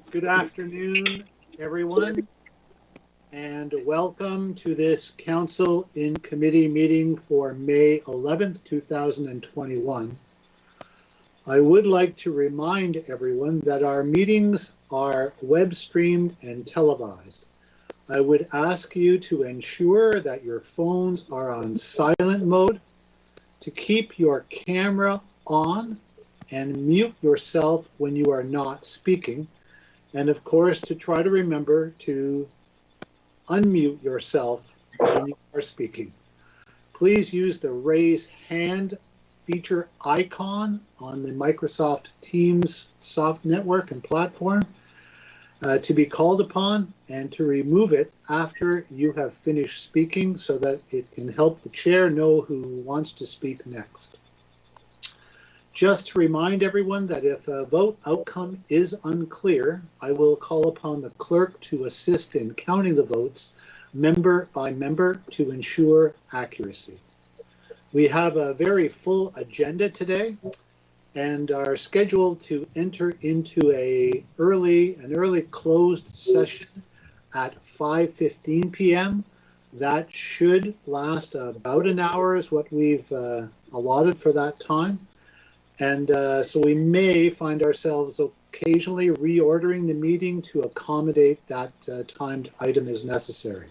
Good afternoon, everyone, and welcome to this Council in Committee meeting for May 11th, 2021. I would like to remind everyone that our meetings are web streamed and televised. I would ask you to ensure that your phones are on silent mode, to keep your camera on and mute yourself when you are not speaking. And of course, to try to remember to unmute yourself when you are speaking. Please use the raise hand feature icon on the Microsoft Teams soft network and platform to be called upon, and to remove it after you have finished speaking so that it can help the chair know who wants to speak next. Just to remind everyone that if a vote outcome is unclear, I will call upon the clerk to assist in counting the votes member by member to ensure accuracy. We have a very full agenda today and are scheduled to enter into an early closed session at 5:15 p.m. That should last about an hour is what we've allotted for that time. And so we may find ourselves occasionally reordering the meeting to accommodate that timed item as necessary.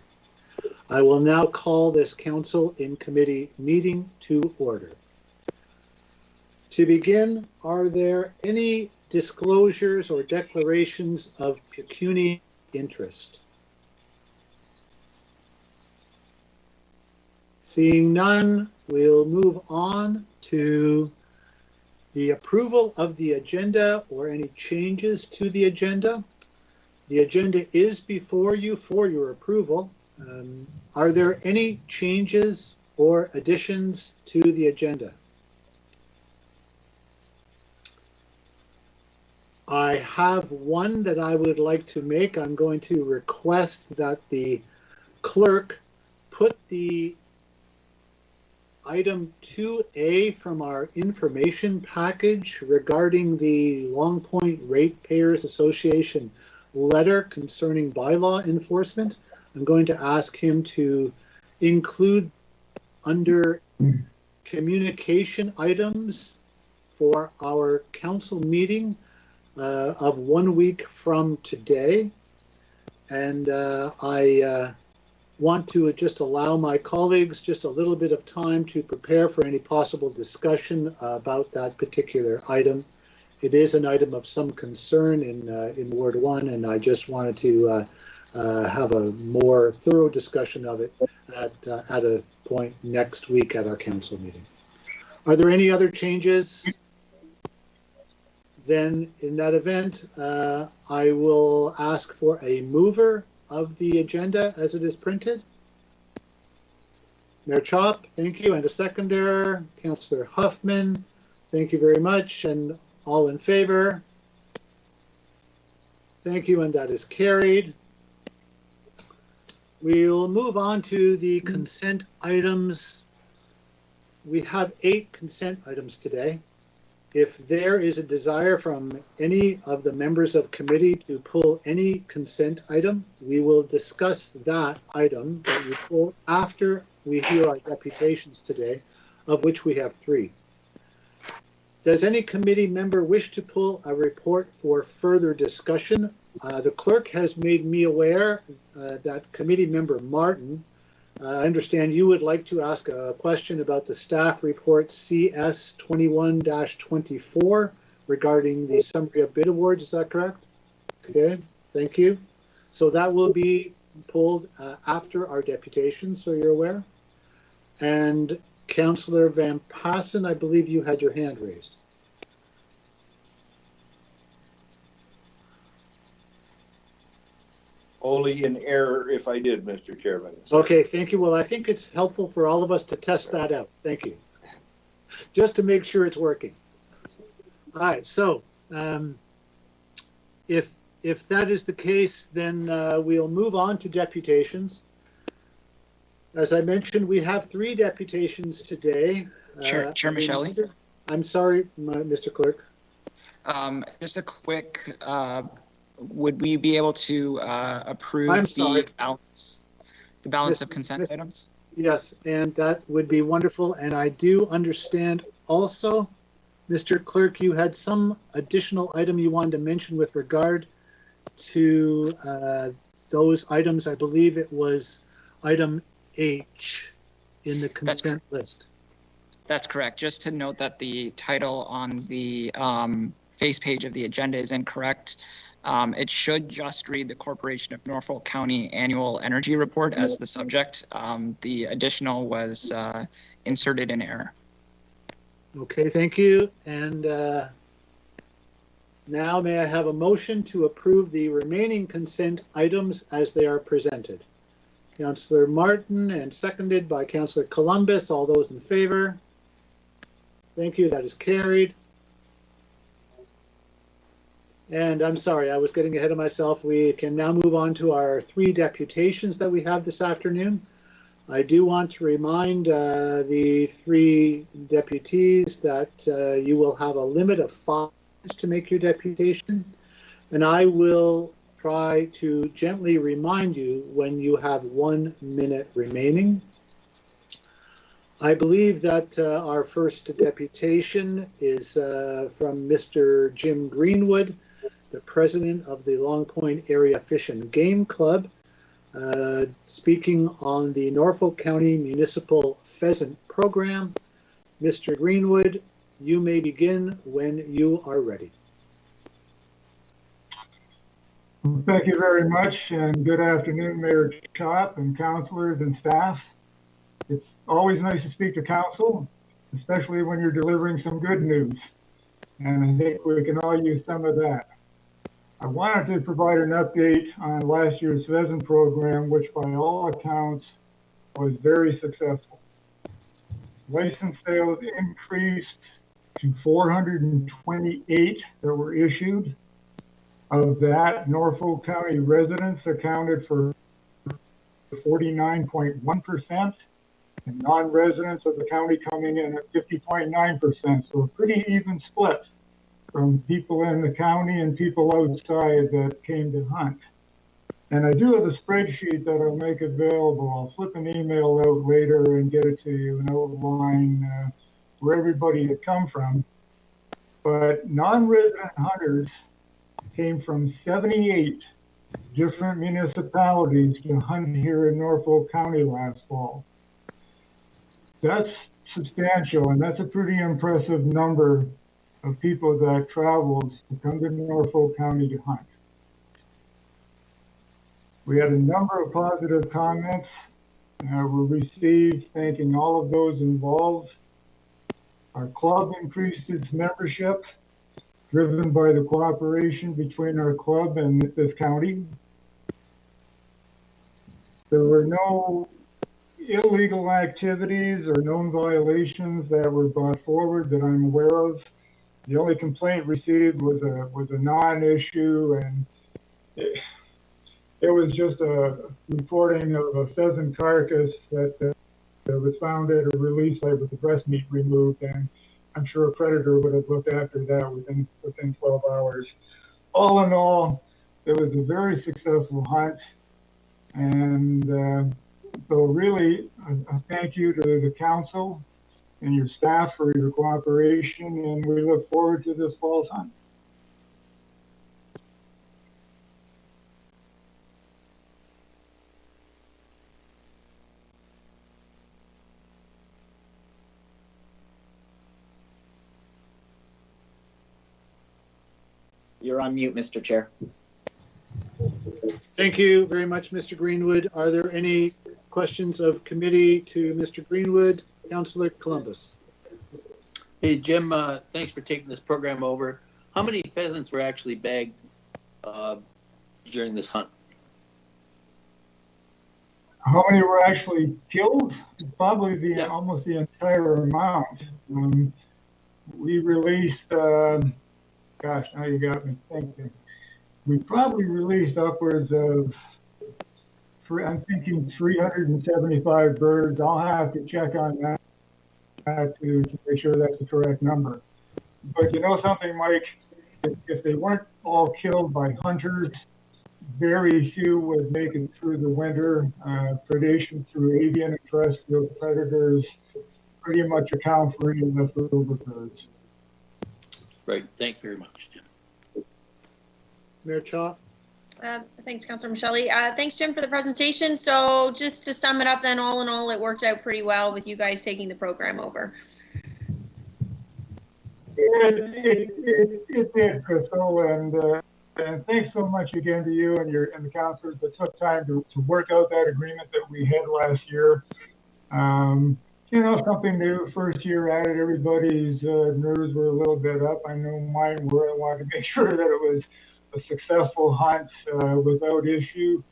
I will now call this Council in Committee meeting to order. To begin, are there any disclosures or declarations of pecuniary interest? Seeing none, we'll move on to the approval of the agenda or any changes to the agenda. The agenda is before you for your approval. Are there any changes or additions to the agenda? I have one that I would like to make. I'm going to request that the clerk put the item 2A from our information package regarding the Long Point Ratepayers Association letter concerning bylaw enforcement. I'm going to ask him to include under communication items for our council meeting of 1 week from today. And I want to just allow my colleagues just a little bit of time to prepare for any possible discussion about that particular item. It is an item of some concern in Ward 1, and I just wanted to have a more thorough discussion of it at a point next week at our council meeting. Are there any other changes? Then in that event, I will ask for a mover of the agenda as it is printed. Mayor Chop, thank you, and a seconder. Councillor Huffman, thank you very much, and all in favor. Thank you, and that is carried. We'll move on to the consent items. We have 8 consent items today. If there is a desire from any of the members of committee to pull any consent item, we will discuss that item that we pull after we hear our deputations today, of which we have 3. Does any committee member wish to pull a report for further discussion? The clerk has made me aware that committee member Martin, I understand you would like to ask a question about the staff report CS 21-24 regarding the summary of bid awards. Is that correct? Okay, thank you. So that will be pulled after our deputation, so you're aware. And Councillor Van Passen, I believe you had your hand raised. Only in error if I did, Mr. Chairman. Okay, thank you. Well, I think it's helpful for all of us to test that out. Thank you. Just to make sure it's working. All right, so if that is the case, then we'll move on to deputations. As I mentioned, we have 3 deputations today. Chair Michele. I'm sorry, Mr. Clerk. Just a quick, would we be able to approve the balance of consent items? Yes, and that would be wonderful. And I do understand also, Mr. Clerk, you had some additional item you wanted to mention with regard to those items. I believe it was item H in the consent list. That's correct. Just to note that the title on the face page of the agenda is incorrect. It should just read the Corporation of Norfolk County Annual Energy Report as the subject. The additional was inserted in error. Okay, thank you. And now may I have a motion to approve the remaining consent items as they are presented? Councillor Martin and seconded by Councillor Columbus. All those in favor? Thank you. That is carried. And I'm sorry, I was getting ahead of myself. We can now move on to our 3 deputations that we have this afternoon. I do want to remind the 3 deputies that you will have a limit of 5 minutes to make your deputation. And I will try to gently remind you when you have 1 minute remaining. I believe that our first deputation is from Mr. Jim Greenwood, the president of the Long Point Area Fish and Game Club, speaking on the Norfolk County Municipal Pheasant Program. Mr. Greenwood, you may begin when you are ready. Thank you very much, and good afternoon, Mayor Chop and councilors and staff. It's always nice to speak to council, especially when you're delivering some good news. And I think we can all use some of that. I wanted to provide an update on last year's Pheasant program, which by all accounts was very successful. License sales increased to 428 that were issued. Of that, Norfolk County residents accounted for 49.1%, and non-residents of the county coming in at 50.9%. So a pretty even split from people in the county and people outside that came to hunt. And I do have a spreadsheet that I'll make available. I'll flip an email out later and get it to you and outline where everybody had come from. But non-resident hunters came from 78 different municipalities to hunt here in Norfolk County last fall. That's substantial, and that's a pretty impressive number of people that traveled to come to Norfolk County to hunt. We had a number of positive comments were received, thanking all of those involved. Our club increased its membership, driven by the cooperation between our club and this county. There were no illegal activities or known violations that were brought forward that I'm aware of. The only complaint received was a non-issue, and it was just a reporting of a pheasant carcass that was found at a release site with the breast meat removed, and I'm sure a predator would have looked after that within 12 hours. All in all, it was a very successful hunt, and so really a thank you to the council and your staff for your cooperation, and we look forward to this fall's hunt. You're on mute, Mr. Chair. Thank you very much, Mr. Greenwood. Are there any questions of committee to Mr. Greenwood? Councillor Columbus. Hey, Jim, thanks for taking this program over. How many pheasants were actually bagged during this hunt? How many were actually killed? Probably almost the entire amount. We released, gosh, now you got me thinking. We probably released upwards of, I'm thinking 375 birds. I'll have to check on that to make sure that's the correct number. But you know something, Mike? If they weren't all killed by hunters, very few would make it through the winter. Predation through avian and terrestrial predators pretty much account for any leftover birds. Right. Thanks very much, Jim. Mayor Chaw. Thanks, Councilor Michelli. Thanks, Jim, for the presentation. So just to sum it up then, all in all, it worked out pretty well with you guys taking the program over. It did, Crystal, and thanks so much again to you and the councilors that took time to work out that agreement that we had last year. You know, something new, first year at it, everybody's nerves were a little bit up. I know mine were. I wanted to make sure that it was a successful hunt without issue,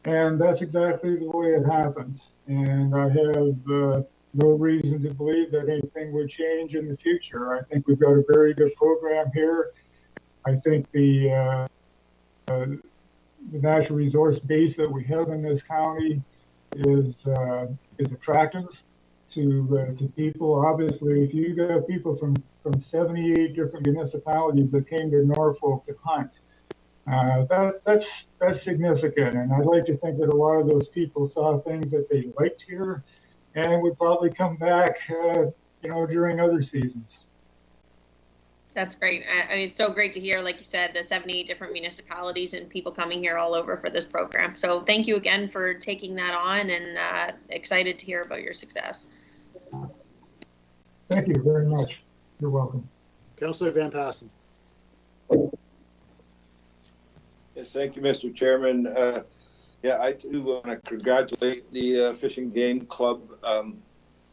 and that's exactly the way it happened. And I have no reason to believe that anything would change in the future. I think we've got a very good program here. I think the natural resource base that we have in this county is attractive to people. Obviously, if you got people from 78 different municipalities that came to Norfolk to hunt, that's significant. And I'd like to think that a lot of those people saw things that they liked here and would probably come back, during other seasons. That's great. I mean, it's so great to hear, like you said, the 78 different municipalities and people coming here all over for this program. So thank you again for taking that on, and excited to hear about your success. Thank you very much. You're welcome. Councillor Van Passen. Yes, thank you, Mr. Chairman. I too want to congratulate the Fishing Game Club.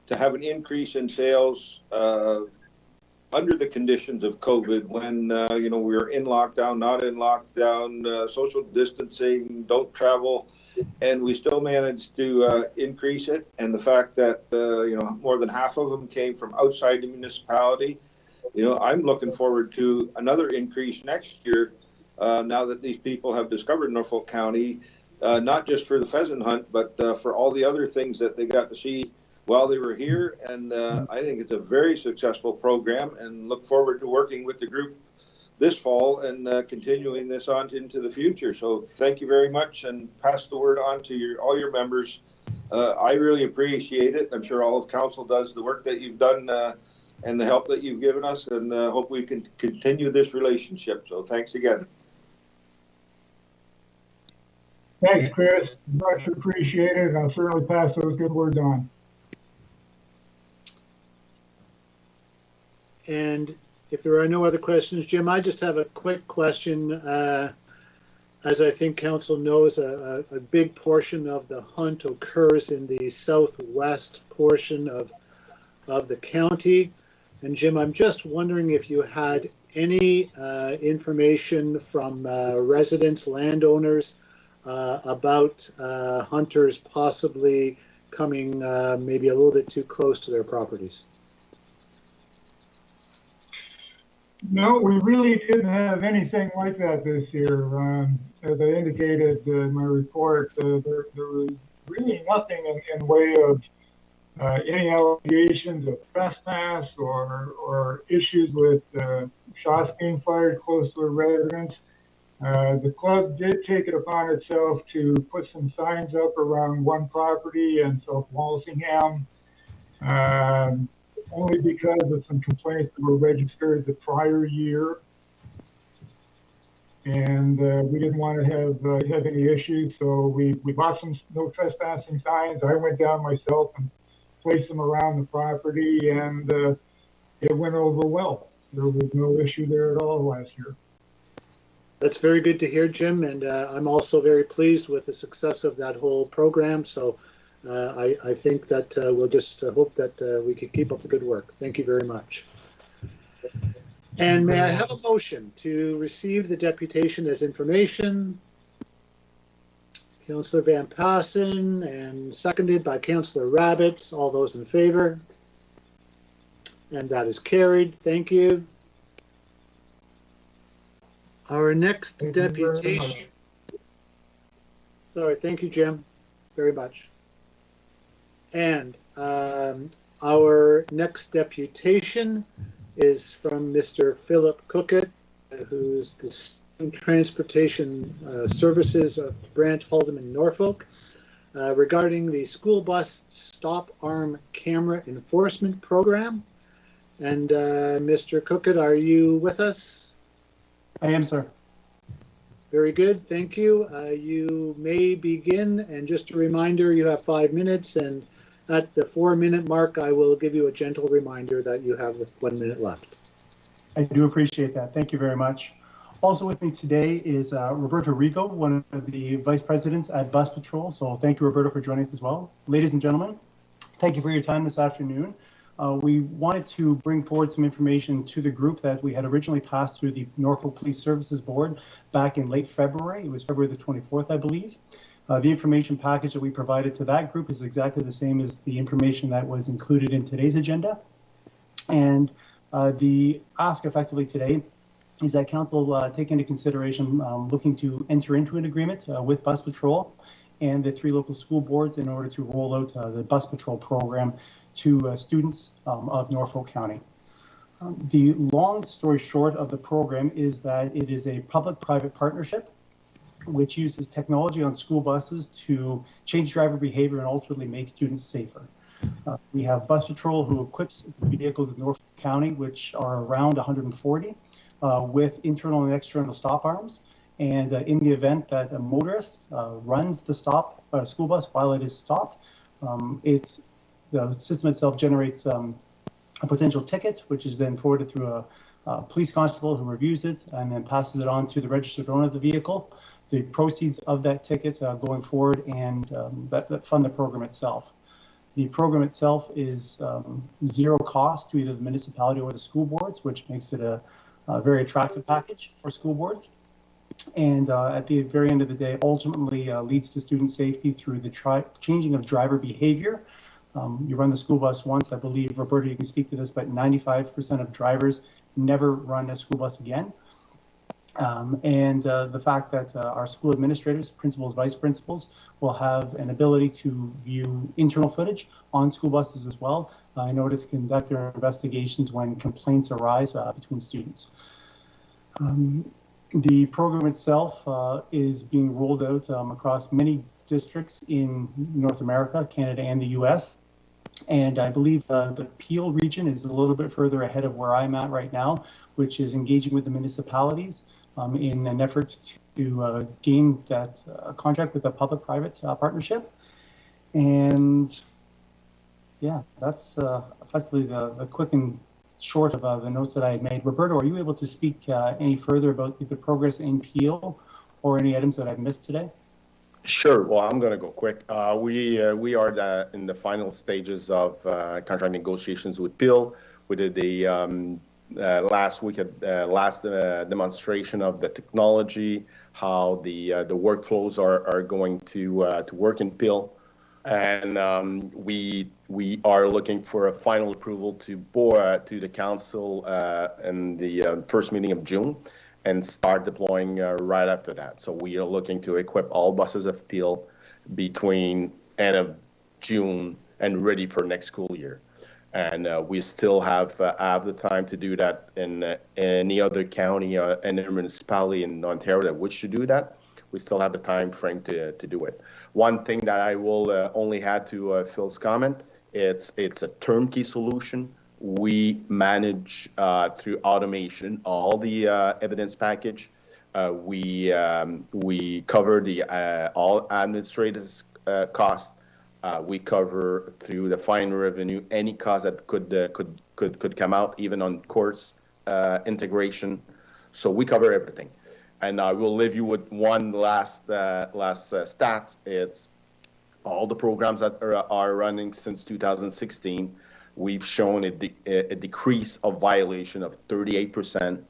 to have an increase in sales under the conditions of COVID when, we were in lockdown, not in lockdown, social distancing, don't travel, and we still managed to increase it. And the fact that, more than half of them came from outside the municipality, I'm looking forward to another increase next year now that these people have discovered Norfolk County, not just for the pheasant hunt, but for all the other things that they got to see while they were here. And I think it's a very successful program and look forward to working with the group this fall and continuing this on into the future. So thank you very much, and pass the word on to all your members. I really appreciate it. I'm sure all of council does the work that you've done and the help that you've given us, and hope we can continue this relationship. So thanks again. Thanks, Chris. Much appreciated, and I'll certainly pass those good words on. And if there are no other questions, Jim, I just have a quick question. As I think council knows, a big portion of the hunt occurs in the southwest portion of the county. And Jim, I'm just wondering if you had any information from residents, landowners, about hunters possibly coming maybe a little bit too close to their properties. No, we really didn't have anything like that this year. As I indicated in my report, there was really nothing in way of any allegations of trespass or issues with shots being fired close to a residence. The club did take it upon itself to put some signs up around one property in South Walsingham, only because of some complaints that were registered the prior year. And we didn't want to have any issues, so we bought some no trespassing signs. I went down myself and placed them around the property, and it went over well. There was no issue there at all last year. That's very good to hear, Jim, and I'm also very pleased with the success of that whole program. So I think that we'll just hope that we can keep up the good work. Thank you very much. And may I have a motion to receive the deputation as information? Councillor Van Passen, and seconded by Councillor Rabbits. All those in favor? And that is carried. Thank you. Our next deputation. Sorry, thank you, Jim, very much. And our next deputation is from Mr. Philip Cookett, who's the Transportation Services Branch Haldeman, Norfolk, regarding the school bus stop arm camera enforcement program. And Mr. Cookett, are you with us? I am, sir. Very good, thank you. You may begin, and just a reminder, you have 5 minutes, and at the 4-minute mark, I will give you a gentle reminder that you have 1 minute left. I do appreciate that. Thank you very much. Also with me today is Roberto Rigo, one of the vice presidents at Bus Patrol. So thank you, Roberto, for joining us as well. Ladies and gentlemen, thank you for your time this afternoon. We wanted to bring forward some information to the group that we had originally passed through the Norfolk Police Services Board back in late February. It was February the 24th, I believe. The information package that we provided to that group is exactly the same as the information that was included in today's agenda. And the ask effectively today is that council take into consideration looking to enter into an agreement with Bus Patrol and the 3 local school boards in order to roll out the Bus Patrol program to students of Norfolk County. The long story short of the program is that it is a public-private partnership which uses technology on school buses to change driver behavior and ultimately make students safer. We have Bus Patrol who equips vehicles in Norfolk County, which are around 140, with internal and external stop arms. And in the event that a motorist runs the school bus while it is stopped, the system itself generates a potential ticket, which is then forwarded through a police constable who reviews it and then passes it on to the registered owner of the vehicle. The proceeds of that ticket going forward and that fund the program itself. The program itself is zero cost to either the municipality or the school boards, which makes it a very attractive package for school boards. And at the very end of the day, ultimately leads to student safety through the changing of driver behavior. You run the school bus once, I believe, Roberta, you can speak to this, but 95% of drivers never run a school bus again. And the fact that our school administrators, principals, vice principals, will have an ability to view internal footage on school buses as well in order to conduct their investigations when complaints arise between students. The program itself is being rolled out across many districts in North America, Canada, and the US. And I believe the Peel region is a little bit further ahead of where I'm at right now, which is engaging with the municipalities in an effort to gain that contract with a public-private partnership. And yeah, that's effectively the quick and short of the notes that I had made. Roberto, are you able to speak any further about the progress in Peel or any items that I've missed today? Sure. Well, I'm going to go quick. We are in the final stages of contract negotiations with Peel. We did the last week last demonstration of the technology, how the workflows are going to work in Peel, and we are looking for a final approval to the council in the first meeting of June, and start deploying right after that. So we are looking to equip all buses of Peel between end of June and ready for next school year. And we still have the time to do that in any other county and municipality in Ontario that wish to do that. We still have the time frame to do it. One thing that I will only add to Phil's comment, it's a turnkey solution. We manage through automation all the evidence package. We cover the all administrative costs. We cover through the fine revenue any cost that could come out, even on course integration. So we cover everything. And I will leave you with one last stat. It's all the programs that are running since 2016. We've shown a decrease of violation of 38%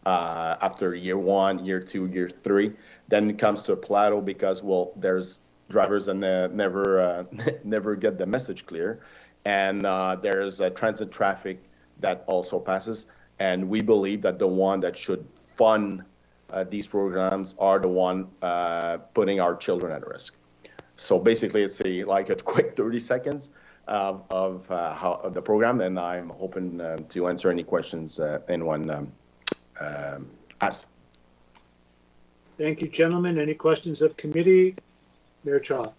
after year 1, year 2, year 3. Then it comes to a plateau because, well, there's drivers and never get the message clear, and there's transit traffic that also passes. And we believe that the one that should fund these programs are the one putting our children at risk. So basically, it's a quick 30 seconds of the program, and I'm hoping to answer any questions anyone asks. Thank you, gentlemen. Any questions of committee? Mayor Chaw.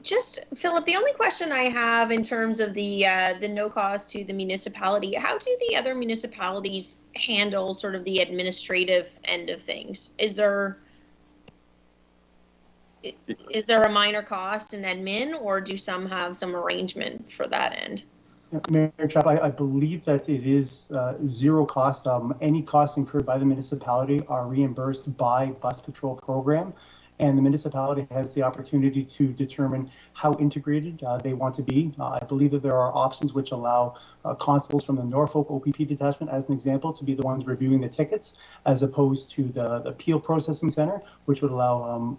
Just Philip, the only question I have in terms of the no cost to the municipality, how do the other municipalities handle sort of the administrative end of things? Is there a minor cost in admin, or do some have some arrangement for that end? Mayor Chapp, I believe that it is zero cost. Any costs incurred by the municipality are reimbursed by bus patrol program, and the municipality has the opportunity to determine how integrated they want to be. I believe that there are options which allow constables from the Norfolk OPP detachment, as an example, to be the ones reviewing the tickets, as opposed to the appeal processing center, which would allow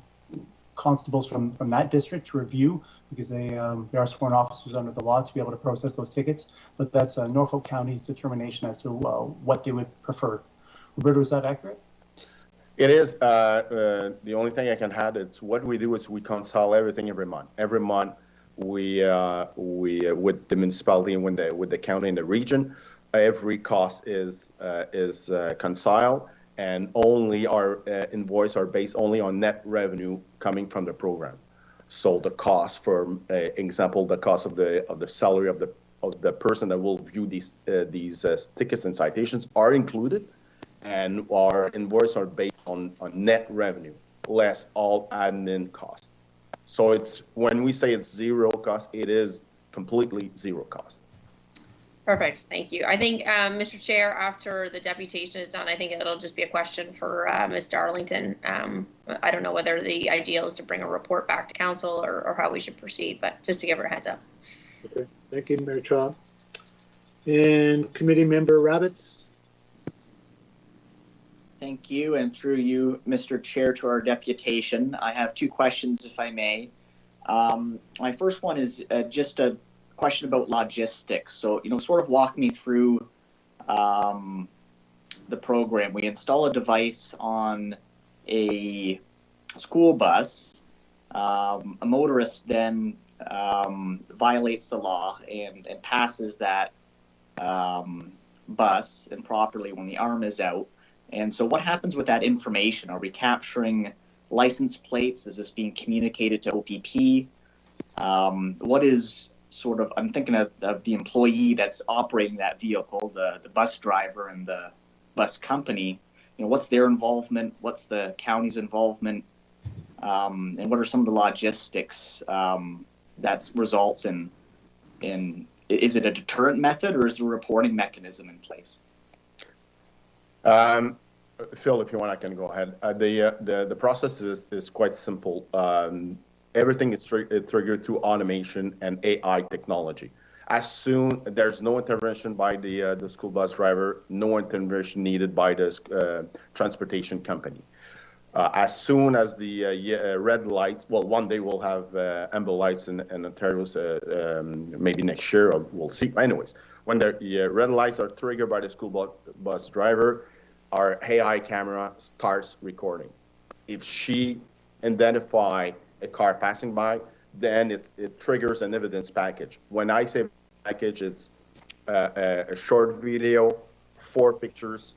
constables from that district to review, because they are sworn officers under the law to be able to process those tickets. But that's Norfolk County's determination as to what they would prefer. Roberto, is that accurate? It is. The only thing I can add is what we do is we console everything every month. Every month, we with the municipality and with the county and the region, every cost is consoled, and only our invoice are based only on net revenue coming from the program. So the cost, for example, the cost of the salary of the person that will view these tickets and citations are included, and our invoice are based on net revenue less all admin costs. So it's, when we say it's zero cost, it is completely zero cost. Perfect, thank you. I think, Mr. Chair, after the deputation is done, I think it'll just be a question for Ms. Darlington. I don't know whether the ideal is to bring a report back to council or how we should proceed, but just to give her a heads up. Okay, thank you, Mayor Chaw. And committee member Rabbits. Thank you, and through you, Mr. Chair, to our deputation. I have two questions, if I may. My first one is just a question about logistics. So, sort of walk me through the program. We install a device on a school bus. A motorist then violates the law and passes that bus improperly when the arm is out. And so what happens with that information? Are we capturing license plates? Is this being communicated to OPP? What is sort of, I'm thinking of the employee that's operating that vehicle, the bus driver and the bus company. What's their involvement? What's the county's involvement? And what are some of the logistics that results in, is it a deterrent method or is there a reporting mechanism in place? Phil, if you want, I can go ahead. The process is quite simple. Everything is triggered through automation and AI technology. As soon there's no intervention by the school bus driver, no intervention needed by the transportation company. As soon as the red lights, well, one day we'll have amber lights in Ontario, maybe next year, or we'll see. Anyways, when the red lights are triggered by the school bus driver, our AI camera starts recording. If she identifies a car passing by, then it triggers an evidence package. When I say package, it's a short video, 4 pictures,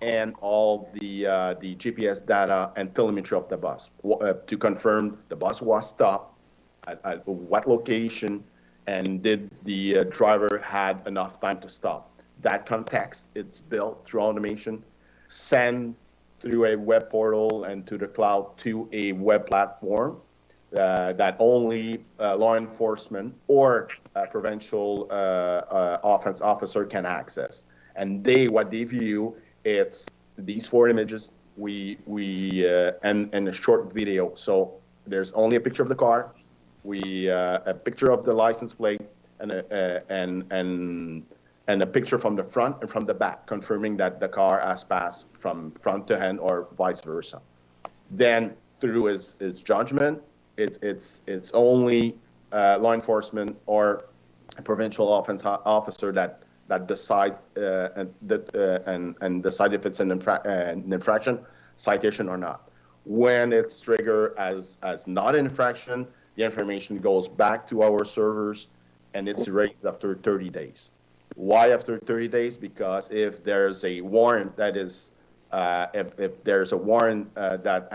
and all the GPS data and telemetry of the bus to confirm the bus was stopped at what location and did the driver had enough time to stop. That context, it's built through automation, send through a web portal and to the cloud to a web platform that only law enforcement or provincial offense officer can access. And what they view, it's these 4 images and a short video. So there's only a picture of the car, a picture of the license plate, and a picture from the front and from the back, confirming that the car has passed from front to end or vice versa. Then through his judgment, it's only law enforcement or a provincial offense officer that decides and decide if it's an infraction, citation or not. When it's triggered as not an infraction, the information goes back to our servers and it's erased after 30 days. Why after 30 days? Because if there's a warrant that is, if there's a warrant that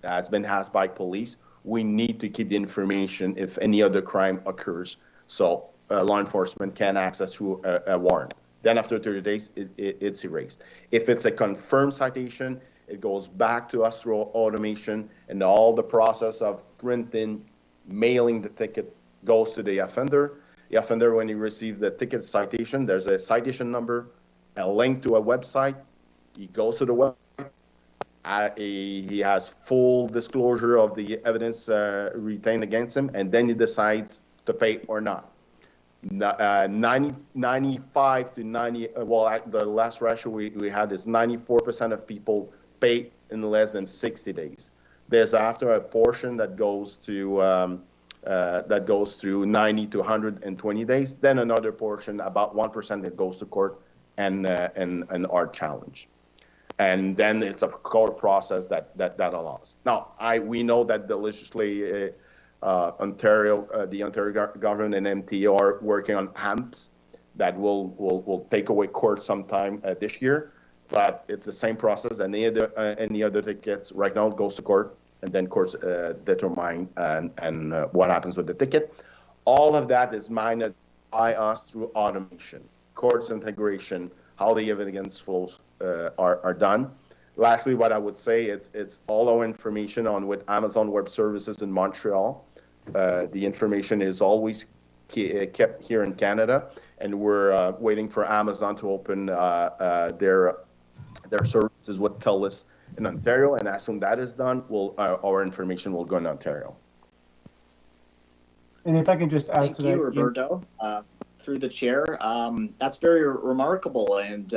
has been passed by police, we need to keep the information if any other crime occurs. So law enforcement can access through a warrant. Then after 30 days, it's erased. If it's a confirmed citation, it goes back to us through automation, and all the process of printing, mailing the ticket goes to the offender. The offender, when he receives the ticket citation, there's a citation number, a link to a website. He goes to the website. He has full disclosure of the evidence retained against him, and then he decides to pay or not. 95 to 90, the last ratio we had is 94% of people pay in less than 60 days. There's after a portion that goes to that goes through 90 to 120 days. Then another portion, about 1%, that goes to court and are challenged. And then it's a court process that allows. Now, we know that the legislative Ontario, the Ontario government and MTA are working on AMPs that will take away court sometime this year. But it's the same process as any other tickets. Right now, it goes to court, and then courts determine and what happens with the ticket. All of that is managed by us through automation, courts integration, how the evidence flows are done. Lastly, what I would say, it's all our information on with Amazon Web Services in Montreal. The information is always kept here in Canada, and we're waiting for Amazon to open their services with TELUS in Ontario. And as soon as that is done, our information will go in Ontario. And if I can just add Thank to you, that, Roberto, through the chair. That's very remarkable and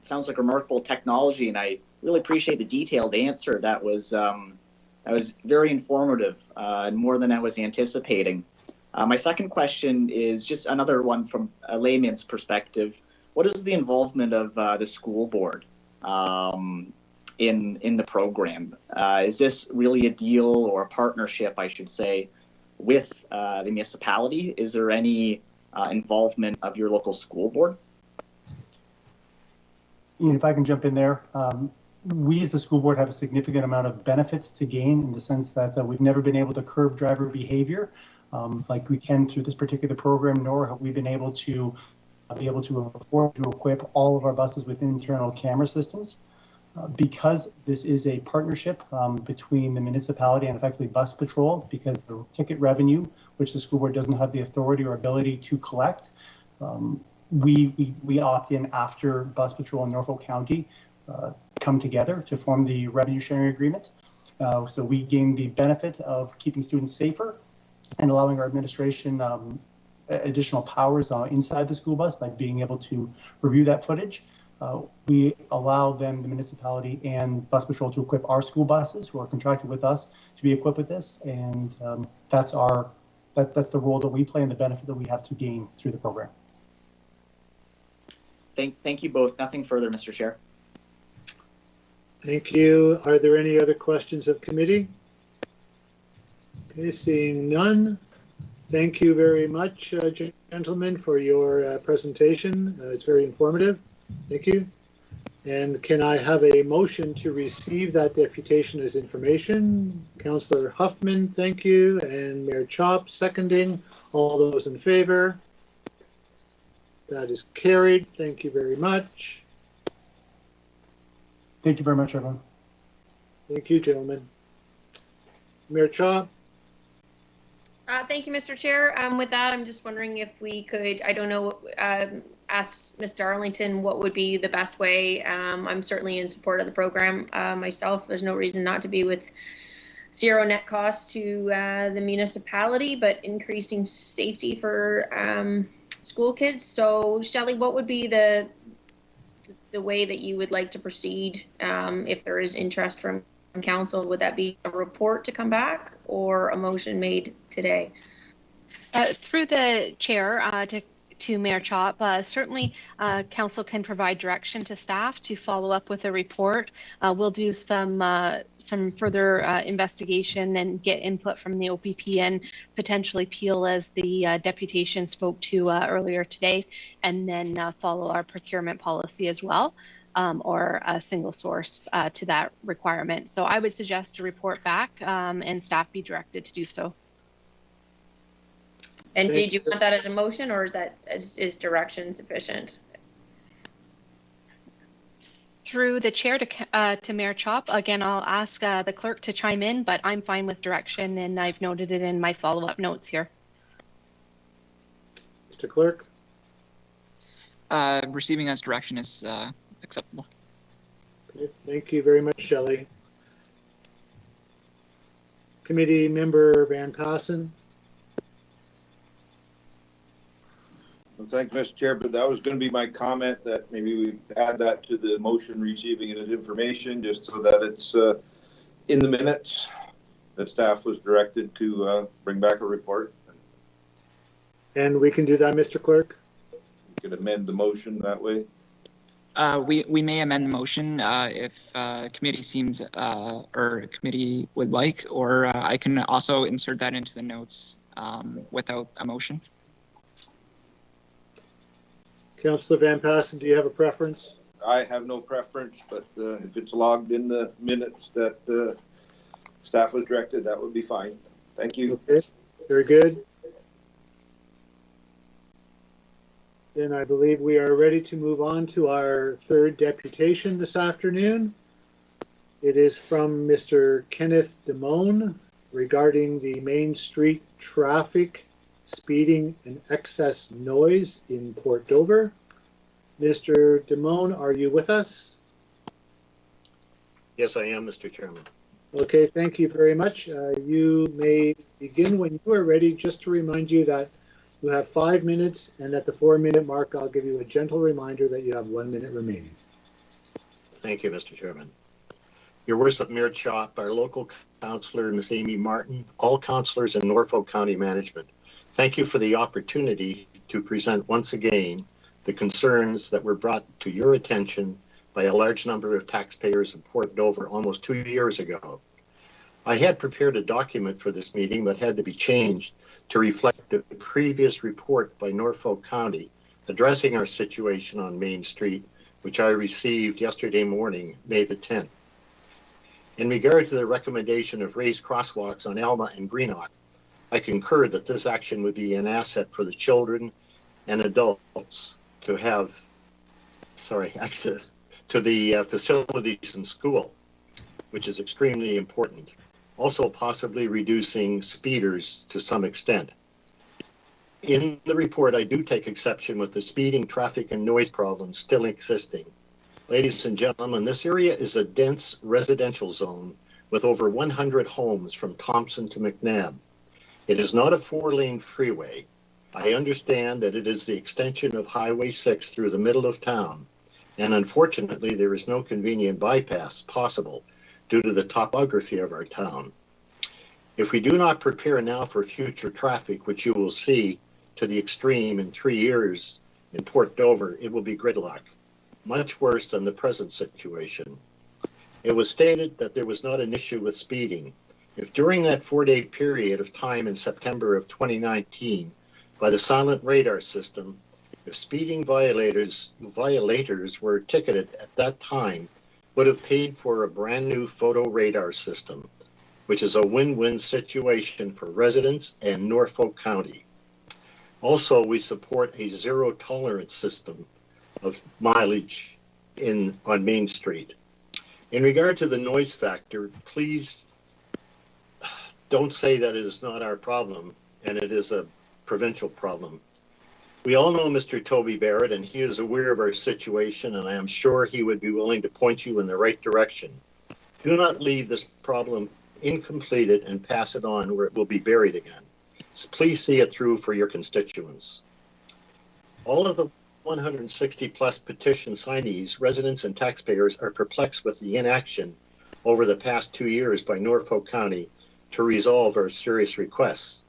sounds like remarkable technology. And I really appreciate the detailed answer. That was very informative and more than I was anticipating. My second question is just another one from a layman's perspective. What is the involvement of the school board in the program? Is this really a deal or a partnership, I should say, with the municipality? Is there any involvement of your local school board? Ian, if I can jump in there, we as the school board have a significant amount of benefit to gain in the sense that we've never been able to curb driver behavior like we can through this particular program, nor have we been able to afford to equip all of our buses with internal camera systems. Because this is a partnership between the municipality and effectively bus patrol, because the ticket revenue, which the school board doesn't have the authority or ability to collect, we opt in after bus patrol in Norfolk County come together to form the revenue sharing agreement. So we gain the benefit of keeping students safer and allowing our administration additional powers inside the school bus by being able to review that footage. We allow them, the municipality and bus patrol, to equip our school buses who are contracted with us to be equipped with this, and that's the role that we play and the benefit that we have to gain through the program. Thank you both. Nothing further, Mr. Chair. Thank you. Are there any other questions of committee? Okay, seeing none. Thank you very much, gentlemen, for your presentation. It's very informative. Thank you. And can I have a motion to receive that deputation as information? Councillor Huffman, thank you. And Mayor Chop seconding. All those in favor? That is carried. Thank you very much. Thank you very much, everyone. Thank you, gentlemen. Mayor Chop? Thank you, Mr. Chair. With that, I'm just wondering if we could, I don't know, ask Ms. Darlington what would be the best way. I'm certainly in support of the program myself. There's no reason not to be with zero net cost to the municipality, but increasing safety for school kids. So, Shelley, what would be the way that you would like to proceed if there is interest from council? Would that be a report to come back or a motion made today? Through the chair to Mayor Chop, certainly council can provide direction to staff to follow up with a report. We'll do some further investigation and get input from the OPP and potentially Peel, as the deputation spoke to earlier today, and then follow our procurement policy as well. Or a single source to that requirement. So I would suggest a report back and staff be directed to do so. And did you want that as a motion, or is direction sufficient? Through the chair to Mayor Chop, again, I'll ask the clerk to chime in, but I'm fine with direction and I've noted it in my follow-up notes here. Mr. Clerk? Receiving as direction is acceptable. Okay, thank you very much, Shelley. Committee member Van Passen. Well, thank you, Mr. Chair, but that was going to be my comment, that maybe we add that to the motion, receiving it as information, just so that it's in the minutes that staff was directed to bring back a report. And we can do that, Mr. Clerk? You could amend the motion that way. We may amend the motion if committee seems or committee would like, or I can also insert that into the notes without a motion. Councillor Van Passen, do you have a preference? I have no preference, but if it's logged in the minutes that staff was directed, that would be fine. Thank you. Okay, very good. Then I believe we are ready to move on to our third deputation this afternoon. It is from Mr. Kenneth Damone regarding the Main Street traffic speeding and excess noise in Port Dover. Mr. Damone, are you with us? Yes, I am, Mr. Chairman. Okay, thank you very much. You may begin when you are ready. Just to remind you that you have 5 minutes, and at the 4-minute mark, I'll give you a gentle reminder that you have 1 minute remaining. Thank you, Mr. Chairman. Your worship, Mayor Chop, our local councillor, Ms. Amy Martin, all councillors in Norfolk County Management, thank you for the opportunity to present once again the concerns that were brought to your attention by a large number of taxpayers in Port Dover almost 2 years ago. I had prepared a document for this meeting, but had to be changed to reflect a previous report by Norfolk County addressing our situation on Main Street, which I received yesterday morning, May the 10th. In regard to the recommendation of raised crosswalks on Alma and Greenock, I concur that this action would be an asset for the children and adults to have, access to the facilities in school, which is extremely important. Also possibly reducing speeders to some extent. In the report, I do take exception with the speeding, traffic, and noise problems still existing. Ladies and gentlemen, this area is a dense residential zone with over 100 homes from Thompson to McNabb. It is not a 4-lane freeway. I understand that it is the extension of Highway 6 through the middle of town, and unfortunately there is no convenient bypass possible due to the topography of our town. If we do not prepare now for future traffic, which you will see to the extreme in 3 years in Port Dover, it will be gridlock, much worse than the present situation. It was stated that there was not an issue with speeding. If during that 4-day period of time in September of 2019, by the silent radar system, if speeding violators were ticketed at that time, would have paid for a brand new photo radar system, which is a win-win situation for residents and Norfolk County. Also, we support a zero tolerance system of mileage on Main Street. In regard to the noise factor, please don't say that it is not our problem and it is a provincial problem. We all know Mr. Toby Barrett, and he is aware of our situation, and I am sure he would be willing to point you in the right direction. Do not leave this problem incompleted and pass it on where it will be buried again. So please see it through for your constituents. All of the 160 plus petition signees, residents and taxpayers are perplexed with the inaction over the past 2 years by Norfolk County to resolve our serious requests.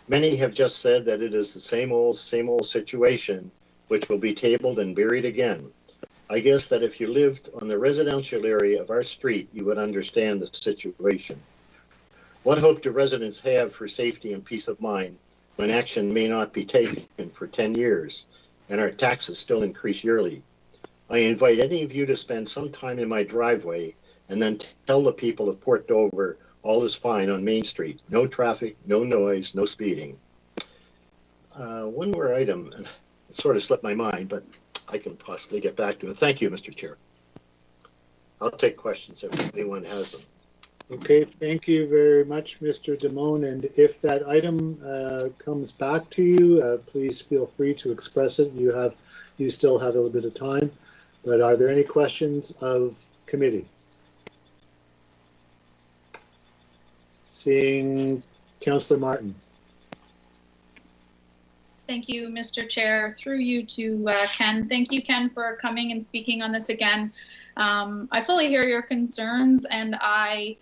Many have just said that it is the same old situation, which will be tabled and buried again. I guess that if you lived on the residential area of our street, you would understand the situation. What hope do residents have for safety and peace of mind when action may not be taken for 10 years and our taxes still increase yearly? I invite any of you to spend some time in my driveway and then tell the people of Port Dover all is fine on Main Street. No traffic, no noise, no speeding. One more item, and it sort of slipped my mind, but I can possibly get back to it. Thank you, Mr. Chair. I'll take questions if anyone has them. Okay, thank you very much, Mr. Damone. And if that item comes back to you, please feel free to express it. You still have a little bit of time. But are there any questions of committee? Seeing Councillor Martin. Thank you, Mr. Chair. Through you to Ken. Thank you, Ken, for coming and speaking on this again. I fully hear your concerns, and I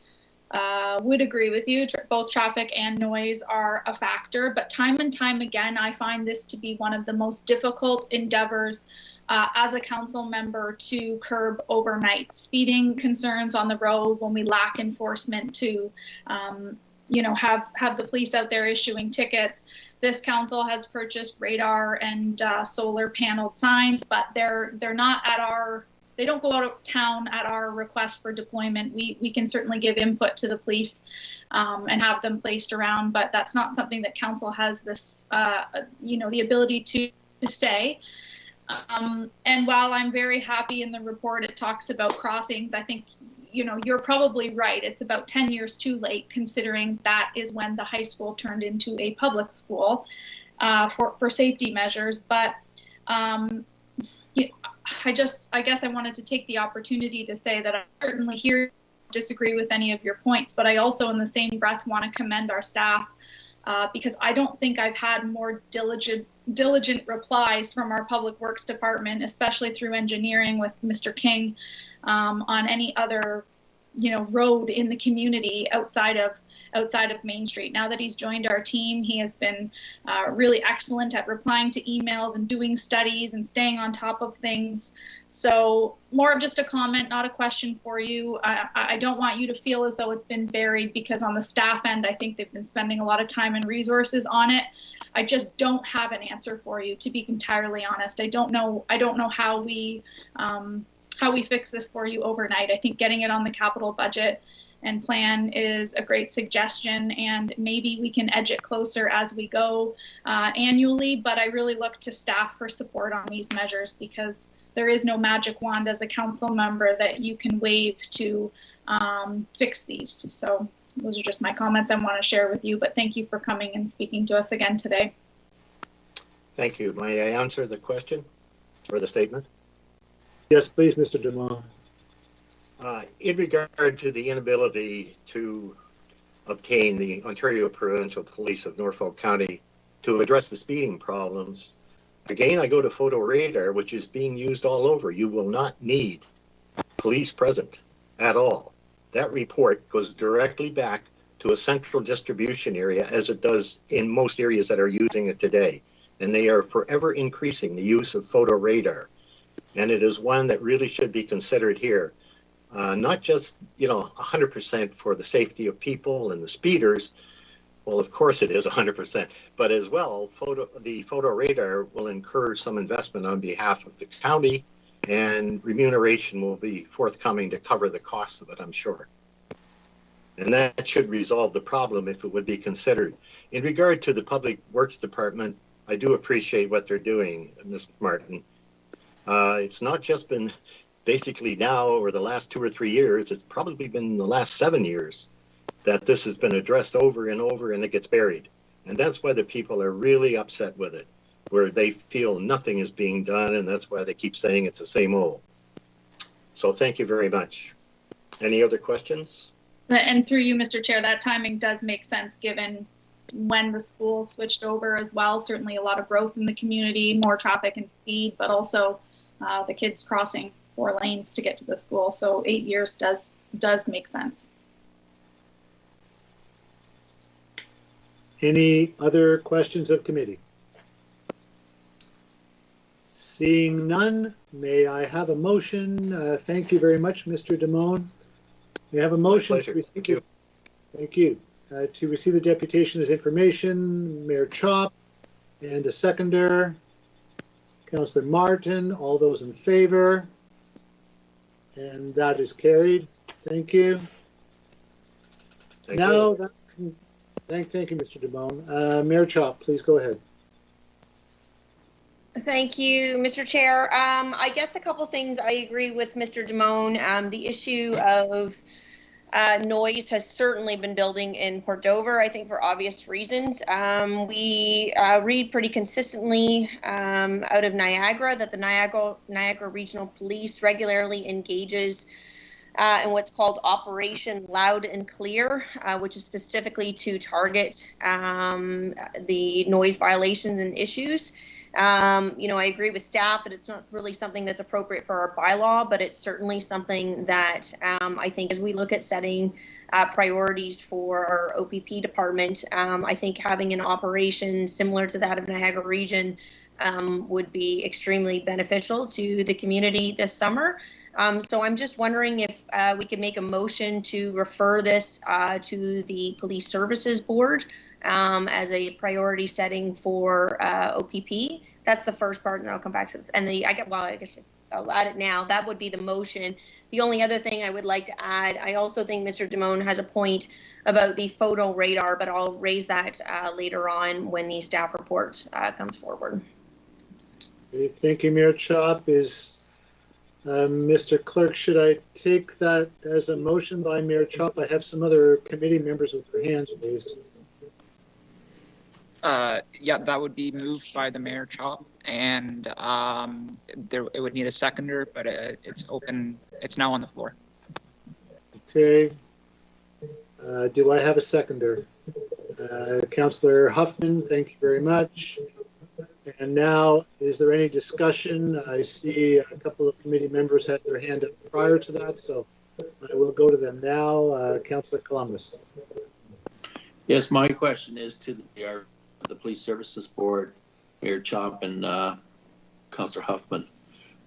would agree with you. Both traffic and noise are a factor, but time and time again, I find this to be one of the most difficult endeavors as a council member to curb overnight. Speeding concerns on the road when we lack enforcement to have the police out there issuing tickets. This council has purchased radar and solar paneled signs, but they're not at our, they don't go out of town at our request for deployment. We can certainly give input to the police and have them placed around, but that's not something that council has this, the ability to say. And while I'm very happy in the report, it talks about crossings. I think, you're probably right. It's about 10 years too late, considering that is when the high school turned into a public school for safety measures. But I guess I wanted to take the opportunity to say that I certainly disagree with any of your points, but I also in the same breath want to commend our staff because I don't think I've had more diligent replies from our public works department, especially through engineering with Mr. King, on any other road in the community outside of Main Street. Now that he's joined our team, he has been really excellent at replying to emails and doing studies and staying on top of things. So more of just a comment, not a question for you. I don't want you to feel as though it's been buried, because on the staff end, I think they've been spending a lot of time and resources on it. I just don't have an answer for you, to be entirely honest. I don't know how we fix this for you overnight. I think getting it on the capital budget and plan is a great suggestion, and maybe we can edge it closer as we go annually. But I really look to staff for support on these measures, because there is no magic wand as a council member that you can wave to fix these. So those are just my comments I want to share with you, but thank you for coming and speaking to us again today. Thank you. May I answer the question or the statement? Yes, please, Mr. Dumont. In regard to the inability to obtain the Ontario Provincial Police of Norfolk County to address the speeding problems, again, I go to photo radar, which is being used all over. You will not need police present at all. That report goes directly back to a central distribution area, as it does in most areas that are using it today. And they are forever increasing the use of photo radar. And it is one that really should be considered here. Not just, 100% for the safety of people and the speeders. Well, of course it is 100%, but as well, the photo radar will incur some investment on behalf of the county, and remuneration will be forthcoming to cover the costs of it, I'm sure. And that should resolve the problem if it would be considered. In regard to the Public Works Department, I do appreciate what they're doing, Ms. Martin. It's not just been basically now over the last 2 or 3 years, it's probably been the last 7 years that this has been addressed over and over, and it gets buried. And that's why the people are really upset with it, where they feel nothing is being done, and that's why they keep saying it's the same old. So thank you very much. Any other questions? And through you, Mr. Chair, that timing does make sense given when the school switched over as well. Certainly a lot of growth in the community, more traffic and speed, but also the kids crossing 4 lanes to get to the school. So 8 years does make sense. Any other questions of committee? Seeing none, may I have a motion? Thank you very much, Mr. Damone. We have a motion. My pleasure. Thank you. Thank you. To receive the deputation as information, Mayor Chop, and a seconder, Councillor Martin. All those in favor? And that is carried. Thank you. Thank you. Thank you, Mr. Dumont. Mayor Chop, please go ahead. Thank you, Mr. Chair. I guess a couple things. I agree with Mr. Dumont. The issue of noise has certainly been building in Port Dover, I think for obvious reasons. We read pretty consistently out of Niagara that the Niagara Regional Police regularly engages in what's called Operation Loud and Clear, which is specifically to target the noise violations and issues. I agree with staff that it's not really something that's appropriate for our bylaw, but it's certainly something that I think as we look at setting priorities for our OPP department, I think having an operation similar to that of Niagara Region would be extremely beneficial to the community this summer. So I'm just wondering if we could make a motion to refer this to the Police Services Board as a priority setting for OPP. That's the first part, and I'll come back to this. And I guess I'll add it now. That would be the motion. The only other thing I would like to add, I also think Mr. Damone has a point about the photo radar, but I'll raise that later on when the staff report comes forward. Thank you, Mayor Chop. Is Mr. Clerk, should I take that as a motion by Mayor Chop? I have some other committee members with their hands raised. Yeah, that would be moved by the Mayor Chop, and it would need a seconder, but it's open. It's now on the floor. Okay. Do I have a seconder? Councillor Huffman, thank you very much. And now, is there any discussion? I see a couple of committee members had their hand up prior to that, so I will go to them now. Councillor Columbus. Yes, my question is to the Police Services Board, Mayor Chop and Councillor Huffman.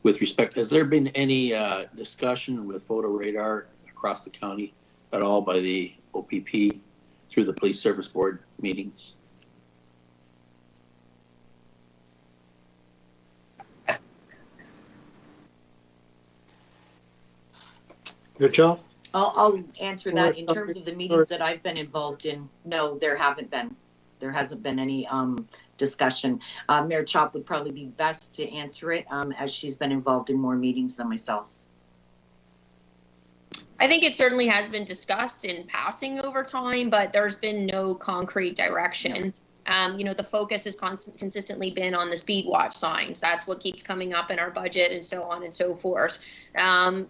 With respect, has there been any discussion with photo radar across the county at all by the OPP through the Police Service Board meetings? Mayor Chop? I'll answer that. In terms of the meetings that I've been involved in, no, there haven't been. There hasn't been any discussion. Mayor Chop would probably be best to answer it as she's been involved in more meetings than myself. I think it certainly has been discussed in passing over time, but there's been no concrete direction. The focus has consistently been on the speed watch signs. That's what keeps coming up in our budget and so on and so forth. I'm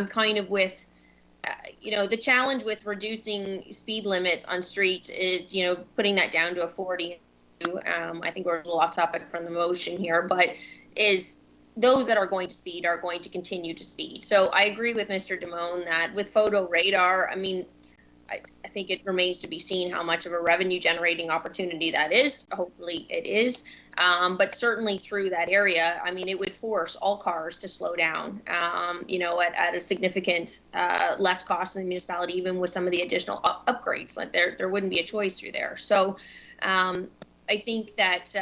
kind of with, the challenge with reducing speed limits on streets is, putting that down to a 40. I think we're a little off topic from the motion here, but is those that are going to speed are going to continue to speed. So I agree with Mr. Damone that with photo radar, I think it remains to be seen how much of a revenue generating opportunity that is. Hopefully it is. But certainly through that area, it would force all cars to slow down, at a significant less cost in the municipality, even with some of the additional upgrades. Like there wouldn't be a choice through there. So I think that,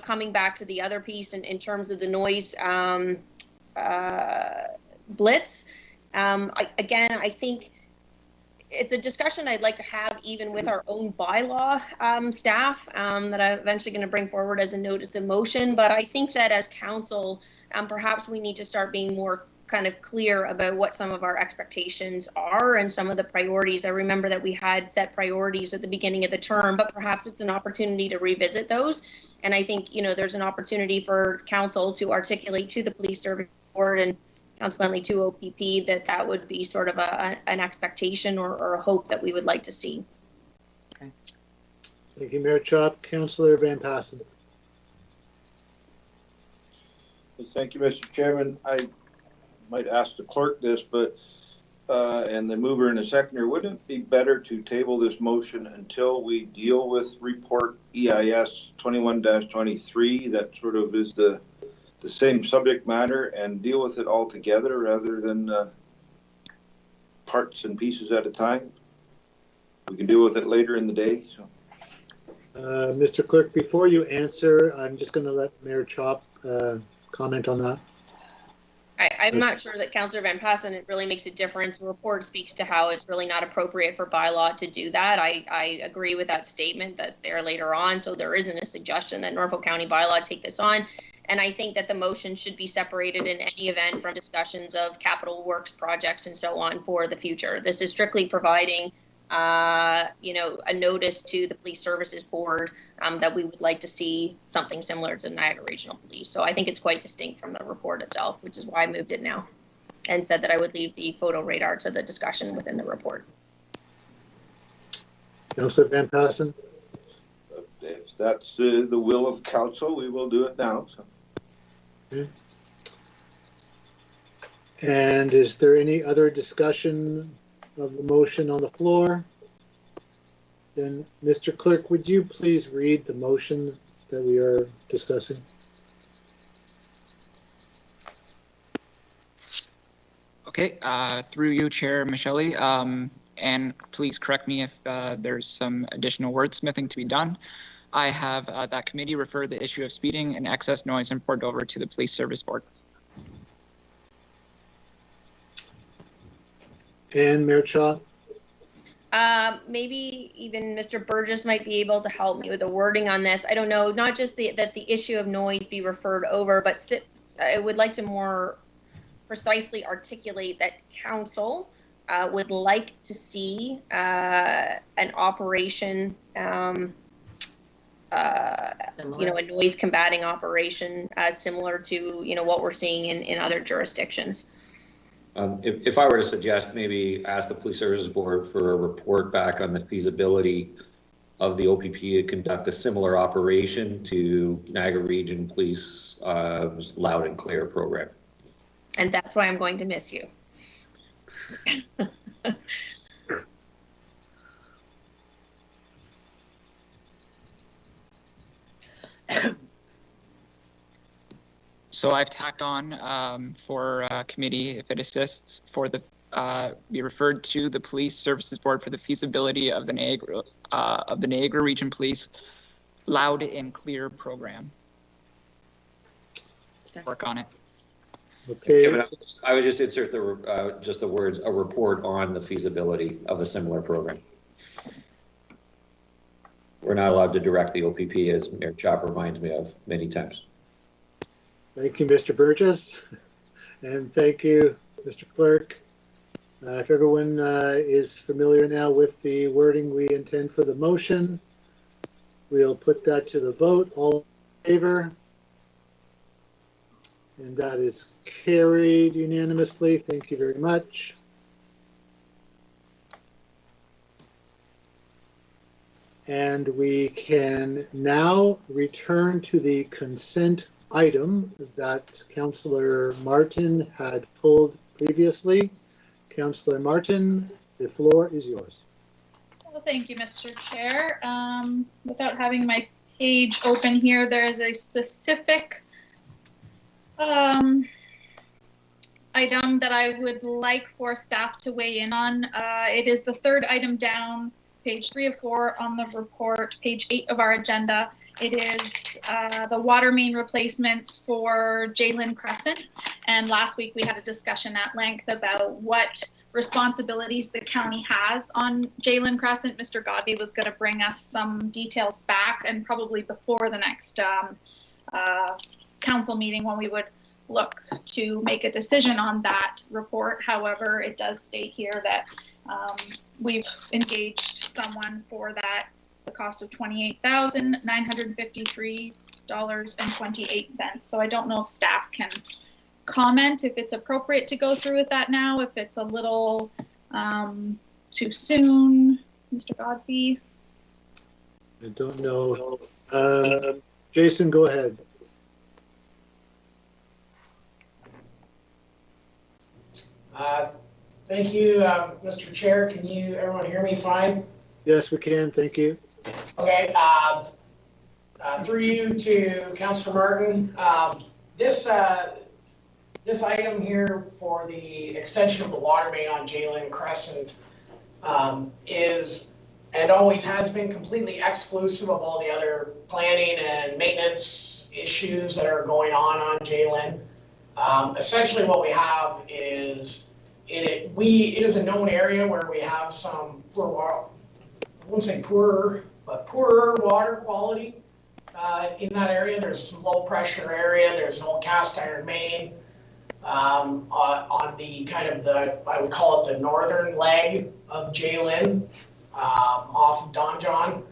coming back to the other piece in terms of the noise blitz, I think it's a discussion I'd like to have even with our own bylaw staff that I'm eventually going to bring forward as a notice of motion. But I think that as council, perhaps we need to start being more kind of clear about what some of our expectations are and some of the priorities. I remember that we had set priorities at the beginning of the term, but perhaps it's an opportunity to revisit those. And I think, there's an opportunity for council to articulate to the Police Service Board and consequently to OPP that would be sort of an expectation or a hope that we would like to see. Okay. Thank you, Mayor Chop. Councillor Van Passen. Thank you, Mr. Chairman. I might ask the clerk this, but and the mover and the seconder, wouldn't it be better to table this motion until we deal with report EIS 21-23? That sort of is the same subject matter, and deal with it all together rather than parts and pieces at a time. We can deal with it later in the day. So. Mr. Clerk, before you answer, I'm just going to let Mayor Chop comment on that. I'm not sure that Councillor Van Passen, it really makes a difference. The report speaks to how it's really not appropriate for bylaw to do that. I agree with that statement that's there later on. So there isn't a suggestion that Norfolk County bylaw take this on. And I think that the motion should be separated in any event from discussions of capital works projects and so on for the future. This is strictly providing, a notice to the Police Services Board that we would like to see something similar to Niagara Regional Police. So I think it's quite distinct from the report itself, which is why I moved it now and said that I would leave the photo radar to the discussion within the report. Councillor Van Passen. If that's the will of council, we will do it now. So. Okay. And is there any other discussion of the motion on the floor? Then, Mr. Clerk, would you please read the motion that we are discussing? Okay, through you, Chair Michele, and please correct me if there's some additional wordsmithing to be done. I have that committee refer the issue of speeding and excess noise in Port Dover to the Police Service Board. And Mayor Chop? Maybe even Mr. Burgess might be able to help me with the wording on this. I don't know, not just that the issue of noise be referred over, but I would like to more precisely articulate that council would like to see an operation, a noise combating operation similar to, what we're seeing in other jurisdictions. If I were to suggest, maybe ask the Police Services Board for a report back on the feasibility of the OPP to conduct a similar operation to Niagara Region Police Loud and Clear program. And that's why I'm going to miss you. So I've tacked on for committee, if it assists, for the be referred to the Police Services Board for the feasibility of the Niagara Region Police Loud and Clear program. Work on it. Okay. Kevin, I would just insert just the words, a report on the feasibility of a similar program. We're not allowed to direct the OPP, as Mayor Chop reminds me of many times. Thank you, Mr. Burgess. And thank you, Mr. Clerk. If everyone is familiar now with the wording we intend for the motion, we'll put that to the vote. All in favor? And that is carried unanimously. Thank you very much. And we can now return to the consent item that Councillor Martin had pulled previously. Councillor Martin, the floor is yours. Well, thank you, Mr. Chair. Without having my page open here, there is a specific item that I would like for staff to weigh in on. It is the third item down, page 3 of 4 on the report, page 8 of our agenda. It is the water main replacements for Jalen Crescent. And last week we had a discussion at length about what responsibilities the county has on Jalen Crescent. Mr. Godby was going to bring us some details back, and probably before the next council meeting when we would look to make a decision on that report. However, it does state here that we've engaged someone for that, the cost of $28,953.28. So I don't know if staff can comment if it's appropriate to go through with that now, if it's a little too soon. Mr. Godby? I don't know. Jason, go ahead. Thank you, Mr. Chair. Can everyone hear me fine? Yes, we can. Thank you. Okay. Through you to Councillor Martin. This item here for the extension of the water main on Jalen Crescent is and always has been completely exclusive of all the other planning and maintenance issues that are going on Jalen. Essentially what we have is it is a known area where we have some poorer water quality in that area. There's some low pressure area. There's an old cast iron main on the kind of I would call it the northern leg of Jalen off of Don John.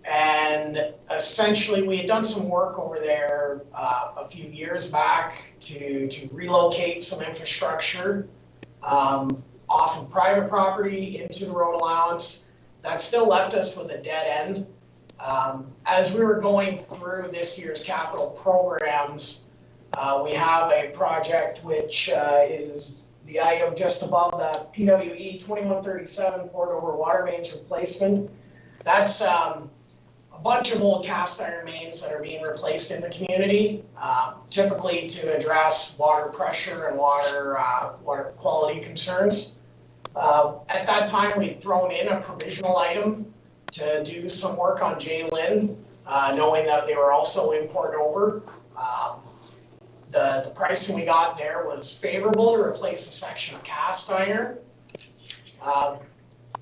And essentially we had done some work over there a few years back to relocate some infrastructure off of private property into the road allowance. That still left us with a dead end. As we were going through this year's capital programs, we have a project which is the item just above the PWE 2137 poured over water mains replacement. That's a bunch of old cast iron mains that are being replaced in the community, typically to address water pressure and water quality concerns. At that time, we'd thrown in a provisional item to do some work on Jalen, knowing that they were also import over. The pricing we got there was favorable to replace a section of cast iron.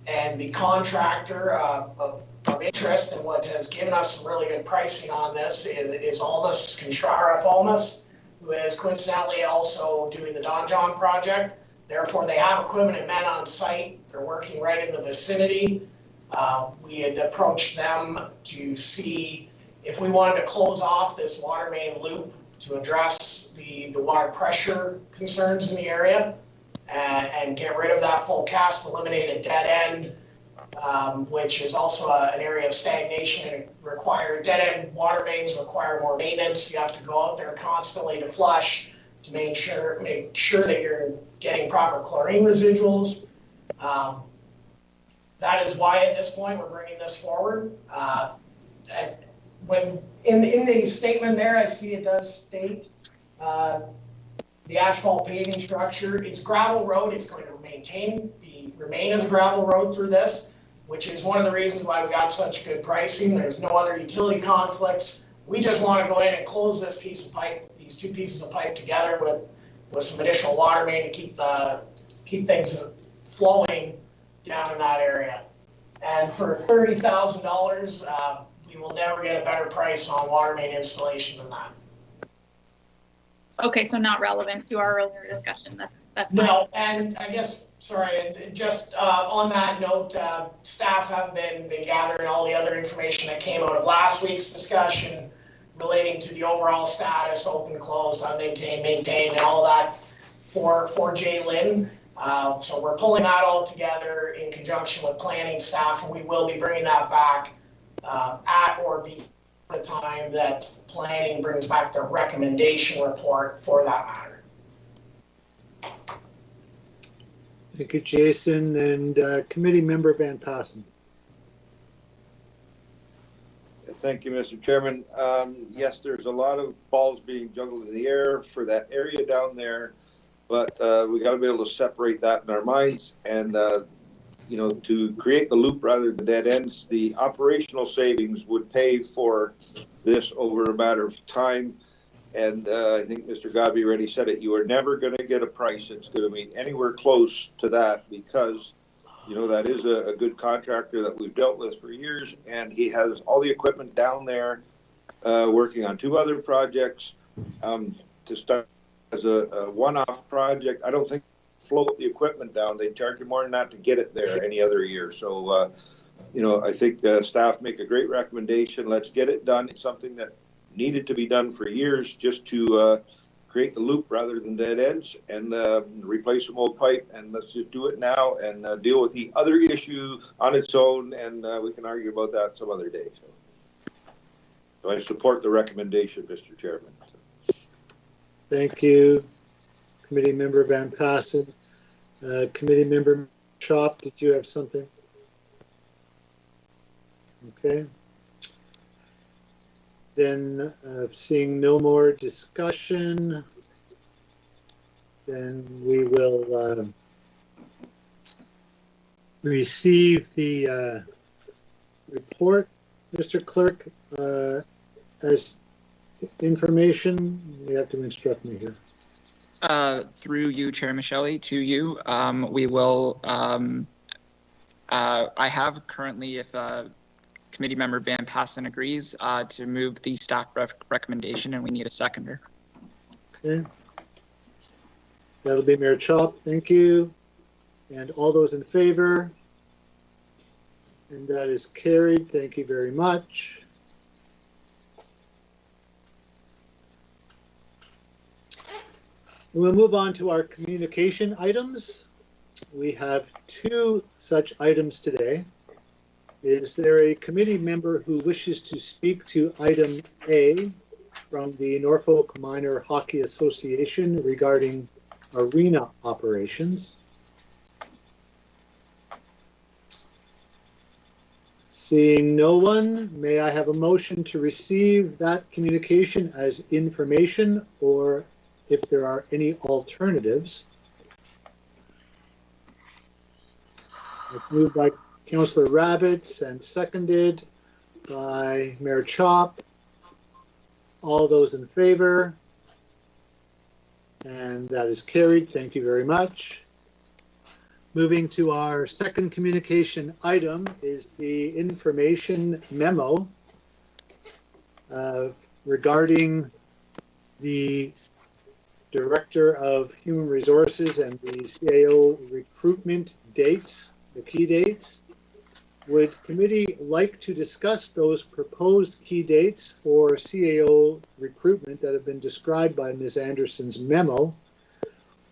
And the contractor of interest and what has given us some really good pricing on this is Aldous who is coincidentally also doing the Don John project. Therefore, they have equipment and men on site. They're working right in the vicinity. We had approached them to see if we wanted to close off this water main loop to address the water pressure concerns in the area and get rid of that full cast, eliminate a dead end, which is also an area of stagnation. Dead end water mains require more maintenance. You have to go out there constantly to flush to make sure that you're getting proper chlorine residuals. That is why at this point we're bringing this forward. When in the statement there, I see it does state the asphalt paving structure. It's gravel road. It's going to remain as a gravel road through this, which is one of the reasons why we got such good pricing. There's no other utility conflicts. We just want to go in and close this piece of pipe, these two pieces of pipe together with some additional water main to keep things flowing down in that area. And for $30,000, we will never get a better price on water main installation than that. Okay, so not relevant to our earlier discussion. That's fine. No, and I guess, sorry, just on that note, staff have been gathering all the other information that came out of last week's discussion relating to the overall status, open, closed, unmaintained, maintained, and all that for J. Lynn. So we're pulling that all together in conjunction with planning staff, and we will be bringing that back at or before the time that planning brings back the recommendation report for that matter. Thank you, Jason. And Committee Member Van Passen. Thank you, Mr. Chairman. Yes, there's a lot of balls being juggled in the air for that area down there, but we got to be able to separate that in our minds and, you know, to create the loop rather than dead ends. The operational savings would pay for this over a matter of time. And I think Mr. Godby already said it. You are never going to get a price that's going to be anywhere close to that because, you know, that is a good contractor that we've dealt with for years, and he has all the equipment down there working on 2 other projects. To start as a one-off project, I don't think float the equipment down. They charge you more than that to get it there any other year. So, you know, I think staff make a great recommendation. Let's get it done. It's something that needed to be done for years just to create the loop rather than dead ends and replace some old pipe, and let's just do it now and deal with the other issue on its own, and we can argue about that some other day. So I support the recommendation, Mr. Chairman. Thank you, Committee Member Van Passen. Committee Member Chop, did you have something? Okay. Then, seeing no more discussion, then we will receive the report, Mr. Clerk, as information. You have to instruct me here. Through you, Chair Michelli, to you, we will, I have currently, if Committee Member Van Passen agrees, to move the staff recommendation, and we need a seconder. Okay. That'll be Mayor Chop. Thank you. And all those in favor? And that is carried. Thank you very much. We'll move on to our communication items. We have 2 such items today. Is there a committee member who wishes to speak to item A from the Norfolk Minor Hockey Association regarding arena operations? Seeing no one, may I have a motion to receive that communication as information, or if there are any alternatives? It's moved by Councillor Rabbits and seconded by Mayor Chop. All those in favor? And that is carried. Thank you very much. Moving to our second communication item is the information memo regarding the Director of Human Resources and the CAO recruitment dates, the key dates. Would committee like to discuss those proposed key dates for CAO recruitment that have been described by Ms. Anderson's memo?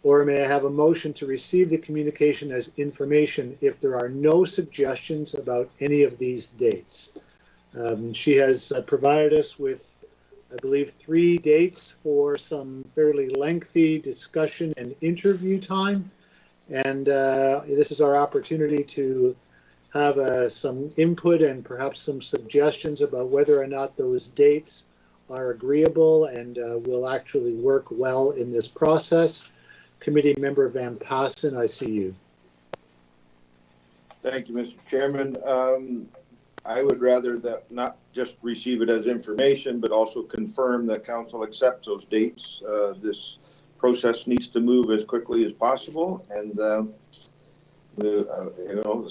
Or may I have a motion to receive the communication as information if there are no suggestions about any of these dates? She has provided us with, I believe, 3 dates for some fairly lengthy discussion and interview time. And this is our opportunity to have some input and perhaps some suggestions about whether or not those dates are agreeable and will actually work well in this process. Committee Member Van Passen, I see you. Thank you, Mr. Chairman. I would rather that not just receive it as information, but also confirm that council accepts those dates. This process needs to move as quickly as possible, and as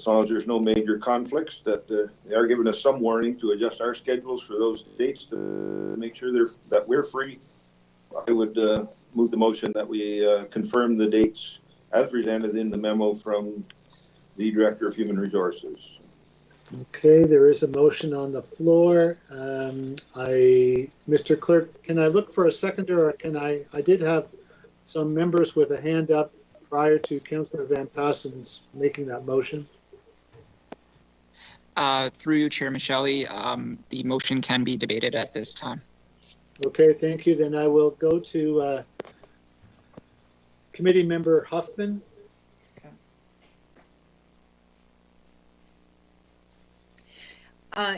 long as there's no major conflicts, that they are giving us some warning to adjust our schedules for those dates to make sure that we're free. I would move the motion that we confirm the dates as presented in the memo from the Director of Human Resources. Okay, there is a motion on the floor. Mr. Clerk, can I look for a seconder, or can I did have some members with a hand up prior to Councillor Van Passen's making that motion. Through you, Chair Michelle, the motion can be debated at this time. Okay, thank you. Then I will go to Committee Member Huffman.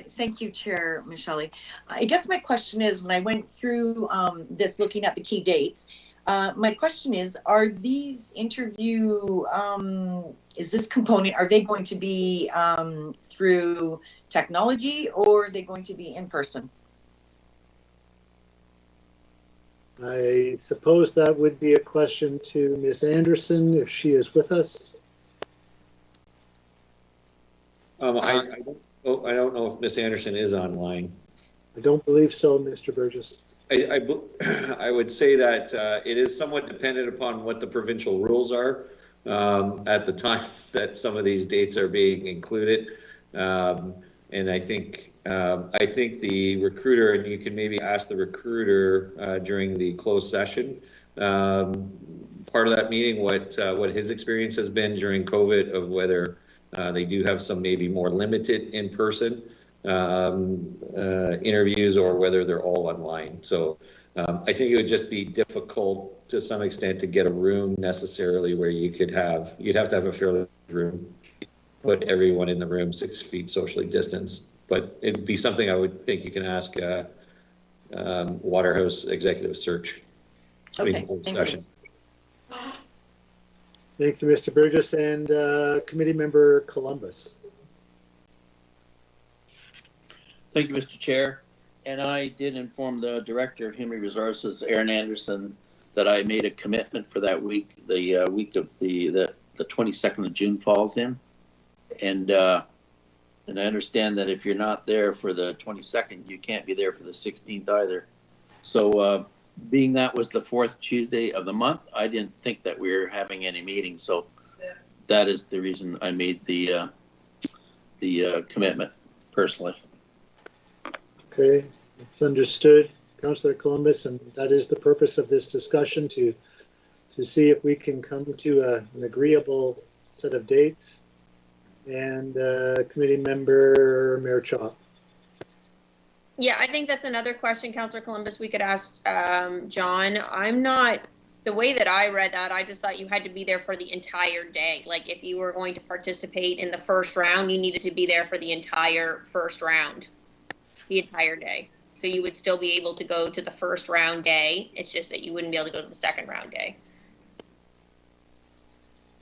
Thank you, Chair Michelle. I guess my question is, when I went through this, looking at the key dates, my question is, are these interview, is this component, are they going to be through technology, or are they going to be in person? I suppose that would be a question to Ms. Anderson, if she is with us. I don't know if Ms. Anderson is online. I don't believe so, Mr. Burgess. I would say that it is somewhat dependent upon what the provincial rules are at the time that some of these dates are being included. And I think the recruiter, and you can maybe ask the recruiter during the closed session part of that meeting what his experience has been during COVID, of whether they do have some maybe more limited in-person interviews, or whether they're all online. So I think it would just be difficult to some extent to get a room necessarily where you'd have to have a fairly room, put everyone in the room 6 feet socially distanced. But it'd be something I would think you can ask Waterhouse Executive Search. Okay, session. Thank you, Mr. Burgess. And Committee Member Columbus. Thank you, Mr. Chair. And I did inform the Director of Human Resources, Aaron Anderson, that I made a commitment for that week, the week of the 22nd of June falls in. And I understand that if you're not there for the 22nd, you can't be there for the 16th either. So being that was the 4th Tuesday of the month, I didn't think that we were having any meetings. So that is the reason I made the commitment personally. Okay, it's understood, Councillor Columbus, and that is the purpose of this discussion, to see if we can come to an agreeable set of dates. And Committee Member Mayor Chop. Yeah, I think that's another question, Councillor Columbus, we could ask John. The way that I read that, I just thought you had to be there for the entire day. Like, if you were going to participate in the first round, you needed to be there for the entire first round, the entire day. So you would still be able to go to the first round day. It's just that you wouldn't be able to go to the second round day.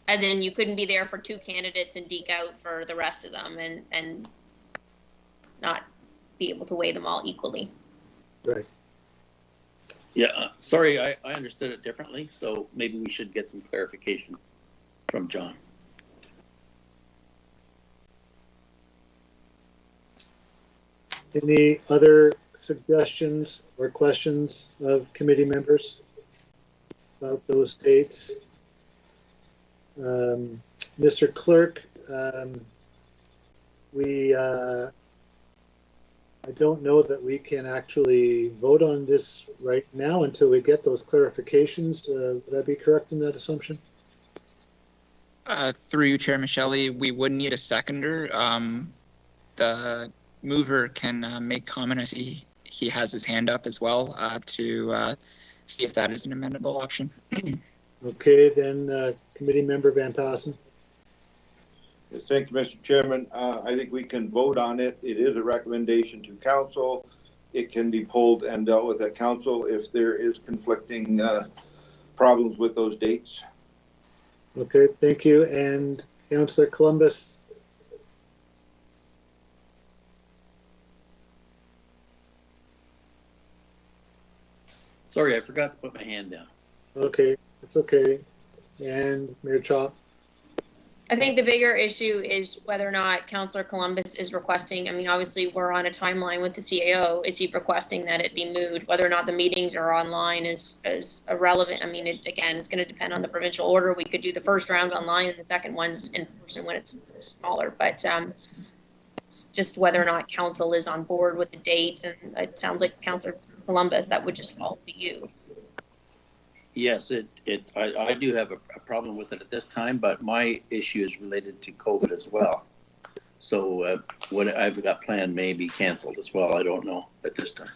As in, you couldn't be there for 2 candidates and deke out for the rest of them and not be able to weigh them all equally. Right. Yeah, sorry, I understood it differently. So maybe we should get some clarification from John. Any other suggestions or questions of committee members? about those dates. Mr. Clerk, I don't know that we can actually vote on this right now until we get those clarifications. Would I be correct in that assumption? Through you, Chair Michelli, we would need a seconder. The mover can make comment as he has his hand up as well to see if that is an amendable option. Okay, then Committee Member Van Passen. Yes, thank you, Mr. Chairman. I think we can vote on it. It is a recommendation to council. It can be pulled and dealt with at council if there is conflicting problems with those dates. Okay, thank you. And Councillor Columbus. Sorry, I forgot to put my hand down. Okay, it's okay. And Mayor Chop. I think the bigger issue is whether or not Councillor Columbus is requesting, I mean, obviously we're on a timeline with the CAO. Is he requesting that it be moved? Whether or not the meetings are online is irrelevant. I mean, again, it's going to depend on the provincial order. We could do the first rounds online and the second one's in person when it's smaller. But it's just whether or not council is on board with the dates. And it sounds like Councillor Columbus, that would just fall to you. Yes, I do have a problem with it at this time, but my issue is related to COVID as well. So what I've got planned may be canceled as well. I don't know at this time.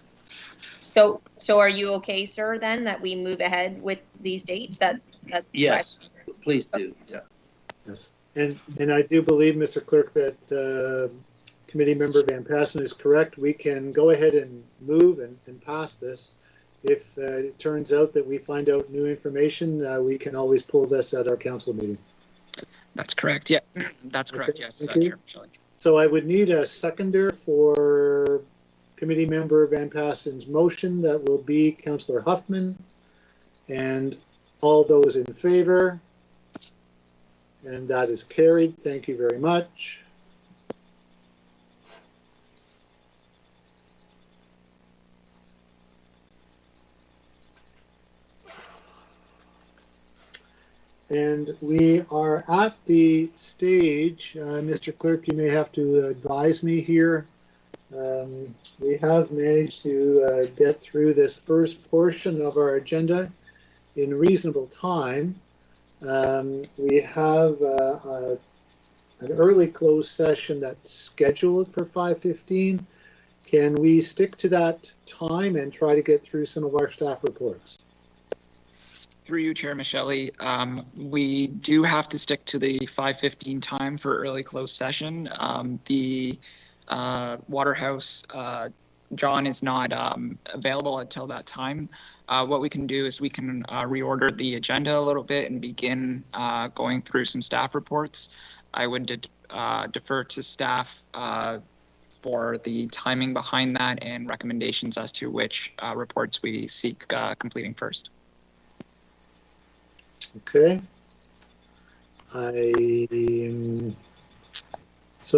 So are you okay, sir, then, that we move ahead with these dates? That's yes, please do. Yeah. Yes, and I do believe, Mr. Clerk, that Committee Member Van Passen is correct. We can go ahead and move and pass this. If it turns out that we find out new information, we can always pull this at our council meeting. That's correct. Yeah, that's correct. Okay, Yes, Chair Shelley. So I would need a seconder for Committee Member Van Passen's motion. That will be Councillor Huffman. And all those in favor? And that is carried. Thank you very much. And we are at the stage, Mr. Clerk, you may have to advise me here. We have managed to get through this first portion of our agenda in reasonable time. We have an early closed session that's scheduled for 5:15. Can we stick to that time and try to get through some of our staff reports? Through you, Chair Michelli, we do have to stick to the 5:15 time for early closed session. The Waterhouse, John is not available until that time. What we can do is we can reorder the agenda a little bit and begin going through some staff reports. I would defer to staff for the timing behind that and recommendations as to which reports we seek completing first. Okay. So,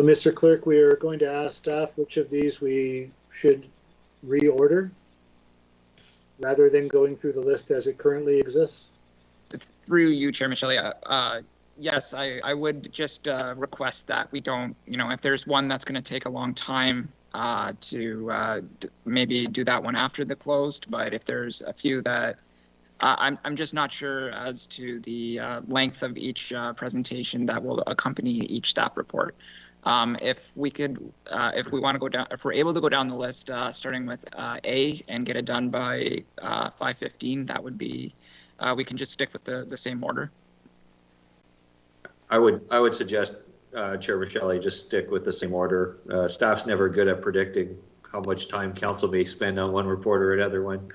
Mr. Clerk, we are going to ask staff which of these we should reorder rather than going through the list as it currently exists. It's through you, Chair Michelli. Yes, I would just request that we don't, if there's one that's going to take a long time to maybe do that one after the closed, but if there's a few that I'm just not sure as to the length of each presentation that will accompany each staff report. If we want to go down, if we're able to go down the list, starting with A and get it done by 5:15, that would be, we can just stick with the same order. I would suggest, Chair Michelli, just stick with the same order. Staff's never good at predicting how much time council may spend on one report or another one.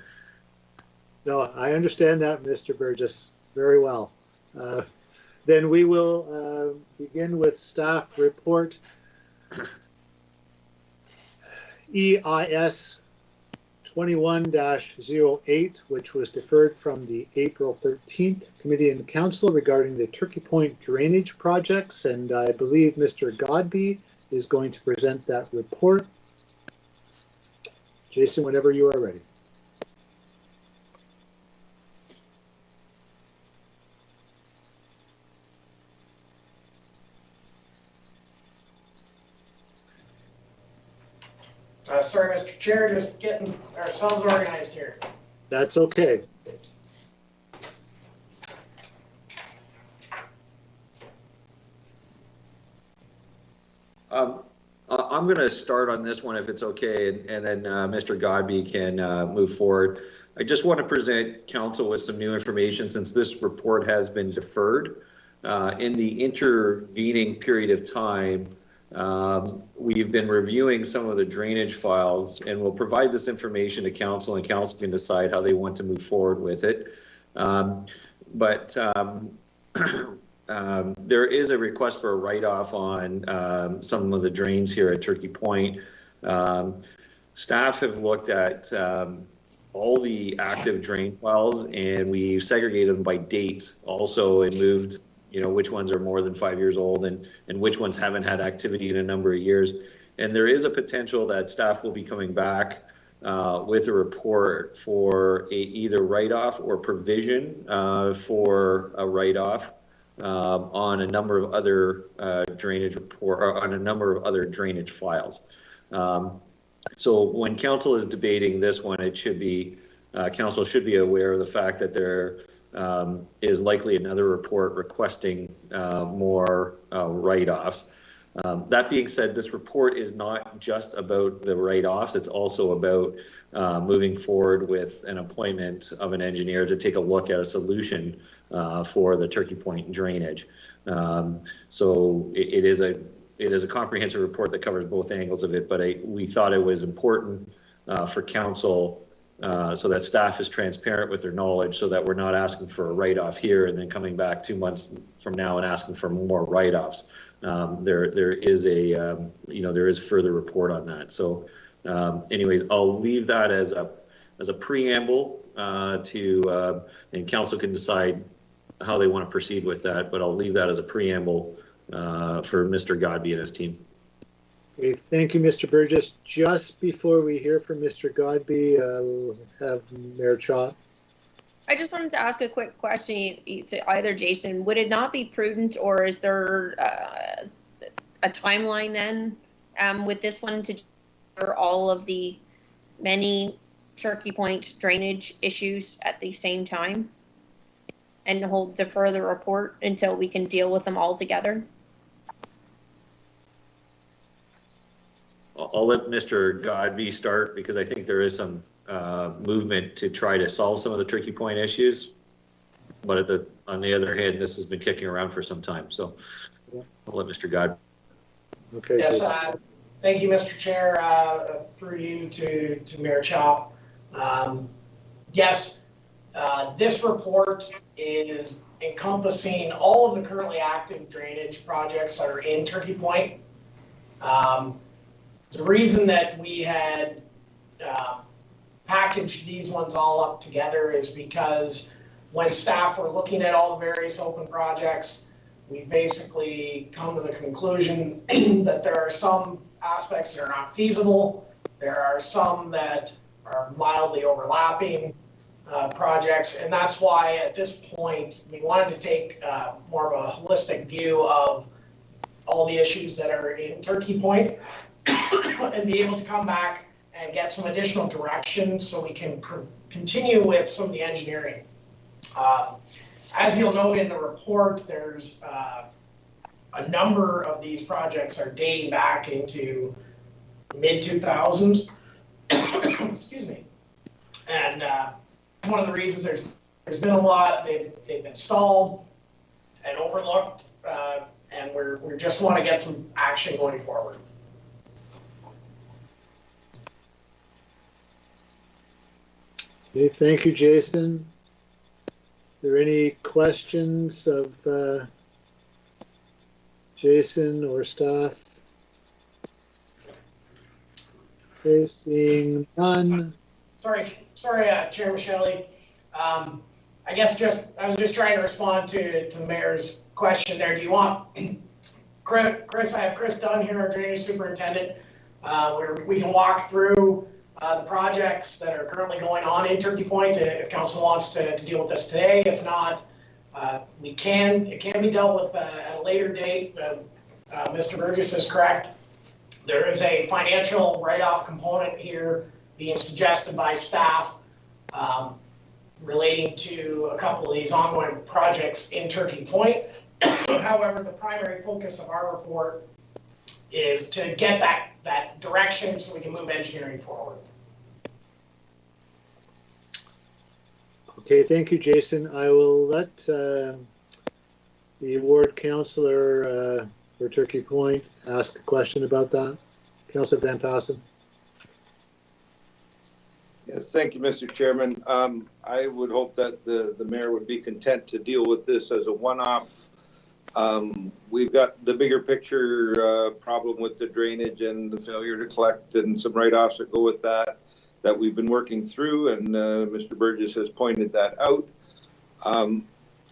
No, I understand that, Mr. Burgess, very well. Then we will begin with staff report EIS 21-08, which was deferred from the April 13th Committee and Council regarding the Turkey Point drainage projects. And I believe Mr. Godby is going to present that report. Jason, whenever you are ready. Sorry, Mr. Chair, just getting ourselves organized here. That's okay. I'm going to start on this one if it's okay, and then Mr. Godby can move forward. I just want to present council with some new information since this report has been deferred. In the intervening period of time, we've been reviewing some of the drainage files, and we'll provide this information to council, and council can decide how they want to move forward with it. There is a request for a write-off on some of the drains here at Turkey Point. Staff have looked at all the active drain files, and we segregated them by date also, and moved, you know, which ones are more than 5 years old and which ones haven't had activity in a number of years. And there is a potential that staff will be coming back with a report for either write-off or provision for a write-off on a number of other drainage report, or on a number of other drainage files. So when council is debating this one, it should be, council should be aware of the fact that there is likely another report requesting more write-offs. That being said, this report is not just about the write-offs, it's also about moving forward with an appointment of an engineer to take a look at a solution for the Turkey Point drainage. So it is a comprehensive report that covers both angles of it, but we thought it was important for council so that staff is transparent with their knowledge, so that we're not asking for a write-off here and then coming back 2 months from now and asking for more write-offs. There is a there is further report on that. So anyways, I'll leave that as a preamble and council can decide how they want to proceed with that, but I'll leave that as a preamble for Mr. Godby and his team. Okay, thank you, Mr. Burgess. Just before we hear from Mr. Godby, I'll have Mayor Chop. I just wanted to ask a quick question to either Jason. Would it not be prudent, or is there a timeline then with this one to cover all of the many Turkey Point drainage issues at the same time and defer the report until we can deal with them all together? I'll let Mr. Godby start, because I think there is some movement to try to solve some of the Turkey Point issues. But on the other hand, this has been kicking around for some time. So I'll let Mr. Godby. Okay. Yes, thank you, Mr. Chair, through you to Mayor Chop. Yes, this report is encompassing all of the currently active drainage projects that are in Turkey Point. The reason that we had packaged these ones all up together is because when staff were looking at all the various open projects, we basically come to the conclusion that there are some aspects that are not feasible. There are some that are mildly overlapping projects, and that's why at this point we wanted to take more of a holistic view of all the issues that are in Turkey Point and be able to come back and get some additional direction so we can continue with some of the engineering. As you'll note in the report, there's a number of these projects are dating back into mid-2000s. Excuse me. And one of the reasons there's been a lot, they've been stalled and overlooked, and we just want to get some action going forward. Okay, thank you, Jason. Are there any questions of Jason or staff? Okay, seeing none. Sorry, Chair Michelli. I guess I was just trying to respond to the mayor's question there. Do you want Chris? I have Chris Dunn here, our drainage superintendent, where we can walk through the projects that are currently going on in Turkey Point. If council wants to deal with this today, if not, we can. It can be dealt with at a later date. Mr. Burgess is correct. There is a financial write-off component here being suggested by staff relating to a couple of these ongoing projects in Turkey Point. However, the primary focus of our report is to get that direction so we can move engineering forward. Okay, thank you, Jason. I will let the ward councillor for Turkey Point ask a question about that. Councillor Van Passen. Yes, thank you, Mr. Chairman. I would hope that the mayor would be content to deal with this as a one-off. We've got the bigger picture problem with the drainage and the failure to collect and some write-offs that go with that we've been working through, and Mr. Burgess has pointed that out.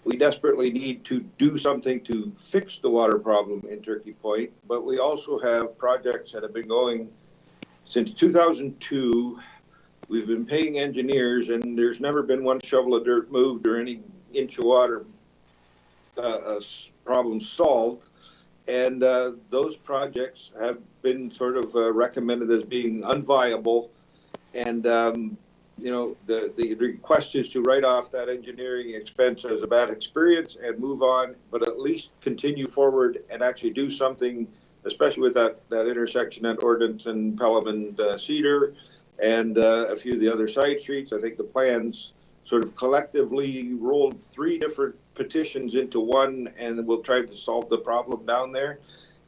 We desperately need to do something to fix the water problem in Turkey Point, but we also have projects that have been going since 2002. We've been paying engineers, and there's never been one shovel of dirt moved or any inch of water problem solved. And those projects have been sort of recommended as being unviable. And, you know, the request is to write off that engineering expense as a bad experience and move on, but at least continue forward and actually do something, especially with that intersection at Ordnance and Pelham and Cedar and a few of the other side streets. I think the plans sort of collectively rolled 3 different petitions into one, and we'll try to solve the problem down there.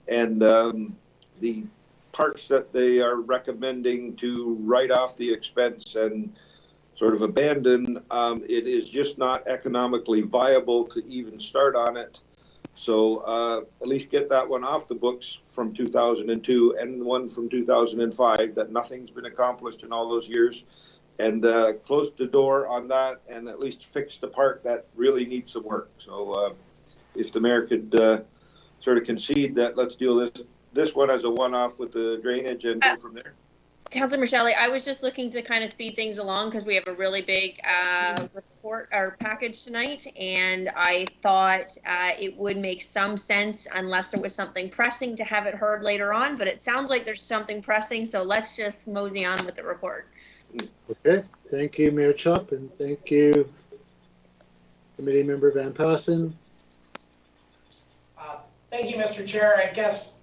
And the parts that they are recommending to write off the expense and sort of abandon, it is just not economically viable to even start on it. So at least get that one off the books from 2002 and the one from 2005 that nothing's been accomplished in all those years, and close the door on that and at least fix the part that really needs some work. So if the mayor could sort of concede that, let's deal this one as a one-off with the drainage and go from there. Councilor Michelle, I was just looking to kind of speed things along because we have a really big report or package tonight, and I thought it would make some sense, unless there was something pressing, to have it heard later on, but it sounds like there's something pressing, so let's just mosey on with the report. Okay, thank you, Mayor Chop, and thank you, Committee Member Van Passen. Thank you, Mr. Chair. I guess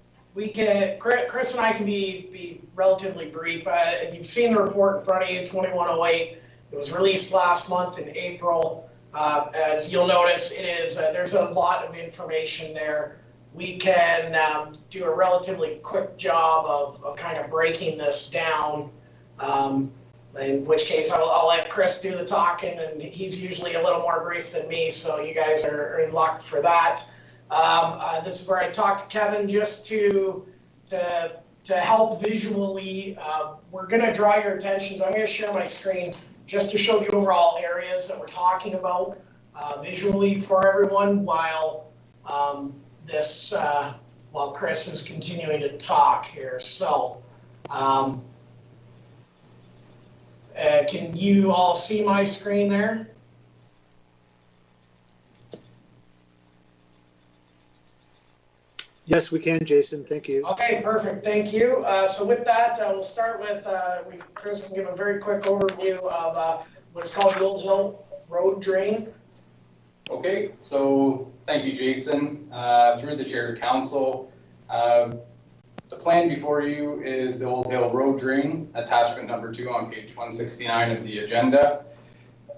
Chris and I can be relatively brief. You've seen the report in front of you, 2108. It was released last month in April. As you'll notice, it is there's a lot of information there. We can do a relatively quick job of kind of breaking this down, in which case I'll let Chris do the talking, and he's usually a little more brief than me, so you guys are in luck for that. This is where I talked to Kevin just to help visually. We're going to draw your attention. So I'm going to share my screen just to show the overall areas that we're talking about visually for everyone while while Chris is continuing to talk here. So can you all see my screen there? Yes, we can, Jason. Thank you. Okay, perfect. Thank you. So with that, we'll start with, Chris can give a very quick overview of what's called the Old Hill Road Drain. Okay, so thank you, Jason. Through the chair to council, the plan before you is the Old Hill Road Drain, attachment number 2 on page 169 of the agenda.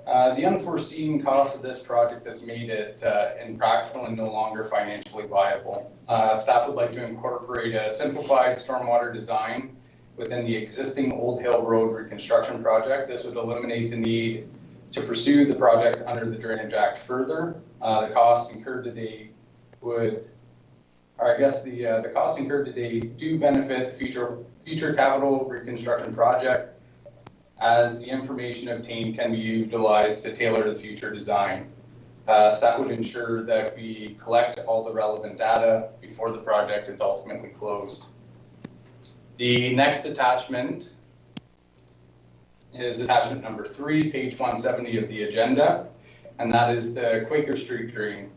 The unforeseen cost of this project has made it impractical and no longer financially viable. Staff would like to incorporate a simplified stormwater design within the existing Old Hill Road reconstruction project. This would eliminate the need to pursue the project under the Drainage Act further. The costs incurred to date the costs incurred to date do benefit future capital reconstruction project, as the information obtained can be utilized to tailor the future design. Staff would ensure that we collect all the relevant data before the project is ultimately closed. The next attachment is attachment number 3, page 170 of the agenda, and that is the Quaker Street Drain.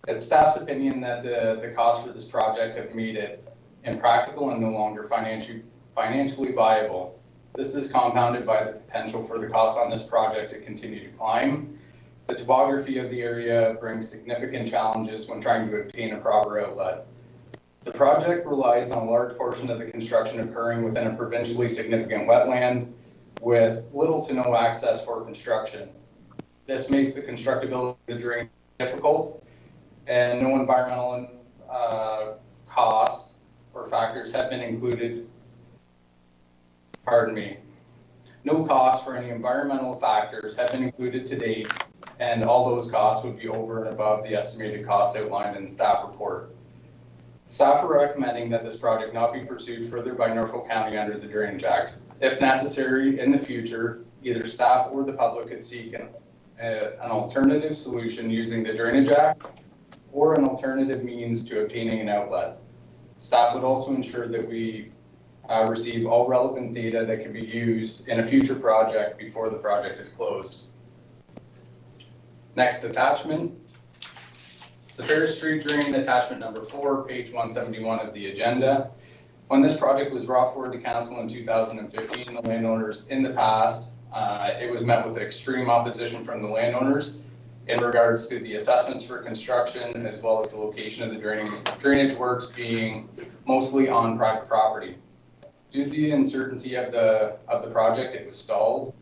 It's staff's opinion that the costs for this project have made it impractical and no longer financially viable. This is compounded by the potential for the cost on this project to continue to climb. The topography of the area brings significant challenges when trying to obtain a proper outlet. The project relies on a large portion of the construction occurring within a provincially significant wetland with little to no access for construction. This makes the constructability of the drain difficult, and no environmental costs or factors have been included. No costs for any environmental factors have been included to date, and all those costs would be over and above the estimated costs outlined in the staff report. Staff are recommending that this project not be pursued further by Norfolk County under the Drainage Act. If necessary, in the future, either staff or the public could seek an alternative solution using the Drainage Act or an alternative means to obtaining an outlet. Staff would also ensure that we receive all relevant data that can be used in a future project before the project is closed. Next attachment. The Ferris Street Drain, attachment number 4, page 171 of the agenda. When this project was brought forward to council in 2015, the landowners in the past, it was met with extreme opposition from the landowners in regards to the assessments for construction, as well as the location of the drainage works being mostly on private property. Due to the uncertainty of the project, it was stalled.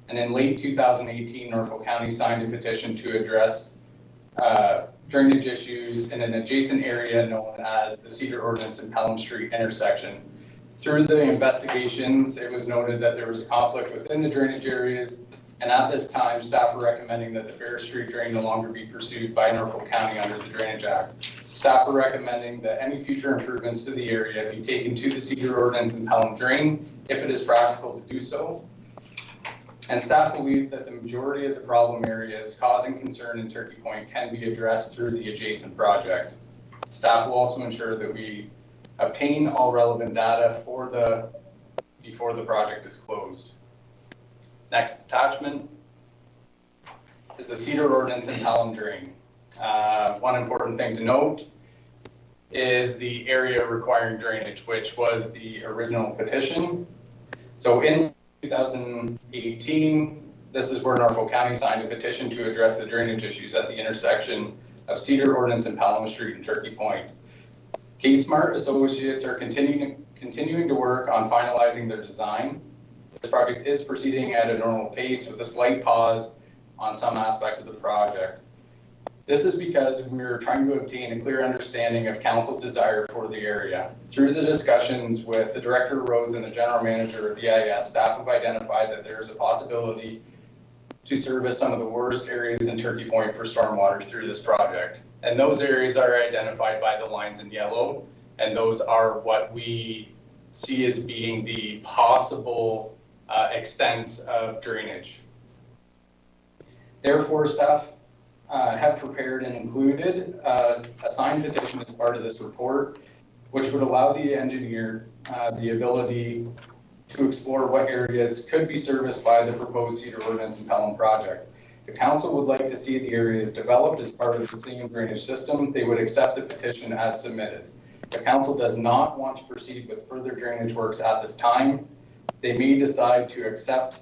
And in late 2018, Norfolk County signed a petition to address drainage issues in an adjacent area known as the Cedar Ordnance and Pelham Street intersection. Through the investigations, it was noted that there was a conflict within the drainage areas, and at this time, staff are recommending that the Ferris Street drain no longer be pursued by Norfolk County under the Drainage Act. Staff are recommending that any future improvements to the area be taken to the Cedar Ordnance and Pelham drain, if it is practical to do so. And staff believe that the majority of the problem areas causing concern in Turkey Point can be addressed through the adjacent project. Staff will also ensure that we obtain all relevant data before the project is closed. Next attachment is the Cedar Ordnance and Pelham drain. One important thing to note is the area requiring drainage, which was the original petition. So in 2018, this is where Norfolk County signed a petition to address the drainage issues at the intersection of Cedar Ordnance and Pelham Street in Turkey Point. K-Smart Associates are continuing to work on finalizing their design. This project is proceeding at a normal pace with a slight pause on some aspects of the project. This is because we are trying to obtain a clear understanding of council's desire for the area. Through the discussions with the director of roads and the general manager of the EIS, staff have identified that there is a possibility to service some of the worst areas in Turkey Point for stormwater through this project. And those areas are identified by the lines in yellow, and those are what we see as being the possible extents of drainage. Therefore, staff have prepared and included a signed petition as part of this report, which would allow the engineer the ability to explore what areas could be serviced by the proposed Cedar Ordnance and Pelham project. The council would like to see the areas developed as part of the same drainage system. They would accept the petition as submitted. The council does not want to proceed with further drainage works at this time. They may decide to accept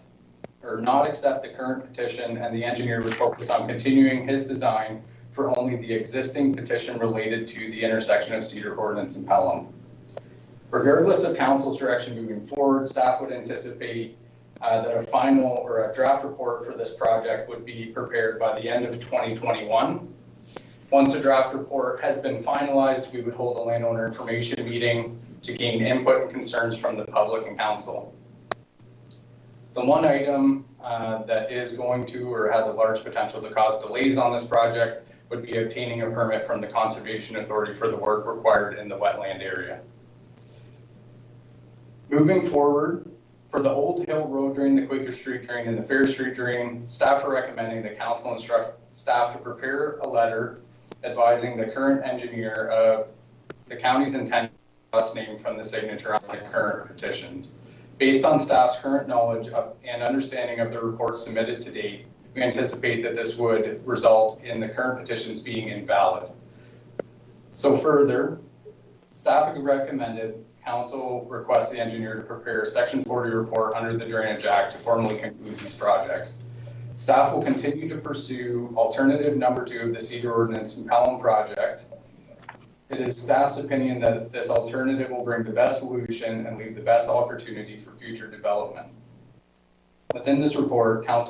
or not accept the current petition, and the engineer would focus on continuing his design for only the existing petition related to the intersection of Cedar Ordnance and Pelham. Regardless of council's direction moving forward, staff would anticipate that a final or a draft report for this project would be prepared by the end of 2021. Once a draft report has been finalized, we would hold a landowner information meeting to gain input and concerns from the public and council. The one item that is going to or has a large potential to cause delays on this project would be obtaining a permit from the Conservation Authority for the work required in the wetland area. Moving forward, for the Old Hill Road drain, the Quaker Street drain, and the Fair Street drain, staff are recommending that council instruct staff to prepare a letter advising the current engineer of the county's intent its name from the signature on the current petitions. Based on staff's current knowledge of and understanding of the reports submitted to date, we anticipate that this would result in the current petitions being invalid. So further, Staff recommended council request the engineer to prepare a Section 40 report under the Drainage Act to formally conclude these projects. Staff will continue to pursue alternative number 2 of the Cedar Ordnance and Pelham project. It is staff's opinion that this alternative will bring the best solution and leave the best opportunity for future development. Within this report, staff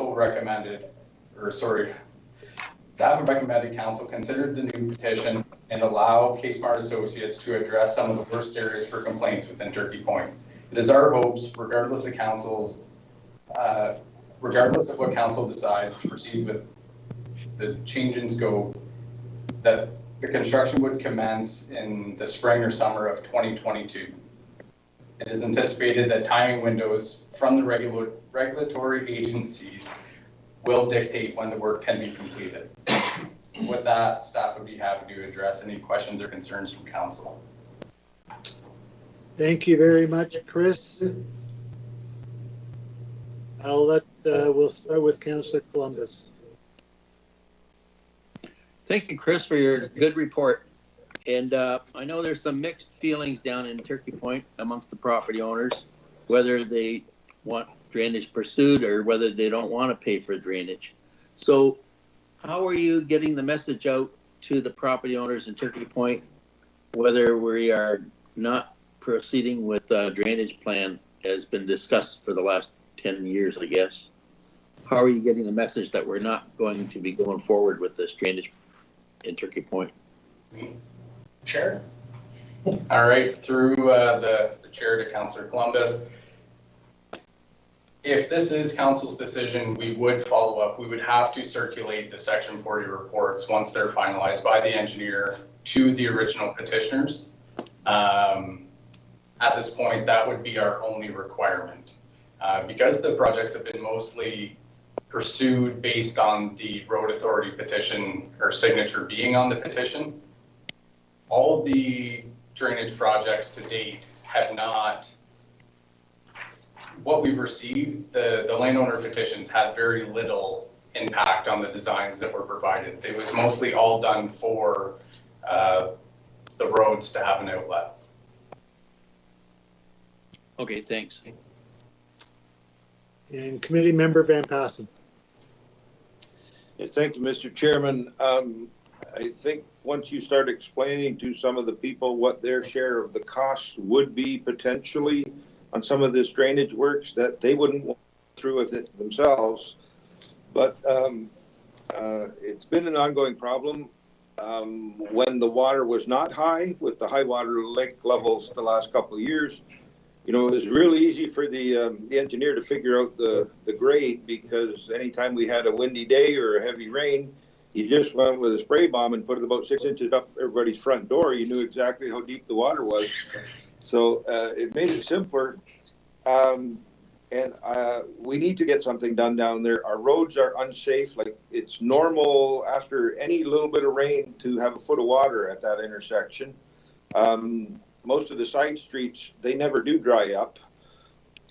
recommended council consider the new petition and allow K-Smart Associates to address some of the worst areas for complaints within Turkey Point. It is our hopes, regardless of what council decides to proceed with the change in scope, that the construction would commence in the spring or summer of 2022. It is anticipated that timing windows from the regulatory agencies will dictate when the work can be completed. With that, staff would be happy to address any questions or concerns from council. Thank you very much, Chris. We'll start with Councillor Columbus. Thank you, Chris, for your good report. And I know there's some mixed feelings down in Turkey Point amongst the property owners, whether they want drainage pursued or whether they don't want to pay for drainage. So how are you getting the message out to the property owners in Turkey Point, whether we are not proceeding with a drainage plan has been discussed for the last 10 years, I guess? How are you getting the message that we're not going to be going forward with this drainage in Turkey Point? Sure. All right, through the chair to Councillor Columbus. If this is council's decision, we would follow up. We would have to circulate the Section 40 reports once they're finalized by the engineer to the original petitioners. At this point, that would be our only requirement. Because the projects have been mostly pursued based on the road authority petition or signature being on the petition, all of the drainage projects to date have not, what we've received, the landowner petitions had very little impact on the designs that were provided. It was mostly all done for the roads to have an outlet. Okay, thanks. And Committee Member Van Passen. Yeah, thank you, Mr. Chairman. I think once you start explaining to some of the people what their share of the costs would be potentially on some of this drainage works, that they wouldn't walk through with it themselves. But it's been an ongoing problem. When the water was not high, with the high water lake levels the last couple of years, you know, it was really easy for the engineer to figure out the grade, because anytime we had a windy day or a heavy rain, you just went with a spray bomb and put it about 6 inches up everybody's front door. You knew exactly how deep the water was. So it made it simpler. We need to get something done down there. Our roads are unsafe. Like, it's normal after any little bit of rain to have a foot of water at that intersection. Most of the side streets, they never do dry up.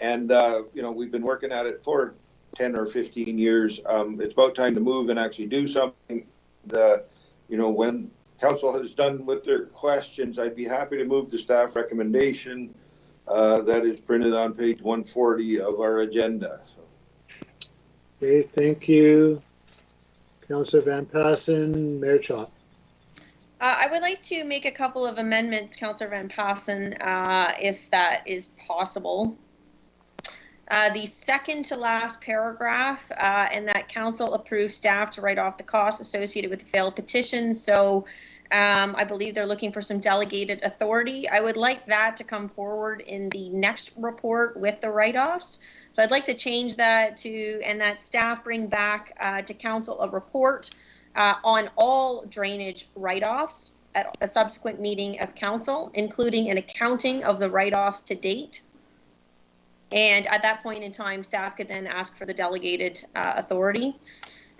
And, you know, we've been working at it for 10 or 15 years. It's about time to move and actually do something. You know, when council has done with their questions, I'd be happy to move the staff recommendation that is printed on page 140 of our agenda. Okay, thank you. Councillor Van Passen, Mayor Chop. I would like to make a couple of amendments, Councillor Van Passen, if that is possible. The second to last paragraph, and that council approves staff to write off the costs associated with the failed petitions. So I believe they're looking for some delegated authority. I would like that to come forward in the next report with the write-offs. So I'd like to change that to, and that staff bring back to council a report on all drainage write-offs at a subsequent meeting of council, including an accounting of the write-offs to date. And at that point in time, staff could then ask for the delegated authority.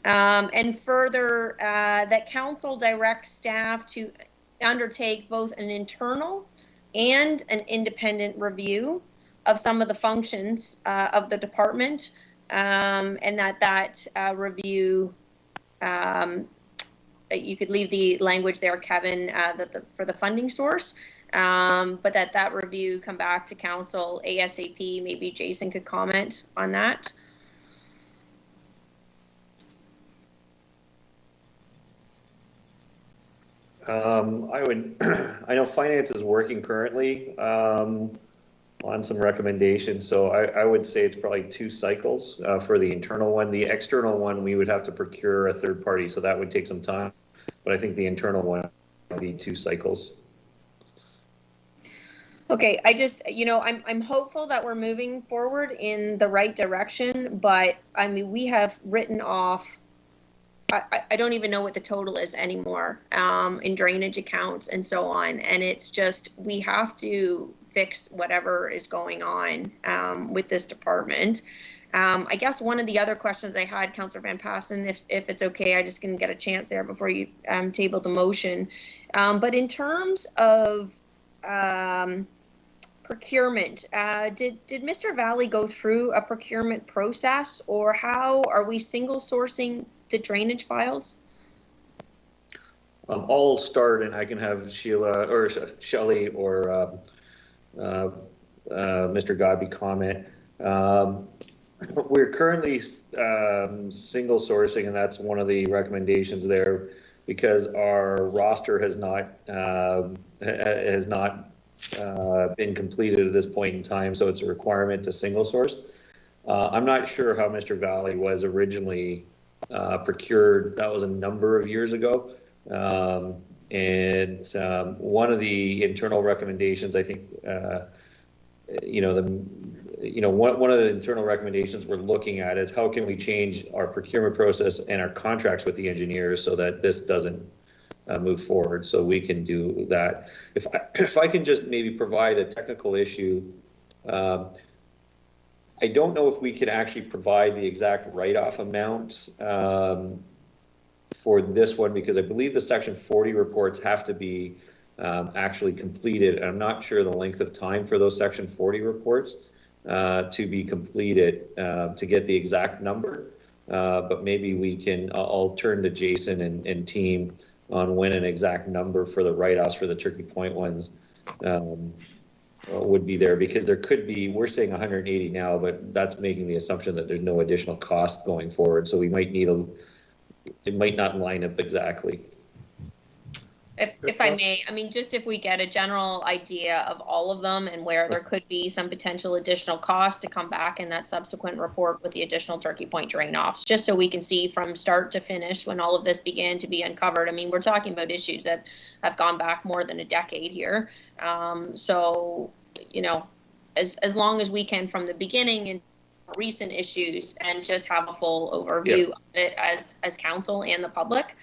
And further, that council directs staff to undertake both an internal and an independent review of some of the functions of the department, and that review, you could leave the language there, Kevin, for the funding source, but that review come back to council ASAP. Maybe Jason could comment on that. I know finance is working currently on some recommendations, so I would say it's probably 2 cycles for the internal one. The external one, we would have to procure a third party, so that would take some time. But I think the internal one would be 2 cycles. Okay, I just, I'm hopeful that we're moving forward in the right direction, but I mean, we have written off, I don't even know what the total is anymore, in drainage accounts and so on. And it's just, we have to fix whatever is going on with this department. I guess one of the other questions I had, Councillor Van Passen, if it's okay, I just can get a chance there before you table the motion. But in terms of procurement, did Mr. Valley go through a procurement process, or how are we single sourcing the drainage files? I'll start, and I can have Sheila or Shelley or Mr. Godby comment. We're currently single sourcing, and that's one of the recommendations there, because our roster has not been completed at this point in time, so it's a requirement to single source. I'm not sure how Mr. Valley was originally procured. That was a number of years ago. And one of the internal recommendations, I think, one of the internal recommendations we're looking at is how can we change our procurement process and our contracts with the engineers so that this doesn't move forward, so we can do that. If I can just maybe provide a technical issue, I don't know if we could actually provide the exact write-off amount for this one, because I believe the Section 40 reports have to be actually completed, and I'm not sure the length of time for those Section 40 reports to be completed to get the exact number. But maybe we can, I'll turn to Jason and team on when an exact number for the write-offs for the Turkey Point ones would be there, because there could be, we're saying 180 now, but that's making the assumption that there's no additional cost going forward. So we might need it might not line up exactly. If I may, I mean, just if we get a general idea of all of them and where there could be some potential additional cost to come back in that subsequent report with the additional Turkey Point drain offs, just so we can see from start to finish when all of this began to be uncovered. I mean, we're talking about issues that have gone back more than a decade here. So, as long as we can from the beginning and recent issues and just have a full overview of it as council and the public.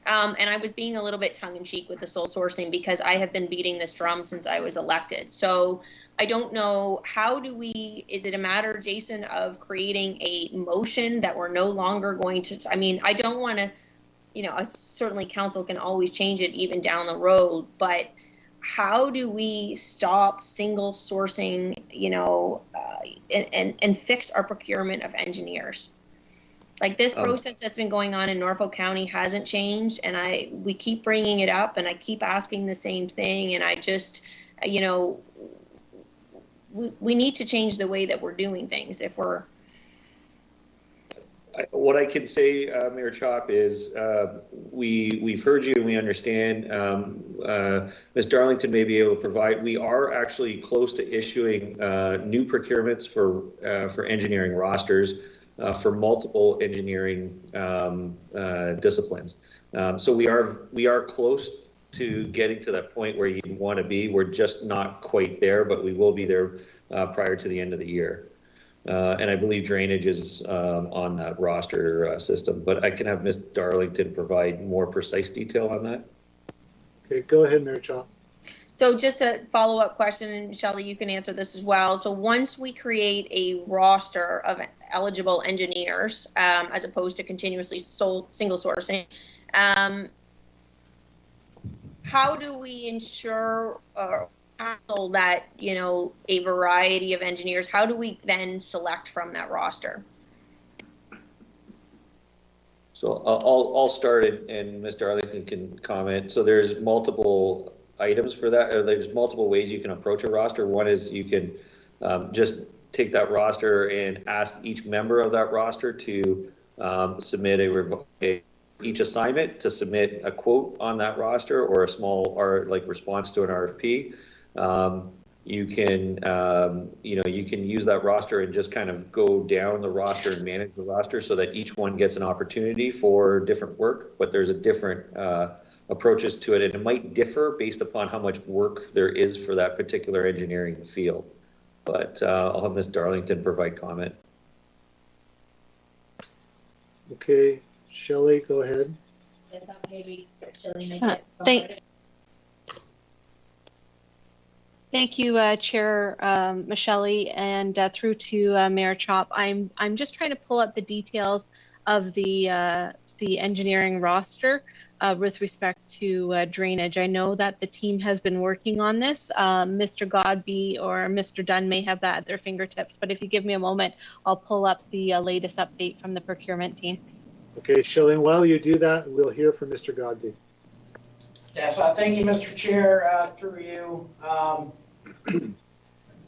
And I was being a little bit tongue-in-cheek with the sole sourcing because I have been beating this drum since I was elected. So I don't know, is it a matter, Jason, of creating a motion that we're no longer going to, I mean, I don't want to, certainly council can always change it even down the road, but how do we stop single sourcing, and fix our procurement of engineers? Like this process that's been going on in Norfolk County hasn't changed, and we keep bringing it up, and I keep asking the same thing, and I just, we need to change the way that we're doing things if we're. What I can say, Mayor Chop, is we've heard you and we understand. Ms. Darlington may be able to provide. We are actually close to issuing new procurements for engineering rosters. For multiple engineering disciplines. So we are close to getting to that point where you want to be. We're just not quite there, but we will be there prior to the end of the year. And I believe drainage is on that roster system, but I can have Ms. Darlington provide more precise detail on that. Okay, go ahead, Mayor Chop. So just a follow-up question, and Shelley, you can answer this as well. So once we create a roster of eligible engineers, as opposed to continuously single sourcing, how do we ensure that, a variety of engineers, how do we then select from that roster? So I'll start and Ms. Darlington can comment. So there's multiple items for that. There's multiple ways you can approach a roster. One is you can just take that roster and ask each member of that roster to submit each assignment to submit a quote on that roster or a small response to an RFP. You can you can use that roster and just kind of go down the roster and manage the roster so that each one gets an opportunity for different work, but there's a different approaches to it, and it might differ based upon how much work there is for that particular engineering field. But I'll have Ms. Darlington provide comment. Okay, Shelley, go ahead. Thank you, Chair Michelle, and through to Mayor Chop. I'm just trying to pull up the details of the engineering roster with respect to drainage. I know that the team has been working on this. Mr. Godby or Mr. Dunn may have that at their fingertips, but if you give me a moment, I'll pull up the latest update from the procurement team. Okay, Shelley, while you do that, we'll hear from Mr. Godby. Yes, thank you, Mr. Chair, through you.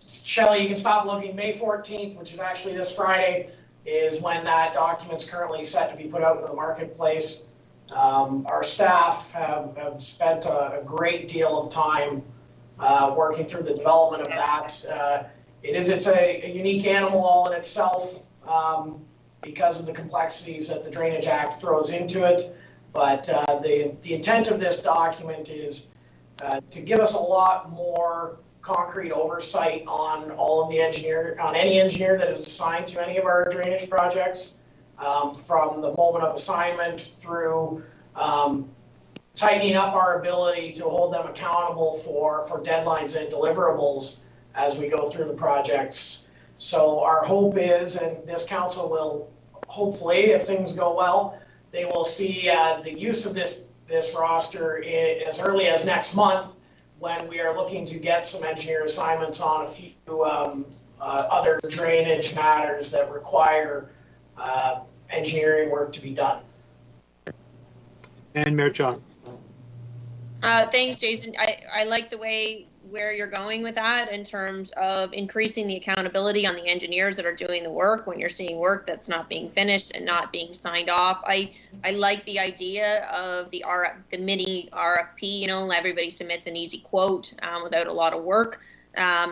Shelley, you can stop looking. May 14th, which is actually this Friday, is when that document's currently set to be put out into the marketplace. Our staff have spent a great deal of time working through the development of that. It's a unique animal all in itself because of the complexities that the Drainage Act throws into it. But the intent of this document is to give us a lot more concrete oversight on any engineer that is assigned to any of our drainage projects, from the moment of assignment through tightening up our ability to hold them accountable for deadlines and deliverables as we go through the projects. So our hope is, and this council will hopefully, if things go well, they will see the use of this roster as early as next month, when we are looking to get some engineer assignments on a few other drainage matters that require engineering work to be done. And Mayor Chop. Thanks, Jason. I like the way where you're going with that in terms of increasing the accountability on the engineers that are doing the work when you're seeing work that's not being finished and not being signed off. I like the idea of the mini RFP, everybody submits an easy quote without a lot of work.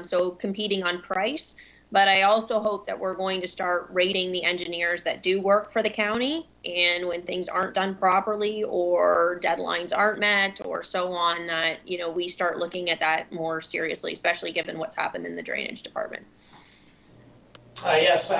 So competing on price. But I also hope that we're going to start rating the engineers that do work for the county, and when things aren't done properly or deadlines aren't met or so on, that we start looking at that more seriously, especially given what's happened in the drainage department. Yes,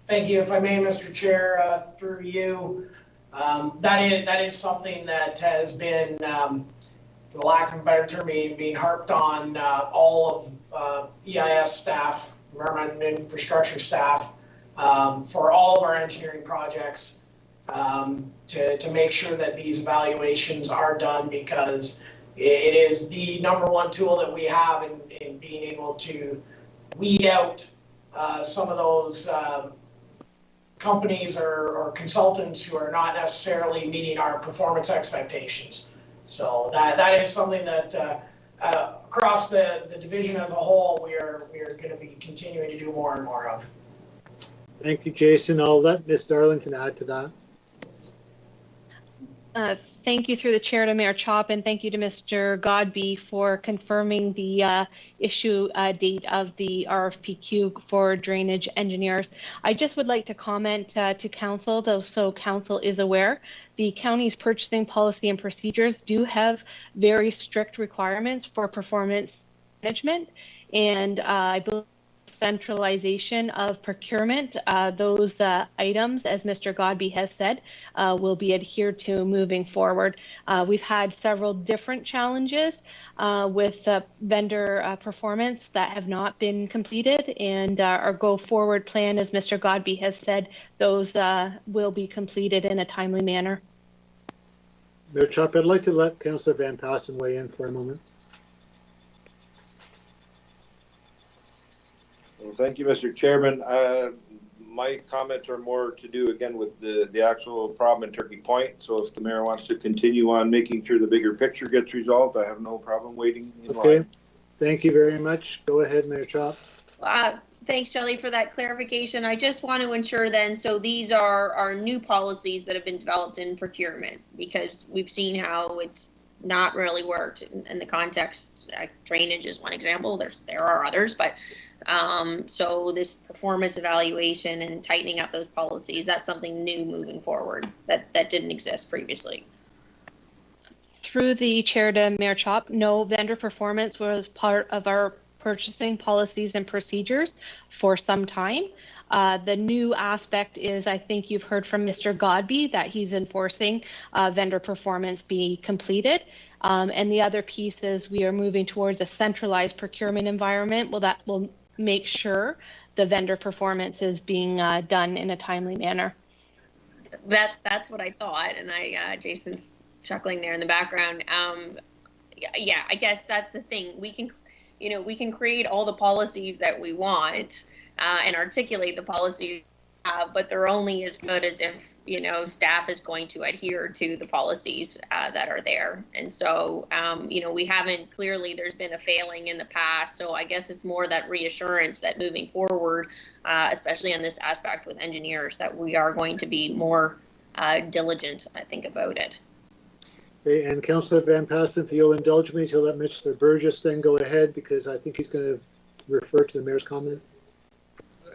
thank you. If I may, Mr. Chair, through you, that is something that has been, for the lack of a better term, being harped on all of EIS staff, environment and infrastructure staff, for all of our engineering projects, to make sure that these evaluations are done, because it is the #1 tool that we have in being able to weed out some of those companies or consultants who are not necessarily meeting our performance expectations. So that is something that across the division as a whole, we are going to be continuing to do more and more of. Thank you, Jason. I'll let Ms. Darlington add to that. Thank you through the chair to Mayor Chop, and thank you to Mr. Godby for confirming the issue date of the RFPQ for drainage engineers. I just would like to comment to council, though, so council is aware, the county's purchasing policy and procedures do have very strict requirements for performance management, and I believe centralization of procurement, those items, as Mr. Godby has said, will be adhered to moving forward. We've had several different challenges with vendor performance that have not been completed, and our go forward plan, as Mr. Godby has said, those will be completed in a timely manner. Mayor Chop, I'd like to let Councillor Van Passen weigh in for a moment. Well, thank you, Mr. Chairman. my comments are more to do again with the actual problem in Turkey Point. So if the mayor wants to continue on making sure the bigger picture gets resolved, I have no problem waiting in line. Thank you very much. Go ahead, Mayor Chop. Thanks, Shelley, for that clarification. I just want to ensure then, so these are our new policies that have been developed in procurement, because we've seen how it's not really worked in the context. Drainage is one example. There are others, but so this performance evaluation and tightening up those policies, that's something new moving forward that didn't exist previously. Through the chair to Mayor Chop, no, vendor performance was part of our purchasing policies and procedures for some time. The new aspect is, I think you've heard from Mr. Godby that he's enforcing vendor performance be completed. And the other piece is we are moving towards a centralized procurement environment. Well, that will make sure the vendor performance is being done in a timely manner. That's what I thought, and Jason's chuckling there in the background. Yeah, I guess that's the thing. We can create all the policies that we want and articulate the policies, but they're only as good as if staff is going to adhere to the policies that are there. And so we haven't, clearly there's been a failing in the past, so I guess it's more that reassurance that moving forward, especially in this aspect with engineers, that we are going to be more diligent, I think, about it. Okay, and Councillor Van Pasten, if you'll indulge me to let Mr. Burgess then go ahead, because I think he's going to refer to the mayor's comment.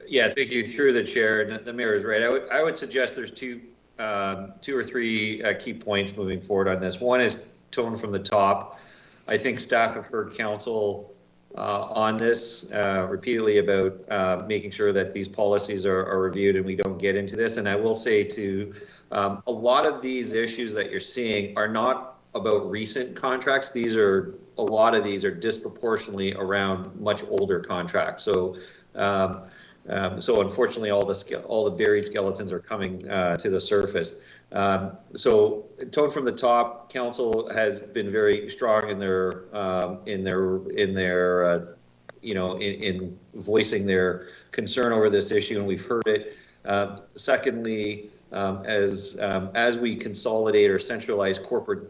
Yeah, thank you. Through the chair, and the mayor is right. I would suggest there's two or three key points moving forward on this. One is tone from the top. I think staff have heard council on this repeatedly about making sure that these policies are reviewed and we don't get into this. And I will say to a lot of these issues that you're seeing are not about recent contracts. A lot of these are disproportionately around much older contracts. So unfortunately, all the buried skeletons are coming to the surface. So tone from the top, council has been very strong in voicing their concern over this issue, and we've heard it. Secondly, as we consolidate or centralize corporate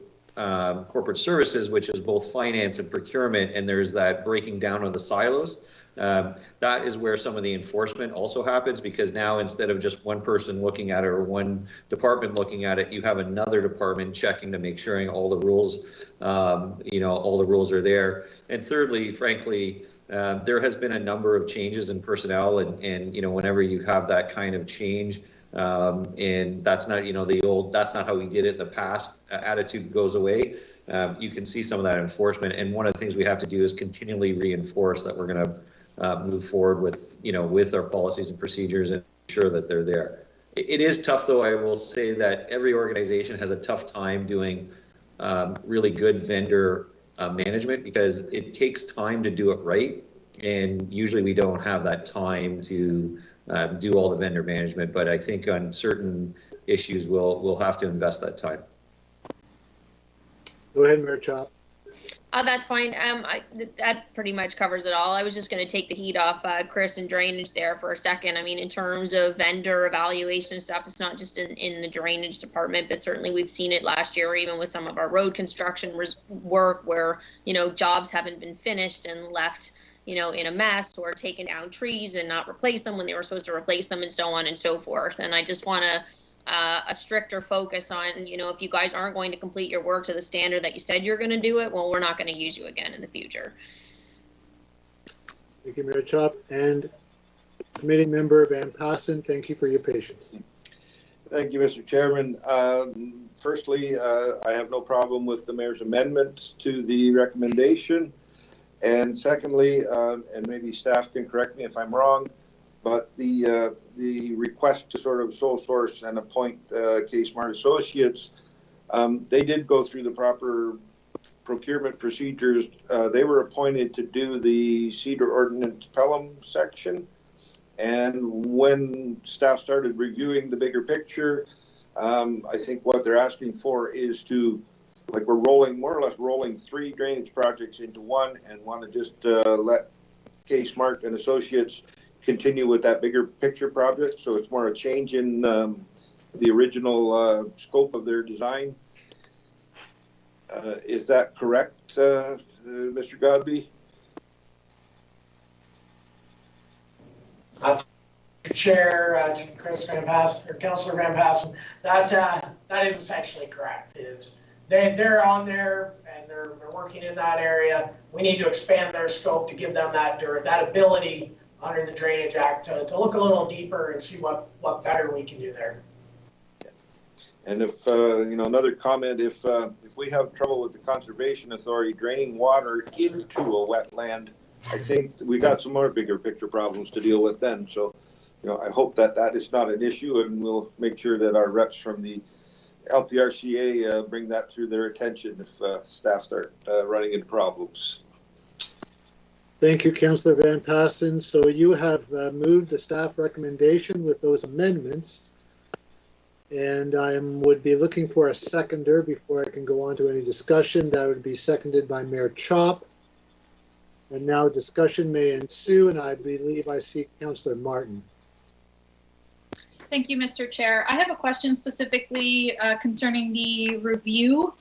services, which is both finance and procurement, and there's that breaking down of the silos. That is where some of the enforcement also happens, because now instead of just one person looking at it or one department looking at it, you have another department checking to make sure all the rules, all the rules are there. And thirdly, frankly, there has been a number of changes in personnel, and whenever you have that kind of change, and that's not that's not how we did it in the past. Attitude goes away. You can see some of that enforcement, and one of the things we have to do is continually reinforce that we're going to move forward with with our policies and procedures and ensure that they're there. It is tough, though. I will say that every organization has a tough time doing really good vendor management, because it takes time to do it right, and usually we don't have that time to do all the vendor management. But I think on certain issues we'll have to invest that time. Go ahead, Mayor Chop. That's fine. That pretty much covers it all. I was just going to take the heat off Chris and drainage there for a second. I mean, in terms of vendor evaluation stuff, it's not just in the drainage department, but certainly we've seen it last year, even with some of our road construction work where, jobs haven't been finished and left, in a mess, or taken down trees and not replace them when they were supposed to replace them, and so on and so forth. And I just want to a stricter focus on, if you guys aren't going to complete your work to the standard that you said you're going to do it, well, we're not going to use you again in the future. Thank you, Mayor Chop. And Committee Member Van Pasten, thank you for your patience. Thank you, Mr. Chairman. Firstly, I have no problem with the mayor's amendment to the recommendation. And secondly, and maybe staff can correct me if I'm wrong, but the request to sort of sole source and appoint K Smart Associates, they did go through the proper procurement procedures. They were appointed to do the Cedar Ordnance Pelham section. And when staff started reviewing the bigger picture, I think what they're asking for is to, we're more or less rolling 3 drainage projects into one, and want to just let K Smart and Associates continue with that bigger picture project. So it's more a change in the original scope of their design. Is that correct, Mr. Godby? Chair, to Chris Van Passen, or Councillor Van Passen, that is essentially correct. They're on there and they're working in that area. We need to expand their scope to give them that ability under the Drainage Act to look a little deeper and see what better we can do there. And if another comment, if we have trouble with the Conservation Authority draining water into a wetland, I think we got some more bigger picture problems to deal with then. So, I hope that is not an issue, and we'll make sure that our reps from the LPRCA bring that to their attention if staff start running into problems. Thank you, Councillor Van Passen. So you have moved the staff recommendation with those amendments. And I would be looking for a seconder before I can go on to any discussion. That would be seconded by Mayor Chop. And now discussion may ensue, and I believe I see Councillor Martin. Thank you, Mr. Chair. I have a question specifically concerning the review.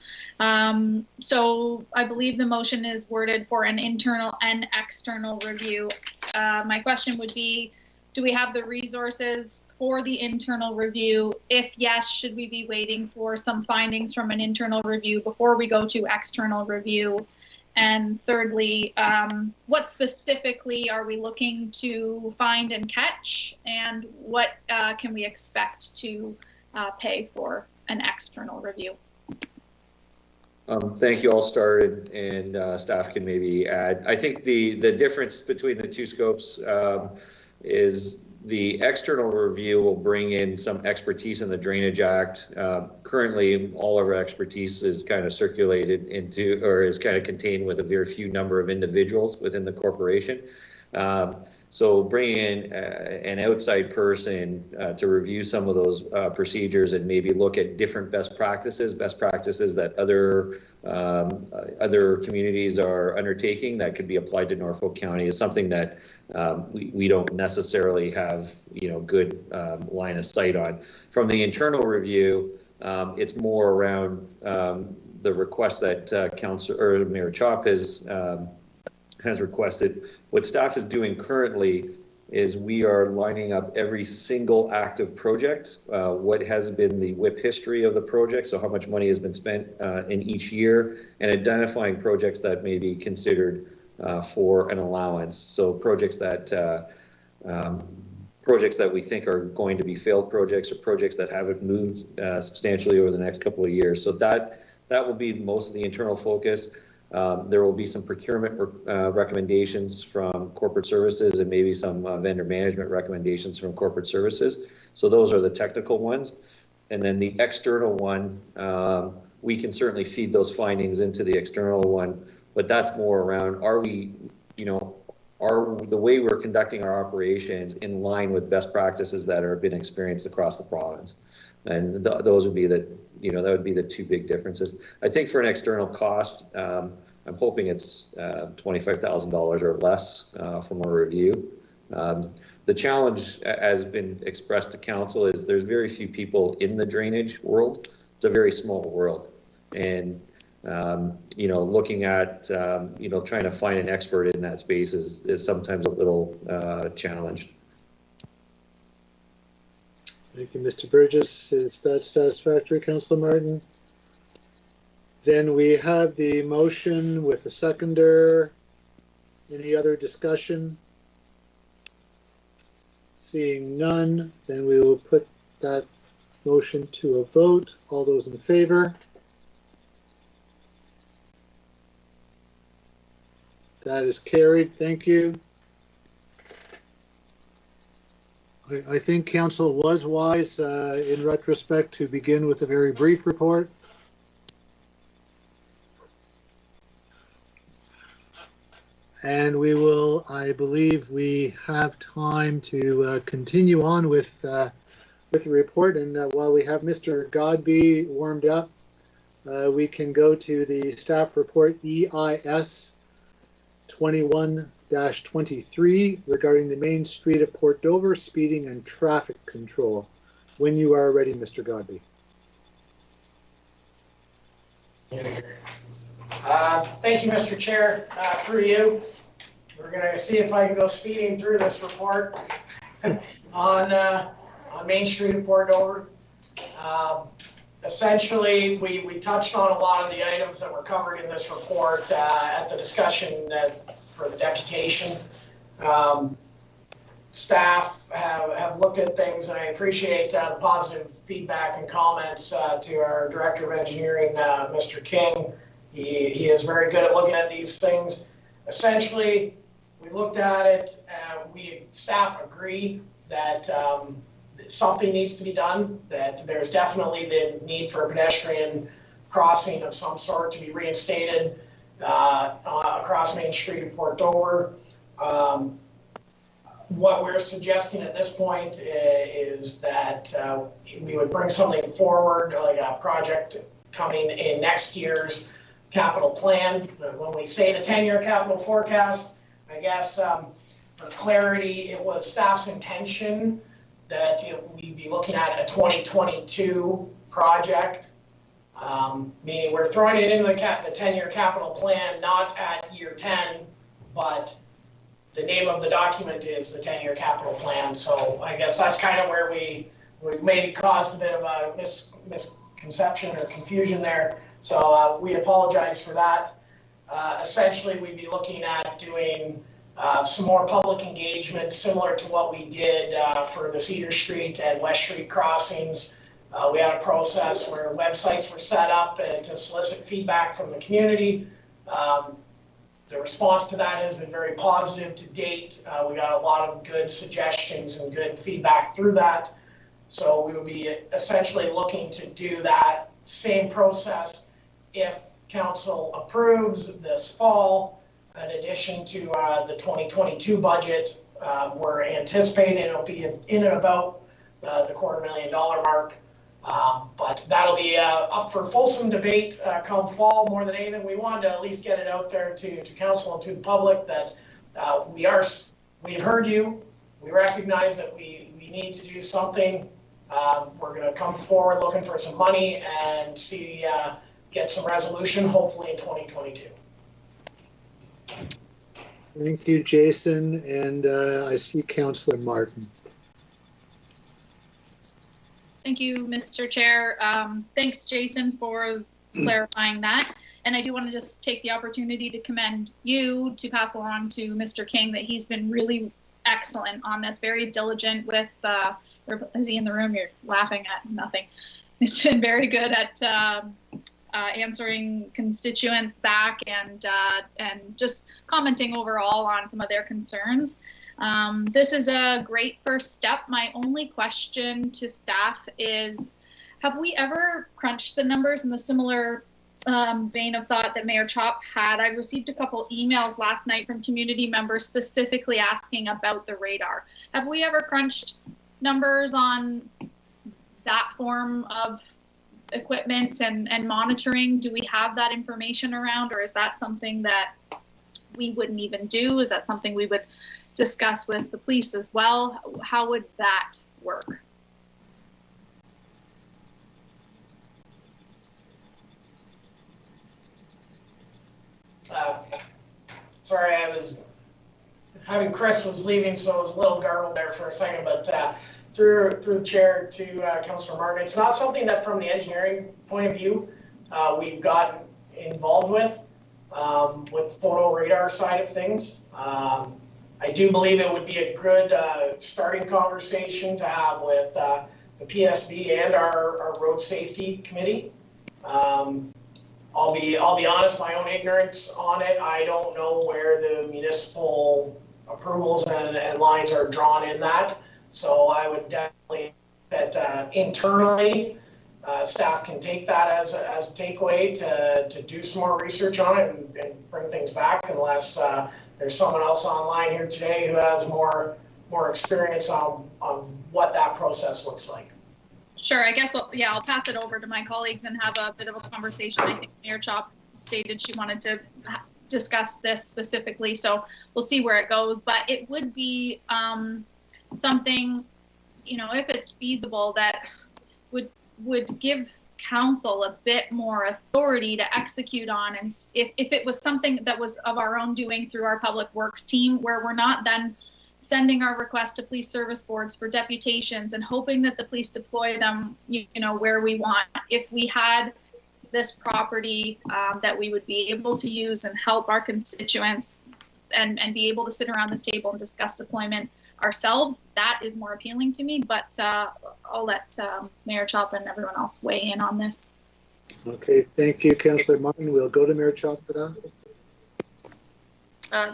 So I believe the motion is worded for an internal and external review. My question would be, do we have the resources for the internal review? If yes, should we be waiting for some findings from an internal review before we go to external review? And thirdly, what specifically are we looking to find and catch? And what can we expect to pay for an external review? Thank you. I'll start and staff can maybe add. I think the difference between the two scopes is the external review will bring in some expertise in the Drainage Act. Currently, all of our expertise is kind of circulated into, or is kind of contained with a very few number of individuals within the corporation. So bringing in an outside person to review some of those procedures and maybe look at different best practices that other communities are undertaking that could be applied to Norfolk County is something that we don't necessarily have good line of sight on. From the internal review, it's more around the request that Councillor or Mayor Chop has requested. What staff is doing currently is we are lining up every single active project, what has been the WIP history of the project, so how much money has been spent in each year, and identifying projects that may be considered for an allowance. So projects that we think are going to be failed projects or projects that haven't moved substantially over the next couple of years. So that will be most of the internal focus. There will be some procurement recommendations from corporate services and maybe some vendor management recommendations from corporate services. So those are the technical ones. And then the external one, we can certainly feed those findings into the external one, but that's more around, are we, are the way we're conducting our operations in line with best practices that are been experienced across the province? And those would be the, that would be the two big differences. I think for an external cost, I'm hoping it's $25,000 or less from a review. The challenge, as been expressed to council, is there's very few people in the drainage world. It's a very small world, and looking at trying to find an expert in that space is sometimes a little challenged. Thank you, Mr. Burgess. Is that satisfactory, Councillor Martin? Then we have the motion with a seconder. Any other discussion? Seeing none, then we will put that motion to a vote. All those in favor? That is carried. Thank you. I think council was wise in retrospect to begin with a very brief report. And we will, I believe we have time to continue on with the report. And while we have Mr. Godby warmed up, we can go to the staff report EIS 21-23 regarding the main street of Port Dover speeding and traffic control. When you are ready, Mr. Godby. Thank you, Mr. Chair. Through you, we're going to see if I can go speeding through this report on Main Street of Port Dover. Essentially, we touched on a lot of the items that were covered in this report at the discussion for the deputation. Staff have looked at things, and I appreciate the positive feedback and comments to our Director of Engineering, Mr. King. He is very good at looking at these things. Essentially, we looked at it, staff agree that something needs to be done, that there's definitely the need for a pedestrian crossing of some sort to be reinstated across Main Street of Port Dover. What we're suggesting at this point is that we would bring something forward, like a project coming in next year's capital plan. When we say the 10-year capital forecast, I guess for clarity, it was staff's intention that we'd be looking at a 2022 project, meaning we're throwing it into the 10-year capital plan, not at year 10, but the name of the document is the 10-year capital plan. So I guess that's kind of where we maybe caused a bit of a misconception or confusion there. So we apologize for that. Essentially, we'd be looking at doing some more public engagement, similar to what we did for the Cedar Street and West Street crossings. We had a process where websites were set up to solicit feedback from the community. The response to that has been very positive to date. We got a lot of good suggestions and good feedback through that. So we would be essentially looking to do that same process if council approves this fall. In addition to the 2022 budget, we're anticipating it'll be in and about the $250,000 mark. But that'll be up for fulsome debate come fall. More than anything, we wanted to at least get it out there to council and to the public that we've heard you. We recognize that we need to do something. We're going to come forward looking for some money and see get some resolution, hopefully in 2022. Thank you, Jason. And I see Councillor Martin. Thank you, Mr. Chair. Thanks, Jason, for clarifying that. And I do want to just take the opportunity to commend you to pass along to Mr. King that he's been really excellent on this, very diligent with, is he in the room? You're laughing at nothing. He's been very good at answering constituents back and just commenting overall on some of their concerns. This is a great first step. My only question to staff is, have we ever crunched the numbers in the similar vein of thought that Mayor Chop had? I received a couple emails last night from community members specifically asking about the radar. Have we ever crunched numbers on that form of equipment and monitoring? Do we have that information around, or is that something that we wouldn't even do? Is that something we would discuss with the police as well? How would that work? Sorry, I was having Chris was leaving, so I was a little garbled there for a second, but through the chair to Councillor Martin, it's not something that from the engineering point of view we've gotten involved with photo radar side of things. I do believe it would be a good starting conversation to have with the PSB and our road safety committee. I'll be honest, my own ignorance on it, I don't know where the municipal approvals and lines are drawn in that. So I would definitely that internally staff can take that as a takeaway to do some more research on it and bring things back, unless there's someone else online here today who has more experience on what that process looks like. Sure, I guess, I'll pass it over to my colleagues and have a bit of a conversation. I think Mayor Chop stated she wanted to discussed this specifically, so we'll see where it goes. But it would be something, you know, if it's feasible, that would give council a bit more authority to execute on. And if it was something that was of our own doing through our public works team, where we're not then sending our request to police service boards for deputations and hoping that the police deploy them, you know, where we want. If we had this property that we would be able to use and help our constituents and be able to sit around this table and discuss deployment ourselves, that is more appealing to me. But I'll let Mayor Chop and everyone else weigh in on this. Okay, thank you, Councillor Martin. We'll go to Mayor Chop for that.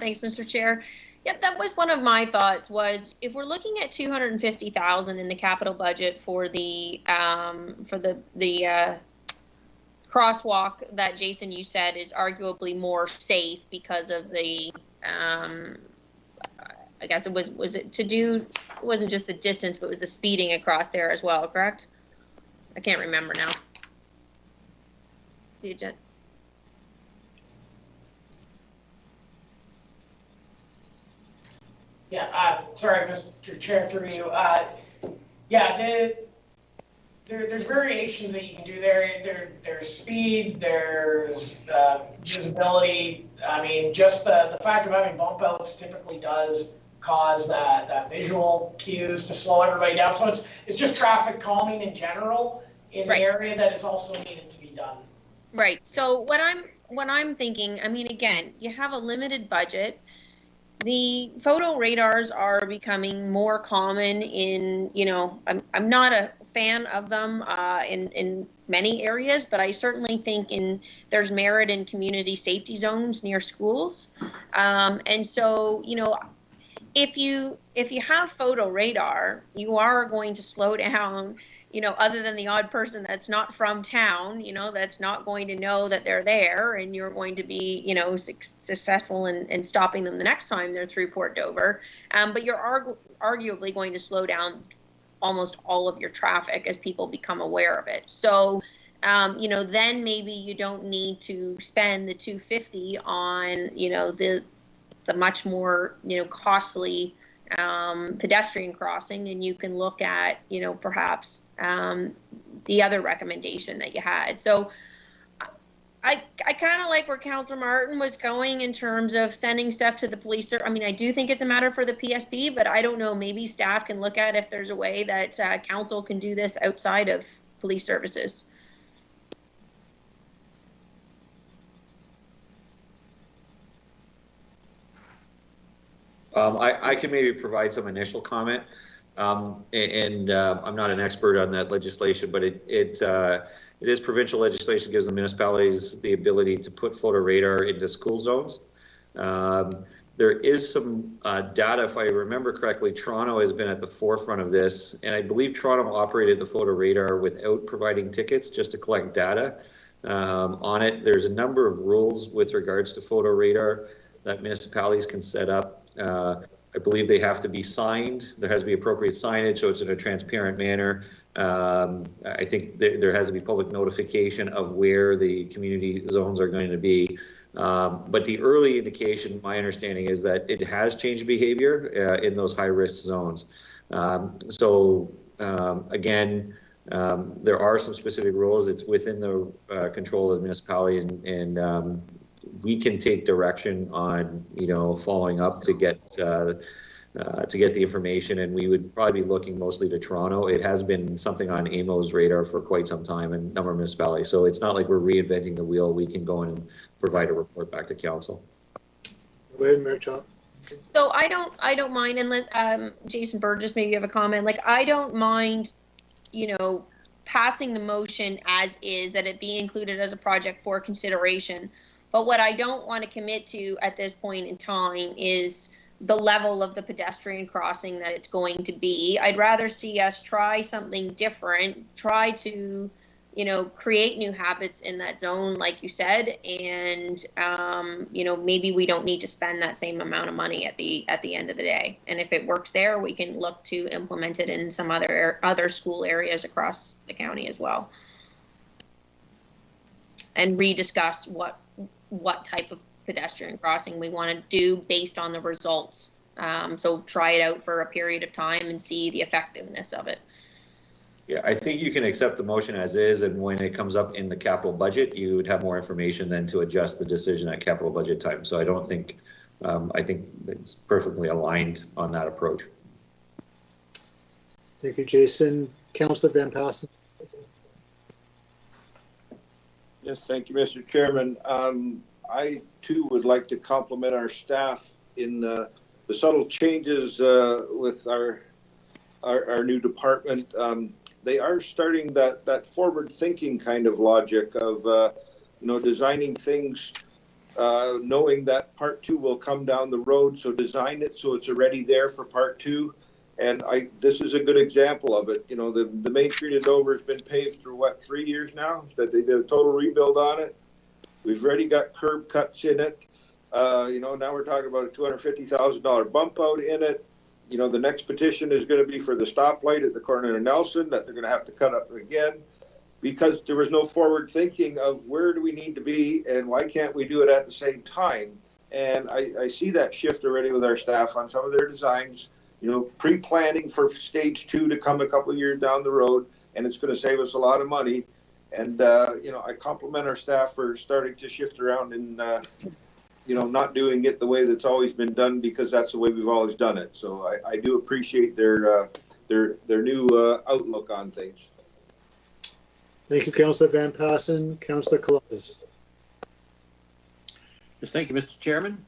Thanks, Mr. Chair. Yep, that was one of my thoughts. Was if we're looking at $250,000 in the capital budget for the crosswalk that Jason, you said is arguably more safe because of the I guess it was it to do, it wasn't just the distance, but it was the speeding across there as well, correct? I can't remember now. The agenda. Yeah, sorry, Mr. Chair, through you. Yeah, there's variations that you can do there. There's speed, there's visibility. I mean, just the fact of having bump outs typically does cause that visual cues to slow everybody down. So it's just traffic calming in general in the area that is also needed to be done. Right. So what I'm thinking, I mean, again, you have a limited budget. The photo radars are becoming more common in, you know, I'm not a fan of them in many areas, but I certainly think there's merit in community safety zones near schools. And so, you know, if you have photo radar, you are going to slow down, you know, other than the odd person that's not from town, you know, that's not going to know that they're there, and you're going to be, you know, successful in stopping them the next time they're through Port Dover. But you're arguably going to slow down almost all of your traffic as people become aware of it. So, you know, then maybe you don't need to spend the $250 on, you know, the much more, you know, costly pedestrian crossing, and you can look at, you know, perhaps the other recommendation that you had. So I kind of like where Councillor Martin was going in terms of sending stuff to the police. I mean, I do think it's a matter for the PSB, but I don't know, maybe staff can look at if there's a way that council can do this outside of police services. I can maybe provide some initial comment, and I'm not an expert on that legislation, but it is provincial legislation, gives the municipalities the ability to put photo radar into school zones. There is some data, if I remember correctly, Toronto has been at the forefront of this, and I believe Toronto operated the photo radar without providing tickets, just to collect data on it. There's a number of rules with regards to photo radar that municipalities can set up. I believe they have to be signed. There has to be appropriate signage, so it's in a transparent manner. I think there has to be public notification of where the community zones are going to be. But the early indication, my understanding, is that it has changed behavior in those high-risk zones. Again, there are some specific rules. It's within the control of the municipality, and we can take direction on, you know, following up to get the information, and we would probably be looking mostly to Toronto. It has been something on AMO's radar for quite some time in a number of municipalities, so it's not like we're reinventing the wheel. We can go in and provide a report back to council. Go ahead, Mayor Chop. So I don't mind, unless Jason Burgess maybe have a comment. Like, I don't mind, you know, passing the motion as is, that it be included as a project for consideration. But what I don't want to commit to at this point in time is the level of the pedestrian crossing that it's going to be. I'd rather see us try something different, try to, you know, create new habits in that zone, like you said, and you know, maybe we don't need to spend that same amount of money at the end of the day. And if it works there, we can look to implement it in some other school areas across the county as well, and rediscuss what type of pedestrian crossing we want to do based on the results. So try it out for a period of time and see the effectiveness of it. Yeah, I think you can accept the motion as is, and when it comes up in the capital budget, you would have more information then to adjust the decision at capital budget time. So I don't think, I think it's perfectly aligned on that approach. Thank you, Jason. Councillor Van Passen. Yes, thank you, Mr. Chairman. I too would like to compliment our staff in the subtle changes with our new department. They are starting that forward-thinking kind of logic of designing things, knowing that part 2 will come down the road. So design it so it's already there for part 2. And this is a good example of it. The Main Street in Dover has been paved for what, 3 years now that they did a total rebuild on it. We've already got curb cuts in it. Now we're talking about a $250,000 bump out in it. The next petition is going to be for the stoplight at the corner of Nelson that they're going to have to cut up again because there was no forward thinking of where do we need to be and why can't we do it at the same time. And I see that shift already with our staff on some of their designs, pre-planning for stage 2 to come a couple of years down the road, and it's going to save us a lot of money. And, I compliment our staff for starting to shift around and, not doing it the way that's always been done because that's the way we've always done it. So I do appreciate their new outlook on things. Thank you, Councillor Van Passen. Councillor Columbus. Yes, thank you, Mr. Chairman.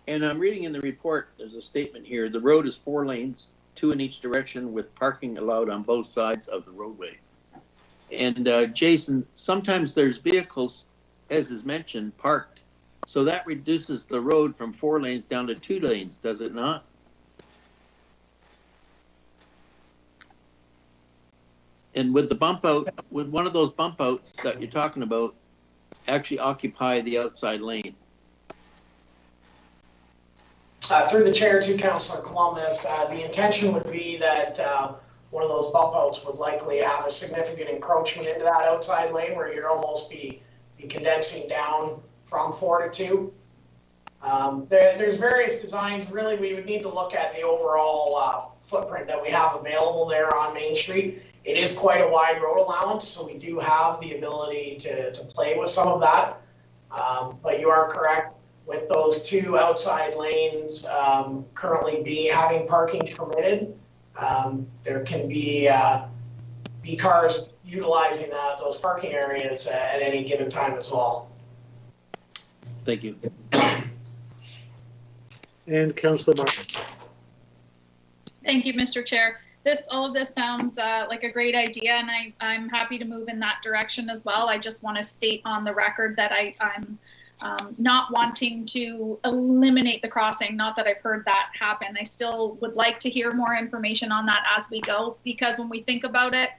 And I'm reading in the report, there's a statement here. The road is 4 lanes, 2 in each direction with parking allowed on both sides of the roadway. And Jason, sometimes there's vehicles, as is mentioned, parked. So that reduces the road from 4 lanes down to 2 lanes, does it not? And would the bump out, would one of those bump outs that you're talking about actually occupy the outside lane? Through the chair to Councillor Columbus, the intention would be that one of those bump outs would likely have a significant encroachment into that outside lane where you'd almost be condensing down from 4 to 2. There's various designs. Really, we would need to look at the overall footprint that we have available there on Main Street. It is quite a wide road allowance, so we do have the ability to play with some of that. But you are correct. With those 2 outside lanes currently having parking permitted, there can be cars utilizing those parking areas at any given time as well. Thank you. And Councillor Martin. Thank you, Mr. Chair. All of this sounds like a great idea, and I'm happy to move in that direction as well. I just want to state on the record that I'm not wanting to eliminate the crossing. Not that I've heard that happen. I still would like to hear more information on that as we go, because when we think about it,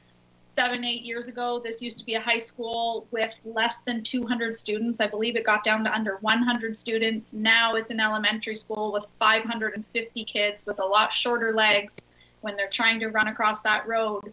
7-8 years ago, this used to be a high school with less than 200 students. I believe it got down to under 100 students. Now it's an elementary school with 550 kids with a lot shorter legs when they're trying to run across that road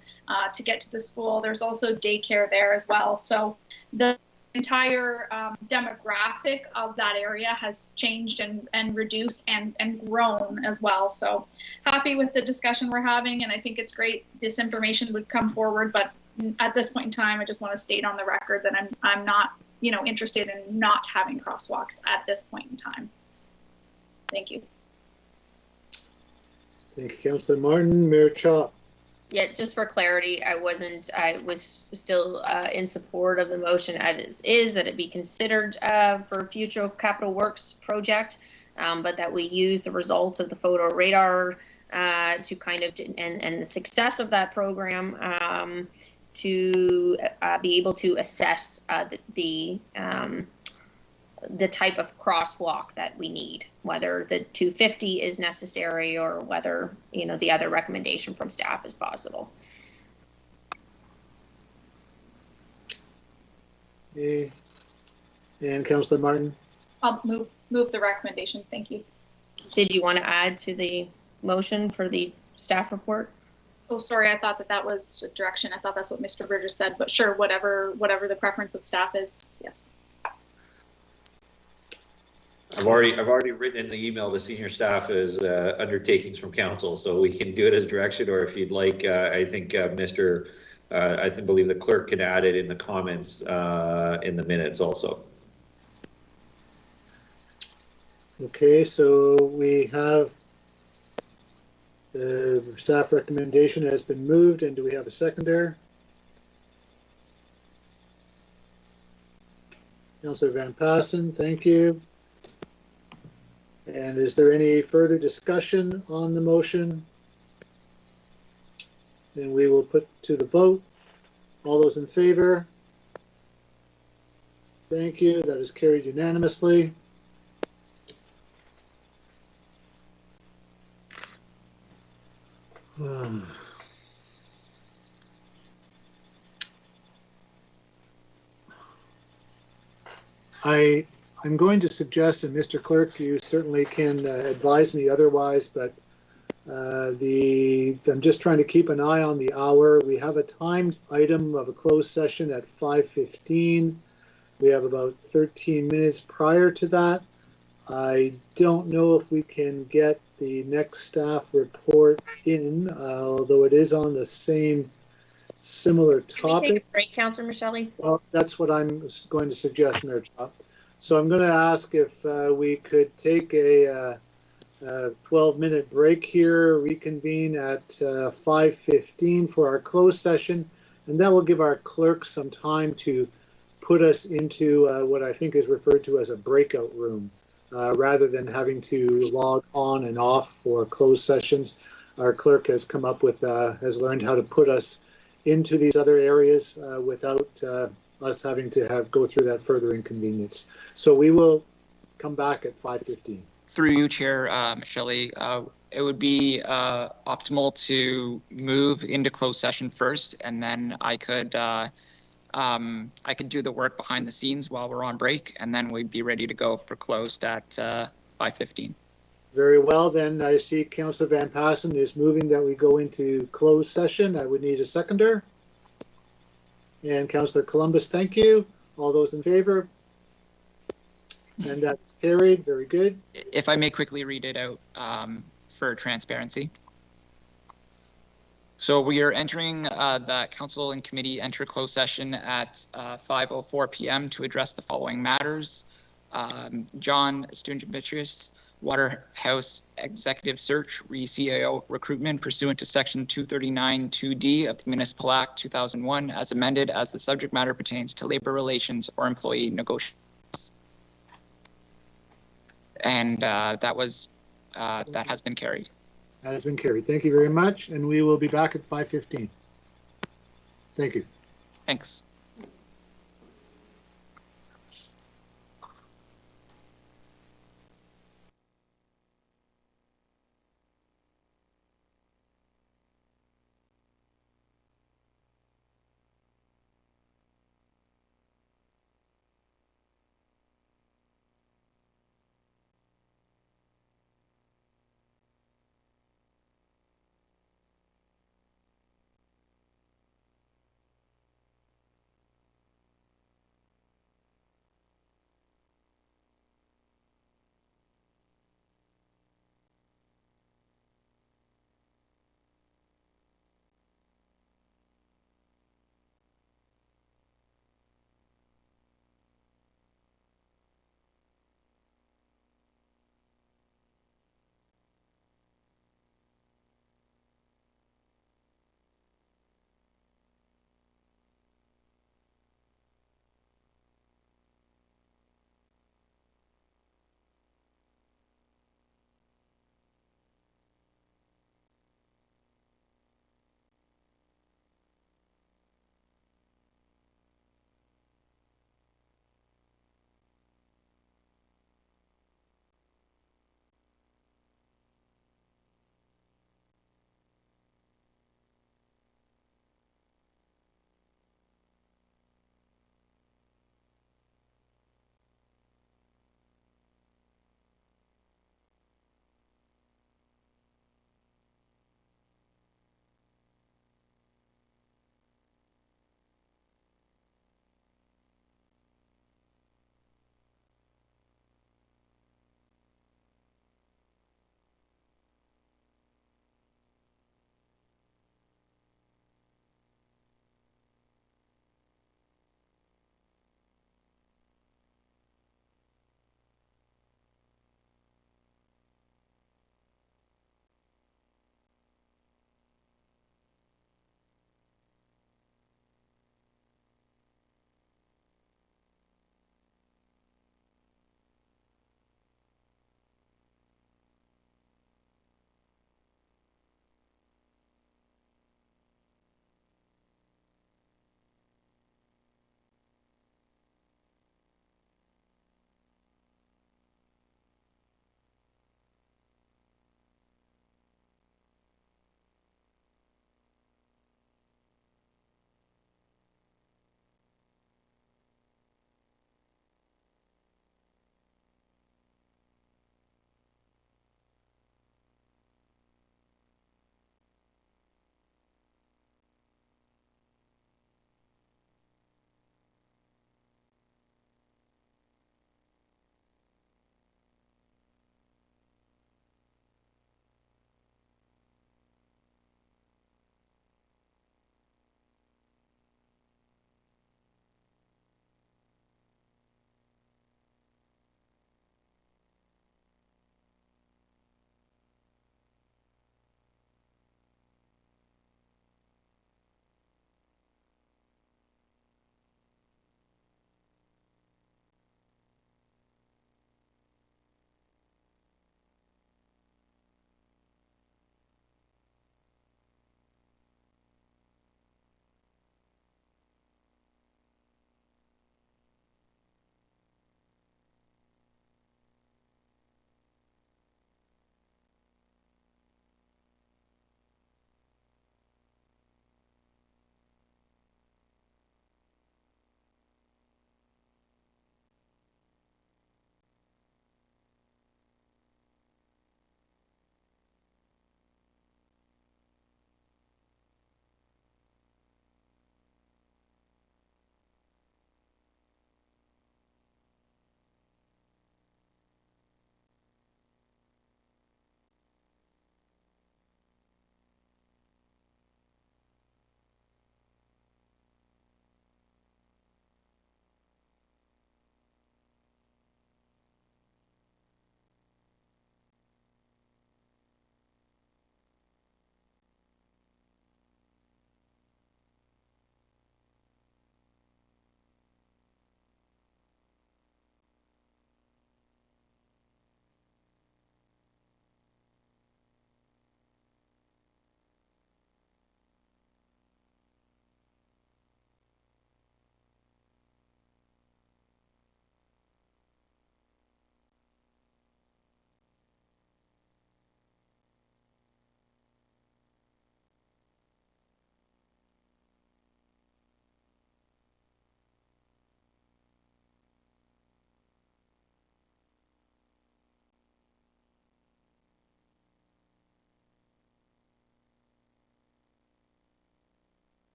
to get to the school. There's also daycare there as well. So the entire demographic of that area has changed and reduced and grown as well. So happy with the discussion we're having, and I think it's great this information would come forward, but at this point in time, I just want to state on the record that I'm not interested in not having crosswalks at this point in time. Thank you. Thank you, Councillor Martin. Mayor Chop. Yeah, just for clarity, I was still in support of the motion as is, that it be considered for future capital works project, but that we use the results of the photo radar to kind of, and the success of that program to be able to assess the type of crosswalk that we need, whether the 250 is necessary or whether, the other recommendation from staff is possible. Okay. And Councillor Martin. I'll move the recommendation. Thank you. Did you want to add to the motion for the staff report? Oh, sorry. I thought that was a direction. I thought that's what Mr. Burgess said, but sure, whatever the preference of staff is, yes. I've already written in the email to senior staff as undertakings from council, so we can do it as direction, or if you'd like, I think believe the clerk can add it in the comments in the minutes also. Okay, so we have the staff recommendation has been moved, and do we have a seconder? Councillor Van Passen, thank you. And is there any further discussion on the motion? Then we will put to the vote. All those in favor? Thank you. That is carried unanimously. I'm going to suggest, and Mr. Clerk, you certainly can advise me otherwise, but I'm just trying to keep an eye on the hour. We have a timed item of a closed session at 5:15. We have about 13 minutes prior to that. I don't know if we can get the next staff report in, although it is on the same similar topic. Can we take a break, Councillor Michelle? Well, that's what I'm going to suggest, Mayor Chop. So I'm going to ask if we could take a 12-minute break here, reconvene at 5:15 for our closed session, and that will give our clerk some time to put us into what I think is referred to as a breakout room, rather than having to log on and off for closed sessions. Our clerk has come up with, has learned how to put us into these other areas without us having to go through that further inconvenience. So we will come back at 5:15. Through you, Chair Michelle, it would be optimal to move into closed session first, and then I could do the work behind the scenes while we're on break, and then we'd be ready to go for closed at 5:15. Very well, then I see Councillor Van Passen is moving that we go into closed session. I would need a seconder. And Councillor Columbus, thank you. All those in favor? And that's carried. Very good. If I may quickly read it out for transparency. So we are entering the council and committee enter closed session at 5:04 p.m. to address the following matters. John Stunjevicius, Waterhouse Executive Search, re-CAO recruitment pursuant to Section 239(2)D of the Municipal Act 2001 as amended, as the subject matter pertains to labor relations or employee negotiations. And that has been carried. That has been carried. Thank you very much, and we will be back at 5:15. Thank you. Thanks.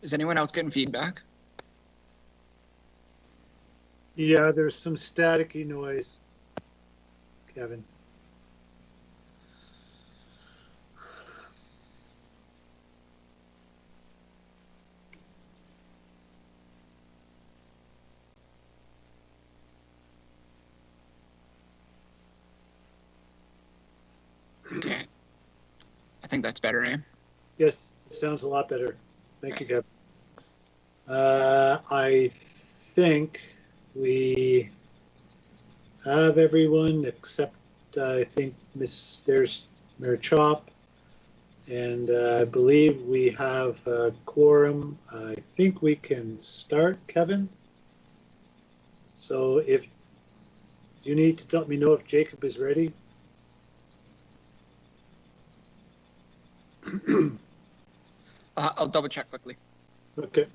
Is anyone else getting feedback? Yeah, there's some staticky noise, Kevin. Okay. I think that's better, eh? Yes, sounds a lot better. Thank you, Kevin. I think we have everyone except I think there's Mayor Chop, and I believe we have a quorum. I think we can start, Kevin. So if you need to let me know if Jacob is ready. I'll double check quickly. Okay.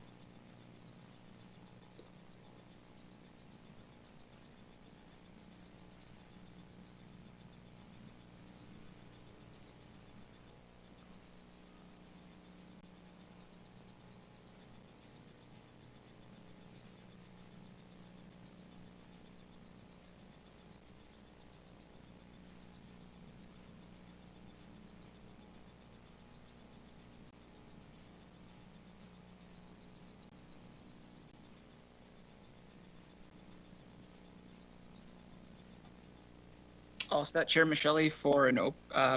I'll set Chair Michelli for an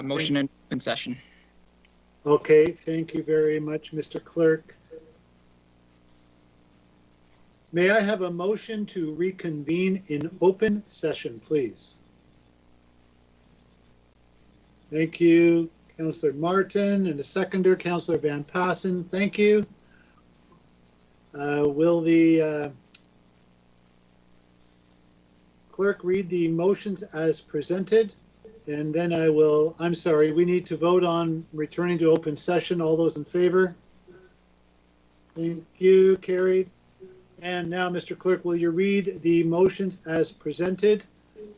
motion in open session. Okay, thank you very much, Mr. Clerk. May I have a motion to reconvene in open session, please? Thank you, Councillor Martin, and a seconder, Councillor Van Passen. Thank you. Will the clerk read the motions as presented? And then I'm sorry, we need to vote on returning to open session. All those in favor? Thank you, carried. And now, Mr. Clerk, will you read the motions as presented?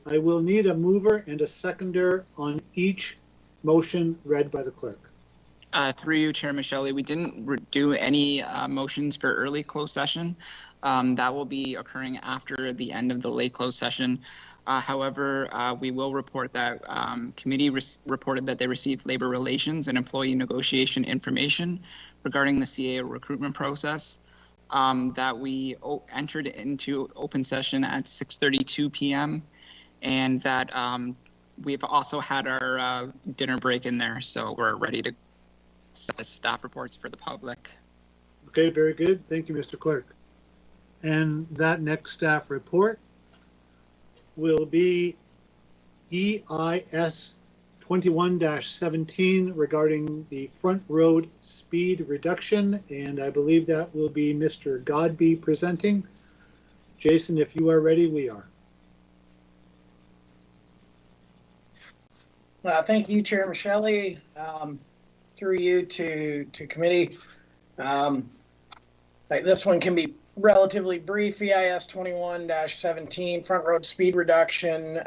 I will need a mover and a seconder on each motion read by the clerk. Through you, Chair Michelli, we didn't do any motions for early closed session. That will be occurring after the end of the late closed session. However, we will report that committee reported that they received labor relations and employee negotiation information regarding the CAO recruitment process, that we entered into open session at 6:32 p.m. and that we've also had our dinner break in there, so we're ready to set staff reports for the public. Okay, very good. Thank you, Mr. Clerk. And that next staff report will be EIS 21-17 regarding the front road speed reduction, and I believe that will be Mr. Godby presenting. Jason, if you are ready, we are. Thank you, Chair Michelli. Through you to committee. This one can be relatively brief. EIS 21-17 front road speed reduction.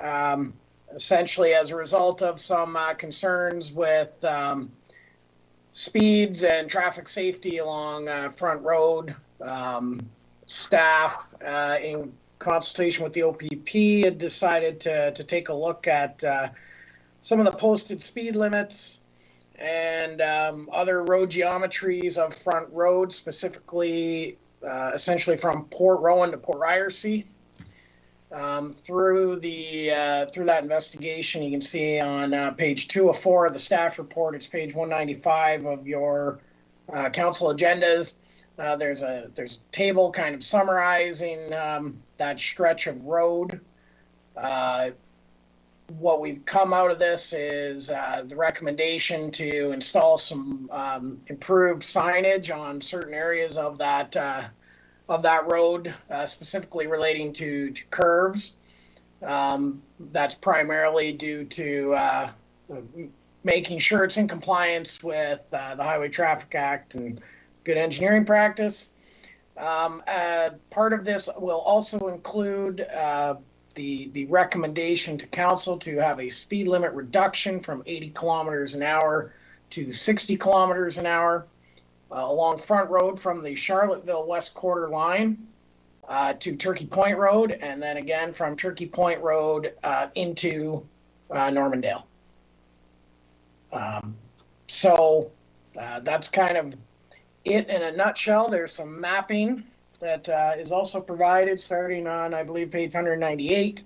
Essentially, as a result of some concerns with speeds and traffic safety along front road, staff in consultation with the OPP had decided to take a look at some of the posted speed limits and other road geometries of front road, specifically essentially from Port Rowan to Port Ryerson. Through that investigation, you can see on page 204 of the staff report, it's page 195 of your council agendas. There's a table kind of summarizing that stretch of road. What we've come out of this is the recommendation to install some improved signage on certain areas of that road, specifically relating to curves. That's primarily due to making sure it's in compliance with the Highway Traffic Act and good engineering practice. Part of this will also include the recommendation to council to have a speed limit reduction from 80 kilometers an hour to 60 kilometers an hour. along Front Road from the Charlottesville West Quarter line to Turkey Point Road, and then again from Turkey Point Road into Normandale. So that's kind of it in a nutshell. There's some mapping that is also provided starting on, I believe, page 198.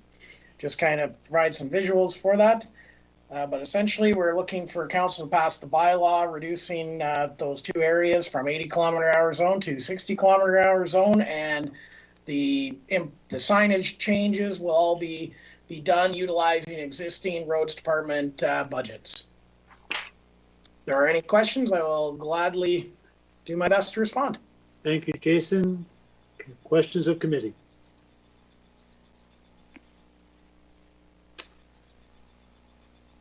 Just kind of provide some visuals for that. But essentially, we're looking for council to pass the bylaw, reducing those two areas from 80-kilometer-hour zone to 60-kilometer-hour zone, and the signage changes will all be done utilizing existing roads department budgets. If there are any questions, I will gladly do my best to respond. Thank you, Jason. Questions of committee?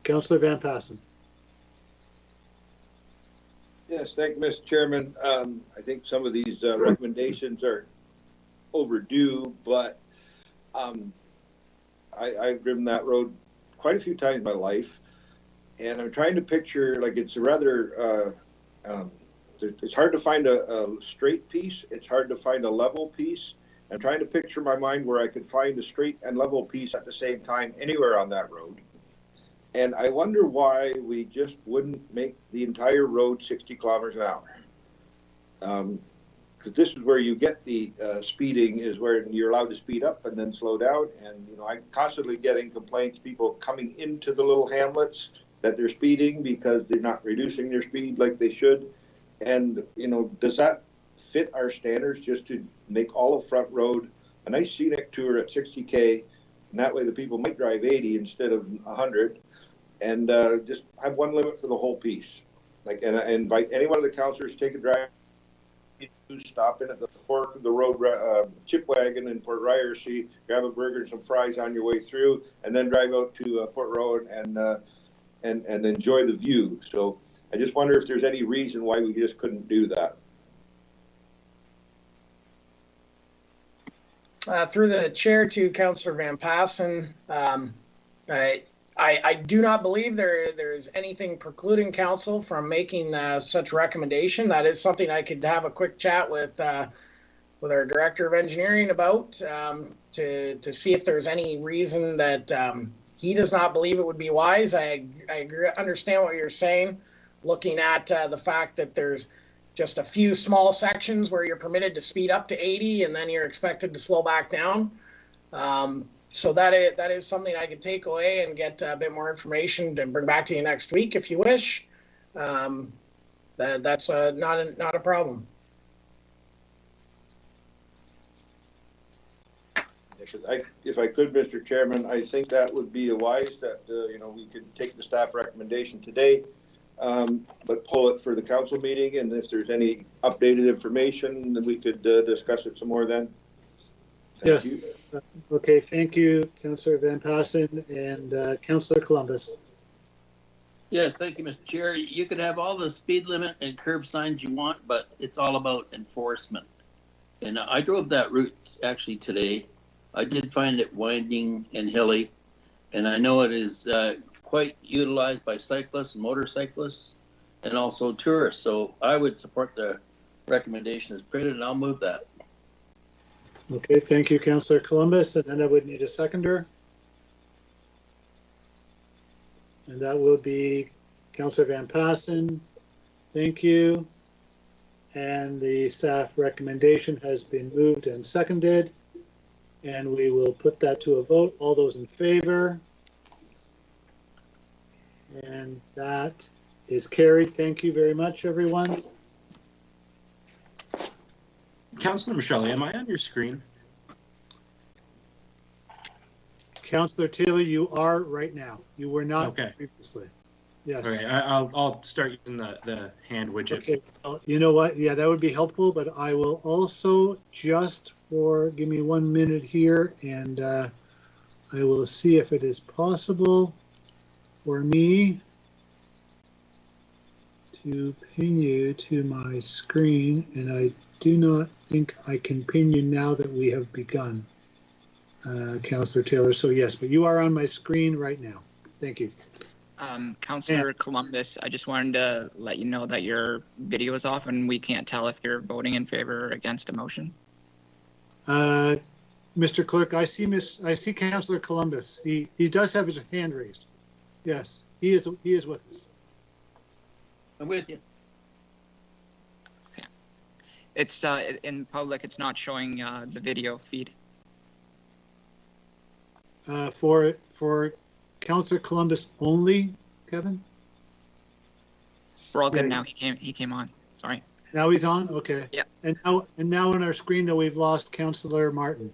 Councillor Van Passen. Yes, thank you, Mr. Chairman. I think some of these recommendations are overdue, but I've driven that road quite a few times in my life, and I'm trying to picture, like, it's a rather, it's hard to find a straight piece. It's hard to find a level piece. I'm trying to picture in my mind where I could find a straight and level piece at the same time anywhere on that road. And I wonder why we just wouldn't make the entire road 60 kilometers an hour. Because this is where you get the speeding, is where you're allowed to speed up and then slow down. And, you know, I'm constantly getting complaints, people coming into the little hamlets that they're speeding because they're not reducing their speed like they should. And, you know, does that fit our standards just to make all of Front Road a nice scenic tour at 60K? And that way the people might drive 80 instead of 100. And just have one limit for the whole piece. Like, and I invite any one of the councillors to take a drive, stop in at the fork of the road, chip wagon in Port Ryerson, grab a burger and some fries on your way through, and then drive out to Port Road and enjoy the view. So I just wonder if there's any reason why we just couldn't do that. Through the chair to Councillor Van Passen, I do not believe there's anything precluding council from making such recommendation. That is something I could have a quick chat with our director of engineering about to see if there's any reason that he does not believe it would be wise. I understand what you're saying, looking at the fact that there's just a few small sections where you're permitted to speed up to 80 and then you're expected to slow back down. So that is something I could take away and get a bit more information to bring back to you next week if you wish. That's not a problem. If I could, Mr. Chairman, I think that would be wise that you know, we could take the staff recommendation today, but pull it for the council meeting, and if there's any updated information, then we could discuss it some more then. Thank you. Okay, thank you, Councillor Van Passen, and Councillor Columbus. Yes, thank you, Mr. Chair. You could have all the speed limit and curb signs you want, but it's all about enforcement. And I drove that route actually today. I did find it winding and hilly, and I know it is quite utilized by cyclists and motorcyclists and also tourists. So I would support the recommendation as printed, and I'll move that. Okay, thank you, Councillor Columbus, and then I would need a seconder. And that will be Councillor Van Passen. Thank you. And the staff recommendation has been moved and seconded. And we will put that to a vote. All those in favor? And that is carried. Thank you very much, everyone. Councillor Michelle, am I on your screen? Councillor Taylor, you are right now. You were not okay. Previously. Yes. All right, I'll start using the hand widget. Okay. Well, you know what? Yeah, that would be helpful, but I will also just give me 1 minute here, and I will see if it is possible for me to pin you to my screen, and I do not think I can pin you now that we have begun, Councillor Taylor. So yes, but you are on my screen right now. Thank you. Councillor Columbus, I just wanted to let you know that your video is off and we can't tell if you're voting in favor or against a motion. Mr. Clerk, I see Councillor Columbus. He does have his hand raised. Yes, he is with us. I'm with you. Okay. It's in public. It's not showing the video feed. For Councillor Columbus only, Kevin? We're all good now. He came on. Sorry. Now he's on? Okay. Yeah. And now on our screen though we've lost Councillor Martin.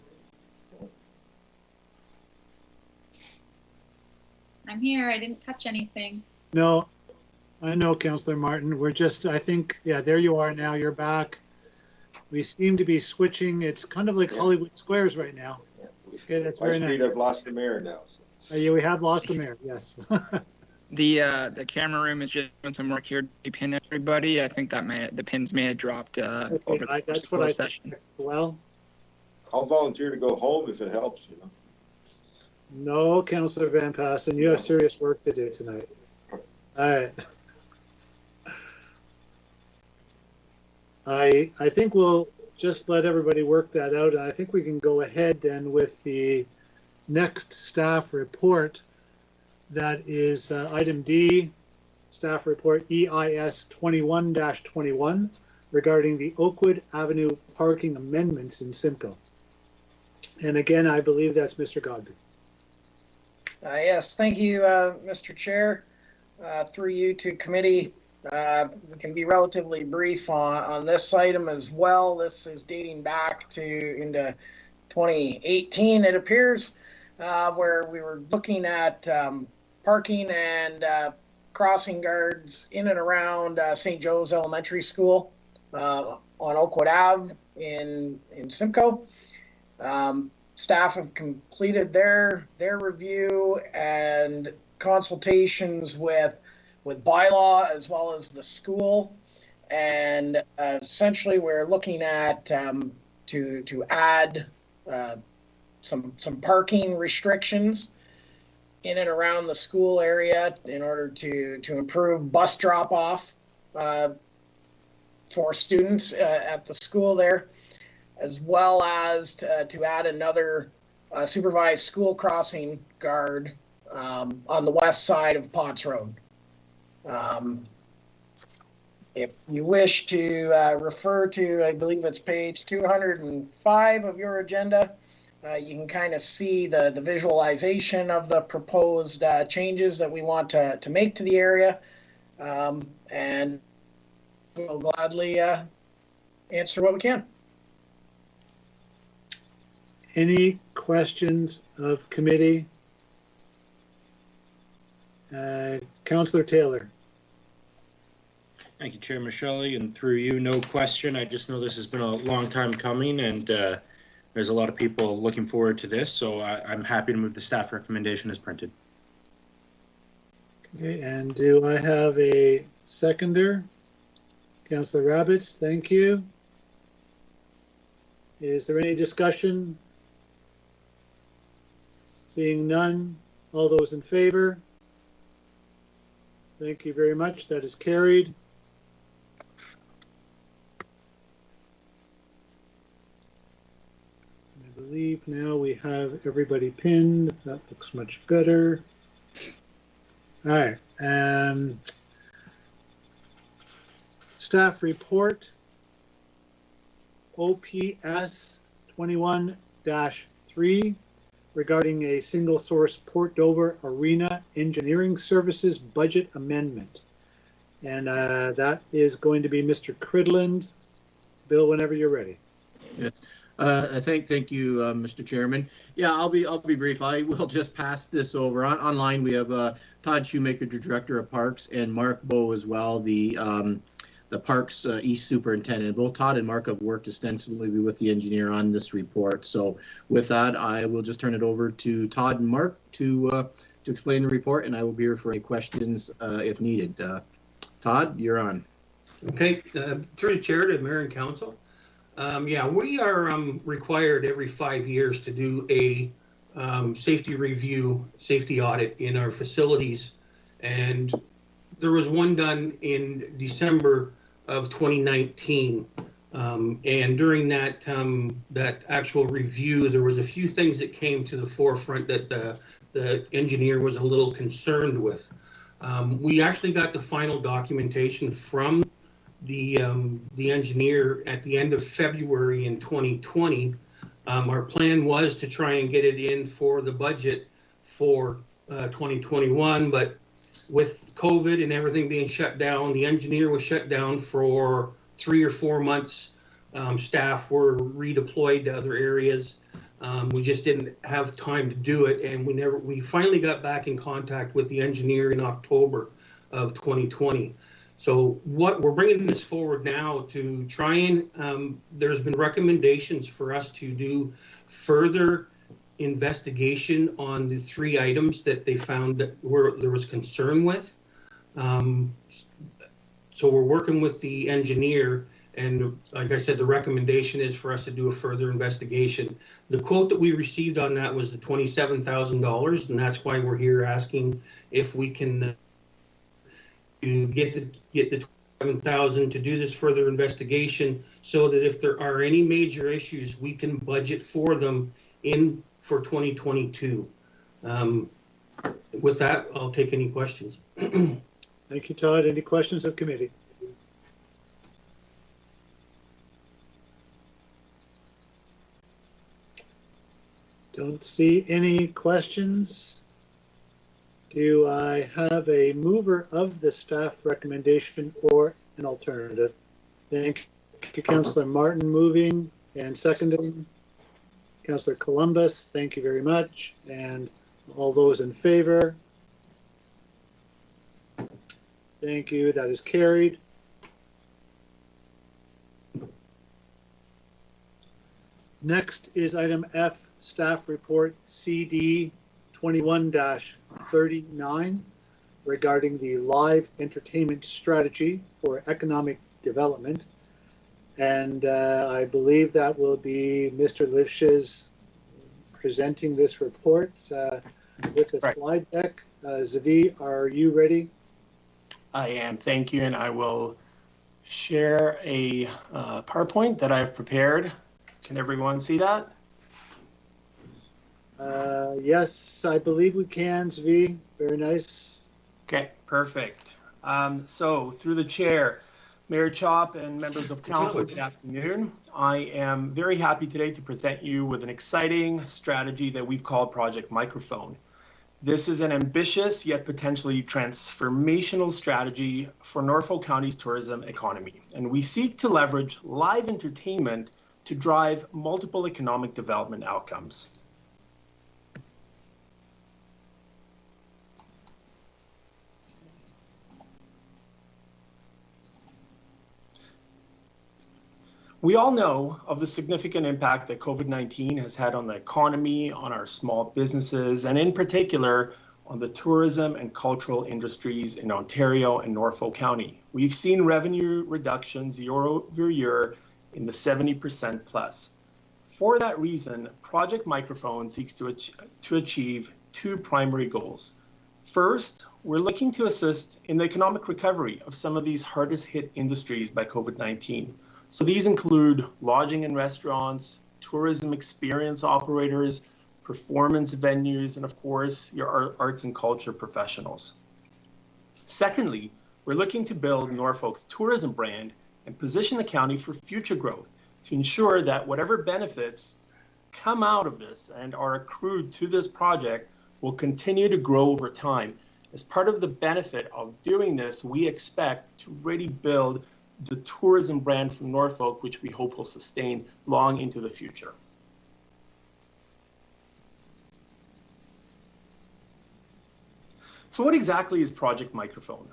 I'm here. I didn't touch anything. No, I know Councillor Martin. We're just, I think, yeah, there you are now. You're back. We seem to be switching. It's kind of like Hollywood Squares right now. Okay, that's very nice. I've lost the mayor now. So. Yeah, we have lost the mayor, yes. The camera room is just doing some work here to pin everybody. I think that the pins may have dropped over the that's what I session. Well, I'll volunteer to go home if it helps, you know. No, Councillor Van Passen, you have serious work to do tonight. All right. I think we'll just let everybody work that out, and I think we can go ahead then with the next staff report. That is item D, staff report EIS 21-21 regarding the Oakwood Avenue parking amendments in Simcoe. And again, I believe that's Mr. Godby. Yes, thank you, Mr. Chair. Through you to committee, we can be relatively brief on this item as well. This is dating back into 2018, it appears, where we were looking at parking and crossing guards in and around St. Joe's Elementary School on Oakwood Ave in Simcoe. Staff have completed their review and consultations with bylaw as well as the school, and essentially we're looking at to add some parking restrictions in and around the school area in order to improve bus drop off for students at the school there, as well as to add another supervised school crossing guard on the west side of Potts Road. If you wish to refer to, I believe it's page 205 of your agenda, you can kind of see the visualization of the proposed changes that we want to make to the area, and we'll gladly answer what we can. Any questions of committee? Councillor Taylor. Thank you, Chair Michelle, and through you, no question. I just know this has been a long time coming, and there's a lot of people looking forward to this, so I'm happy to move the staff recommendation as printed. Okay, and do I have a seconder? Councillor Rabbits, thank you. Is there any discussion? Seeing none, all those in favor? Thank you very much. That is carried. I believe now we have everybody pinned. That looks much better. All right. Staff report OPS 21-3 regarding a single source Port Dover Arena Engineering Services budget amendment. And that is going to be Mr. Cridland. Bill, whenever you're ready. Yes. Thank you, Mr. Chairman. Yeah, I'll be brief. I will just pass this over. Online, we have Todd Shoemaker, the Director of Parks, and Mark Bowe as well, the Parks East Superintendent. Both Todd and Mark have worked extensively with the engineer on this report. So with that, I will just turn it over to Todd and Mark to explain the report, and I will be here for any questions if needed. Todd, you're on. Okay, through the chair to Mayor and Council. Yeah, we are required every 5 years to do a safety review, safety audit in our facilities. And there was one done in December of 2019. And during that that actual review, there was a few things that came to the forefront that the engineer was a little concerned with. We actually got the final documentation from the engineer at the end of February in 2020. Our plan was to try and get it in for the budget for 2021, but with COVID and everything being shut down, the engineer was shut down for 3 or 4 months. Staff were redeployed to other areas. We just didn't have time to do it, and we finally got back in contact with the engineer in October of 2020. So what we're bringing this forward now to try and there's been recommendations for us to do further investigation on the 3 items that they found that there was concern with. So we're working with the engineer, and like I said, the recommendation is for us to do a further investigation. The quote that we received on that was the $27,000, and that's why we're here asking if we can get the $27,000 to do this further investigation, so that if there are any major issues, we can budget for them for 2022. With that, I'll take any questions. Thank you, Todd. Any questions of committee? Don't see any questions. Do I have a mover of the staff recommendation or an alternative? Thank you, Councillor Martin moving and seconding. Councillor Columbus, thank you very much. And all those in favor? Thank you, that is carried. Next is item F, staff report CD 21-39 regarding the live entertainment strategy for economic development. And I believe that will be Mr. Lifshitz presenting this report with a slide deck. Zavi, are you ready? I am, thank you, and I will share a PowerPoint that I've prepared. Can everyone see that? Yes, I believe we can, Zvi. Very nice. Okay, perfect. So through the chair, Mayor Chop and members of council, good afternoon. I am very happy today to present you with an exciting strategy that we've called Project Microphone. This is an ambitious yet potentially transformational strategy for Norfolk County's tourism economy, and we seek to leverage live entertainment to drive multiple economic development outcomes. We all know of the significant impact that COVID-19 has had on the economy, on our small businesses, and in particular on the tourism and cultural industries in Ontario and Norfolk County. We've seen revenue reductions year over year in the 70% plus. For that reason, Project Microphone seeks to achieve 2 primary goals. First, we're looking to assist in the economic recovery of some of these hardest hit industries by COVID-19. So these include lodging and restaurants, tourism experience operators, performance venues, and of course, your arts and culture professionals. Secondly, we're looking to build Norfolk's tourism brand and position the county for future growth to ensure that whatever benefits come out of this and are accrued to this project will continue to grow over time. As part of the benefit of doing this, we expect to really build the tourism brand from Norfolk, which we hope will sustain long into the future. So what exactly is Project Microphone?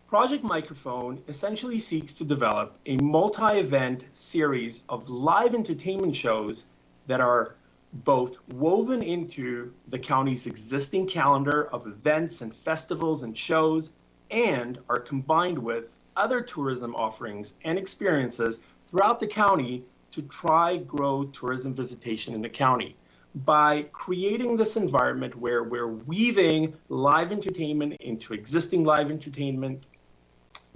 Project Microphone essentially seeks to develop a multi-event series of live entertainment shows that are both woven into the county's existing calendar of events and festivals and shows, and are combined with other tourism offerings and experiences throughout the county to try grow tourism visitation in the county. by creating this environment where we're weaving live entertainment into existing live entertainment,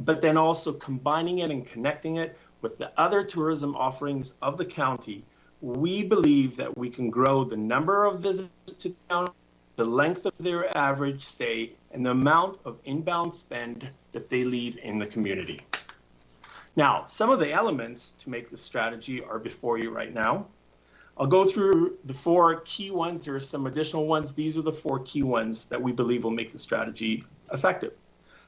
but then also combining it and connecting it with the other tourism offerings of the county, we believe that we can grow the number of visitors to town, the length of their average stay, and the amount of inbound spend that they leave in the community. Now, some of the elements to make this strategy are before you right now. I'll go through the 4 key ones. There are some additional ones. These are the 4 key ones that we believe will make the strategy effective.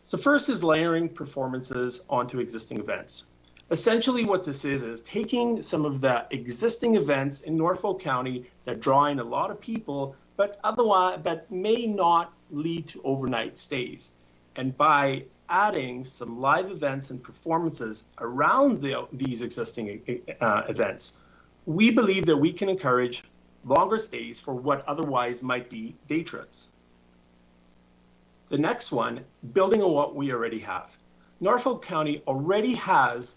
So first is layering performances onto existing events. Essentially what this is taking some of the existing events in Norfolk County that draw in a lot of people, but may not lead to overnight stays. And by adding some live events and performances around these existing events, we believe that we can encourage longer stays for what otherwise might be day trips. The next one, building on what we already have. Norfolk County already has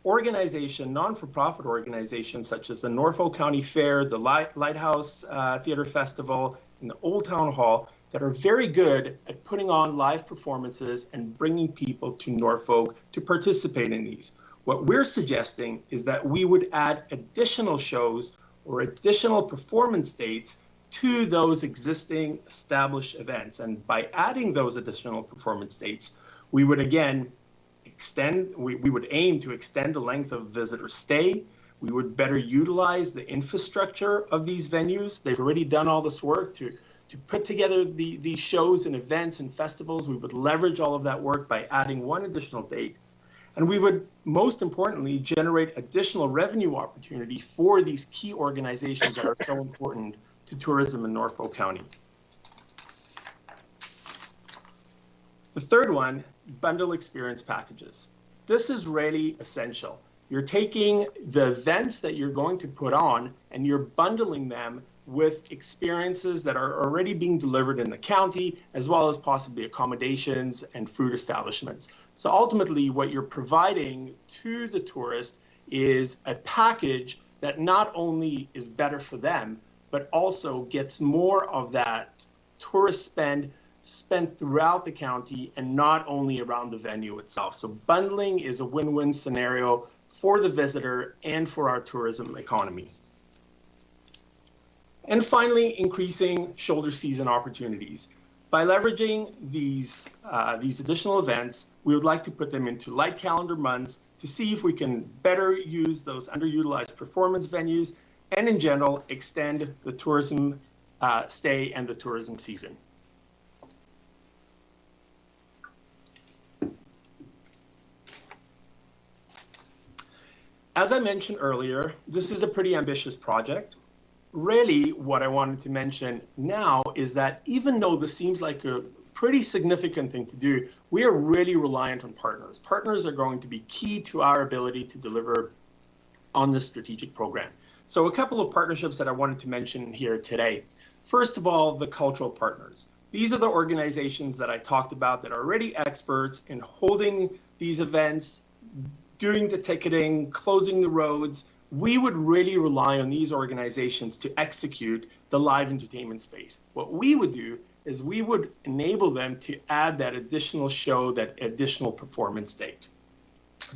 non-for-profit organizations such as the Norfolk County Fair, the Lighthouse Theater Festival, and the Old Town Hall that are very good at putting on live performances and bringing people to Norfolk to participate in these. What we're suggesting is that we would add additional shows or additional performance dates to those existing established events. And by adding those additional performance dates, we would again we would aim to extend the length of visitor stay. We would better utilize the infrastructure of these venues. They've already done all this work to put together these shows and events and festivals. We would leverage all of that work by adding one additional date. And we would, most importantly, generate additional revenue opportunity for these key organizations that are so important to tourism in Norfolk County. The third one, bundle experience packages. This is really essential. You're taking the events that you're going to put on and you're bundling them with experiences that are already being delivered in the county, as well as possibly accommodations and food establishments. So ultimately, what you're providing to the tourist is a package that not only is better for them, but also gets more of that tourist spend spent throughout the county and not only around the venue itself. So bundling is a win-win scenario for the visitor and for our tourism economy. And finally, increasing shoulder season opportunities. By leveraging these additional events, we would like to put them into light calendar months to see if we can better use those underutilized performance venues and in general, extend the tourism stay and the tourism season. As I mentioned earlier, this is a pretty ambitious project. Really, what I wanted to mention now is that even though this seems like a pretty significant thing to do, we are really reliant on partners. Partners are going to be key to our ability to deliver on this strategic program. So a couple of partnerships that I wanted to mention here today. First of all, the cultural partners. These are the organizations that I talked about that are already experts in holding these events, doing the ticketing, closing the roads. We would really rely on these organizations to execute the live entertainment space. What we would do is we would enable them to add that additional show, that additional performance date.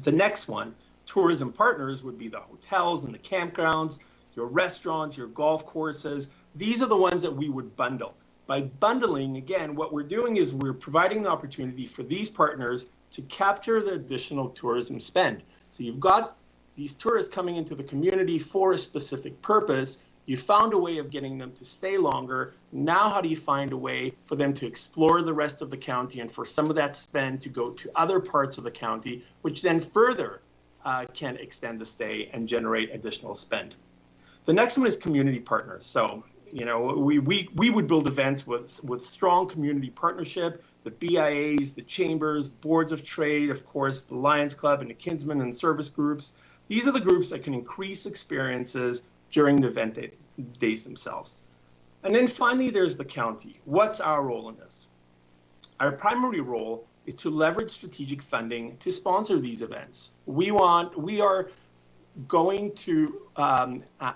The next one, tourism partners, would be the hotels and the campgrounds, your restaurants, your golf courses. These are the ones that we would bundle. By bundling, again, what we're doing is we're providing the opportunity for these partners to capture the additional tourism spend. So you've got these tourists coming into the community for a specific purpose. You found a way of getting them to stay longer. Now, how do you find a way for them to explore the rest of the county and for some of that spend to go to other parts of the county, which then further can extend the stay and generate additional spend. The next one is community partners. So, you know, we would build events with strong community partnership, the BIAs, the chambers, boards of trade, of course, the Lions Club and the Kinsmen and service groups. These are the groups that can increase experiences during the event days themselves. And then finally, there's the county. What's our role in this? Our primary role is to leverage strategic funding to sponsor these events. We are going to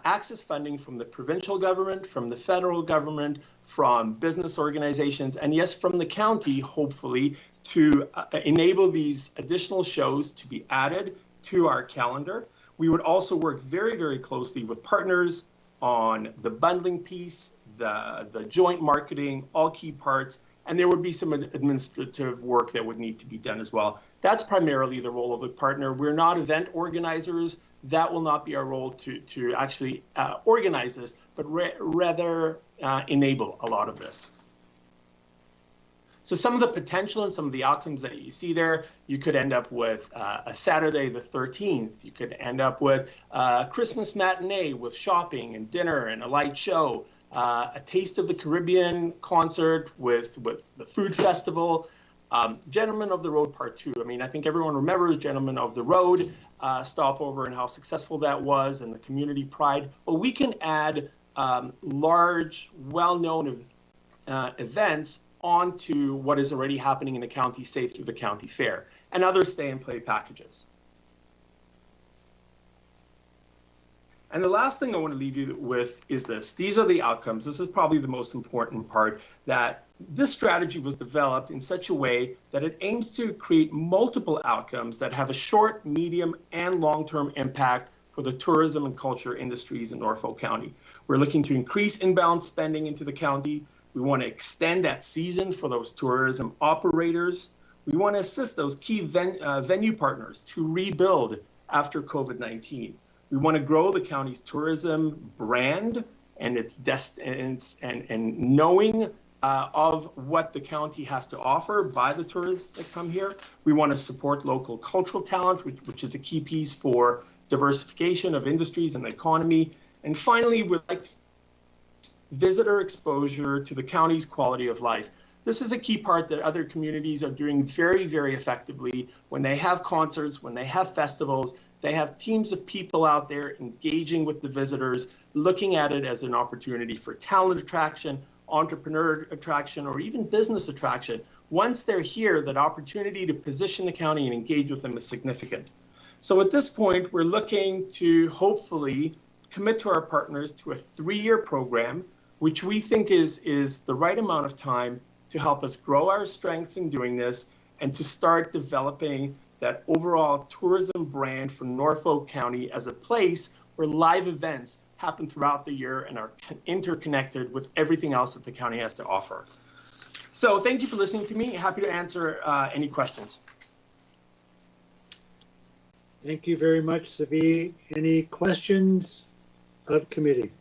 access funding from the provincial government, from the federal government, from business organizations, and yes, from the county, hopefully, to enable these additional shows to be added to our calendar. We would also work very, very closely with partners on the bundling piece, the joint marketing, all key parts, and there would be some administrative work that would need to be done as well. That's primarily the role of a partner. We're not event organizers. That will not be our role to actually organize this, but rather enable a lot of this. So some of the potential and some of the outcomes that you see there, you could end up with a Saturday the 13th. You could end up with a Christmas matinee with shopping and dinner and a light show, a Taste of the Caribbean concert with the food festival, Gentlemen of the Road Part 2. I mean, I think everyone remembers Gentlemen of the Road stopover and how successful that was and the community pride. But we can add large, well-known events onto what is already happening in the county, say through the county fair, and other stay and play packages. And the last thing I want to leave you with is this. These are the outcomes. This is probably the most important part, that this strategy was developed in such a way that it aims to create multiple outcomes that have a short, medium, and long-term impact for the tourism and culture industries in Norfolk County. We're looking to increase inbound spending into the county. We want to extend that season for those tourism operators. We want to assist those key venue partners to rebuild after COVID-19. We want to grow the county's tourism brand and its and knowing of what the county has to offer by the tourists that come here. We want to support local cultural talent, which is a key piece for diversification of industries and the economy. And finally, we'd like to visitor exposure to the county's quality of life. This is a key part that other communities are doing very, very effectively. When they have concerts, when they have festivals, they have teams of people out there engaging with the visitors, looking at it as an opportunity for talent attraction, entrepreneur attraction, or even business attraction. Once they're here, that opportunity to position the county and engage with them is significant. So at this point, we're looking to hopefully commit to our partners to a 3-year program, which we think is the right amount of time to help us grow our strengths in doing this and to start developing that overall tourism brand for Norfolk County as a place where live events happen throughout the year and are interconnected with everything else that the county has to offer. So thank you for listening to me. Happy to answer any questions. Thank you very much, Sabi. Any questions of committee?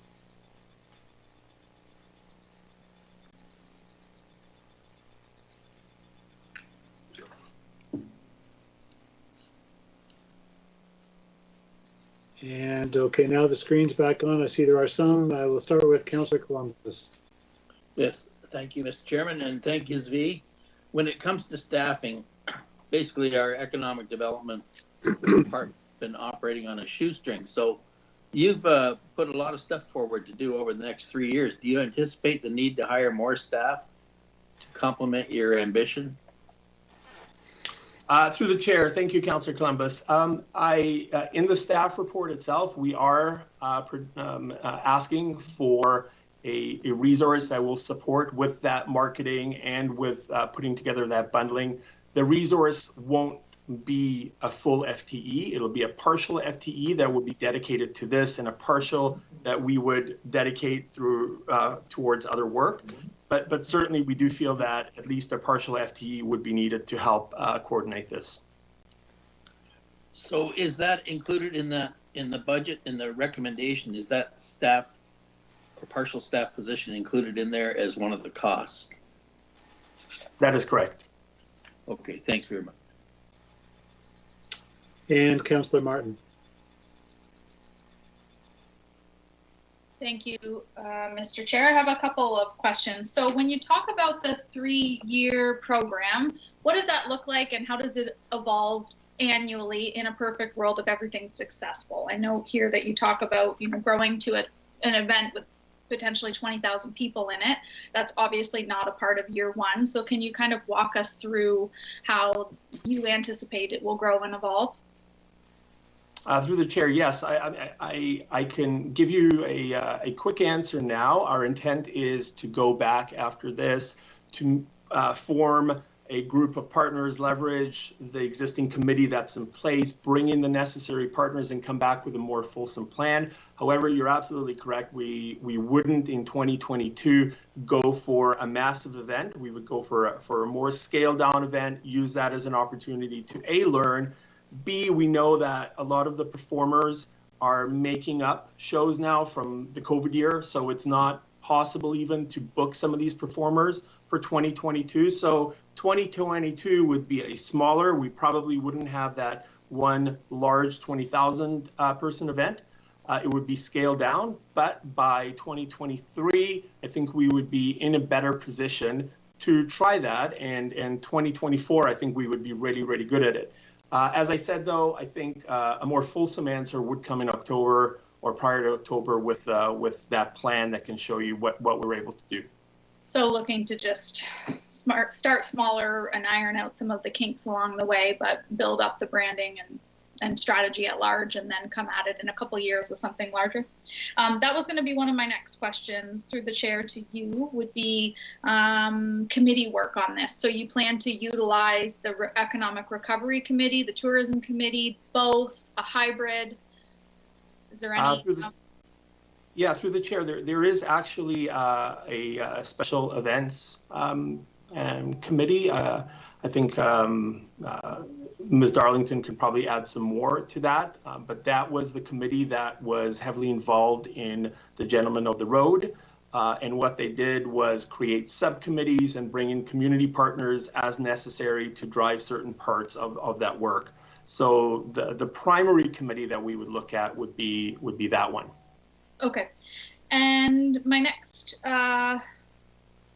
And okay, now the screen's back on. I see there are some. I will start with Councillor Columbus. Yes, thank you, Mr. Chairman, and thank you, Zvi. When it comes to staffing, basically our economic development department's been operating on a shoestring. So you've put a lot of stuff forward to do over the next 3 years. Do you anticipate the need to hire more staff to complement your ambition? Through the chair, thank you, Councillor Columbus. In the staff report itself, we are asking for a resource that will support with that marketing and with putting together that bundling. The resource won't be a full FTE. It'll be a partial FTE that will be dedicated to this and a partial that we would dedicate through towards other work. But certainly we do feel that at least a partial FTE would be needed to help coordinate this. So is that included in the budget, in the recommendation? Is that staff or partial staff position included in there as one of the costs? That is correct. Okay, thanks very much. And Councillor Martin. Thank you, Mr. Chair. I have a couple of questions. So when you talk about the 3-year program, what does that look like and how does it evolve annually in a perfect world if everything's successful? I know here that you talk about, growing to an event with potentially 20,000 people in it. That's obviously not a part of year 1. So can you kind of walk us through how you anticipate it will grow and evolve? Through the chair, yes, I can give you a quick answer now. Our intent is to go back after this to form a group of partners, leverage the existing committee that's in place, bring in the necessary partners, and come back with a more fulsome plan. However, you're absolutely correct. We wouldn't in 2022 go for a massive event. We would go for a more scaled down event, use that as an opportunity to A, learn, B, we know that a lot of the performers are making up shows now from the COVID year, so it's not possible even to book some of these performers for 2022. So 2022 would be a smaller, we probably wouldn't have that one large 20,000 person event. It would be scaled down, but by 2023, I think we would be in a better position to try that. And 2024, I think we would be really, really good at it. As I said, though, I think a more fulsome answer would come in October or prior to October with that plan that can show you what we're able to do. So looking to just start smaller and iron out some of the kinks along the way, but build up the branding and strategy at large, and then come at it in a couple years with something larger. That was going to be one of my next questions through the chair to you, would be committee work on this. So you plan to utilize the Economic Recovery Committee, the Tourism Committee, both, a hybrid? Is there any? Through the chair, there is actually a special events committee. I think Ms. Darlington could probably add some more to that, but that was the committee that was heavily involved in the Gentlemen of the Road. And what they did was create subcommittees and bring in community partners as necessary to drive certain parts of that work. So the primary committee that we would look at would be that one. Okay. And my next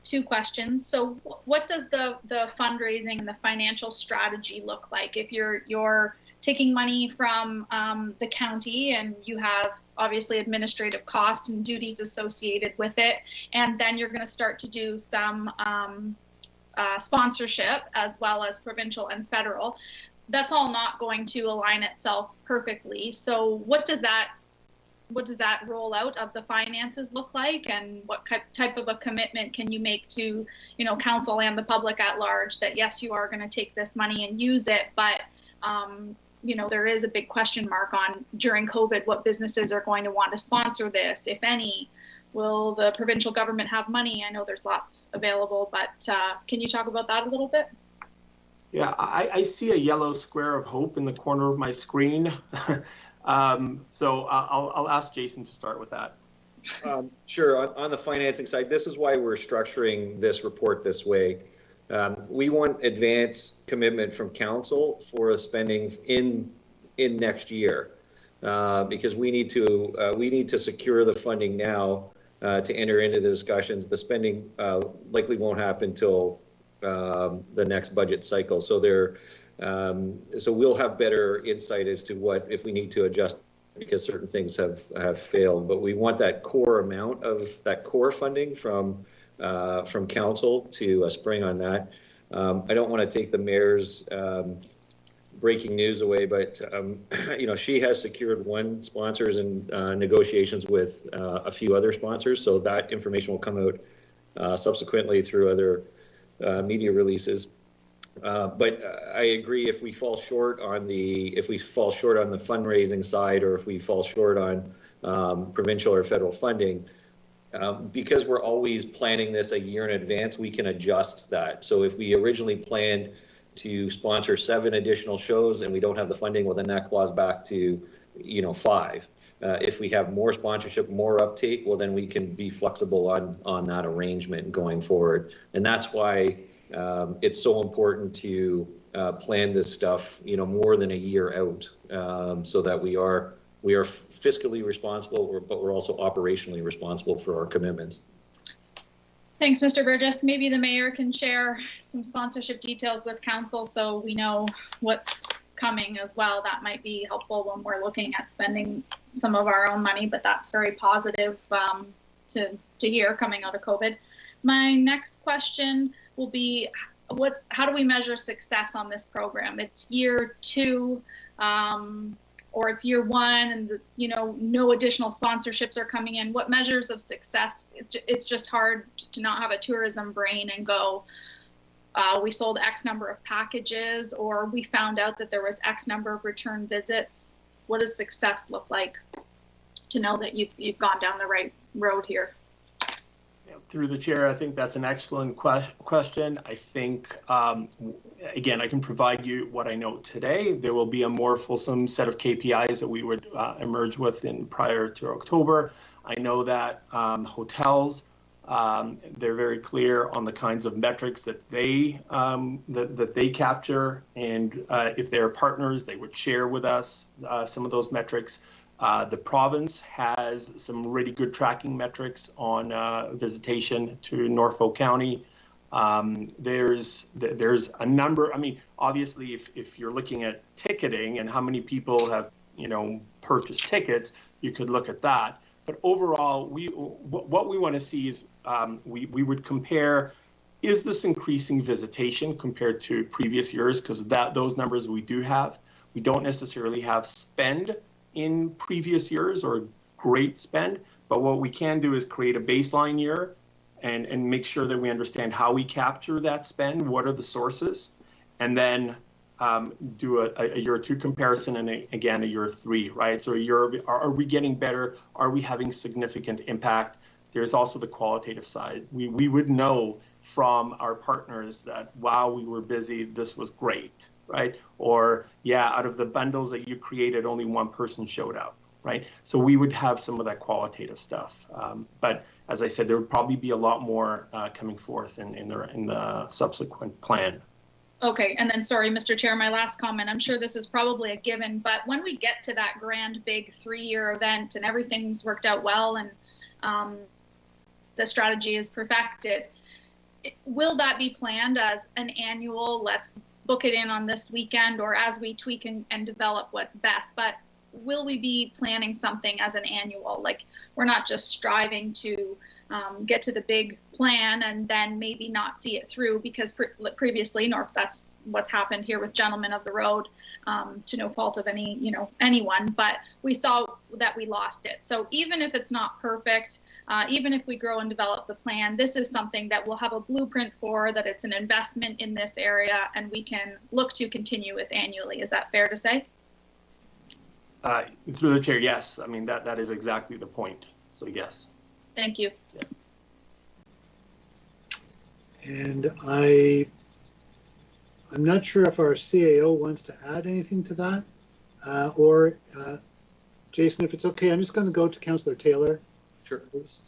two questions. So what does the fundraising and the financial strategy look like if you're taking money from the county and you have obviously administrative costs and duties associated with it, and then you're going to start to do some sponsorship as well as provincial and federal? That's all not going to align itself perfectly. So what does that rollout of the finances look like, and what type of a commitment can you make to, council and the public at large that yes, you are going to take this money and use it, but there is a big question mark on, during COVID, what businesses are going to want to sponsor this, if any? Will the provincial government have money? I know there's lots available, but can you talk about that a little bit? Yeah, I see a yellow square of hope in the corner of my screen. So I'll ask Jason to start with that. Sure. On the financing side, this is why we're structuring this report this way. We want advance commitment from council for spending in next year, because we need to secure the funding now to enter into the discussions. The spending likely won't happen until the next budget cycle. So so we'll have better insight as to what, if we need to adjust, because certain things have failed. But we want that core amount of that core funding from council to spring on that. I don't want to take the mayor's breaking news away, but she has secured one sponsors and negotiations with a few other sponsors. So that information will come out subsequently through other media releases. But I agree, if we fall short on the fundraising side, or if we fall short on provincial or federal funding, because we're always planning this a year in advance, we can adjust that. So if we originally planned to sponsor 7 additional shows and we don't have the funding, well, then that claws back to 5. If we have more sponsorship, more uptake, well, then we can be flexible on that arrangement going forward. And that's why it's so important to plan this stuff, more than a year out, so that we are fiscally responsible, but we're also operationally responsible for our commitments. Thanks, Mr. Burgess. Maybe the mayor can share some sponsorship details with council so we know what's coming as well. That might be helpful when we're looking at spending some of our own money, but that's very positive to hear coming out of COVID. My next question will be, how do we measure success on this program? It's year 2. or it's year one and no additional sponsorships are coming in. What measures of success? It's just hard to not have a tourism brain and go, we sold X number of packages, or we found out that there was X number of return visits. What does success look like to know that you've gone down the right road here? Through the chair, I think that's an excellent question. I think, again, I can provide you what I know today. There will be a more fulsome set of KPIs that we would emerge with prior to October. I know that hotels, they're very clear on the kinds of metrics that they capture, and if they're partners, they would share with us some of those metrics. The province has some really good tracking metrics on visitation to Norfolk County. There's a number. I mean, obviously, if you're looking at ticketing and how many people have purchased tickets, you could look at that. But overall, what we want to see is we would compare, is this increasing visitation compared to previous years? Because those numbers we do have. We don't necessarily have spend in previous years or great spend, but what we can do is create a baseline year and make sure that we understand how we capture that spend, what are the sources, and then do a year two comparison and again a year three, right? So are we getting better? Are we having significant impact? There's also the qualitative side. We would know from our partners that, wow, we were busy, this was great, right? Or, yeah, out of the bundles that you created, only one person showed up, right? So we would have some of that qualitative stuff. But as I said, there would probably be a lot more coming forth in the subsequent plan. Okay, and then sorry, Mr. Chair, my last comment. I'm sure this is probably a given, but when we get to that grand big 3-year event and everything's worked out well and the strategy is perfected, will that be planned as an annual, let's book it in on this weekend, or as we tweak and develop what's best? But will we be planning something as an annual? Like, we're not just striving to get to the big plan and then maybe not see it through, because previously, that's what's happened here with Gentlemen of the Road, to no fault of anyone, but we saw that we lost it. So even if it's not perfect, even if we grow and develop the plan, this is something that we'll have a blueprint for, that it's an investment in this area, and we can look to continue with annually. Is that fair to say? Through the chair, yes. I mean, that is exactly the point. So yes. Thank you. Yeah. And I'm not sure if our CAO wants to add anything to that, or Jason, if it's okay, I'm just going to go to Councillor Taylor. Sure. Please.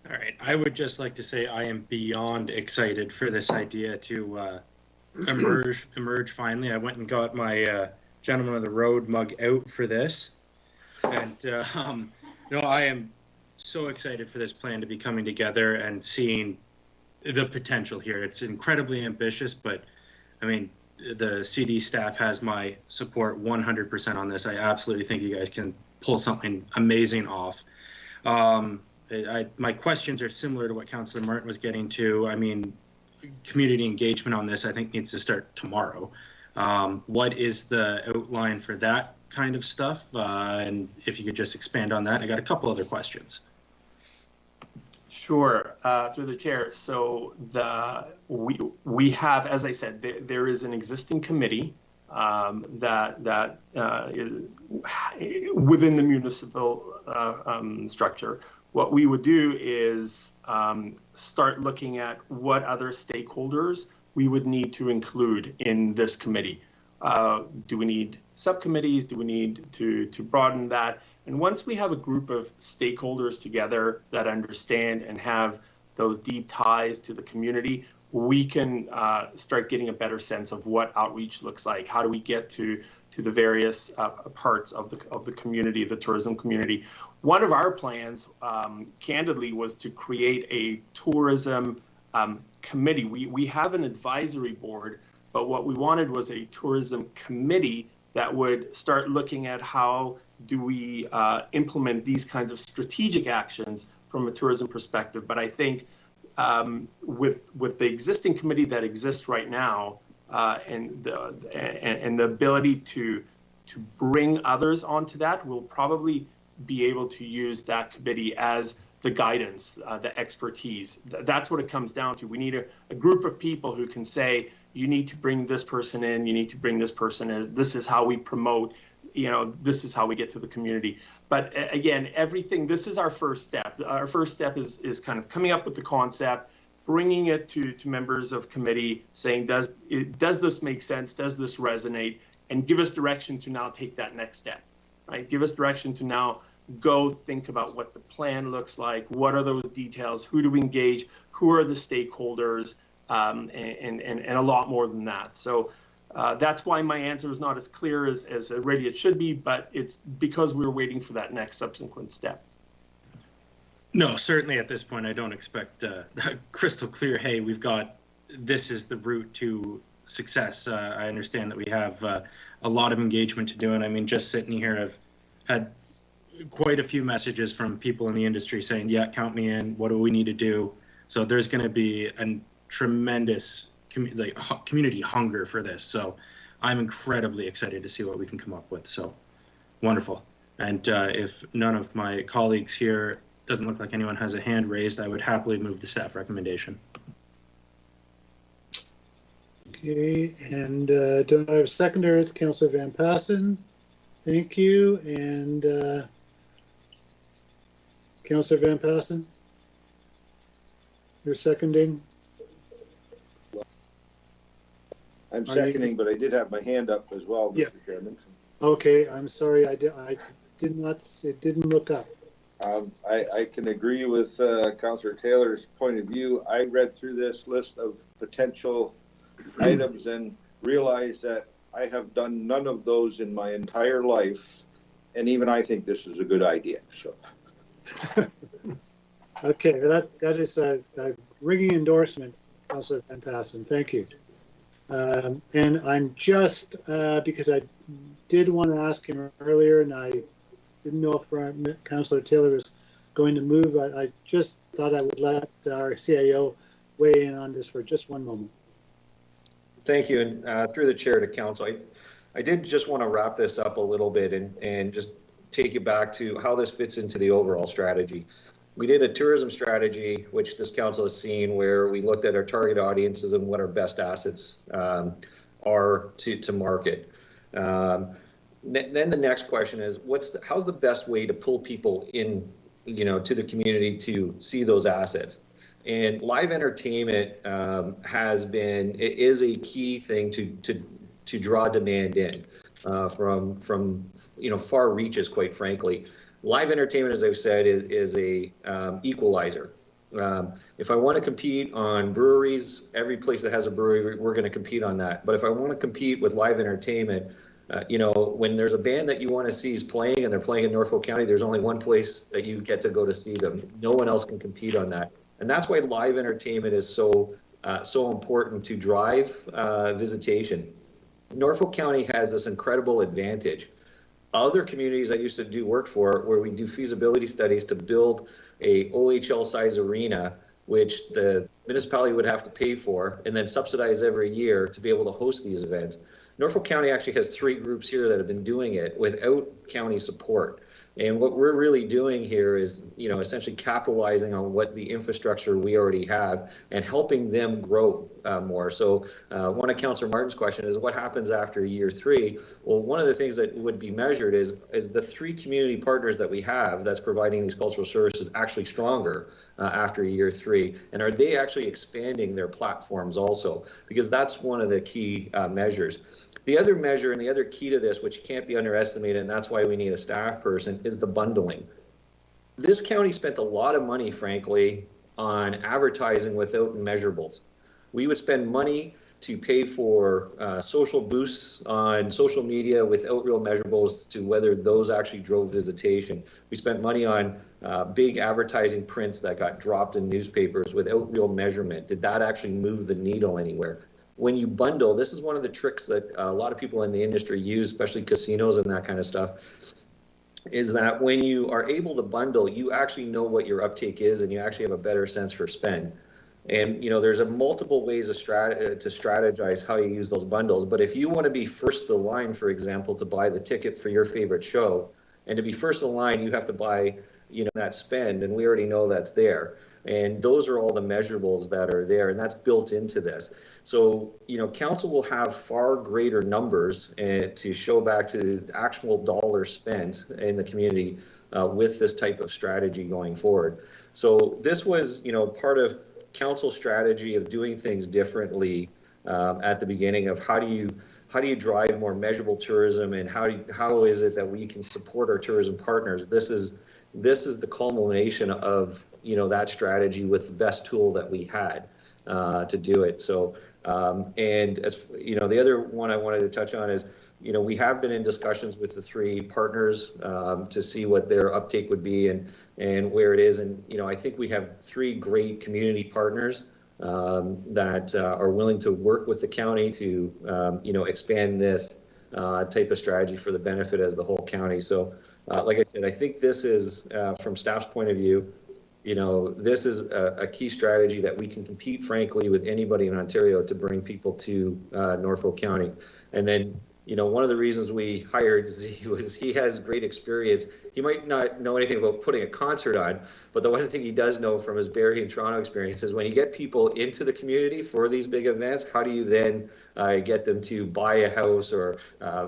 All right, I would just like to say I am beyond excited for this idea to emerge finally. I went and got my Gentleman of the Road mug out for this, and no, I am so excited for this plan to be coming together and seeing the potential here. It's incredibly ambitious, but I mean, the CD staff has my support 100% on this. I absolutely think you guys can pull something amazing off. My questions are similar to what Councillor Martin was getting to. I mean, community engagement on this, I think, needs to start tomorrow. What is the outline for that kind of stuff? And if you could just expand on that. I got a couple other questions. Sure, through the chair. So we have, as I said, there is an existing committee that within the municipal structure. What we would do is start looking at what other stakeholders we would need to include in this committee. Do we need subcommittees? Do we need to broaden that? And once we have a group of stakeholders together that understand and have those deep ties to the community, we can start getting a better sense of what outreach looks like. How do we get to the various parts of the community, the tourism community? One of our plans, candidly, was to create a tourism committee. We have an advisory board, but what we wanted was a tourism committee that would start looking at how do we implement these kinds of strategic actions from a tourism perspective. But I think with the existing committee that exists right now, and the ability to to bring others onto that, we'll probably be able to use that committee as the guidance, the expertise. That's what it comes down to. We need a group of people who can say, you need to bring this person in, you need to bring this person in, this is how we promote, this is how we get to the community. But again, everything, this is our first step. Our first step is kind of coming up with the concept, bringing it to members of committee, saying, does this make sense? Does this resonate? And give us direction to now take that next step, right? Give us direction to now go think about what the plan looks like. What are those details? Who do we engage? Who are the stakeholders? And a lot more than that. So that's why my answer is not as clear as already it should be, but it's because we're waiting for that next subsequent step. No, certainly at this point, I don't expect crystal clear, hey, this is the route to success. I understand that we have a lot of engagement to do. And I mean, just sitting here, I've had quite a few messages from people in the industry saying, yeah, count me in. What do we need to do? So there's going to be a tremendous community hunger for this. So I'm incredibly excited to see what we can come up with. So wonderful. And if none of my colleagues here, doesn't look like anyone has a hand raised, I would happily move the staff recommendation. Okay, and don't I have a seconder? It's Councillor Van Passen. Thank you. And Councillor Van Passen, you're seconding? I'm seconding, but I did have my hand up as well, Mr. Yes. Chairman. Okay, I'm sorry, I did not, it didn't look up. I can agree with Councillor Taylor's point of view. I read through this list of potential items and realized that I have done none of those in my entire life, and even I think this is a good idea. So, okay, that is a ringing endorsement, Councillor Van Passen. Thank you. And I'm just because I did want to ask him earlier, and I didn't know if Councillor Taylor was going to move. I just thought I would let our CIO weigh in on this for just one moment. Thank you, and through the chair to council, I did just want to wrap this up a little bit and just take you back to how this fits into the overall strategy. We did a tourism strategy, which this council has seen, where we looked at our target audiences and what our best assets are to market. Then the next question is, how's the best way to pull people in, to the community to see those assets? And live entertainment is a key thing to draw demand in from far reaches, quite frankly. Live entertainment, as I've said, is a equalizer. If I want to compete on breweries, every place that has a brewery, we're going to compete on that. But if I want to compete with live entertainment, when there's a band that you want to see is playing and they're playing in Norfolk County, there's only one place that you get to go to see them. No one else can compete on that. And that's why live entertainment is so important to drive visitation. Norfolk County has this incredible advantage. Other communities I used to do work for, where we do feasibility studies to build a OHL size arena, which the municipality would have to pay for and then subsidize every year to be able to host these events. Norfolk County actually has 3 groups here that have been doing it without county support. And what we're really doing here is, essentially capitalizing on what the infrastructure we already have and helping them grow more. So one of Councillor Martin's question is, what happens after year 3? Well, one of the things that would be measured is the 3 community partners that we have that's providing these cultural services actually stronger after year 3? And are they actually expanding their platforms also? Because that's one of the key measures. The other measure and the other key to this, which can't be underestimated, and that's why we need a staff person, is the bundling. This county spent a lot of money, frankly, on advertising without measurables. We would spend money to pay for social boosts on social media without real measurables to whether those actually drove visitation. We spent money on big advertising prints that got dropped in newspapers without real measurement. Did that actually move the needle anywhere? When you bundle, this is one of the tricks that a lot of people in the industry use, especially casinos and that kind of stuff, is that when you are able to bundle, you actually know what your uptake is and you actually have a better sense for spend. And, there's a multiple ways to strategize how you use those bundles. But if you want to be first of the line, for example, to buy the ticket for your favorite show, and to be first of the line, you have to buy, that spend, and we already know that's there. And those are all the measurables that are there, and that's built into this. So, council will have far greater numbers to show back to actual dollars spent in the community with this type of strategy going forward. So this was, part of council strategy of doing things differently at the beginning of how do you drive more measurable tourism, and how is it that we can support our tourism partners? This is the culmination of that strategy with the best tool that we had to do it. So and as the other one I wanted to touch on is we have been in discussions with the 3 partners to see what their uptake would be and where it is. And, I think we have 3 great community partners that are willing to work with the county to, expand this type of strategy for the benefit as the whole county. So, like I said, I think this is, from staff's point of view, this is a key strategy that we can compete, frankly, with anybody in Ontario to bring people to Norfolk County. And then, one of the reasons we hired Z was he has great experience. He might not know anything about putting a concert on, but the one thing he does know from his Barrie and Toronto experience is when you get people into the community for these big events, how do you then get them to buy a house or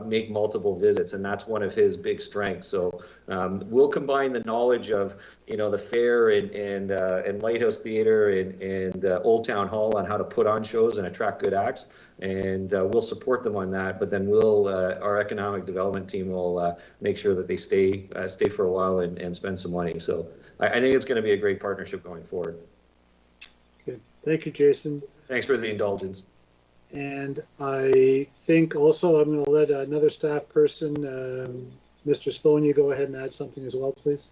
make multiple visits? And that's one of his big strengths. So we'll combine the knowledge of the fair and Lighthouse Theatre and Old Town Hall on how to put on shows and attract good acts, and we'll support them on that. But then our economic development team will make sure that they stay for a while and spend some money. So I think it's going to be a great partnership going forward. Good. Thank you, Jason. Thanks for the indulgence. And I think also I'm going to let another staff person, Mr. Sloan, you go ahead and add something as well, please.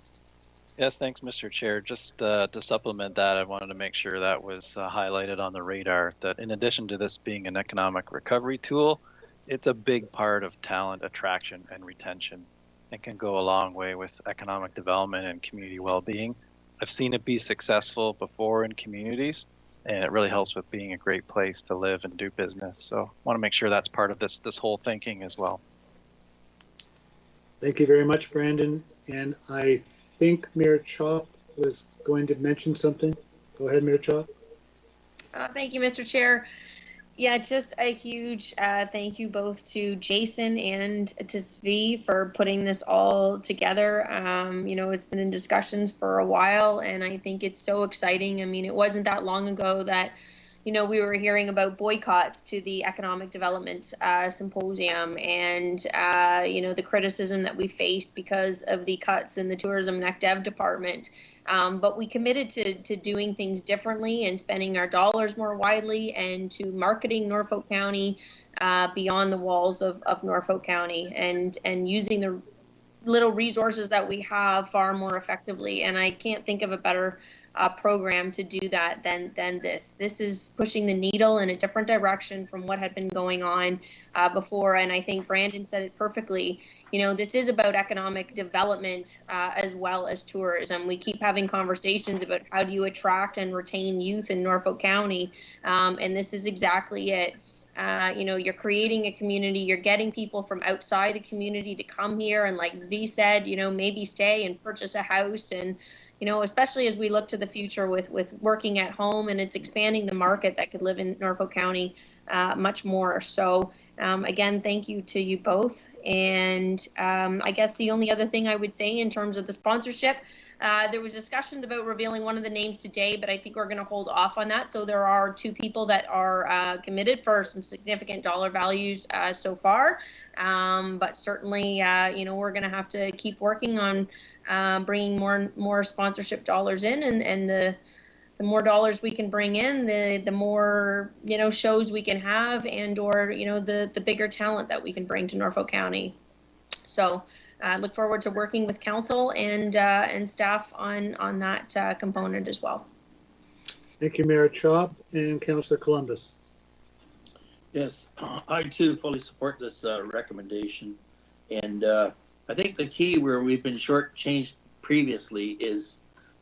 Yes, thanks, Mr. Chair. Just to supplement that, I wanted to make sure that was highlighted on the radar, that in addition to this being an economic recovery tool, it's a big part of talent attraction and retention, and can go a long way with economic development and community well-being. I've seen it be successful before in communities, and it really helps with being a great place to live and do business. So I want to make sure that's part of this whole thinking as well. Thank you very much, Brandon. And I think Mayor Chop was going to mention something. Go ahead, Mayor Chop. Thank you, Mr. Chair. Yeah, just a huge thank you both to Jason and to Svi for putting this all together. It's been in discussions for a while, and I think it's so exciting. I mean, it wasn't that long ago that we were hearing about boycotts to the Economic Development Symposium, and, the criticism that we faced because of the cuts in the Tourism Nec Dev department. But we committed to doing things differently and spending our dollars more widely, and to marketing Norfolk County beyond the walls of Norfolk County, and using the little resources that we have far more effectively. And I can't think of a better program to do that than this. This is pushing the needle in a different direction from what had been going on before. And I think Brandon said it perfectly. This is about economic development as well as tourism. We keep having conversations about how do you attract and retain youth in Norfolk County, and this is exactly it. You're creating a community, you're getting people from outside the community to come here, and like Zvi said, maybe stay and purchase a house. And especially as we look to the future with working at home, and it's expanding the market that could live in Norfolk County much more. So again, thank you to you both. And I guess the only other thing I would say in terms of the sponsorship, there was discussions about revealing one of the names today, but I think we're going to hold off on that. So there are 2 people that are committed for some significant dollar values so far. But certainly, we're going to have to keep working on bringing more sponsorship dollars in, and the more dollars we can bring in, the more shows we can have, and or the bigger talent that we can bring to Norfolk County. So I look forward to working with council and staff on that component as well. Thank you, Mayor Chop and Councillor Columbus. Yes, I too fully support this recommendation. And I think the key where we've been shortchanged previously is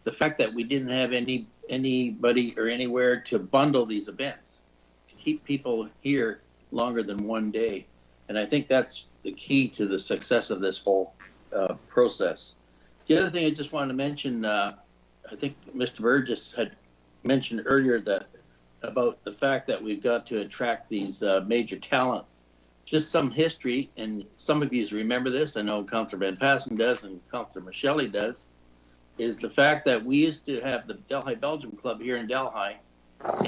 the fact that we didn't have any anybody or anywhere to bundle these events, to keep people here longer than one day. And I think that's the key to the success of this whole process. The other thing I just wanted to mention, I think Mr. Burgess had mentioned earlier that about the fact that we've got to attract these major talent. Just some history, and some of you remember this, I know Councillor Van Passen does and Councillor Michele does, is the fact that we used to have the Delhi Belgium Club here in Delhi,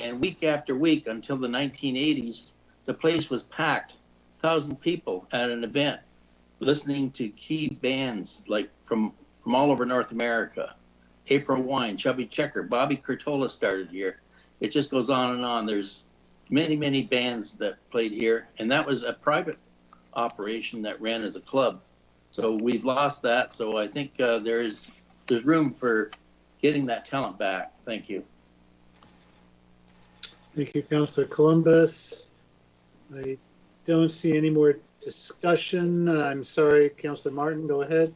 and week after week until the 1980s, the place was packed, 1,000 people at an event, listening to key bands like from all over North America. April Wine, Chubby Checker, Bobby Curtola started here. It just goes on and on. There's many bands that played here, and that was a private operation that ran as a club. So we've lost that. So I think there's room for getting that talent back. Thank you. Thank you, Councillor Columbus. I don't see any more discussion. I'm sorry, Councillor Martin, go ahead.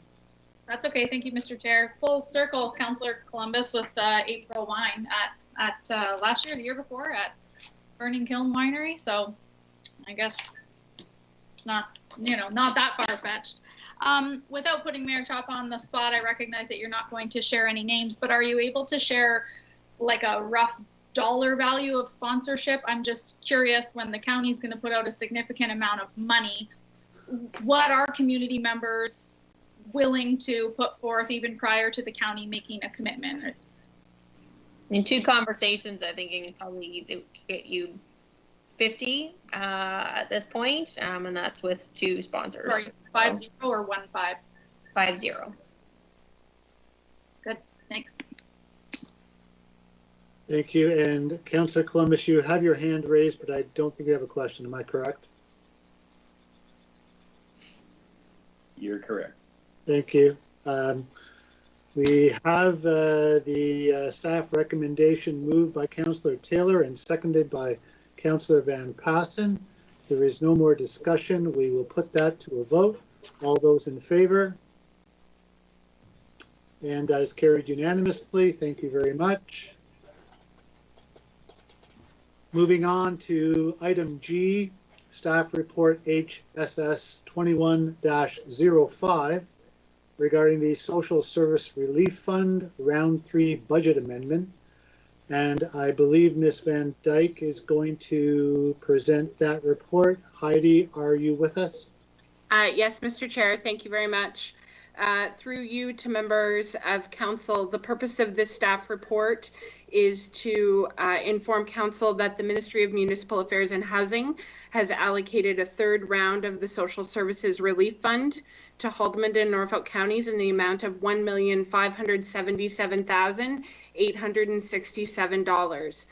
That's okay. Thank you, Mr. Chair. Full circle, Councillor Columbus with April Wine at last year, the year before at Burning Kiln Winery. So I guess it's not, not that far fetched. Without putting Mayor Chop on the spot, I recognize that you're not going to share any names, but are you able to share like a rough dollar value of sponsorship? I'm just curious, when the county's going to put out a significant amount of money, what are community members willing to put forth even prior to the county making a commitment? In 2 conversations, I think you can probably get you 50 at this point, and that's with 2 sponsors. Sorry, 50 or 15? 50. Good, thanks. Thank you. And Councillor Columbus, you have your hand raised, but I don't think you have a question. Am I correct? You're correct. Thank you. We have the staff recommendation moved by Councillor Taylor and seconded by Councillor Van Passen. If there is no more discussion, we will put that to a vote. All those in favor? And that is carried unanimously. Thank you very much. Moving on to item G, staff report HSS 21-05 regarding the Social Service Relief Fund Round 3 budget amendment. And I believe Ms. Van Dyke is going to present that report. Heidi, are you with us? Yes, Mr. Chair, thank you very much. Through you to members of council, the purpose of this staff report is to inform council that the Ministry of Municipal Affairs and Housing has allocated a 3rd round of the Social Services Relief Fund to Haldimand and Norfolk counties in the amount of $1,577,867.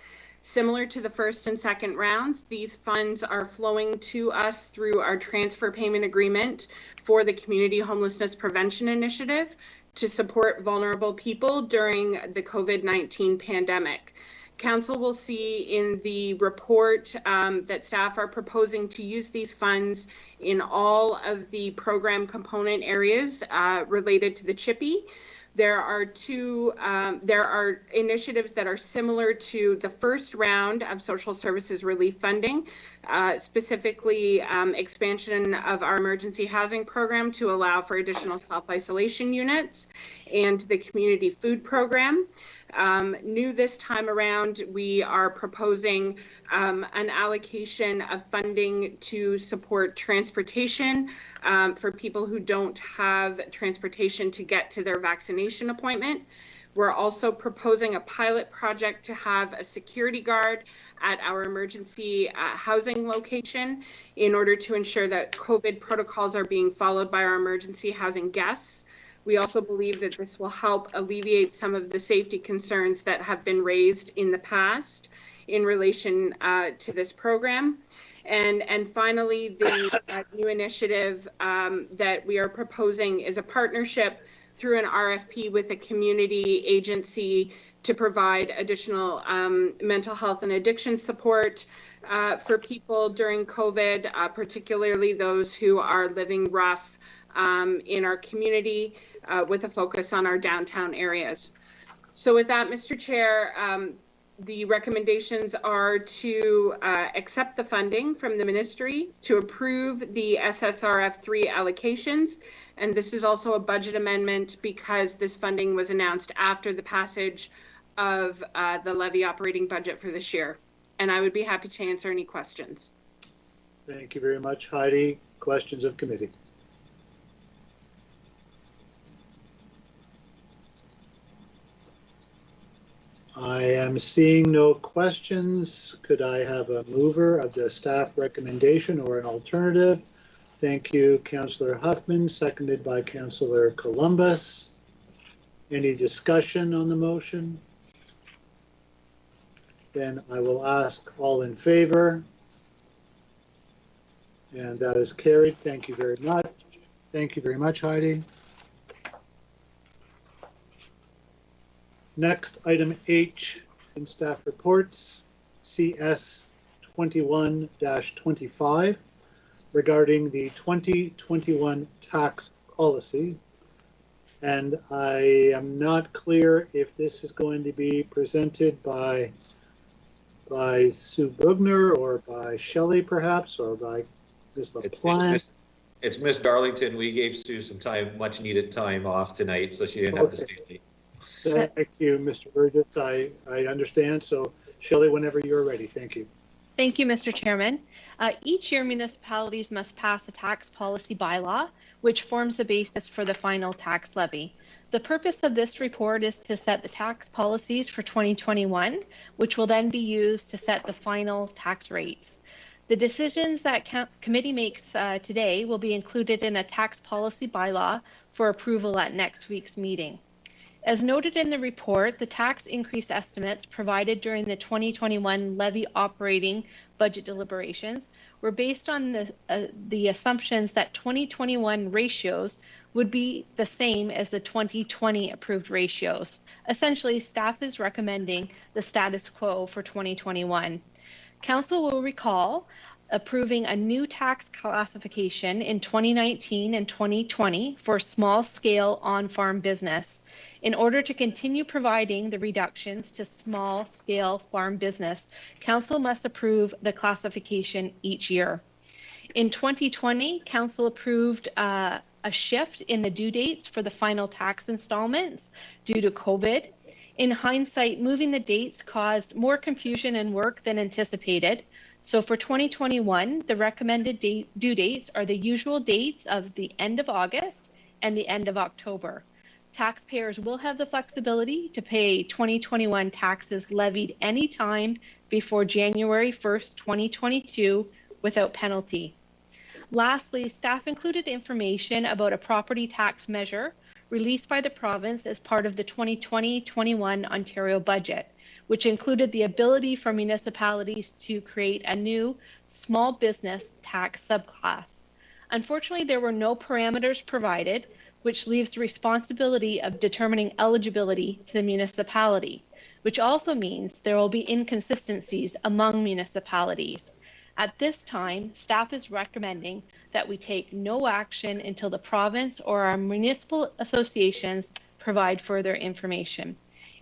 Similar to the 1st and 2nd rounds, these funds are flowing to us through our transfer payment agreement for the Community Homelessness Prevention Initiative to support vulnerable people during the COVID-19 pandemic. Council will see in the report that staff are proposing to use these funds in all of the program component areas related to the CHIPPY. There are initiatives that are similar to the 1st round of social services relief funding, specifically expansion of our emergency housing program to allow for additional self-isolation units and the community food program. New this time around, we are proposing an allocation of funding to support transportation for people who don't have transportation to get to their vaccination appointment. We're also proposing a pilot project to have a security guard at our emergency housing location in order to ensure that COVID protocols are being followed by our emergency housing guests. We also believe that this will help alleviate some of the safety concerns that have been raised in the past in relation to this program. And finally, the new initiative that we are proposing is a partnership through an RFP with a community agency to provide additional mental health and addiction support for people during COVID, particularly those who are living rough in our community with a focus on our downtown areas. So with that, Mr. Chair, the recommendations are to accept the funding from the ministry, to approve the SSRF3 allocations, and this is also a budget amendment because this funding was announced after the passage of the levy operating budget for this year. And I would be happy to answer any questions. Thank you very much, Heidi. Questions of committee? I am seeing no questions. Could I have a mover of the staff recommendation or an alternative? Thank you, Councillor Huffman, seconded by Councillor Columbus. Any discussion on the motion? Then I will ask all in favor. And that is carried. Thank you very much. Thank you very much, Heidi. Next, item H in staff reports, CS 21-25, regarding the 2021 tax policy. And I am not clear if this is going to be presented by Sue Brugner or by Shelley perhaps, or by Ms. LaPlante. It's Miss Darlington. We gave Sue some time, much needed time off tonight, so she didn't have to stay late. Thank you, Mr. Burgess. I understand. So Shelley, whenever you're ready, thank you. Thank you, Mr. Chairman. Each year, municipalities must pass a tax policy bylaw, which forms the basis for the final tax levy. The purpose of this report is to set the tax policies for 2021, which will then be used to set the final tax rates. The decisions that committee makes today will be included in a tax policy bylaw for approval at next week's meeting. As noted in the report, the tax increase estimates provided during the 2021 levy operating budget deliberations were based on the assumptions that 2021 ratios would be the same as the 2020 approved ratios. Essentially, staff is recommending the status quo for 2021. Council will recall approving a new tax classification in 2019 and 2020 for small-scale on-farm business. In order to continue providing the reductions to small-scale farm business, Council must approve the classification each year. In 2020, Council approved a shift in the due dates for the final tax installments due to COVID. In hindsight, moving the dates caused more confusion and work than anticipated. So for 2021, the recommended due dates are the usual dates of the end of August and the end of October. Taxpayers will have the flexibility to pay 2021 taxes levied anytime before January 1st, 2022 without penalty. Lastly, staff included information about a property tax measure released by the province as part of the 2020-21 Ontario budget, which included the ability for municipalities to create a new small business tax subclass. Unfortunately, there were no parameters provided, which leaves the responsibility of determining eligibility to the municipality, which also means there will be inconsistencies among municipalities. At this time, staff is recommending that we take no action until the province or our municipal associations provide further information.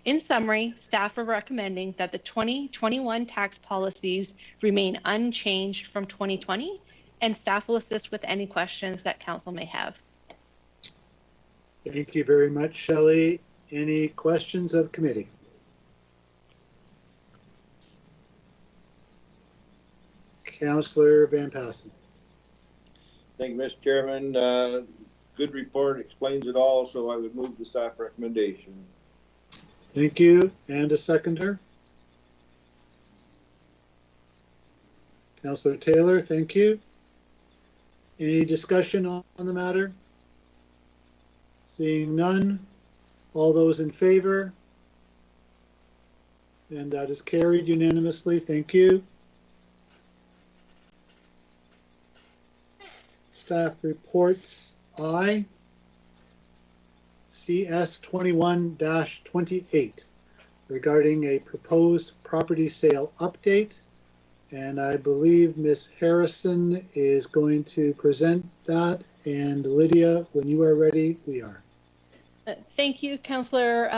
In summary, staff are recommending that the 2021 tax policies remain unchanged from 2020, and staff will assist with any questions that council may have. Thank you very much, Shelley. Any questions of committee? Councillor Van Passen. Thank you, Mr. Chairman. Good report, explains it all, so I would move the staff recommendation. Thank you. And a seconder? Councillor Taylor, thank you. Any discussion on the matter? Seeing none, all those in favor? And that is carried unanimously. Thank you. Staff reports I, CS 21-28, regarding a proposed property sale update. And I believe Ms. Harrison is going to present that. And Lydia, when you are ready, we are. Thank you, Councillor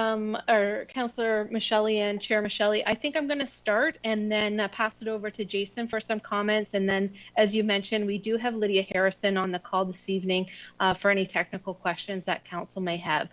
Michelle and Chair Michelle. I think I'm going to start and then pass it over to Jason for some comments. And then, as you mentioned, we do have Lydia Harrison on the call this evening for any technical questions that Council may have.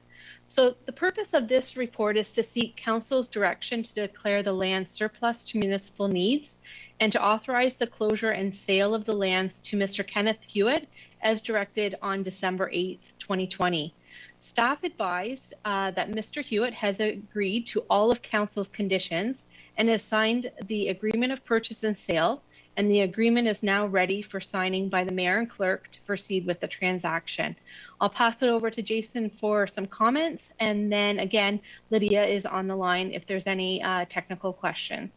So the purpose of this report is to seek Council's direction to declare the land surplus to municipal needs and to authorize the closure and sale of the lands to Mr. Kenneth Hewitt as directed on December 8th, 2020. Staff advised that Mr. Hewitt has agreed to all of Council's conditions and has signed the agreement of purchase and sale, and the agreement is now ready for signing by the mayor and clerk to proceed with the transaction. I'll pass it over to Jason for some comments, and then again, Lydia is on the line if there's any technical questions.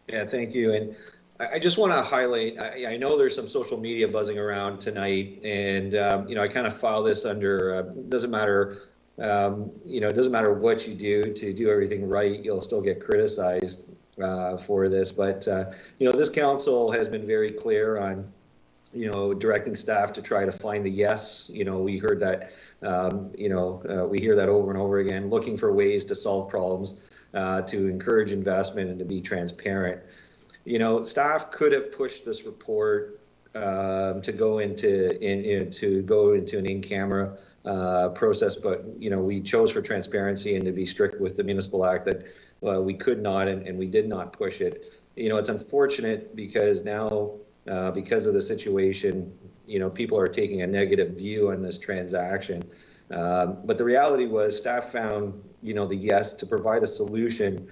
Yeah, thank you. And I just want to highlight, I know there's some social media buzzing around tonight, and I kind of file this under, doesn't matter, it doesn't matter what you do to do everything right, you'll still get criticized for this. But, this council has been very clear on, directing staff to try to find the yes. We heard that, we hear that over and over again, looking for ways to solve problems, to encourage investment and to be transparent. Staff could have pushed this report to go into an in-camera process, but we chose for transparency and to be strict with the Municipal Act that we could not, and we did not push it. It's unfortunate because now, because of the situation, people are taking a negative view on this transaction. But the reality was, staff found the yes to provide a solution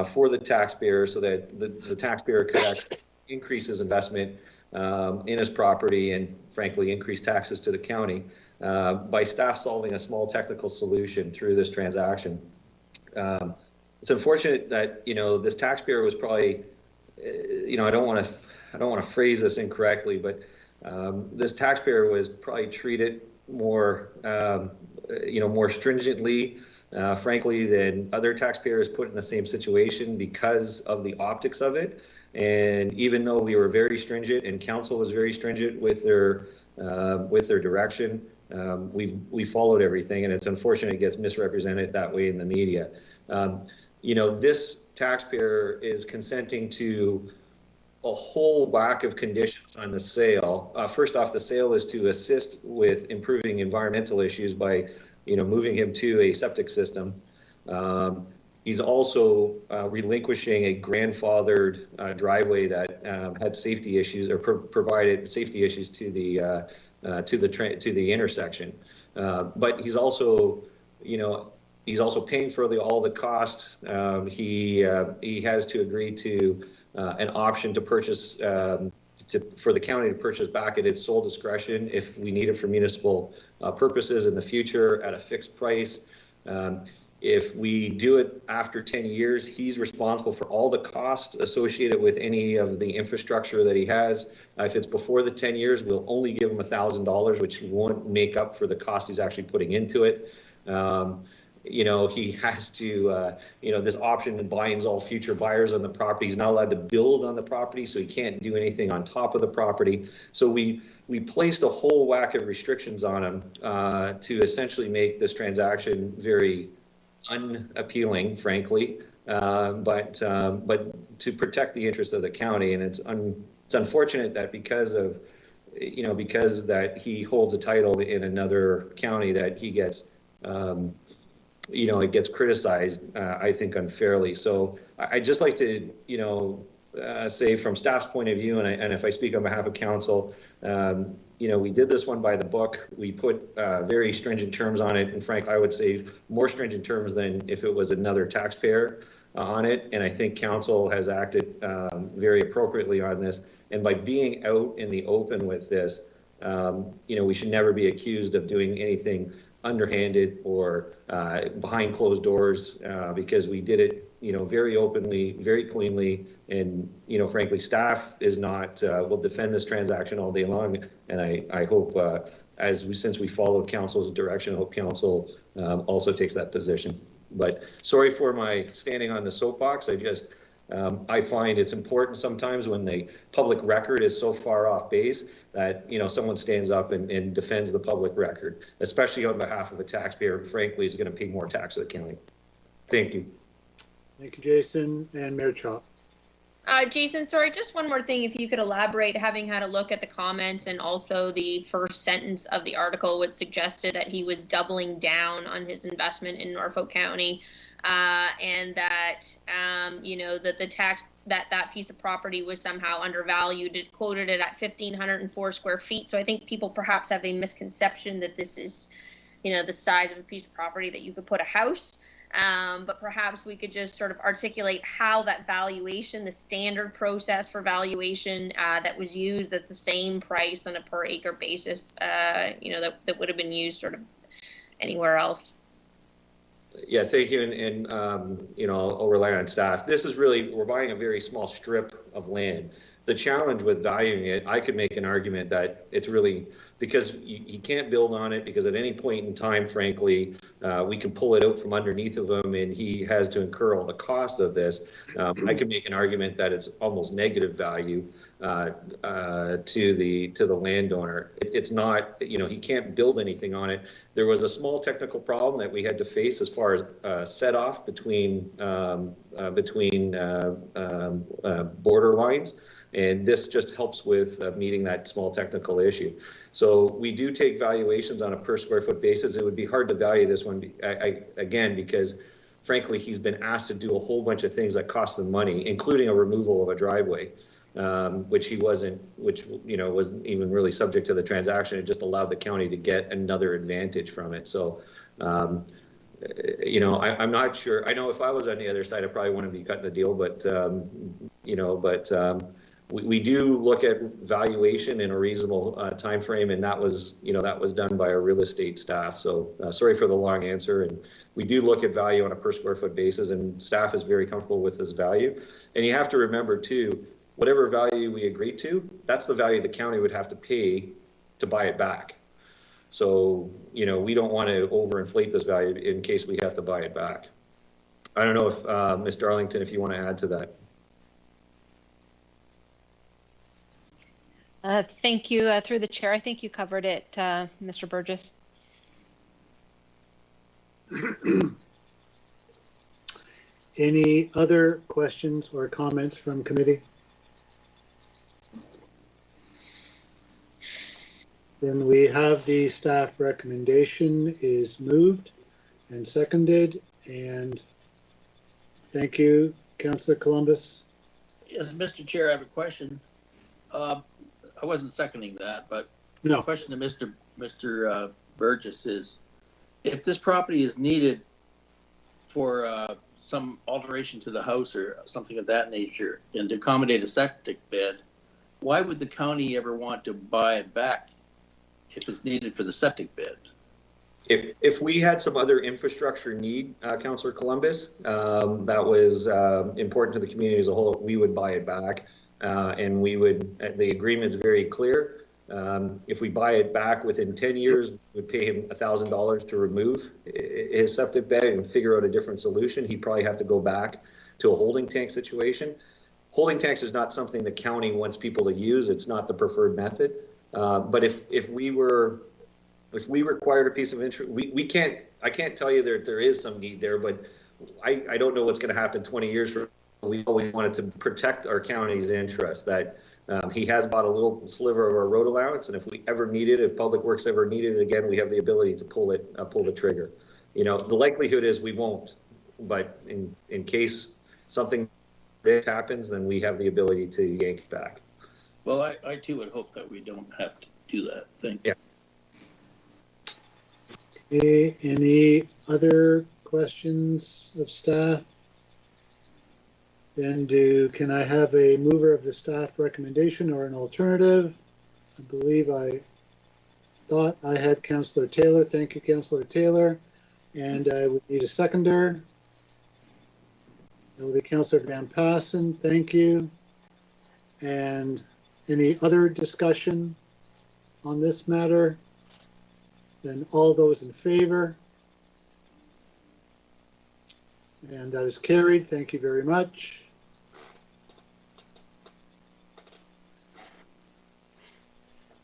for the taxpayer so that the taxpayer could actually increase his investment in his property and frankly increase taxes to the county by staff solving a small technical solution through this transaction. It's unfortunate that this taxpayer was probably, I don't want to phrase this incorrectly, but this taxpayer was probably treated more more stringently, frankly, than other taxpayers put in the same situation because of the optics of it. And even though we were very stringent and council was very stringent with their direction, we followed everything, and it's unfortunate it gets misrepresented that way in the media. This taxpayer is consenting to a whole whack of conditions on the sale. First off, the sale is to assist with improving environmental issues by, moving him to a septic system. He's also relinquishing a grandfathered driveway that had safety issues or provided safety issues to the intersection. But he's also, paying for all the costs. He has to agree to an option to purchase, for the county to purchase back at its sole discretion if we need it for municipal purposes in the future at a fixed price. If we do it after 10 years, he's responsible for all the costs associated with any of the infrastructure that he has. If it's before the 10 years, we'll only give him $1,000, which won't make up for the cost he's actually putting into it. He has to, this option binds all future buyers on the property. He's not allowed to build on the property, so he can't do anything on top of the property. So we placed a whole whack of restrictions on him to essentially make this transaction very unappealing, frankly, but to protect the interest of the county. And it's unfortunate that because that he holds a title in another county that he gets, it gets criticized, I think, unfairly. So I'd just like to, say from staff's point of view, and if I speak on behalf of council, we did this one by the book. We put very stringent terms on it. And frankly, I would say more stringent terms than if it was another taxpayer on it. And I think council has acted very appropriately on this. And by being out in the open with this, we should never be accused of doing anything underhanded or behind closed doors, because we did it, very openly, very cleanly, and frankly, staff is not will defend this transaction all day long. And I hope, since we followed council's direction, I hope council also takes that position. But sorry for my standing on the soapbox. I just I find it's important sometimes when the public record is so far off base that, you know, someone stands up and defends the public record, especially on behalf of a taxpayer, frankly, is going to pay more tax to the county. Thank you. Thank you, Jason. And Mayor Chop. Jason, sorry, just one more thing, if you could elaborate, having had a look at the comments and also the first sentence of the article, which suggested that he was doubling down on his investment in Norfolk County, and that, you know, that the tax, that piece of property was somehow undervalued. It quoted it at 1,504 square feet. So I think people perhaps have a misconception that this is, you know, the size of a piece of property that you could put a house. But perhaps we could just sort of articulate how that valuation, the standard process for valuation that was used, that's the same price on a per acre basis, you know, that would have been used sort of anywhere else. Yeah, thank you. And you know, I'll rely on staff. This is really, we're buying a very small strip of land. The challenge with valuing it, I could make an argument that it's really, because you can't build on it, because at any point in time, frankly, we can pull it out from underneath of him and he has to incur all the cost of this. I could make an argument that it's almost negative value to the landowner. It's not, you know, he can't build anything on it. There was a small technical problem that we had to face as far as set off between border lines. And this just helps with meeting that small technical issue. So we do take valuations on a per square foot basis. It would be hard to value this one again, because frankly, he's been asked to do a whole bunch of things that cost them money, including a removal of a driveway, which you know, wasn't even really subject to the transaction. It just allowed the county to get another advantage from it. So, you know, I'm not sure. I know if I was on the other side, I probably wouldn't be cutting the deal, but you know, we do look at valuation in a reasonable time frame, and that was, you know, that was done by our real estate staff. So sorry for the long answer. And we do look at value on a per square foot basis, and staff is very comfortable with this value. And you have to remember too, whatever value we agree to, that's the value the county would have to pay to buy it back. So, you know, we don't want to overinflate this value in case we have to buy it back. I don't know if Ms. Darlington, if you want to add to that. Thank you. Through the chair, I think you covered it, Mr. Burgess. Any other questions or comments from committee? Then we have the staff recommendation is moved and seconded. And thank you, Councillor Columbus. Yes, Mr. Chair, I have a question. I wasn't seconding that, but no. The question to Mr. Burgess is, if this property is needed for some alteration to the house or something of that nature and to accommodate a septic bed, why would the county ever want to buy it back if it's needed for the septic bed? If we had some other infrastructure need, Councillor Columbus, that was important to the community as a whole, we would buy it back. And we would, the agreement is very clear. If we buy it back within 10 years, we would pay him $1,000 to remove his septic bed and figure out a different solution. He'd probably have to go back to a holding tank situation. Holding tanks is not something the county wants people to use. It's not the preferred method. But if we required a piece of interest, I can't tell you there is some need there, but I don't know what's going to happen 20 years from now. We always wanted to protect our county's interest, that he has bought a little sliver of our road allowance, and if we ever need it, if Public Works ever needed it again, we have the ability to pull the trigger. You know, the likelihood is we won't, but in case something big happens, then we have the ability to yank it back. Well, I too would hope that we don't have to do that. Thank you. Yeah. Okay, any other questions of staff? Then can I have a mover of the staff recommendation or an alternative? I believe I thought I had Councillor Taylor. Thank you, Councillor Taylor. And I would need a seconder. It will be Councillor Van Passen. Thank you. And any other discussion on this matter? Then all those in favor? And that is carried. Thank you very much.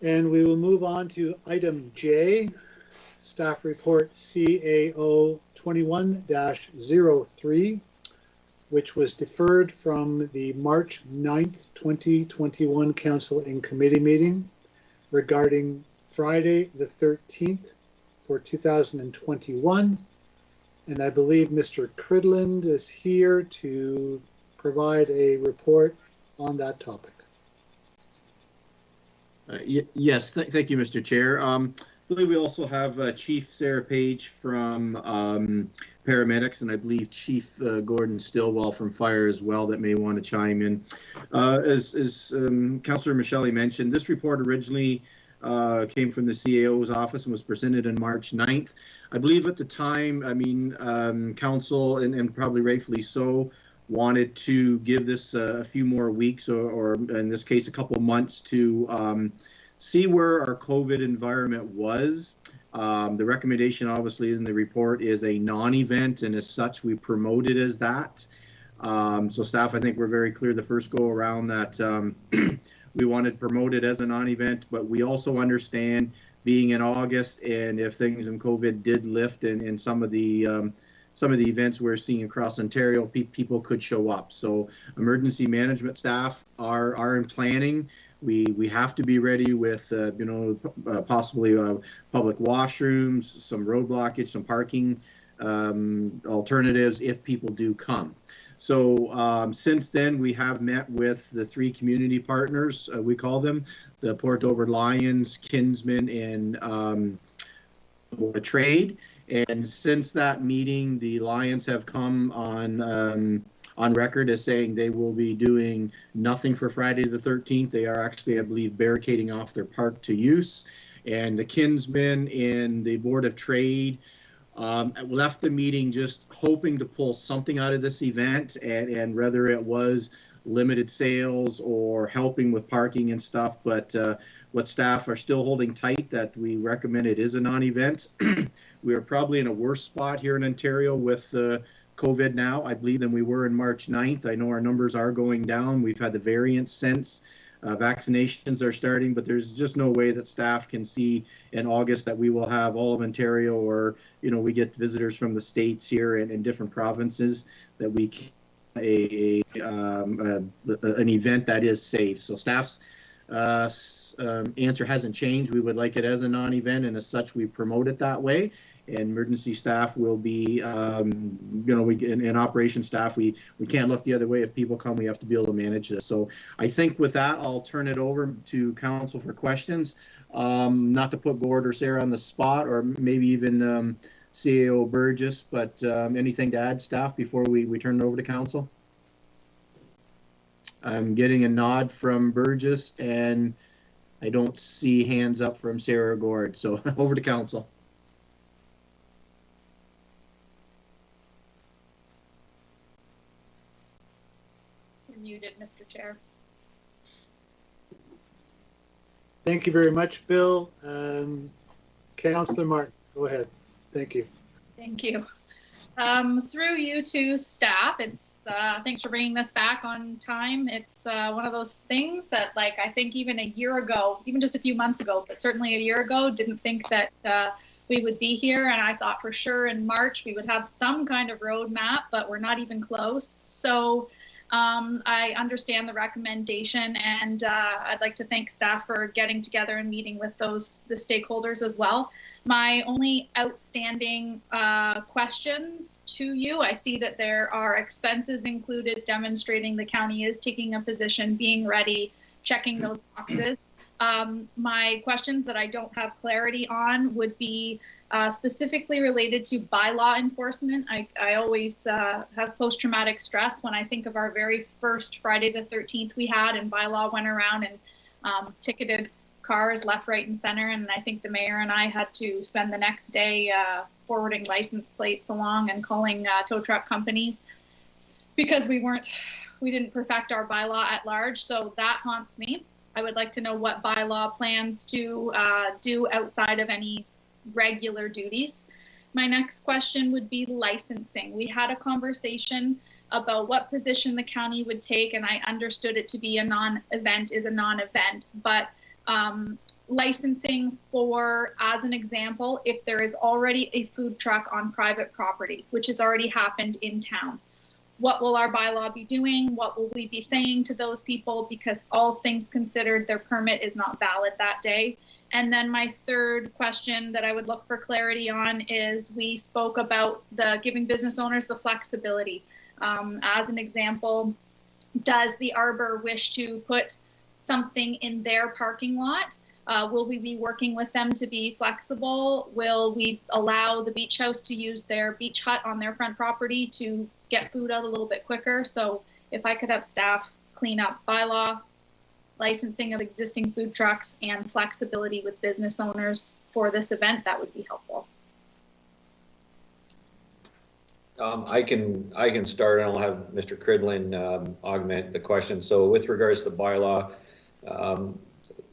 And we will move on to item J, staff report CAO 21-03, which was deferred from the March 9th, 2021 Council in Committee meeting regarding Friday the 13th for 2021. And I believe Mr. Cridland is here to provide a report on that topic. Yes, thank you, Mr. Chair. I believe we also have Chief Sarah Page from paramedics, and I believe Chief Gordon Stillwell from fire as well that may want to chime in. As Councillor Michele mentioned, this report originally came from the CAO's office and was presented on March 9th. I believe at the time, Council, and probably rightfully so, wanted to give this a few more weeks or in this case, a couple months to see where our COVID environment was. The recommendation obviously in the report is a non-event, and as such, we promote it as that. So staff, I think we're very clear the first go around that we wanted to promote it as a non-event, but we also understand being in August, and if things in COVID did lift and some of the events we're seeing across Ontario, people could show up. So emergency management staff are in planning. We have to be ready with possibly public washrooms, some road blockage, some parking alternatives if people do come. So since then, we have met with the 3 community partners, we call them, the Port Dover Lions, Kinsmen, and Board of Trade. And since that meeting, the Lions have come on record as saying they will be doing nothing for Friday the 13th. They are actually, I believe, barricading off their park to use. And the Kinsmen and the Board of Trade left the meeting just hoping to pull something out of this event, and whether it was limited sales or helping with parking and stuff, but what staff are still holding tight that we recommend it is a non-event. We are probably in a worse spot here in Ontario with COVID now, I believe, than we were in March 9th. I know our numbers are going down. We've had the variants since. Vaccinations are starting, but there's just no way that staff can see in August that we will have all of Ontario, or we get visitors from the States here and in different provinces, that we can an event that is safe. So staff's answer hasn't changed. We would like it as a non-event, and as such, we promote it that way. And emergency staff will be, in operation staff, we can't look the other way. If people come, we have to be able to manage this. So I think with that, I'll turn it over to Council for questions. Not to put Gord or Sarah on the spot, or maybe even CAO Burgess, but anything to add, staff, before we turn it over to Council? I'm getting a nod from Burgess, and I don't see hands up from Sarah or Gord. So over to Council. Muted, Mr. Chair. Thank you very much, Bill. Councillor Martin, go ahead. Thank you. Thank you. Through you to staff, it's thanks for bringing this back on time. It's one of those things that, like, I think even a year ago, even just a few months ago, but certainly a year ago, didn't think that we would be here. And I thought for sure in March we would have some kind of roadmap, but we're not even close. So I understand the recommendation, and I'd like to thank staff for getting together and meeting with the stakeholders as well. My only outstanding questions to you, I see that there are expenses included demonstrating the county is taking a position, being ready, checking those boxes. My questions that I don't have clarity on would be specifically related to bylaw enforcement. I always have post-traumatic stress when I think of our very first Friday the 13th we had, and bylaw went around and ticketed cars left, right, and center. And I think the mayor and I had to spend the next day forwarding license plates along and calling tow truck companies because we didn't perfect our bylaw at large. So that haunts me. I would like to know what bylaw plans to do outside of any regular duties. My next question would be licensing. We had a conversation about what position the county would take, and I understood it to be a non-event is a non-event, but licensing for, as an example, if there is already a food truck on private property, which has already happened in town. What will our bylaw be doing? What will we be saying to those people? Because all things considered, their permit is not valid that day. And then my third question that I would look for clarity on is, we spoke about the giving business owners the flexibility. As an example, does the Arbor wish to put something in their parking lot? Will we be working with them to be flexible? Will we allow the beach house to use their beach hut on their front property to get food out a little bit quicker? So if I could have staff clean up bylaw, licensing of existing food trucks, and flexibility with business owners for this event, that would be helpful. I can start, and I'll have Mr. Cridlin augment the question. So with regards to the bylaw,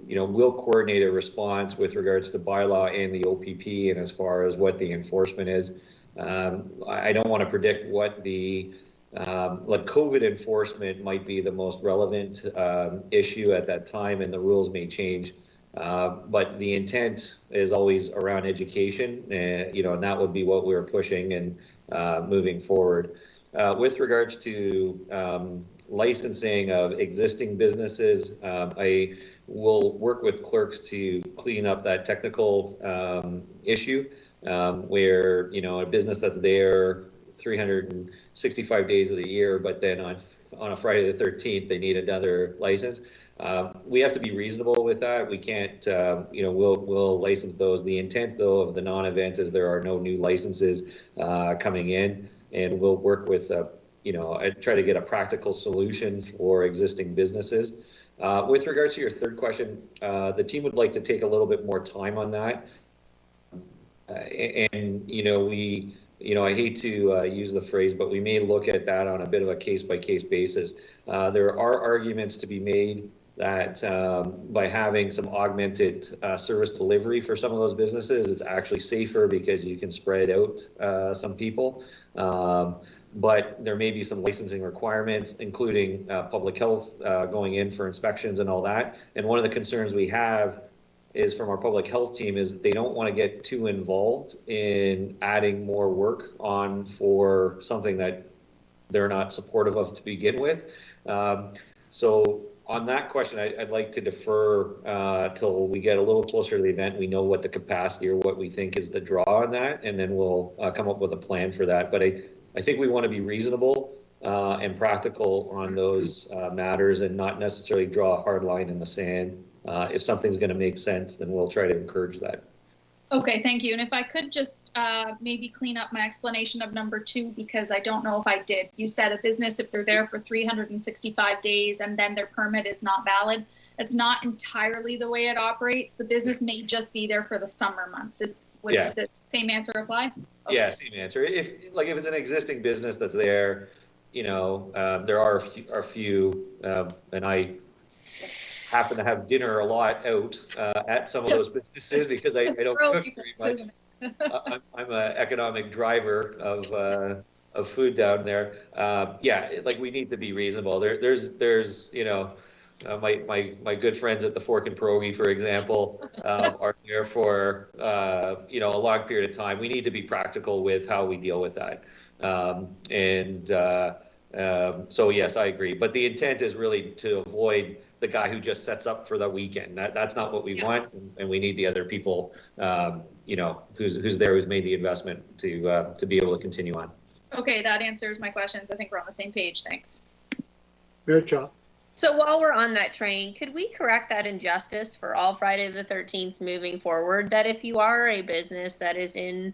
we'll coordinate a response with regards to bylaw and the OPP, and as far as what the enforcement is. I don't want to predict what the like COVID enforcement might be the most relevant issue at that time, and the rules may change. But the intent is always around education, and that would be what we're pushing and moving forward. With regards to licensing of existing businesses, I will work with clerks to clean up that technical issue where, a business that's there 365 days of the year, but then on a Friday the 13th, they need another license. We have to be reasonable with that. We can't, we'll license those. The intent, though, of the non-event is there are no new licenses coming in, and we'll work with, I try to get a practical solution for existing businesses. With regards to your third question, the team would like to take a little bit more time on that. I hate to use the phrase, but we may look at that on a bit of a case-by-case basis. There are arguments to be made that by having some augmented service delivery for some of those businesses, it's actually safer because you can spread out some people. But there may be some licensing requirements, including public health going in for inspections and all that. And one of the concerns we have is from our public health team is they don't want to get too involved in adding more work on for something that they're not supportive of to begin with. So on that question, I'd like to defer till we get a little closer to the event. We know what the capacity or what we think is the draw on that, and then we'll come up with a plan for that. But I think we want to be reasonable and practical on those matters and not necessarily draw a hard line in the sand. If something's going to make sense, then we'll try to encourage that. Okay, thank you. And if I could just maybe clean up my explanation of number 2, because I don't know if I did. You said a business, if they're there for 365 days and then their permit is not valid, it's not entirely the way it operates. The business may just be there for the summer months. Would the same answer apply? Okay. Yeah, same answer. If it's an existing business that's there, there are a few, and I happen to have dinner a lot out at some of those businesses because I don't cook very much. I'm an economic driver of food down there. We need to be reasonable. There's my good friends at the Fork and Pierogi, for example, are there for a long period of time. We need to be practical with how we deal with that. So yes, I agree. But the intent is really to avoid the guy who just sets up for the weekend. That's not what we want, and we need the other people, who's there, who's made the investment to be able to continue on. Okay, that answers my questions. I think we're on the same page. Thanks. Mayor Chop. So while we're on that train, could we correct that injustice for all Friday the 13th moving forward? That if you are a business that is in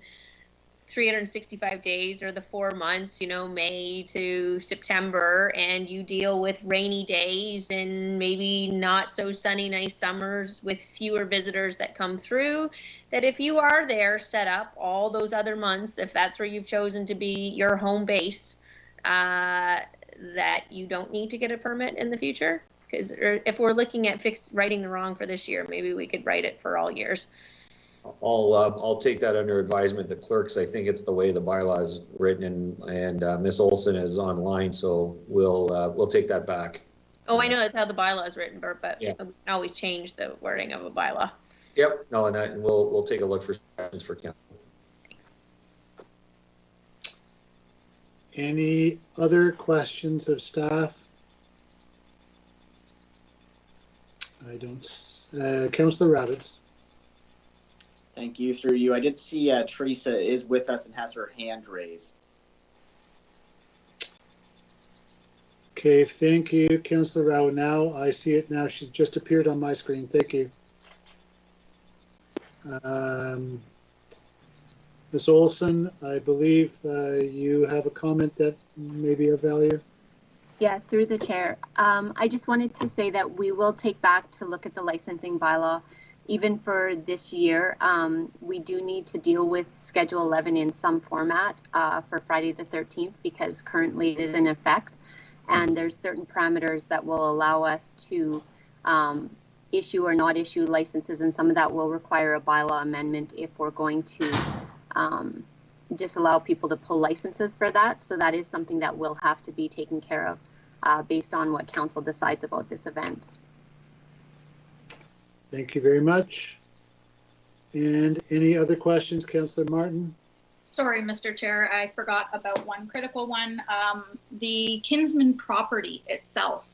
365 days or the 4 months, May to September, and you deal with rainy days and maybe not so sunny, nice summers with fewer visitors that come through, that if you are there set up all those other months, if that's where you've chosen to be your home base, that you don't need to get a permit in the future? Because if we're looking at righting the wrong for this year, maybe we could right it for all years. I'll take that under advisement. The clerks, I think it's the way the bylaw is written, and Miss Olson is online, so we'll take that back. Oh, I know that's how the bylaw is written, but yeah. we can always change the wording of a bylaw. Yep, no, and we'll take a look for questions for council. Any other questions of staff? I don't. Councillor Rabbits. Thank you. Through you, I did see Teresa is with us and has her hand raised. Okay, thank you, Councillor Rao. Now I see it now. She's just appeared on my screen. Thank you. Ms. Olson, I believe you have a comment that may be of value. Yeah, through the chair. I just wanted to say that we will take back to look at the licensing bylaw. Even for this year, we do need to deal with Schedule 11 in some format for Friday the 13th because currently it is in effect. And there's certain parameters that will allow us to issue or not issue licenses, and some of that will require a bylaw amendment if we're going to disallow people to pull licenses for that. So that is something that will have to be taken care of based on what council decides about this event. Thank you very much. And any other questions, Councillor Martin? Sorry, Mr. Chair, I forgot about one critical one, the Kinsman property itself.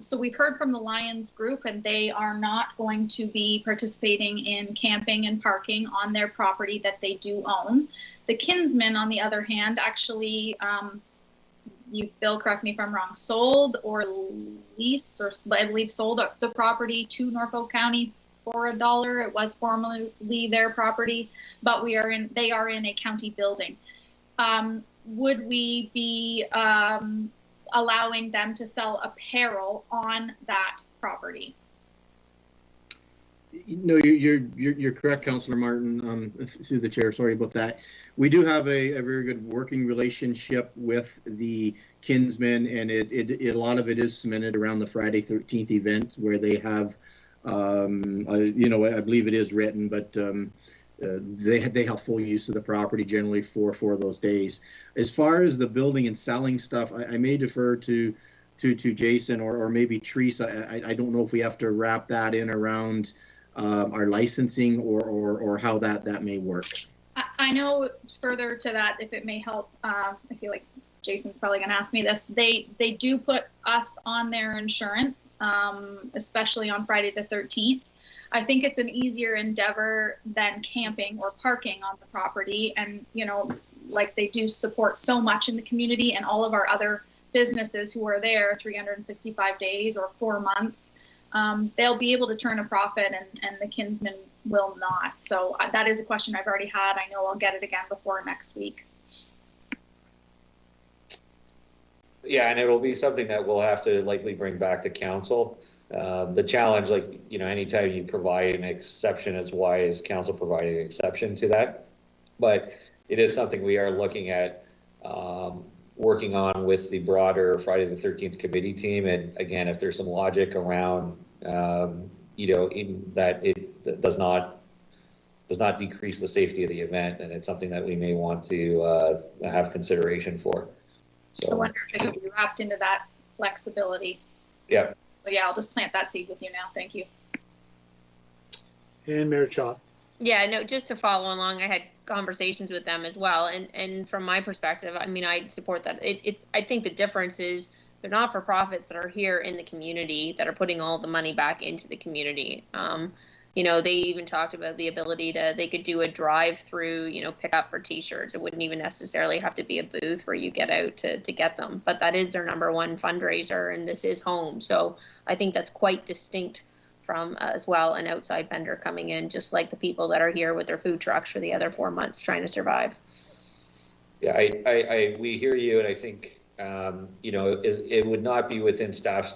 So we've heard from the Lions group and they are not going to be participating in camping and parking on their property that they do own. The Kinsman, on the other hand, actually, Bill, correct me if I'm wrong, sold or leased, or I believe sold the property to Norfolk County for $1. It was formerly their property, but they are in a county building. Would we be allowing them to sell apparel on that property? No, you're correct, Councillor Martin, through the chair. Sorry about that. We do have a very good working relationship with the Kinsmen, and a lot of it is cemented around the Friday 13th event where they have, I believe it is written, but they have full use of the property generally for those days. As far as the building and selling stuff, I may defer to Jason or maybe Teresa. I don't know if we have to wrap that in around our licensing or how that may work. I know further to that, if it may help, I feel like Jason's probably going to ask me this. They do put us on their insurance, especially on Friday the 13th. I think it's an easier endeavor than camping or parking on the property. And, like they do support so much in the community and all of our other businesses who are there 365 days or 4 months. They'll be able to turn a profit and the Kinsmen will not. So that is a question I've already had. I know I'll get it again before next week. Yeah, and it'll be something that we'll have to likely bring back to council. The challenge, anytime you provide an exception, is why is council providing an exception to that? But it is something we are looking at working on with the broader Friday the 13th committee team. And again, if there's some logic around, in that it does not decrease the safety of the event, and it's something that we may want to have consideration for. So I wonder if it could be wrapped into that flexibility. Yeah. But yeah, I'll just plant that seed with you now. Thank you. And Mayor Chop. Yeah, no, just to follow along, I had conversations with them as well. And from my perspective, I mean, I support that. I think the difference is they're not-for-profits that are here in the community that are putting all the money back into the community. They even talked about the ability they could do a drive-through, pick up for t-shirts. It wouldn't even necessarily have to be a booth where you get out to get them, but that is their number one fundraiser, and this is home. So I think that's quite distinct from as well an outside vendor coming in, just like the people that are here with their food trucks for the other 4 months trying to survive. Yeah, we hear you, and I think it would not be within staff's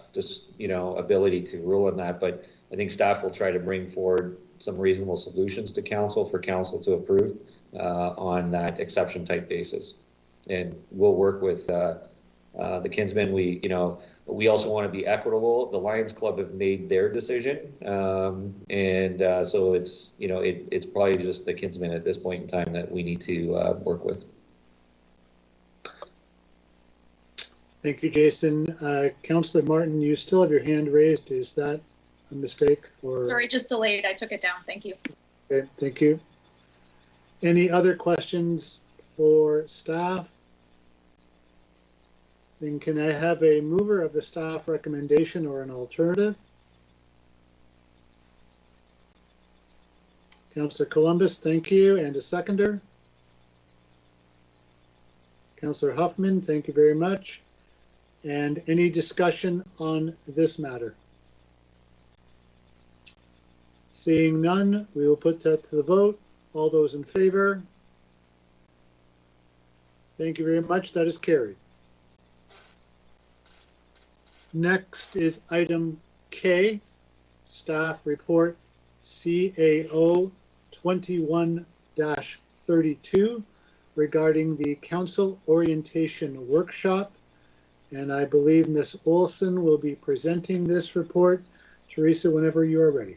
ability to rule on that, but I think staff will try to bring forward some reasonable solutions to council for council to approve on that exception type basis. And we'll work with the Kinsmen. We also want to be equitable. The Lions Club have made their decision. So it's probably just the Kinsmen at this point in time that we need to work with. Thank you, Jason. Councillor Martin, you still have your hand raised. Is that a mistake or? Sorry, just delayed. I took it down. Thank you. Okay, thank you. Any other questions for staff? Then can I have a mover of the staff recommendation or an alternative? Councillor Columbus, thank you. And a seconder? Councillor Huffman, thank you very much. And any discussion on this matter? Seeing none, we will put that to the vote. All those in favor? Thank you very much. That is carried. Next is item K, staff report CAO 21-32 regarding the council orientation workshop. And I believe Ms. Olson will be presenting this report. Teresa, whenever you are ready.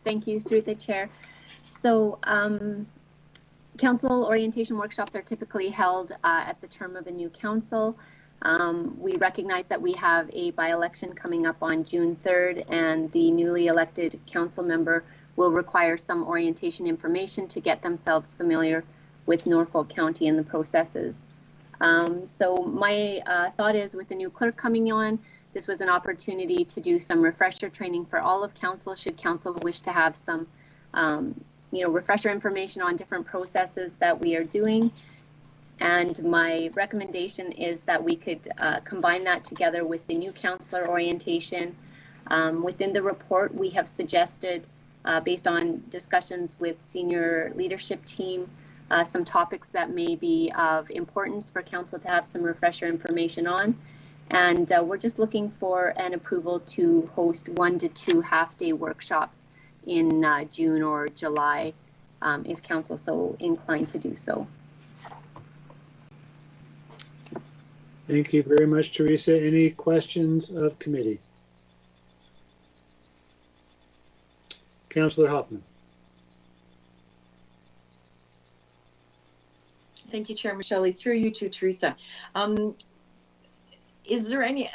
Thank you, through the chair. So council orientation workshops are typically held at the term of a new council. We recognize that we have a by-election coming up on June 3rd, and the newly elected council member will require some orientation information to get themselves familiar with Norfolk County and the processes. So my thought is, with the new clerk coming on, this was an opportunity to do some refresher training for all of council, should council wish to have some refresher information on different processes that we are doing. And my recommendation is that we could combine that together with the new councillor orientation. Within the report, we have suggested, based on discussions with senior leadership team, some topics that may be of importance for council to have some refresher information on. And we're just looking for an approval to host 1 to 2 half-day workshops in June or July, if council so inclined to do so. Thank you very much, Teresa. Any questions of committee? Councillor Hoffman. Thank you, Chair Michelle. Through you to Teresa. Is there any,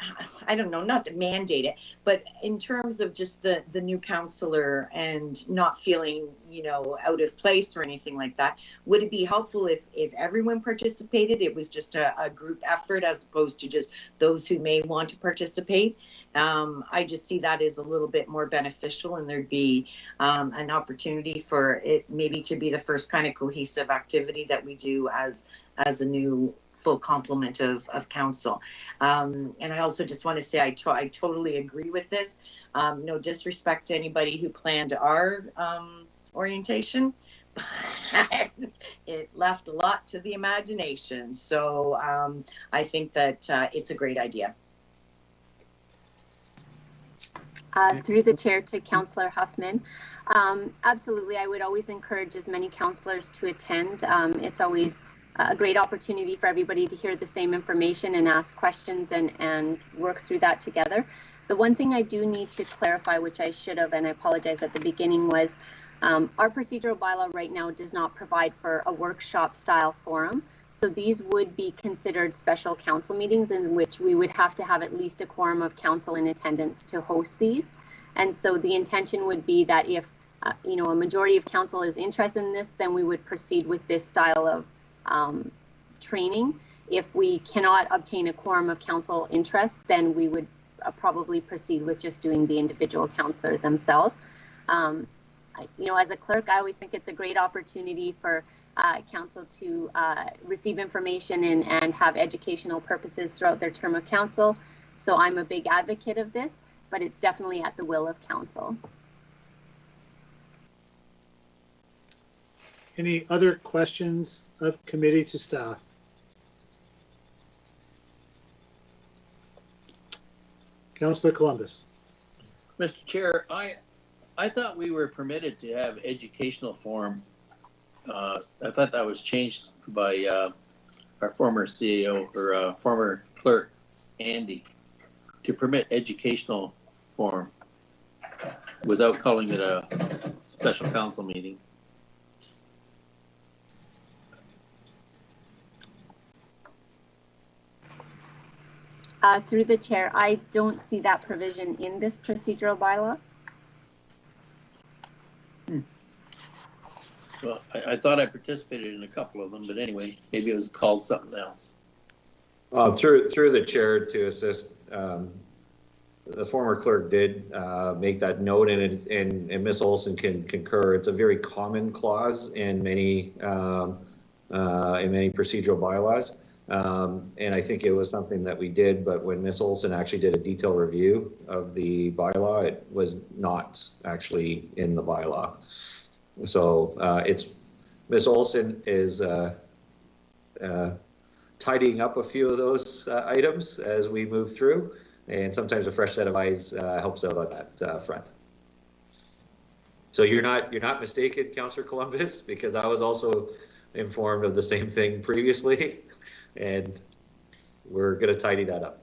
I don't know, not to mandate it, but in terms of just the new councillor and not feeling, out of place or anything like that, would it be helpful if everyone participated? It was just a group effort as opposed to just those who may want to participate. I just see that as a little bit more beneficial, and there'd be an opportunity for it maybe to be the first kind of cohesive activity that we do as a new full complement of council. And I also just want to say I totally agree with this. No disrespect to anybody who planned our orientation, but it left a lot to the imagination. So I think that it's a great idea. Through the chair to Councillor Huffman. Absolutely, I would always encourage as many councillors to attend. It's always a great opportunity for everybody to hear the same information and ask questions and work through that together. The one thing I do need to clarify, which I should have, and I apologize at the beginning, was our procedural bylaw right now does not provide for a workshop style forum. So these would be considered special council meetings in which we would have to have at least a quorum of council in attendance to host these. And so the intention would be that if a majority of council is interested in this, then we would proceed with this style of training. If we cannot obtain a quorum of council interest, then we would probably proceed with just doing the individual councillor themselves. As a clerk, I always think it's a great opportunity for council to receive information and have educational purposes throughout their term of council. So I'm a big advocate of this, but it's definitely at the will of council. Any other questions of committee to staff? Councillor Columbus. Mr. Chair, I thought we were permitted to have educational forum. I thought that was changed by our former CAO or former clerk, Andy, to permit educational forum without calling it a special council meeting. Through the chair, I don't see that provision in this procedural bylaw. Well, I thought I participated in a couple of them, but anyway, maybe it was called something else. Through the chair to assist, the former clerk did make that note, and Ms. Olson can concur. It's a very common clause in many procedural bylaws. And I think it was something that we did, but when Ms. Olson actually did a detailed review of the bylaw, it was not actually in the bylaw. So it's Ms. Olson is tidying up a few of those items as we move through, and sometimes a fresh set of eyes helps out on that front. So you're not mistaken, Councillor Columbus, because I was also informed of the same thing previously, and we're going to tidy that up.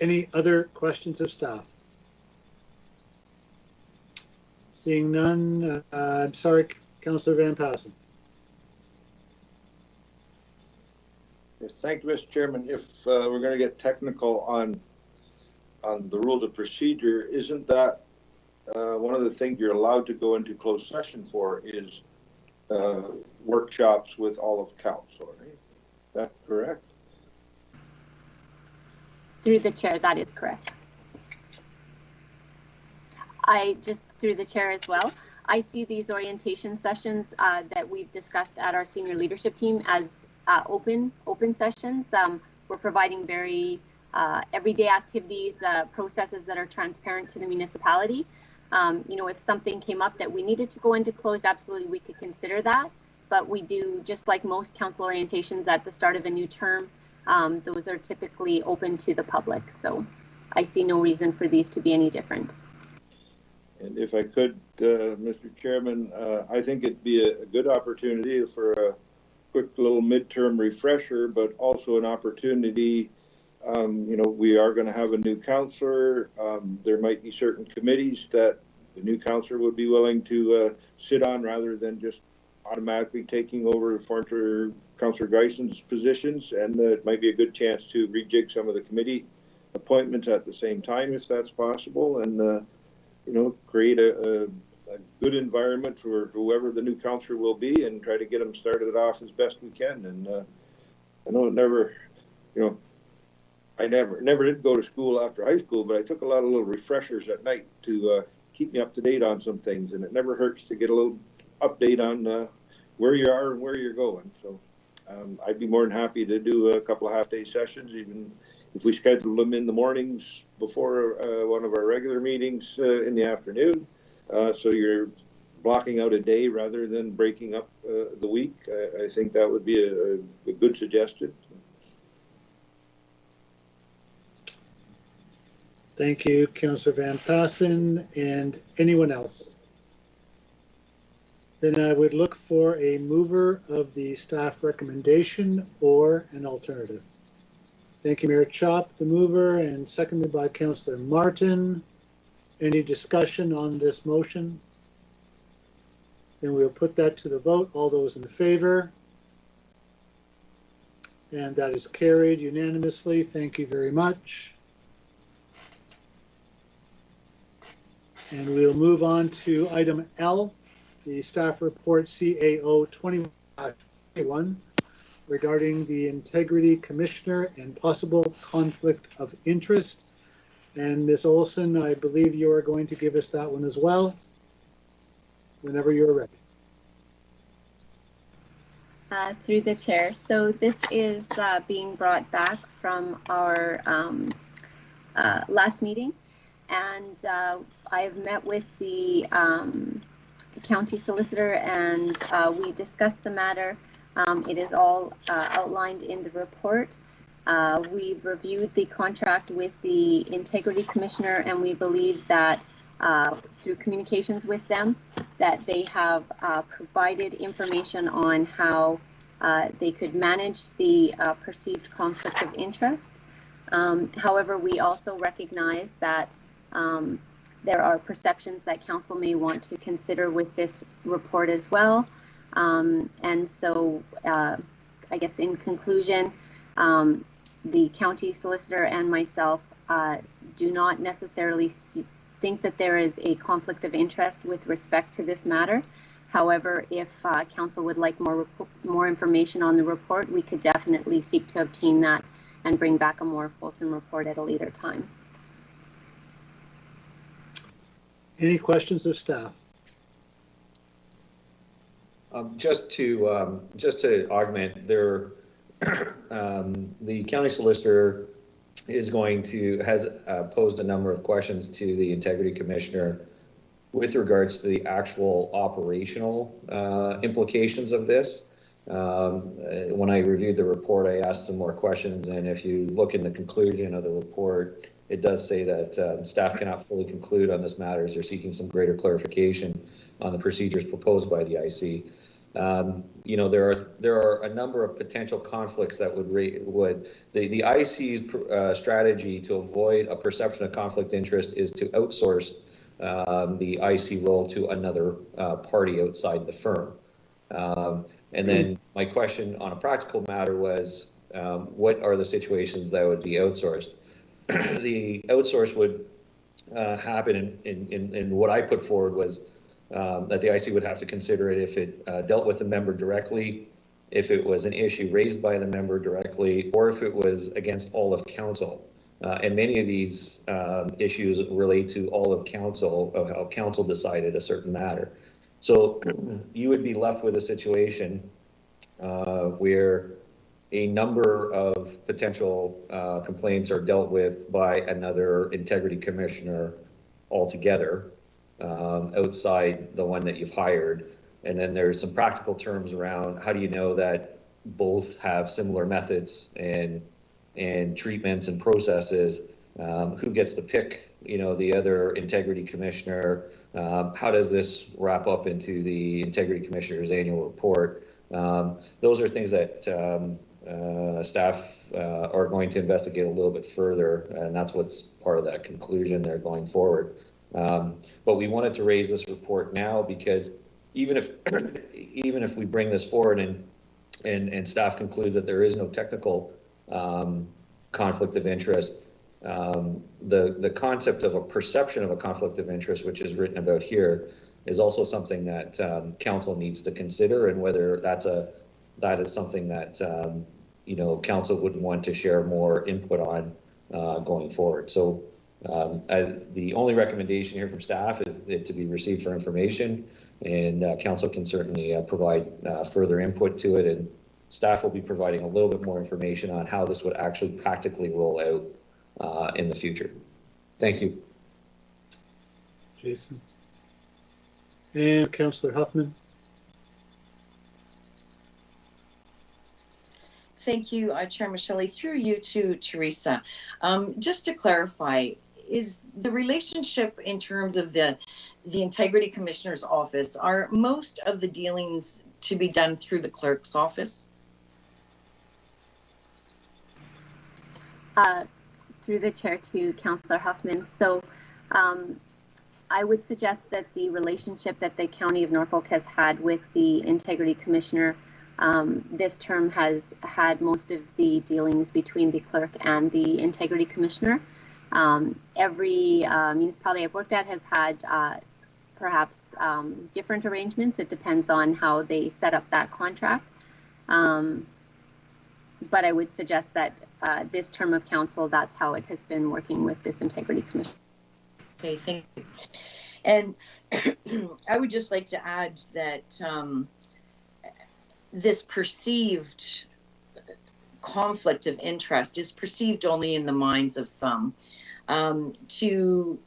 Any other questions of staff? Seeing none, I'm sorry, Councillor Van Passen. Yes, thank you, Mr. Chairman. If we're going to get technical on the rules of procedure, isn't that one of the things you're allowed to go into closed session for is workshops with all of council, right? Is that correct? Through the chair, that is correct. I just, through the chair as well, I see these orientation sessions that we've discussed at our senior leadership team as open sessions. We're providing very everyday activities, processes that are transparent to the municipality. You know, if something came up that we needed to go into closed, absolutely we could consider that. But we do, just like most council orientations at the start of a new term, those are typically open to the public. So I see no reason for these to be any different. And if I could, Mr. Chairman, I think it'd be a good opportunity for a quick little midterm refresher, but also an opportunity. You know, we are going to have a new councillor. There might be certain committees that the new councillor would be willing to sit on rather than just automatically taking over former Councillor Geison's positions. And it might be a good chance to rejig some of the committee appointments at the same time, if that's possible. And you know, create a good environment for whoever the new councillor will be, and try to get them started off as best we can. And I know it never, you know, I never did go to school after high school, but I took a lot of little refreshers at night to keep me up to date on some things, and it never hurts to get a little update on where you are and where you're going. So I'd be more than happy to do a couple of half-day sessions, even if we schedule them in the mornings before one of our regular meetings in the afternoon. So you're blocking out a day rather than breaking up the week. I think that would be a good suggestion. Thank you, Councillor Van Passen. And anyone else? Then I would look for a mover of the staff recommendation or an alternative. Thank you, Mayor Chop, the mover, and seconded by Councillor Martin. Any discussion on this motion? Then we'll put that to the vote. All those in favor? And that is carried unanimously. Thank you very much. And we'll move on to item L, the staff report CAO 21 regarding the Integrity Commissioner and possible conflict of interest. And Ms. Olson, I believe you are going to give us that one as well, whenever you're ready. Through the chair. So this is being brought back from our last meeting. And I have met with the county solicitor, and we discussed the matter. It is all outlined in the report. We've reviewed the contract with the Integrity Commissioner, and we believe that through communications with them, that they have provided information on how they could manage the perceived conflict of interest. However, we also recognize that there are perceptions that council may want to consider with this report as well. And so I guess in conclusion, the county solicitor and myself do not necessarily think that there is a conflict of interest with respect to this matter. However, if council would like more information on the report, we could definitely seek to obtain that and bring back a more fulsome report at a later time. Any questions of staff? Just to augment there, the county solicitor has posed a number of questions to the integrity commissioner with regards to the actual operational implications of this. When I reviewed the report, I asked some more questions, and if you look in the conclusion of the report, it does say that staff cannot fully conclude on this matter as they're seeking some greater clarification on the procedures proposed by the IC. You know, there are a number of potential conflicts that would the IC's strategy to avoid a perception of conflict interest is to outsource the IC role to another party outside the firm. And then my question on a practical matter was, what are the situations that would be outsourced? The outsource would happen in what I put forward was that the IC would have to consider it if it dealt with the member directly, if it was an issue raised by the member directly, or if it was against all of council. And many of these issues relate to all of council, of how council decided a certain matter. So you would be left with a situation where a number of potential complaints are dealt with by another integrity commissioner altogether, outside the one that you've hired. And then there's some practical terms around how do you know that both have similar methods and treatments and processes, who gets to pick, you know, the other integrity commissioner, how does this wrap up into the integrity commissioner's annual report? Those are things that staff are going to investigate a little bit further, and that's what's part of that conclusion there going forward. But we wanted to raise this report now because even if we bring this forward and staff conclude that there is no technical conflict of interest, the concept of a perception of a conflict of interest, which is written about here, is also something that council needs to consider, and whether that is something that you know, council would want to share more input on going forward. So the only recommendation here from staff is it to be received for information, and council can certainly provide further input to it, and staff will be providing a little bit more information on how this would actually practically roll out in the future. Thank you. Jason. And Councillor Huffman. Thank you, Chairman Shelley. Through you to Teresa. Just to clarify, is the relationship in terms of the Integrity Commissioner's office, are most of the dealings to be done through the clerk's office? Through the chair to Councillor Huffman. So I would suggest that the relationship that the County of Norfolk has had with the Integrity Commissioner this term has had most of the dealings between the clerk and the Integrity Commissioner. Every municipality I've worked at has had perhaps different arrangements. It depends on how they set up that contract. But I would suggest that this term of council, that's how it has been working with this Integrity Commission. Okay, thank you. And I would just like to add that this perceived conflict of interest is perceived only in the minds of some. In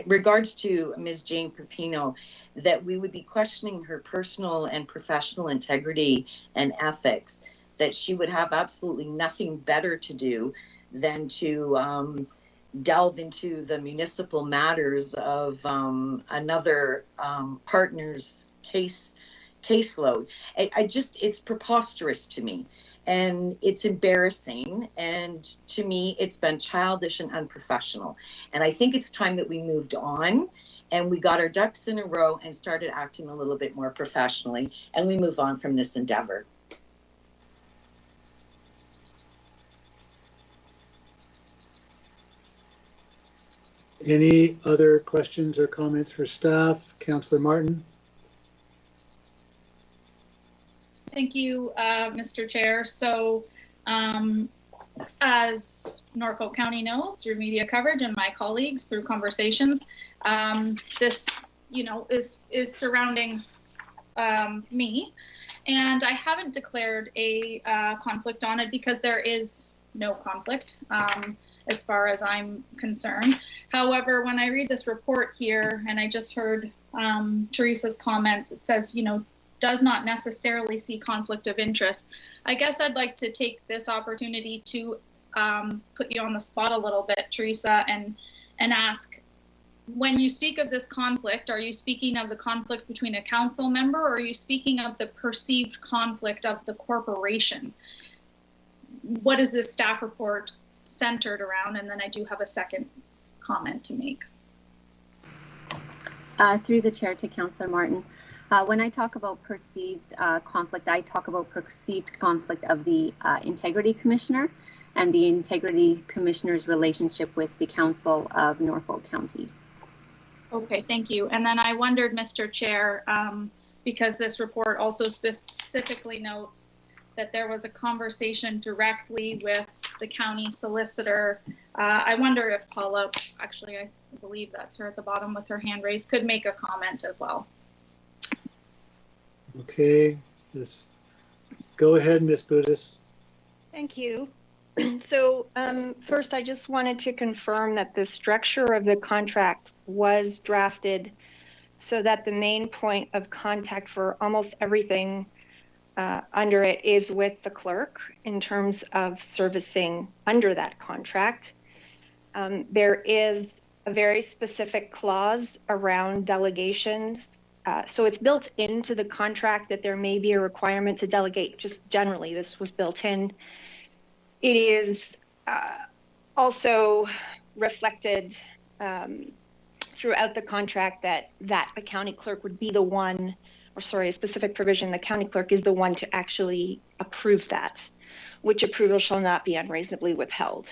regards to Ms. Jane Pepino, that we would be questioning her personal and professional integrity and ethics, that she would have absolutely nothing better to do than to delve into the municipal matters of another partner's caseload. It's preposterous to me, and it's embarrassing, and to me it's been childish and unprofessional, and I think it's time that we moved on and we got our ducks in a row and started acting a little bit more professionally, and we move on from this endeavor. Any other questions or comments for staff? Councillor Martin? Thank you, Mr. Chair. So, as Norfolk County knows through media coverage and my colleagues through conversations, this, is surrounding me, and I haven't declared a conflict on it because there is no conflict as far as I'm concerned. However, when I read this report here, and I just heard Teresa's comments, it says, does not necessarily see conflict of interest. I guess I'd like to take this opportunity to put you on the spot a little bit, Teresa, and ask, when you speak of this conflict, are you speaking of the conflict between a council member, or are you speaking of the perceived conflict of the corporation? What is this staff report centered around? And then I do have a second comment to make. Through the chair to Councillor Martin. When I talk about perceived conflict, I talk about perceived conflict of the Integrity Commissioner and the Integrity Commissioner's relationship with the Council of Norfolk County. Okay, thank you. And then I wondered, Mr. Chair, because this report also specifically notes that there was a conversation directly with the county solicitor. I wonder if Paula, actually, I believe that's her at the bottom with her hand raised, could make a comment as well. Okay, go ahead, Ms. Budis. Thank you. So first, I just wanted to confirm that the structure of the contract was drafted so that the main point of contact for almost everything under it is with the clerk in terms of servicing under that contract. There is a very specific clause around delegations. So it's built into the contract that there may be a requirement to delegate. Just generally, this was built in. It is also reflected throughout the contract that the county clerk would be the one, or sorry, a specific provision, the county clerk is the one to actually approve that, which approval shall not be unreasonably withheld,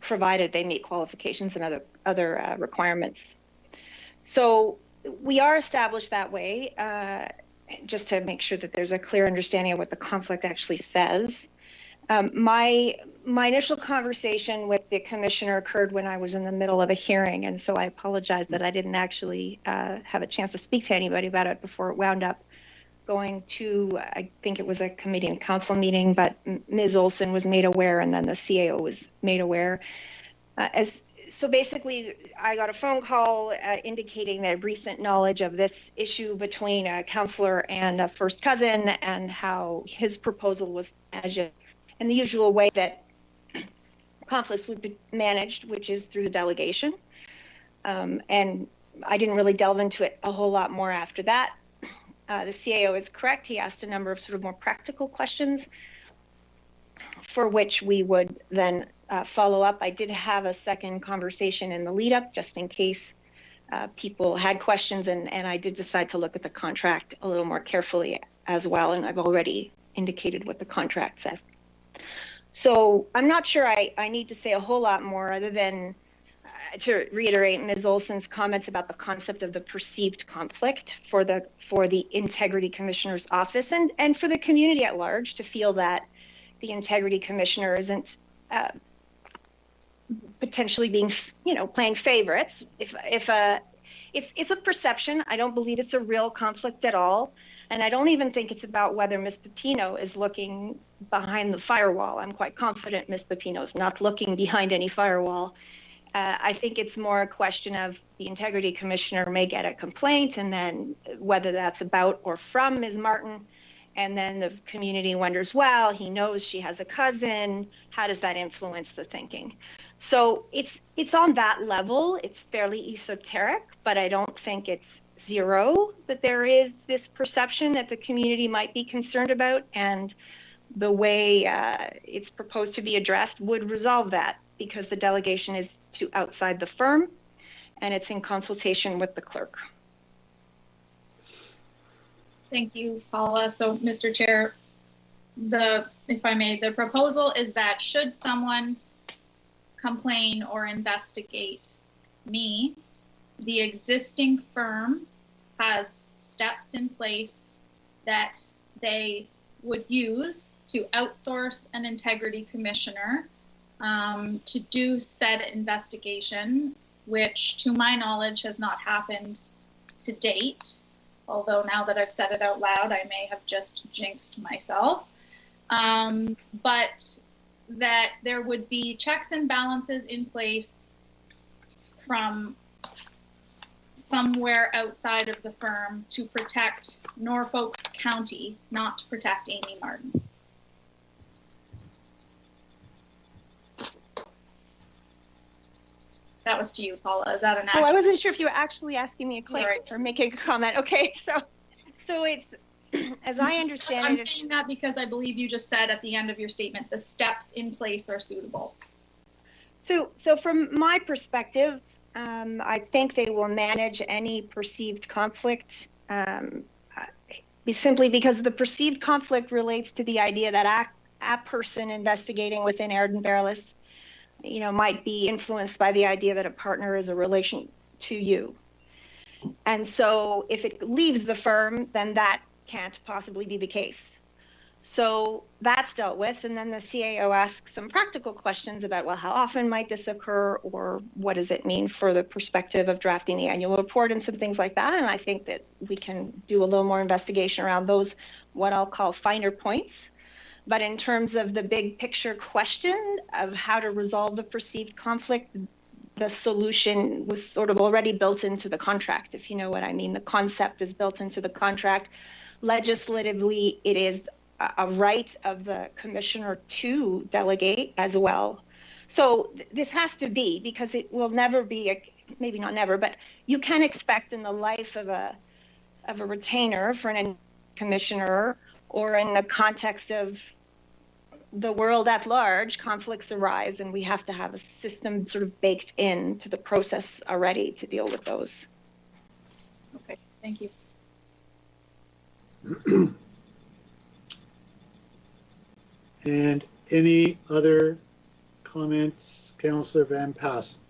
provided they meet qualifications and other requirements. So we are established that way, just to make sure that there's a clear understanding of what the conflict actually says. My initial conversation with the commissioner occurred when I was in the middle of a hearing, and so I apologize that I didn't actually have a chance to speak to anybody about it before it wound up going to, I think it was a committee and council meeting, but Ms. Olson was made aware, and then the CAO was made aware. So basically, I got a phone call indicating that recent knowledge of this issue between a councillor and a first cousin, and how his proposal was managed in the usual way that conflicts would be managed, which is through the delegation. And I didn't really delve into it a whole lot more after that. The CAO is correct. He asked a number of sort of more practical questions for which we would then follow up. I did have a second conversation in the lead up, just in case people had questions, and I did decide to look at the contract a little more carefully as well, and I've already indicated what the contract says. So I'm not sure I need to say a whole lot more other than to reiterate Ms. Olson's comments about the concept of the perceived conflict for the Integrity Commissioner's office and for the community at large to feel that the Integrity Commissioner isn't potentially being, playing favorites. It's a perception. I don't believe it's a real conflict at all. And I don't even think it's about whether Ms. Pepino is looking behind the firewall. I'm quite confident Ms. Pepino is not looking behind any firewall. I think it's more a question of the Integrity Commissioner may get a complaint, and then whether that's about or from Ms. Martin, and then the community wonders, well, he knows she has a cousin. How does that influence the thinking? So it's on that level. It's fairly esoteric, but I don't think it's zero that there is this perception that the community might be concerned about, and the way it's proposed to be addressed would resolve that, because the delegation is to outside the firm, and it's in consultation with the clerk. Thank you, Paula. So, Mr. Chair, if I may, the proposal is that should someone complain or investigate me, the existing firm has steps in place that they would use to outsource an integrity commissioner to do said investigation, which to my knowledge has not happened to date. Although now that I've said it out loud, I may have just jinxed myself. But that there would be checks and balances in place from somewhere outside of the firm to protect Norfolk County, not to protect Amy Martin. That was to you, Paula. Is that an Oh, I wasn't sure if you were actually asking me a question or making a comment. Okay, so it's, as I understand I'm it, saying that because I believe you just said at the end of your statement, the steps in place are suitable. So from my perspective, I think they will manage any perceived conflict simply because the perceived conflict relates to the idea that a person investigating within Ardent Barreless, might be influenced by the idea that a partner is a relation to you. And so if it leaves the firm, then that can't possibly be the case. So that's dealt with. And then the CAO asks some practical questions about, well, how often might this occur? Or what does it mean for the perspective of drafting the annual report and some things like that? And I think that we can do a little more investigation around those, what I'll call finer points. But in terms of the big picture question of how to resolve the perceived conflict, the solution was sort of already built into the contract, if you know what I mean. The concept is built into the contract. Legislatively, it is a right of the commissioner to delegate as well. So this has to be, because it will never be, maybe not never, but you can expect in the life of a retainer for an commissioner, or in the context of the world at large, conflicts arise, and we have to have a system sort of baked into the process already to deal with those. Okay, thank you. And any other comments, Councillor Van Passen?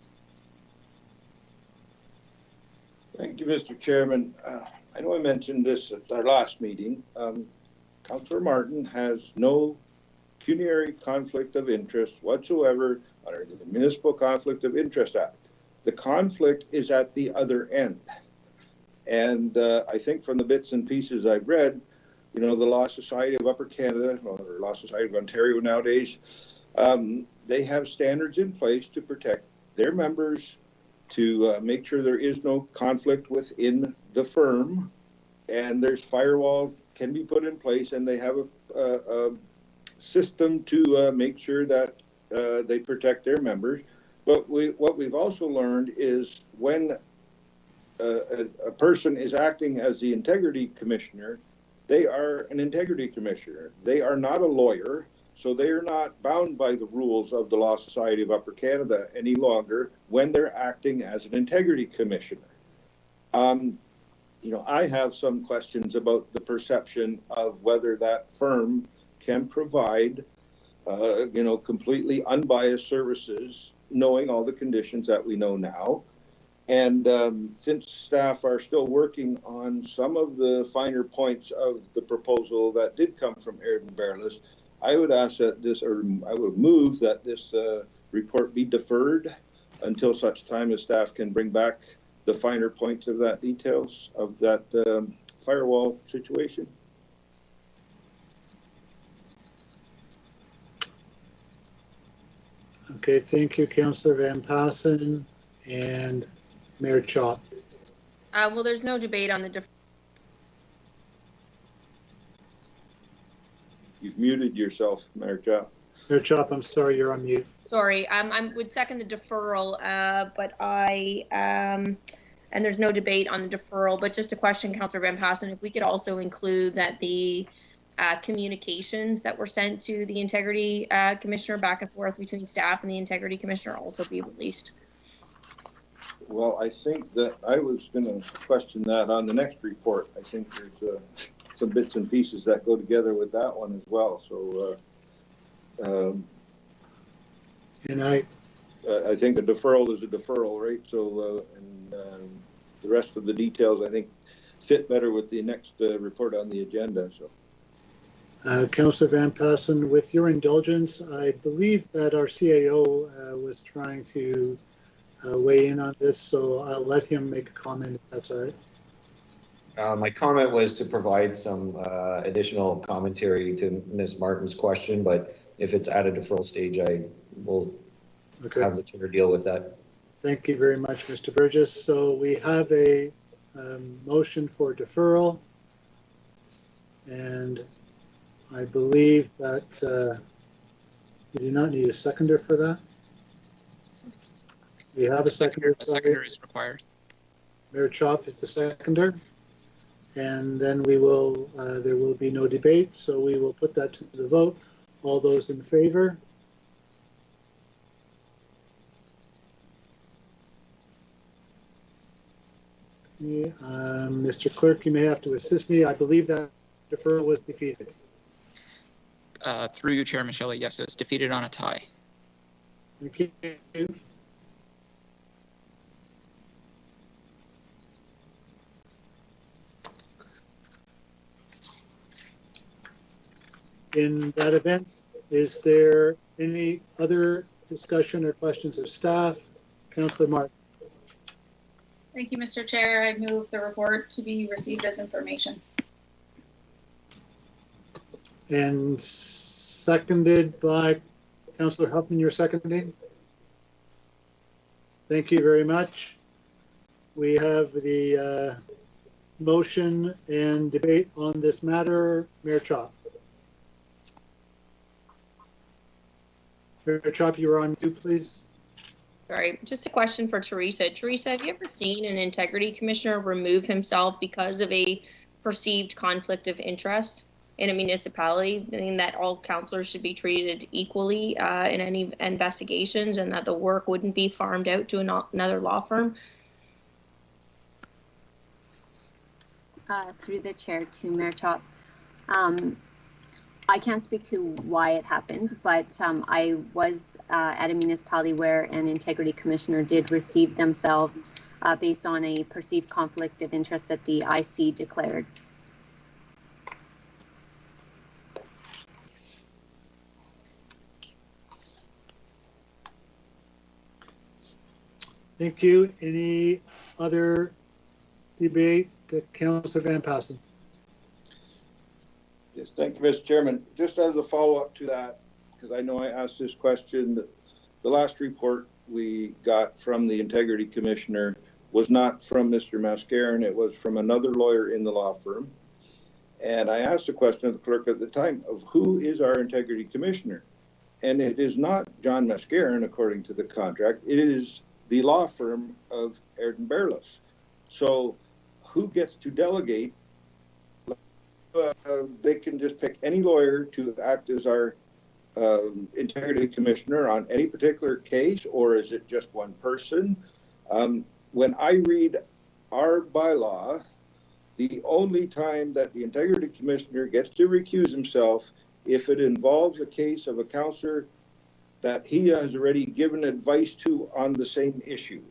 Thank you, Mr. Chairman. I know I mentioned this at our last meeting. Councillor Martin has no pecuniary conflict of interest whatsoever under the Municipal Conflict of Interest Act. The conflict is at the other end. And I think from the bits and pieces I've read, the Law Society of Upper Canada, or Law Society of Ontario nowadays, they have standards in place to protect their members, to make sure there is no conflict within the firm, and there's firewall can be put in place, and they have a system to make sure that they protect their members. But what we've also learned is when a person is acting as the integrity commissioner, they are an integrity commissioner. They are not a lawyer, so they are not bound by the rules of the Law Society of Upper Canada any longer when they're acting as an integrity commissioner. I have some questions about the perception of whether that firm can provide, completely unbiased services, knowing all the conditions that we know now. And since staff are still working on some of the finer points of the proposal that did come from Ardent Barreless, I would ask that I would move that this report be deferred until such time as staff can bring back the finer points of that details of that firewall situation. Okay, thank you, Councillor Van Passen. And Mayor Chop. Well, there's no debate on the You've muted yourself, Mayor Chop. Mayor Chop, I'm sorry, you're on mute. Sorry, I would second the deferral, but and there's no debate on the deferral, but just a question, Councillor Van Passen, if we could also include that the communications that were sent to the integrity commissioner back and forth between staff and the integrity commissioner also be released. Well, I think that I was going to question that on the next report. I think there's some bits and pieces that go together with that one as well. So, And I think a deferral is a deferral, right? So, the rest of the details, I think, fit better with the next report on the agenda. So, Councillor Van Passen, with your indulgence, I believe that our CAO was trying to weigh in on this, so I'll let him make a comment if that's all right. My comment was to provide some additional commentary to Ms. Martin's question, but if it's at a deferral stage, I will have the chair deal with that. Thank you very much, Mr. Burgess. So we have a motion for deferral, and I believe that we do not need a seconder for that. We have a seconder. A seconder is required. Mayor Chop is the seconder. And then we will, there will be no debate, so we will put that to the vote. All those in favor? Okay, Mr. Clerk, you may have to assist me. I believe that deferral was defeated. Through you, Chair Michelle, yes, it was defeated on a tie. Thank you. In that event, is there any other discussion or questions of staff? Councillor Martin. Thank you, Mr. Chair. I move the report to be received as information. And seconded by Councillor Huffman, you're seconding? Thank you very much. We have the motion and debate on this matter. Mayor Chop. Mayor Chop, you're on mute, please. Sorry, just a question for Teresa. Teresa, have you ever seen an integrity commissioner remove himself because of a perceived conflict of interest in a municipality, meaning that all councillors should be treated equally in any investigations and that the work wouldn't be farmed out to another law firm? Through the chair to Mayor Chop. I can't speak to why it happened, but I was at a municipality where an integrity commissioner did receive themselves based on a perceived conflict of interest that the IC declared. Thank you. Any other debate? Councillor Van Passen. yes, thank you, Mr. Chairman. Just as a follow-up to that, because I know I asked this question, the last report we got from the Integrity Commissioner was not from Mr. Mascaron, it was from another lawyer in the law firm. And I asked the question of the clerk at the time of who is our Integrity Commissioner? And it is not John Mascaron, according to the contract. It is the law firm of Airden Bearless. So who gets to delegate? They can just pick any lawyer to act as our integrity commissioner on any particular case, or is it just one person? When I read our bylaw, the only time that the integrity commissioner gets to recuse himself if it involves a case of a councillor that he has already given advice to on the same issue.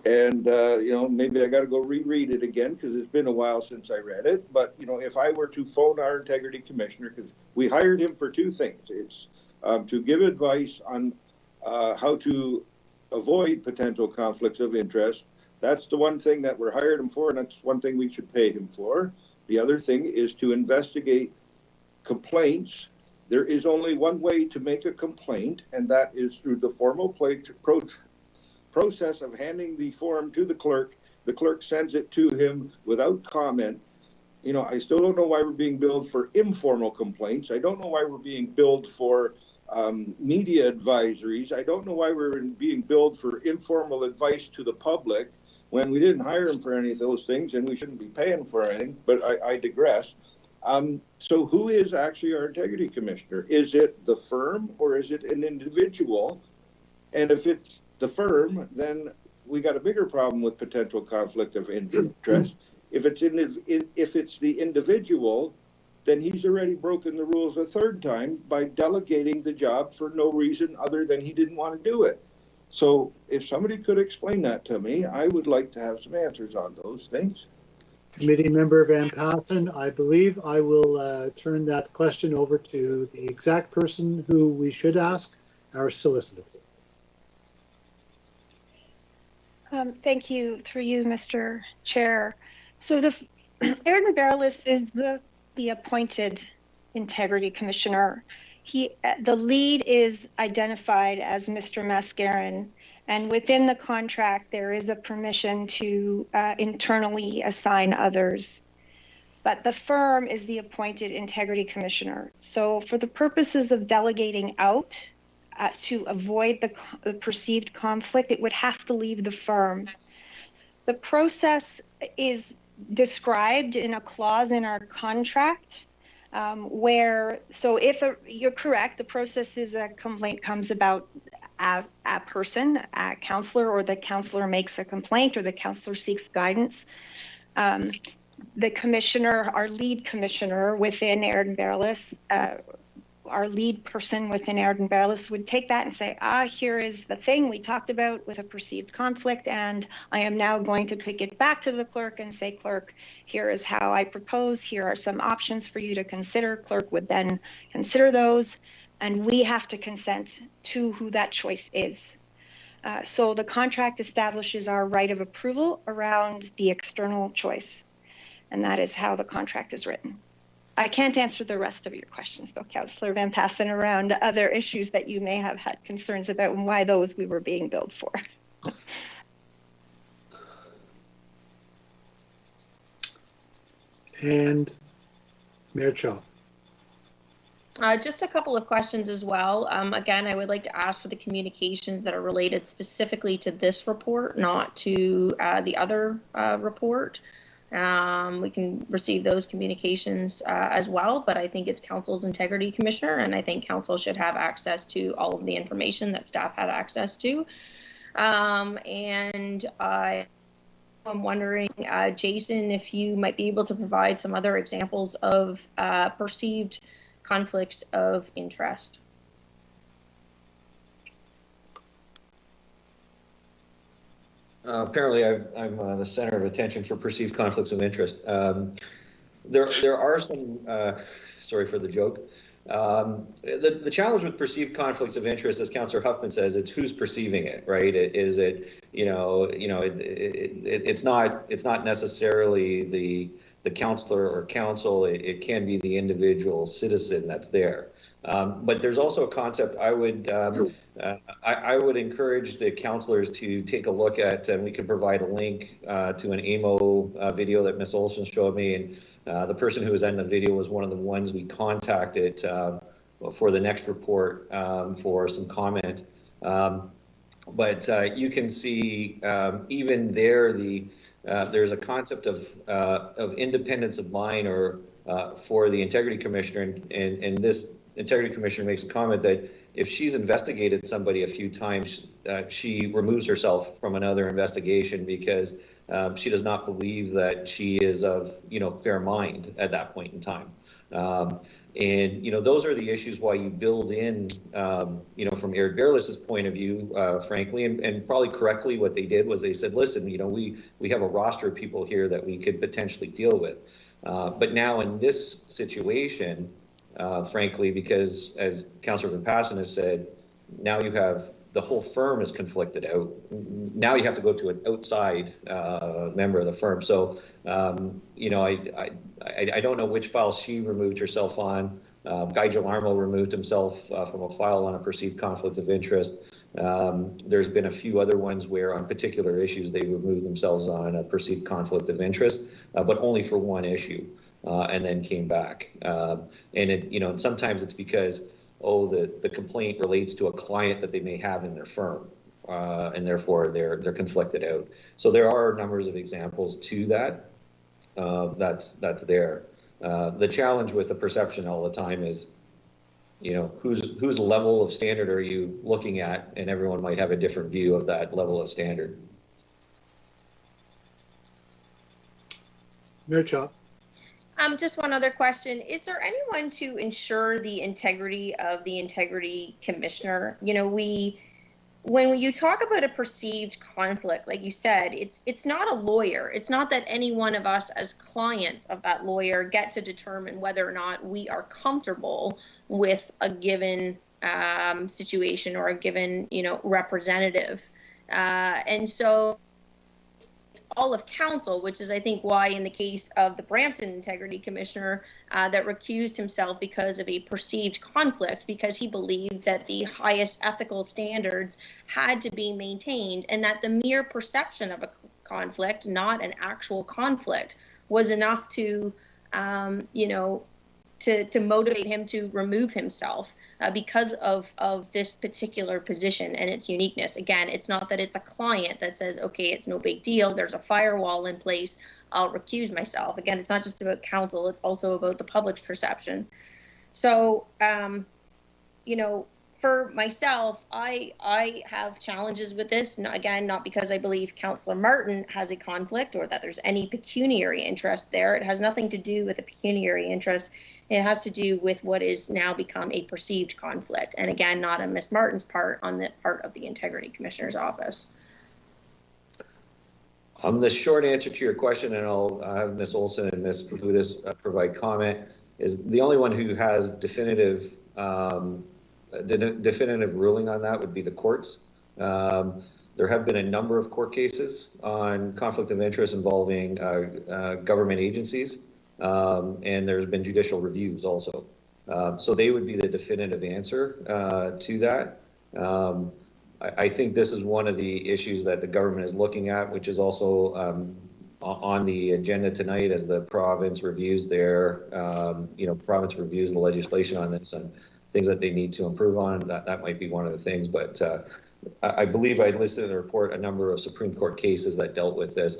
And, you know, maybe I got to go reread it again because it's been a while since I read it. But, you know, if I were to phone our integrity commissioner, because we hired him for two things. It's to give advice on how to avoid potential conflicts of interest. That's the one thing that we're hired him for, and that's one thing we should pay him for. The other thing is to investigate complaints. There is only one way to make a complaint, and that is through the formal process of handing the form to the clerk. The clerk sends it to him without comment. You know, I still don't know why we're being billed for informal complaints. I don't know why we're being billed for media advisories. I don't know why we're being billed for informal advice to the public when we didn't hire him for any of those things, and we shouldn't be paying for anything, but I digress. So who is actually our integrity commissioner? Is it the firm or is it an individual? And if it's the firm, then we got a bigger problem with potential conflict of interest. If it's the individual, then he's already broken the rules a third time by delegating the job for no reason other than he didn't want to do it. So if somebody could explain that to me, I would like to have some answers on those things. Committee Member Van Passen, I believe I will turn that question over to the exact person who we should ask, our solicitor. Thank you, through you, Mr. Chair. So the Aaron Barrellis is the appointed Integrity Commissioner. The lead is identified as Mr. Mascarin, and within the contract, there is a permission to internally assign others. But the firm is the appointed Integrity Commissioner. So for the purposes of delegating out, to avoid the perceived conflict, it would have to leave the firm. The process is described in a clause in our contract you're correct, the process is a complaint comes about a person, a counselor, or the counselor makes a complaint, or the counselor seeks guidance. The commissioner, our lead commissioner within Aaron Barrellis, our lead person within Aaron Barrellis would take that and say, here is the thing we talked about with a perceived conflict, and I am now going to kick it back to the clerk and say, clerk, here is how I propose, here are some options for you to consider. Clerk would then consider those, and we have to consent to who that choice is. So the contract establishes our right of approval around the external choice, and that is how the contract is written. I can't answer the rest of your questions, though, Councillor Van Passen, around other issues that you may have had concerns about and why those we were being billed for. And Mayor Chop. Just a couple of questions as well. Again, I would like to ask for the communications that are related specifically to this report, not to the other report. We can receive those communications as well, but I think it's Council's Integrity Commissioner, and I think Council should have access to all of the information that staff had access to. And I'm wondering, Jason, if you might be able to provide some other examples of perceived conflicts of interest. Apparently, I'm the center of attention for perceived conflicts of interest. There are some, sorry for the joke. The challenge with perceived conflicts of interest, as Councillor Huffman says, it's who's perceiving it, right? It's not necessarily the councillor or council. It can be the individual citizen that's there. But there's also a concept I would encourage the councillors to take a look at, and we can provide a link to an AMO video that Ms. Olson showed me, and the person who was in the video was one of the ones we contacted for the next report for some comment. But you can see even there there's a concept of independence of mind or for the Integrity Commissioner, and this Integrity Commissioner makes a comment that if she's investigated somebody a few times, she removes herself from another investigation because she does not believe that she is of fair mind at that point in time. And those are the issues why you build in, from Eric Barrellis's point of view, frankly, and probably correctly, what they did was they said, listen, we have a roster of people here that we could potentially deal with. But now in this situation, frankly, because as Councillor Van Passen has said, now you have the whole firm is conflicted out. Now you have to go to an outside member of the firm. So, I don't know which file she removed herself on. Guy Gilarmo removed himself from a file on a perceived conflict of interest. There's been a few other ones where on particular issues they removed themselves on a perceived conflict of interest, but only for one issue. And then came back. And sometimes it's because, the complaint relates to a client that they may have in their firm, and therefore they're conflicted out. So there are numbers of examples to that. That's there. The challenge with the perception all the time is whose level of standard are you looking at? And everyone might have a different view of that level of standard. Mayor Chop. Just one other question. Is there anyone to ensure the integrity of the integrity commissioner? When you talk about a perceived conflict, like you said, it's not a lawyer. It's not that any one of us as clients of that lawyer get to determine whether or not we are comfortable with a given situation or a given, representative. And so it's all of council, which is, I think, why in the case of the Brampton Integrity Commissioner that recused himself because of a perceived conflict, because he believed that the highest ethical standards had to be maintained and that the mere perception of a conflict, not an actual conflict, was enough to, to motivate him to remove himself because of this particular position and its uniqueness. Again, it's not that it's a client that says, okay, it's no big deal, there's a firewall in place, I'll recuse myself. Again, it's not just about council, it's also about the public's perception. So, for myself, I have challenges with this. Again, not because I believe Councillor Martin has a conflict or that there's any pecuniary interest there. It has nothing to do with a pecuniary interest. It has to do with what is now become a perceived conflict. And again, not on Ms. Martin's part, on the part of the Integrity Commissioner's office. The short answer to your question, and I'll have Ms. Olson and Ms. Budis provide comment, is the only one who has definitive ruling on that would be the courts. There have been a number of court cases on conflict of interest involving government agencies, and there's been judicial reviews also. So they would be the definitive answer to that. I think this is one of the issues that the government is looking at, which is also on the agenda tonight as the province reviews their, province reviews the legislation on this and things that they need to improve on. That might be one of the things, but I believe I listed in the report a number of Supreme Court cases that dealt with this.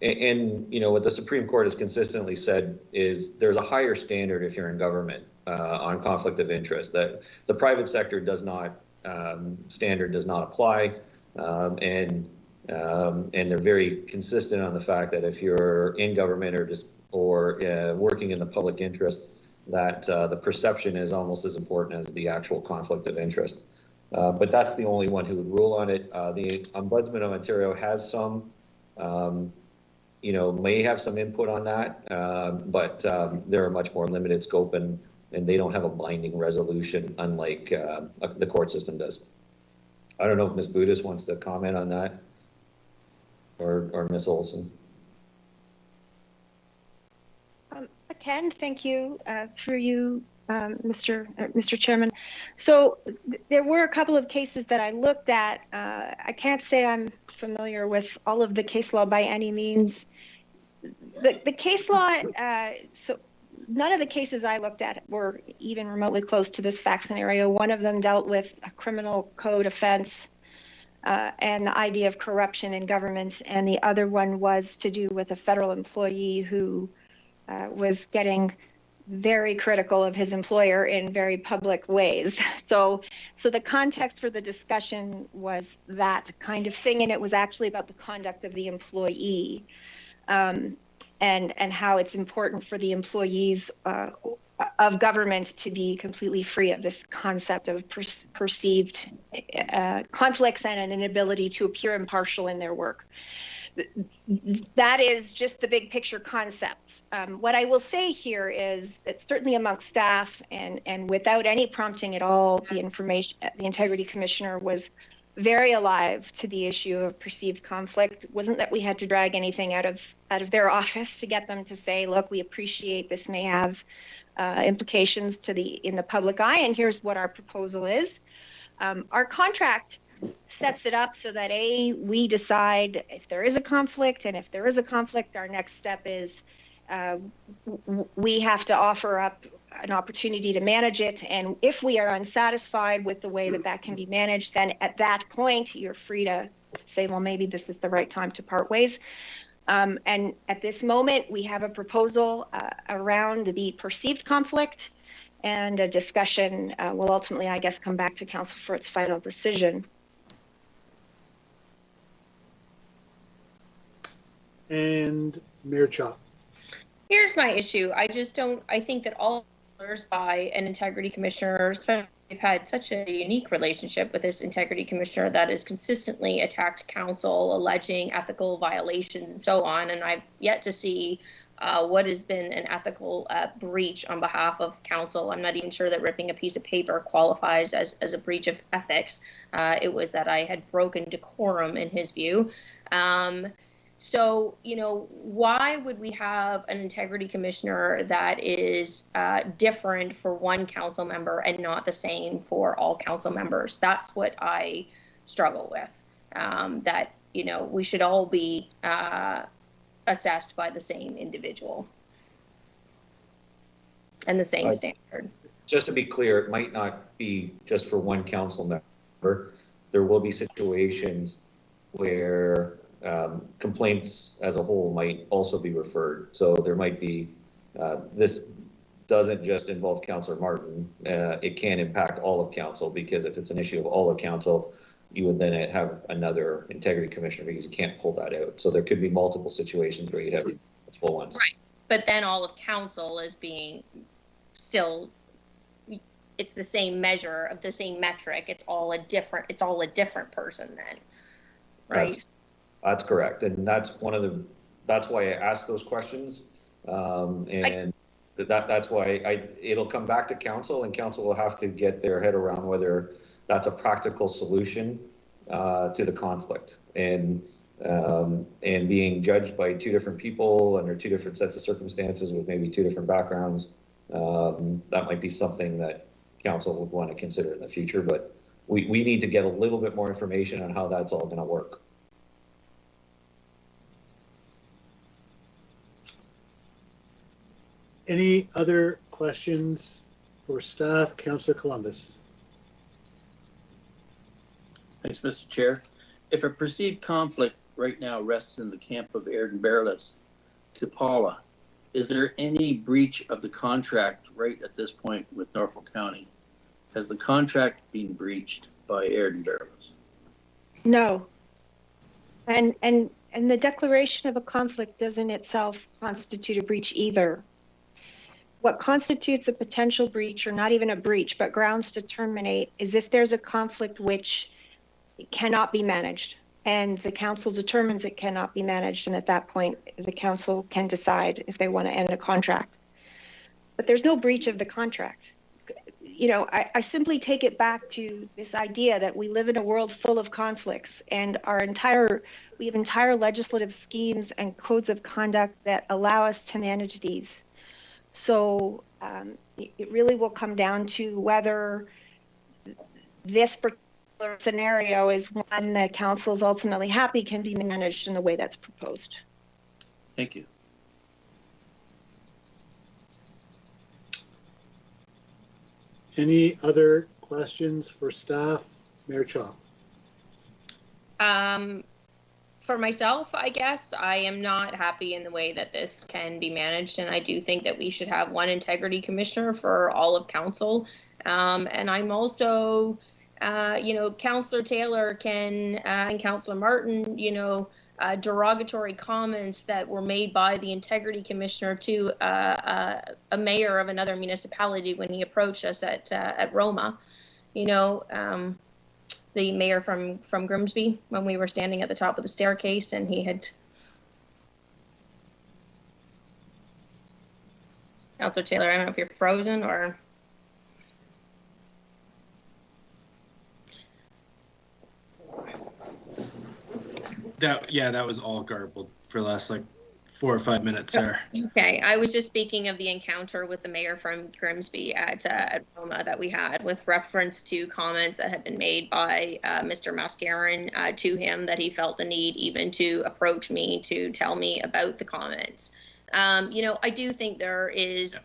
And what the Supreme Court has consistently said is there's a higher standard if you're in government on conflict of interest, that the private sector does not, standard does not apply. And they're very consistent on the fact that if you're in government or working in the public interest, that the perception is almost as important as the actual conflict of interest. But that's the only one who would rule on it. The Ombudsman of Ontario has some, may have some input on that, but they're a much more limited scope and they don't have a binding resolution, unlike the court system does. I don't know if Ms. Budis wants to comment on that, or Ms. Olson. Ken, thank you. Through you, Mr. Chairman. So there were a couple of cases that I looked at. I can't say I'm familiar with all of the case law by any means. The case law, so none of the cases I looked at were even remotely close to this fact scenario. One of them dealt with a criminal code offense and the idea of corruption in government, and the other one was to do with a federal employee who was getting very critical of his employer in very public ways. So the context for the discussion was that kind of thing, and it was actually about the conduct of the employee and how it's important for the employees of government to be completely free of this concept of perceived conflicts and an inability to appear impartial in their work. That is just the big picture concepts. What I will say here is that certainly amongst staff and without any prompting at all, the Integrity Commissioner was very alive to the issue of perceived conflict. It wasn't that we had to drag anything out of their office to get them to say, look, we appreciate this may have implications in the public eye, and here's what our proposal is. Our contract sets it up so that we decide if there is a conflict, and if there is a conflict, our next step is we have to offer up an opportunity to manage it, and if we are unsatisfied with the way that can be managed, then at that point you're free to say, well, maybe this is the right time to part ways. And at this moment we have a proposal around the perceived conflict, and a discussion will ultimately, I guess, come back to council for its final decision. And Mayor Chop. Here's my issue. I think that all by an integrity commissioner, especially we've had such a unique relationship with this integrity commissioner that has consistently attacked council, alleging ethical violations and so on. And I've yet to see what has been an ethical breach on behalf of council. I'm not even sure that ripping a piece of paper qualifies as a breach of ethics. It was that I had broken decorum in his view. So, why would we have an integrity commissioner that is different for one council member and not the same for all council members? That's what I struggle with. That, we should all be assessed by the same individual and the same standard. Just to be clear, it might not be just for one council member. There will be situations where complaints as a whole might also be referred. So there might be, this doesn't just involve Councillor Martin. It can impact all of council, because if it's an issue of all of council, you would then have another integrity commissioner, because you can't pull that out. So there could be multiple situations where you'd have multiple ones. Right. But then all of council is being still, it's the same measure of the same metric. It's all a different person then, right? That's correct. And that's why I asked those questions. That's why it'll come back to council, and council will have to get their head around whether that's a practical solution to the conflict. And being judged by two different people under two different sets of circumstances with maybe two different backgrounds, that might be something that council would want to consider in the future. But we need to get a little bit more information on how that's all going to work. Any other questions for staff? Councillor Columbus. Thanks, Mr. Chair. If a perceived conflict right now rests in the camp of Airden Barreless to Paula, is there any breach of the contract right at this point with Norfolk County? Has the contract been breached by Airden Barreless? No. And the declaration of a conflict doesn't itself constitute a breach either. What constitutes a potential breach, or not even a breach, but grounds to terminate, is if there's a conflict which cannot be managed and the council determines it cannot be managed, and at that point the council can decide if they want to end a contract. But there's no breach of the contract. I simply take it back to this idea that we live in a world full of conflicts, and we have entire legislative schemes and codes of conduct that allow us to manage these. So it really will come down to whether this particular scenario is one that council is ultimately happy can be managed in the way that's proposed. Thank you. Any other questions for staff? Mayor Chop. For myself, I guess, I am not happy in the way that this can be managed, and I do think that we should have one integrity commissioner for all of council. And I'm also, Councillor Taylor and Councillor Martin, derogatory comments that were made by the integrity commissioner to a mayor of another municipality when he approached us at Roma. The mayor from Grimsby, when we were standing at the top of the staircase, and he had. Councillor Taylor, I don't know if you're frozen or. That was all garbled for the last 4 or 5 minutes there. Okay, I was just speaking of the encounter with the mayor from Grimsby at Roma that we had, with reference to comments that had been made by Mr. Mascaron to him, that he felt the need even to approach me to tell me about the comments. I do think there is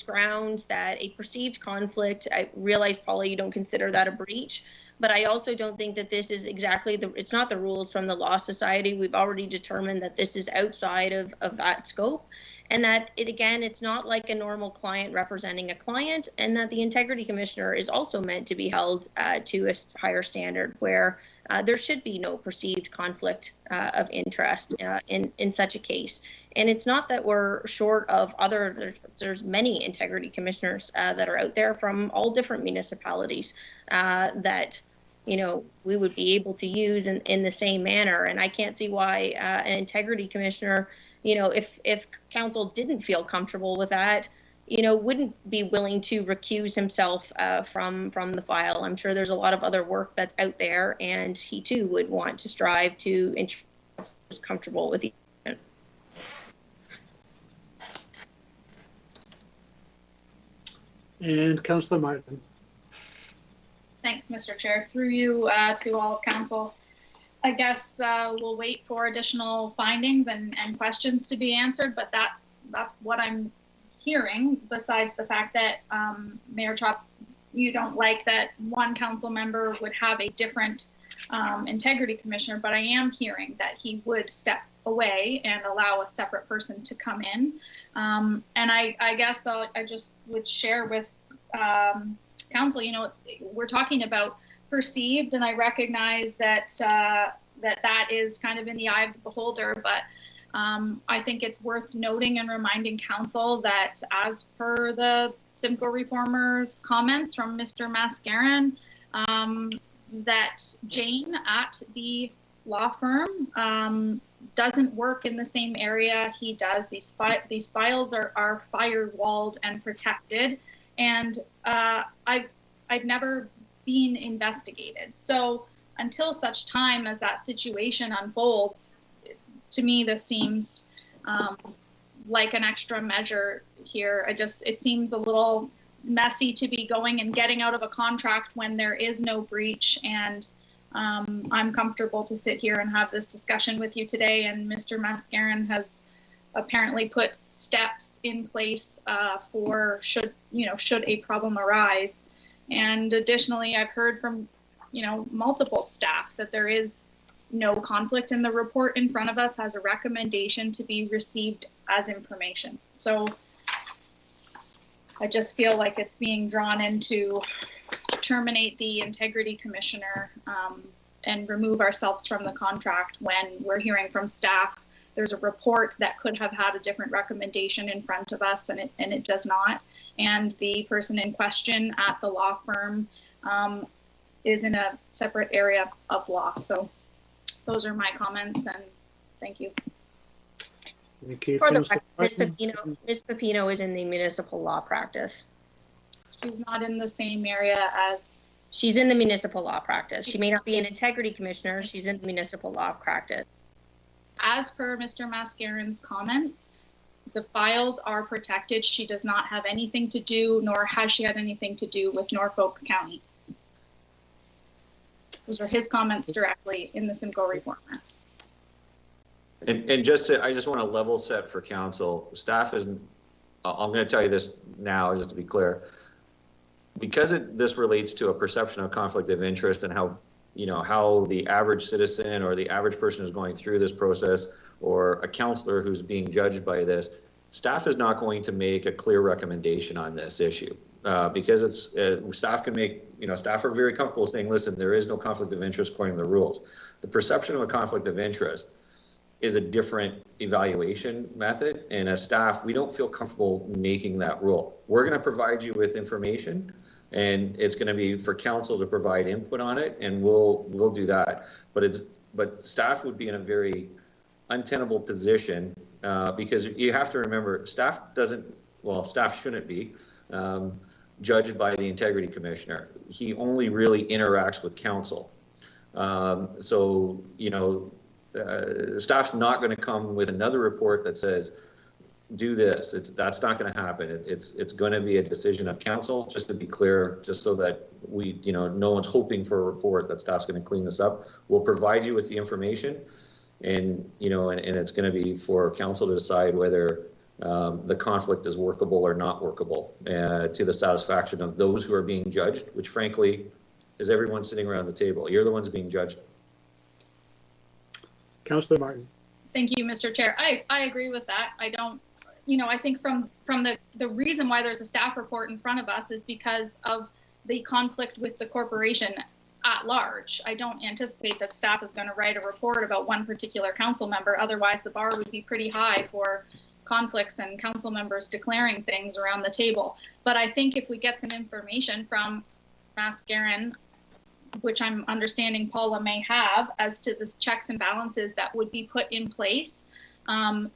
grounds that a perceived conflict. I realize, Paula, you don't consider that a breach. But I also don't think that this is exactly it's not the rules from the Law Society. We've already determined that this is outside of that scope. and that it's not like a normal client representing a client, and that the integrity commissioner is also meant to be held to a higher standard where there should be no perceived conflict of interest in such a case. And it's not that we're short of there's many integrity commissioners that are out there from all different municipalities that, you know, we would be able to use in the same manner. And I can't see why an integrity commissioner, you know, if council didn't feel comfortable with that, you know, wouldn't be willing to recuse himself from the file. I'm sure there's a lot of other work that's out there, and he too would want to strive to ensure he's comfortable with the. And Councillor Martin. Thanks, Mr. Chair. Through you to all of council. I guess we'll wait for additional findings and questions to be answered, but that's what I'm hearing, besides the fact that Mayor Chop, you don't like that one council member would have a different integrity commissioner, but I am hearing that he would step away and allow a separate person to come in. And I guess I just would share with council, you know, we're talking about perceived, and I recognize that that is kind of in the eye of the beholder, but I think it's worth noting and reminding council that as per the Simcoe Reformers comments from Mr. Mascaron, that Jane at the law firm doesn't work in the same area he does. These files are firewalled and protected, and I've never been investigated. So until such time as that situation unfolds, to me, this seems like an extra measure here. It seems a little messy to be going and getting out of a contract when there is no breach. And I'm comfortable to sit here and have this discussion with you today. And Mr. Mascaron has apparently put steps in place for should a problem arise. And additionally, I've heard from, multiple staff that there is no conflict, and the report in front of us has a recommendation to be received as information. So I just feel like it's being drawn in to terminate the integrity commissioner and remove ourselves from the contract when we're hearing from staff there's a report that could have had a different recommendation in front of us, and it does not. And the person in question at the law firm is in a separate area of law. So those are my comments, and thank you. Thank you. For the record, Ms. Pepino is in the municipal law practice. She's not in the same area as... She's in the municipal law practice. She may not be an integrity commissioner. She's in the municipal law practice. As per Mr. Mascaron's comments, the files are protected. She does not have anything to do, nor has she had anything to do with Norfolk County. Those are his comments directly in the Simcoe Reformer. And I just want to level set for council. Staff isn't, I'm going to tell you this now, just to be clear, because this relates to a perception of conflict of interest and how the average citizen or the average person who's going through this process or a counselor who's being judged by this, staff is not going to make a clear recommendation on this issue because staff can make, staff are very comfortable saying, listen, there is no conflict of interest according to the rules. The perception of a conflict of interest is a different evaluation method, and as staff, we don't feel comfortable making that rule. We're going to provide you with information, and it's going to be for council to provide input on it, and we'll do that. But staff would be in a very untenable position because you have to remember, staff shouldn't be judged by the integrity commissioner. He only really interacts with council. Staff's not going to come with another report that says, do this. That's not going to happen. It's going to be a decision of council, just to be clear, just so that no one's hoping for a report that staff's going to clean this up. We'll provide you with the information, and it's going to be for council to decide whether the conflict is workable or not workable to the satisfaction of those who are being judged, which frankly is everyone sitting around the table. You're the ones being judged. Councillor Martin. Thank you, Mr. Chair. I agree with that. you know, I think from the reason why there's a staff report in front of us is because of the conflict with the corporation at large. I don't anticipate that staff is going to write a report about one particular council member. Otherwise, the bar would be pretty high for conflicts and council members declaring things around the table. But I think if we get some information from Mascarin, which I'm understanding Paula may have, as to the checks and balances that would be put in place,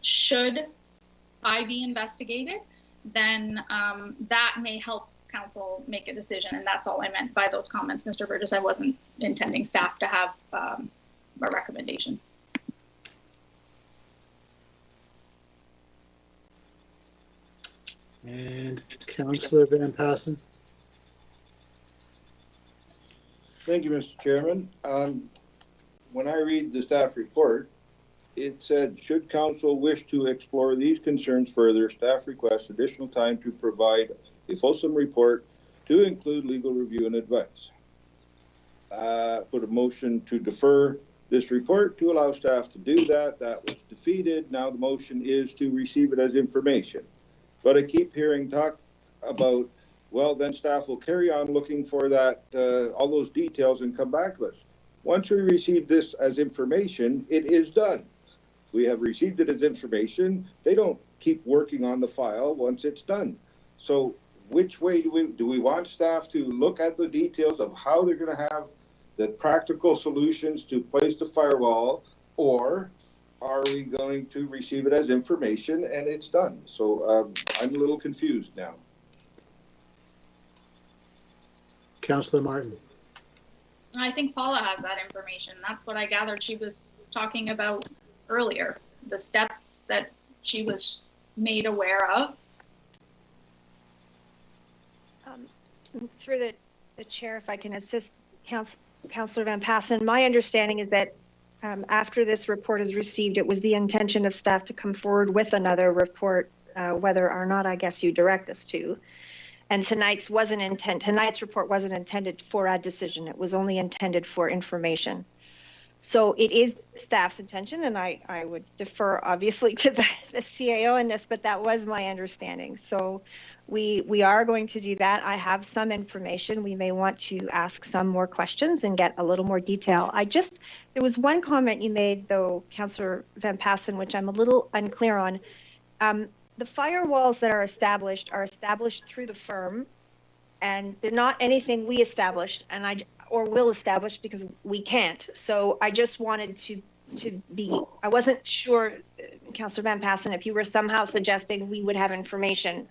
should I be investigated, then that may help council make a decision. And that's all I meant by those comments, Mr. Burgess. I wasn't intending staff to have a recommendation. And Councillor Van Passen. Thank you, Mr. Chairman. When I read the staff report, it said, should council wish to explore these concerns further, staff requests additional time to provide a fulsome report to include legal review and advice. Put a motion to defer this report to allow staff to do that. That was defeated. Now the motion is to receive it as information. But I keep hearing talk about, well, then staff will carry on looking for that, all those details and come back to us. Once we receive this as information, it is done. We have received it as information. They don't keep working on the file once it's done. So which way do we want staff to look at the details of how they're going to have the practical solutions to place the firewall, or are we going to receive it as information and it's done? So I'm a little confused now. Councillor Martin. I think Paula has that information. That's what I gathered she was talking about earlier, the steps that she was made aware of. Through the chair, if I can assist Councillor Van Passen, my understanding is that after this report is received, it was the intention of staff to come forward with another report, whether or not I guess you direct us to. And tonight's report wasn't intended for a decision. It was only intended for information. So it is staff's intention, and I would defer obviously to the CAO in this, but that was my understanding. So we are going to do that. I have some information. We may want to ask some more questions and get a little more detail. There was one comment you made though, Councillor Van Passen, which I'm a little unclear on. The firewalls that are established through the firm, and they're not anything we established or will establish because we can't. So I just wanted I wasn't sure, Councillor Van Passen, if you were somehow suggesting we would have information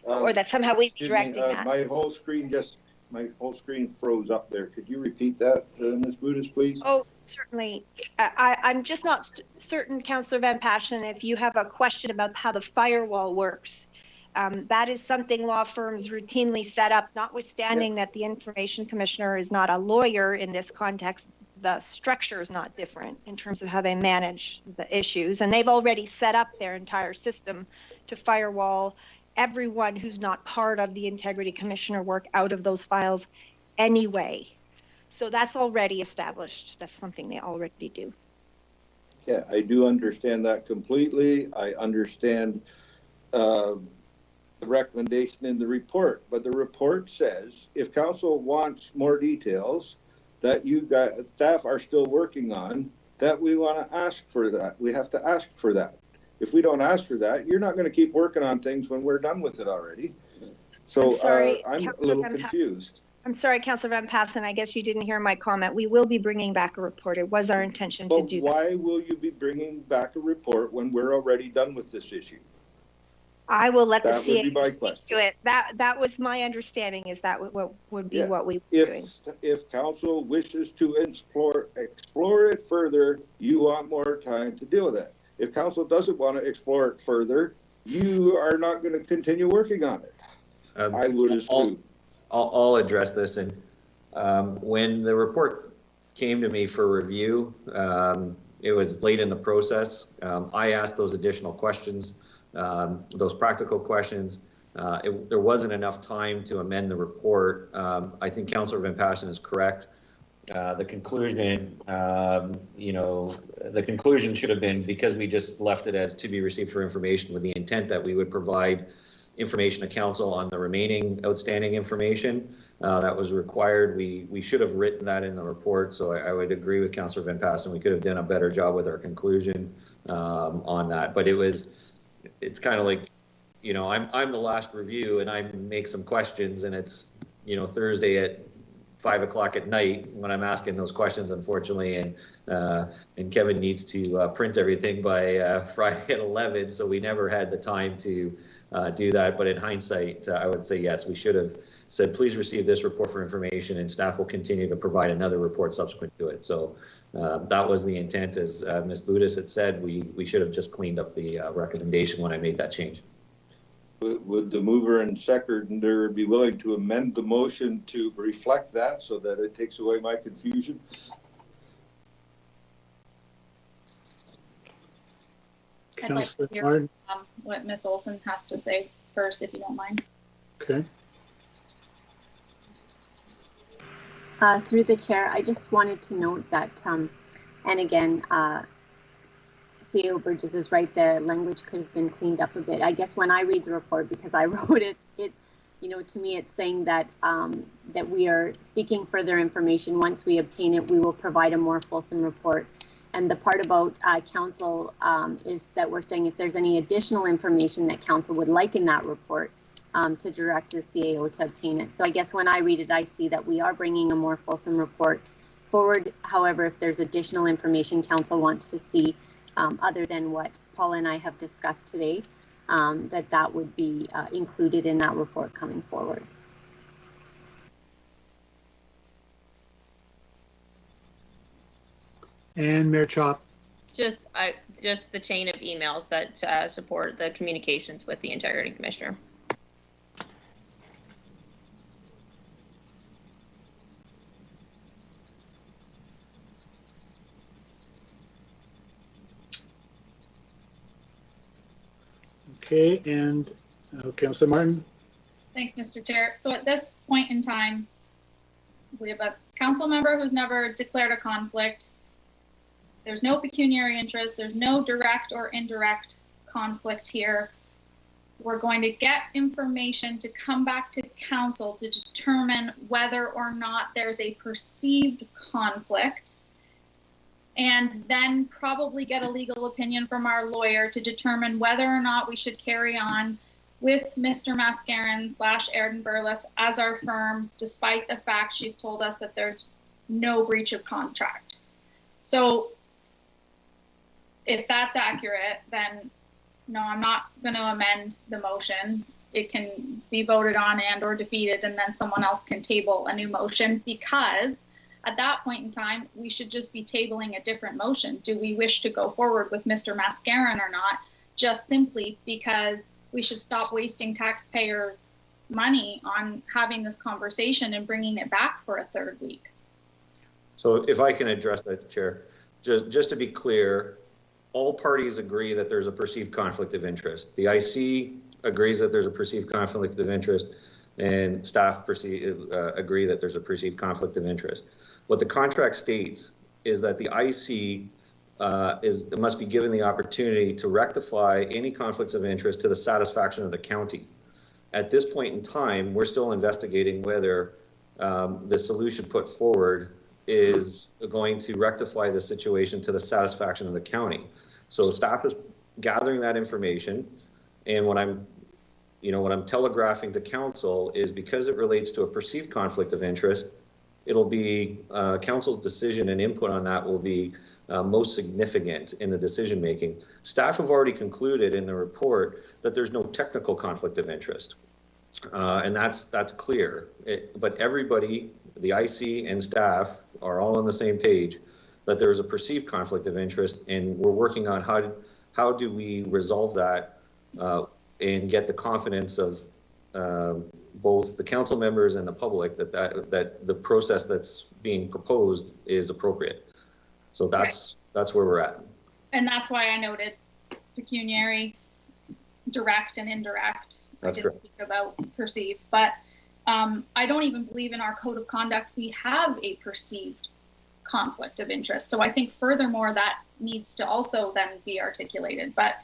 or that somehow we'd be directing that. My whole screen froze up there. Could you repeat that, Ms. Budis, please? Oh, certainly. I'm just not certain, Councillor Van Passen, if you have a question about how the firewall works. That is something law firms routinely set up, notwithstanding that the Information Commissioner is not a lawyer in this context. The structure is not different in terms of how they manage the issues. And they've already set up their entire system to firewall everyone who's not part of the Integrity Commissioner work out of those files anyway. So that's already established. That's something they already do. Yeah, I do understand that completely. I understand the recommendation in the report, but the report says if council wants more details that staff are still working on, that we want to ask for that. We have to ask for that. If we don't ask for that, you're not going to keep working on things when we're done with it already. So I'm a little confused. I'm sorry, Councillor Van Passen, I guess you didn't hear my comment. We will be bringing back a report. It was our intention to do that. Why will you be bringing back a report when we're already done with this issue? I will let the CAO speak to it. That was my understanding, is that what would be what we were doing. If council wishes to explore it further, you want more time to deal with it. If council doesn't want to explore it further, you are not going to continue working on it. I would assume. I'll address this. And when the report came to me for review, it was late in the process. I asked those additional questions, those practical questions. There wasn't enough time to amend the report. I think Councillor Van Passen is correct. the conclusion, the conclusion should have been, because we just left it as to be received for information with the intent that we would provide information to council on the remaining outstanding information that was required. We should have written that in the report. So I would agree with Councillor Van Passen. We could have done a better job with our conclusion on that. But it's kind of like, I'm the last review and I make some questions, and it's, Thursday at 5 o'clock at night when I'm asking those questions, unfortunately, and Kevin needs to print everything by Friday at 11, so we never had the time to do that. But in hindsight, I would say yes, we should have said, please receive this report for information, and staff will continue to provide another report subsequent to it. So that was the intent, as Ms. Budis had said. We should have just cleaned up the recommendation when I made that change. Would the mover and seconder be willing to amend the motion to reflect that so that it takes away my confusion? I'd like to hear what Ms. Olson has to say first, if you don't mind. Okay. Through the chair, I just wanted to note that, and again, CEO Burgess is right, the language could have been cleaned up a bit. I guess when I read the report, because I wrote it, to me it's saying that that we are seeking further information. Once we obtain it, we will provide a more fulsome report. And the part about council is that we're saying if there's any additional information that council would like in that report, to direct the CAO to obtain it. So I guess when I read it, I see that we are bringing a more fulsome report forward. However, if there's additional information council wants to see, other than what Paula and I have discussed today, that would be included in that report coming forward. And Mayor Chop. Just the chain of emails that support the communications with the Integrity Commissioner. Okay, and Councillor Martin. Thanks, Mr. Chair. So at this point in time, we have a council member who's never declared a conflict. There's no pecuniary interest. There's no direct or indirect conflict here. We're going to get information to come back to council to determine whether or not there's a perceived conflict, and then probably get a legal opinion from our lawyer to determine whether or not we should carry on with Mr. Mascarin / Arden Burles as our firm, despite the fact she's told us that there's no breach of contract. So if that's accurate, then no, I'm not going to amend the motion. It can be voted on and or defeated, and then someone else can table a new motion, because at that point in time, we should just be tabling a different motion. Do we wish to go forward with Mr. Mascarin or not? Just simply because we should stop wasting taxpayers' money on having this conversation and bringing it back for a third week. So if I can address that, Chair, just to be clear, all parties agree that there's a perceived conflict of interest. The IC agrees that there's a perceived conflict of interest, and staff agree that there's a perceived conflict of interest. What the contract states is that the IC must be given the opportunity to rectify any conflicts of interest to the satisfaction of the county. At this point in time, we're still investigating whether the solution put forward is going to rectify the situation to the satisfaction of the county. So staff is gathering that information, and what I'm telegraphing to council is, because it relates to a perceived conflict of interest, it'll be council's decision and input on that will be most significant in the decision making. Staff have already concluded in the report that there's no technical conflict of interest, and that's clear. But everybody, the IC and staff, are all on the same page that there's a perceived conflict of interest, and we're working on how do we resolve that and get the confidence of both the council members and the public that the process that's being proposed is appropriate. So that's where we're at. And that's why I noted pecuniary, direct and indirect. That's I did correct. speak about perceived, but I don't even believe in our code of conduct we have a perceived conflict of interest. So I think furthermore, that needs to also then be articulated. But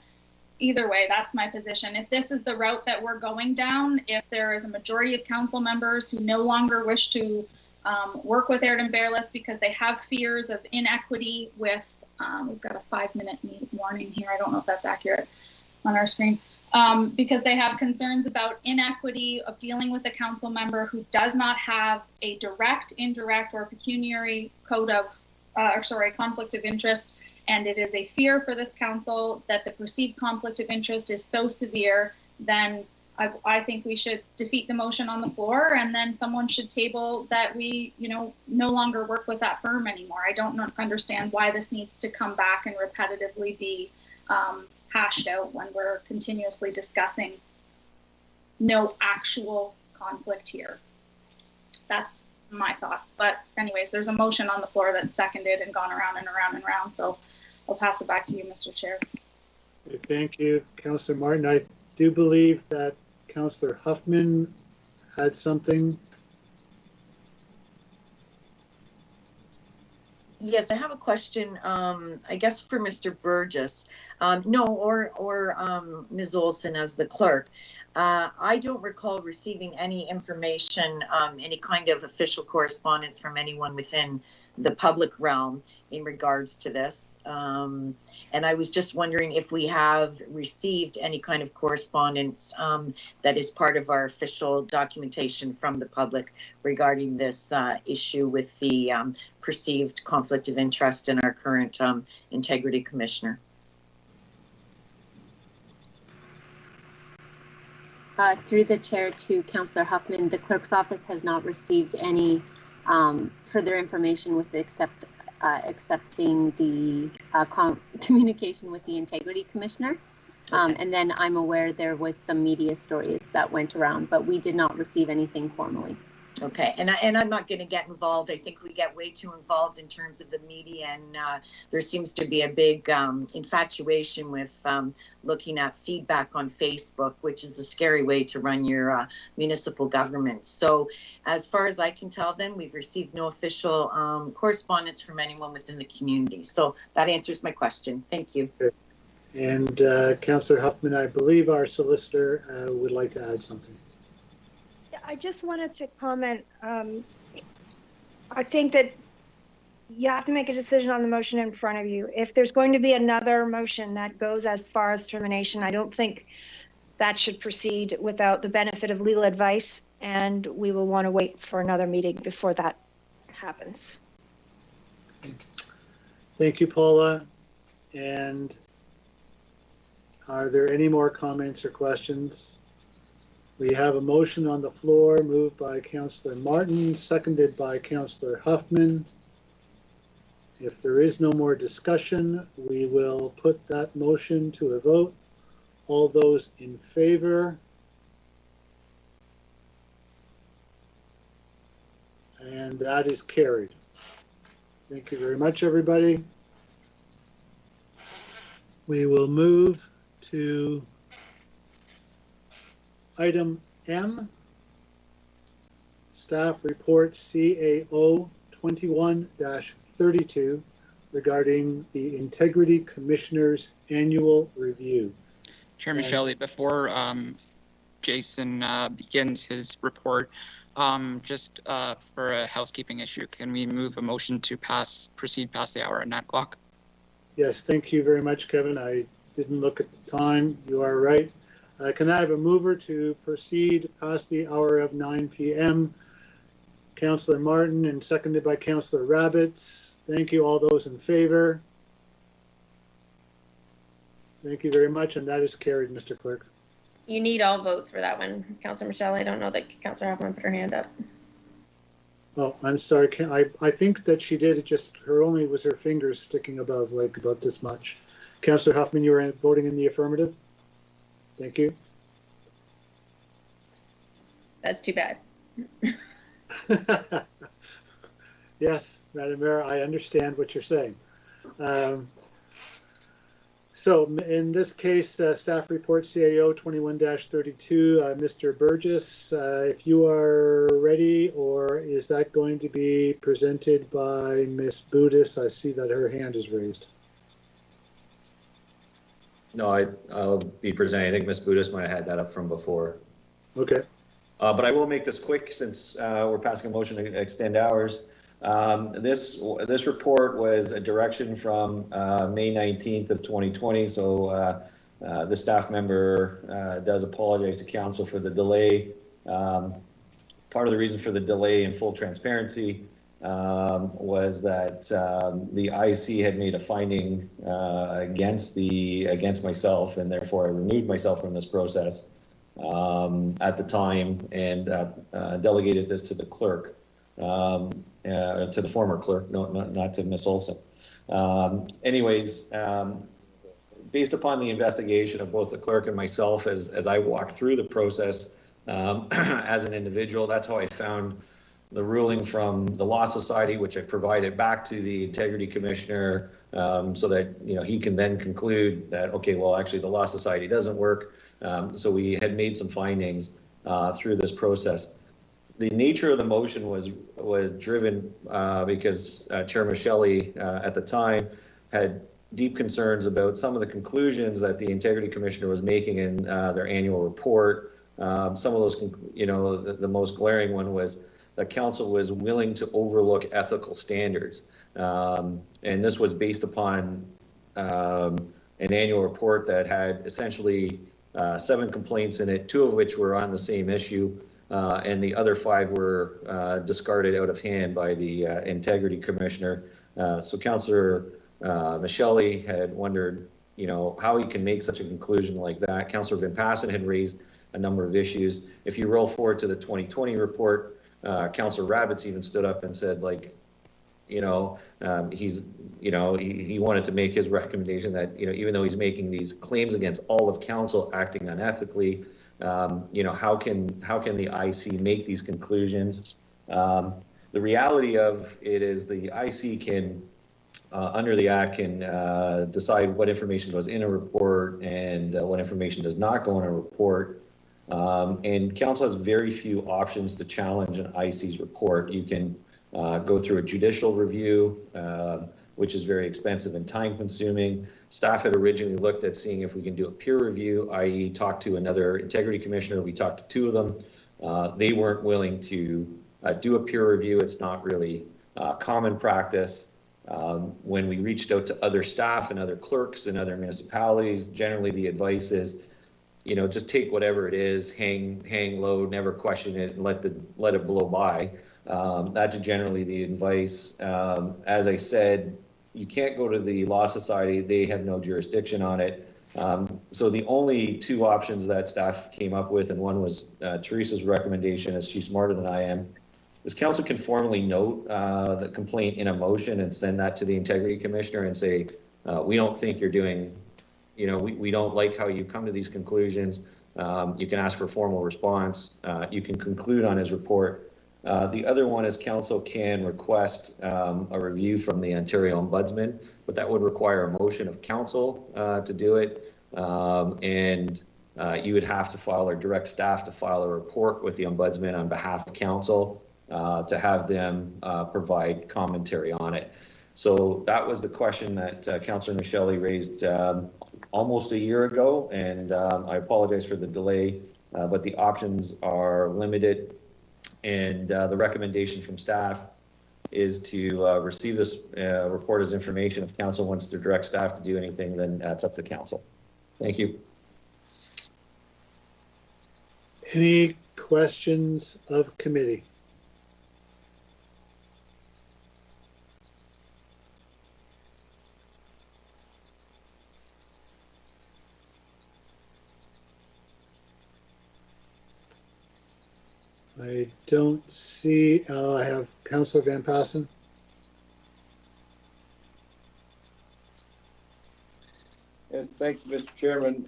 either way, that's my position. If this is the route that we're going down, if there is a majority of council members who no longer wish to work with Aird and Bayless because they have fears of inequity with, we've got a 5-minute warning here. I don't know if that's accurate on our screen. Because they have concerns about inequity of dealing with a council member who does not have a direct, indirect, or pecuniary conflict of interest, and it is a fear for this council that the perceived conflict of interest is so severe, then I think we should defeat the motion on the floor, and then someone should table that we, no longer work with that firm anymore. I don't understand why this needs to come back and repetitively be hashed out when we're continuously discussing no actual conflict here. That's my thoughts. But anyways, there's a motion on the floor that's seconded and gone around and around and around. So I'll pass it back to you, Mr. Chair. Thank you, Councillor Martin. I do believe that Councillor Huffman had something. Yes, I have a question, I guess for Mr. Burgess. Or Ms. Olson as the clerk. I don't recall receiving any information, any kind of official correspondence from anyone within the public realm in regards to this. And I was just wondering if we have received any kind of correspondence that is part of our official documentation from the public regarding this issue with the perceived conflict of interest in our current integrity commissioner. Through the chair to Councillor Huffman, the clerk's office has not received any further information with accepting the communication with the integrity commissioner. And then I'm aware there was some media stories that went around, but we did not receive anything formally. Okay, and I'm not going to get involved. I think we get way too involved in terms of the media, and there seems to be a big infatuation with looking at feedback on Facebook, which is a scary way to run your municipal government. So as far as I can tell, then we've received no official correspondence from anyone within the community. So that answers my question. Thank you. And Councillor Huffman, I believe our solicitor would like to add something. I just wanted to comment. I think that you have to make a decision on the motion in front of you. If there's going to be another motion that goes as far as termination, I don't think that should proceed without the benefit of legal advice, and we will want to wait for another meeting before that happens. Thank you, Paula. And are there any more comments or questions? We have a motion on the floor moved by Councillor Martin, seconded by Councillor Huffman. If there is no more discussion, we will put that motion to a vote. All those in favor? And that is carried. Thank you very much, everybody. We will move to Item M, Staff Report CAO 21-32 regarding the Integrity Commissioner's Annual Review. Chairman Shelley, before Jason begins his report, just for a housekeeping issue, can we move a motion to proceed past the hour at 9 o'clock? Yes, thank you very much, Kevin. I didn't look at the time. You are right. Can I have a mover to proceed past the hour of 9 p.m.? Councillor Martin, and seconded by Councillor Rabbits. Thank you, all those in favor. Thank you very much, and that is carried, Mr. Clerk. You need all votes for that one, Councillor Michelle. I don't know that Councillor Hoffman put her hand up. Oh, I'm sorry. I think that she did. It just her fingers sticking above, like about this much. Councillor Huffman, you were voting in the affirmative. Thank you. That's too bad. Yes, Madam Mayor, I understand what you're saying. So in this case, staff report CAO 21-32, Mr. Burgess, if you are ready, or is that going to be presented by Ms. Budis? I see that her hand is raised. No, I'll be presenting. I think Ms. Budis might have had that up from before. Okay. But I will make this quick since we're passing a motion to extend hours. This report was a direction from May 19th of 2020. So the staff member does apologize to council for the delay. Part of the reason for the delay, in full transparency, was that the IC had made a finding against myself, and therefore I removed myself from this process at the time and delegated this to the clerk, to the former clerk, not to Ms. Olson. Anyways, based upon the investigation of both the clerk and myself as I walked through the process as an individual, that's how I found the ruling from the Law Society, which I provided back to the Integrity Commissioner, so that he can then conclude that, okay, well, actually the Law Society doesn't work. So we had made some findings through this process. The nature of the motion was driven because Chair Shelley at the time had deep concerns about some of the conclusions that the Integrity Commissioner was making in their annual report. Some of those, the most glaring one was that council was willing to overlook ethical standards. And this was based upon an annual report that had essentially 7 complaints in it, 2 of which were on the same issue, and the other 5 were discarded out of hand by the Integrity Commissioner. So Councillor Michelle had wondered, how he can make such a conclusion like that. Councillor Van Passen had raised a number of issues. If you roll forward to the 2020 report, Councillor Rabbits even stood up and said, he wanted to make his recommendation that, even though he's making these claims against all of council acting unethically, how can the IC make these conclusions? The reality of it is the IC can, under the Act, can decide what information goes in a report and what information does not go in a report. And council has very few options to challenge an IC's report. You can go through a judicial review, which is very expensive and time consuming. Staff had originally looked at seeing if we can do a peer review, i.e. talk to another Integrity Commissioner. We talked to 2 of them. They weren't willing to do a peer review. It's not really common practice. When we reached out to other staff and other clerks in other municipalities, generally the advice is, just take whatever it is, hang low, never question it, and let it blow by. That's generally the advice. As I said, you can't go to the Law Society; they have no jurisdiction on it. So the only 2 options that staff came up with, and one was Teresa's recommendation, as she's smarter than I am, is council can formally note the complaint in a motion and send that to the Integrity Commissioner and say, we don't think you're doing. We don't like how you come to these conclusions. You can ask for a formal response. You can conclude on his report. The other one is council can request a review from the Ontario Ombudsman, but that would require a motion of council to do it. And you would have to file or direct staff to file a report with the Ombudsman on behalf of council to have them provide commentary on it. So that was the question that Councillor Michelle raised almost a year ago, and I apologize for the delay, but the options are limited, and the recommendation from staff is to receive this report as information. If council wants to direct staff to do anything, then that's up to council. Thank you. Any questions of committee? I don't see, I have Councillor Van Passen. And thank you, Mr. Chairman.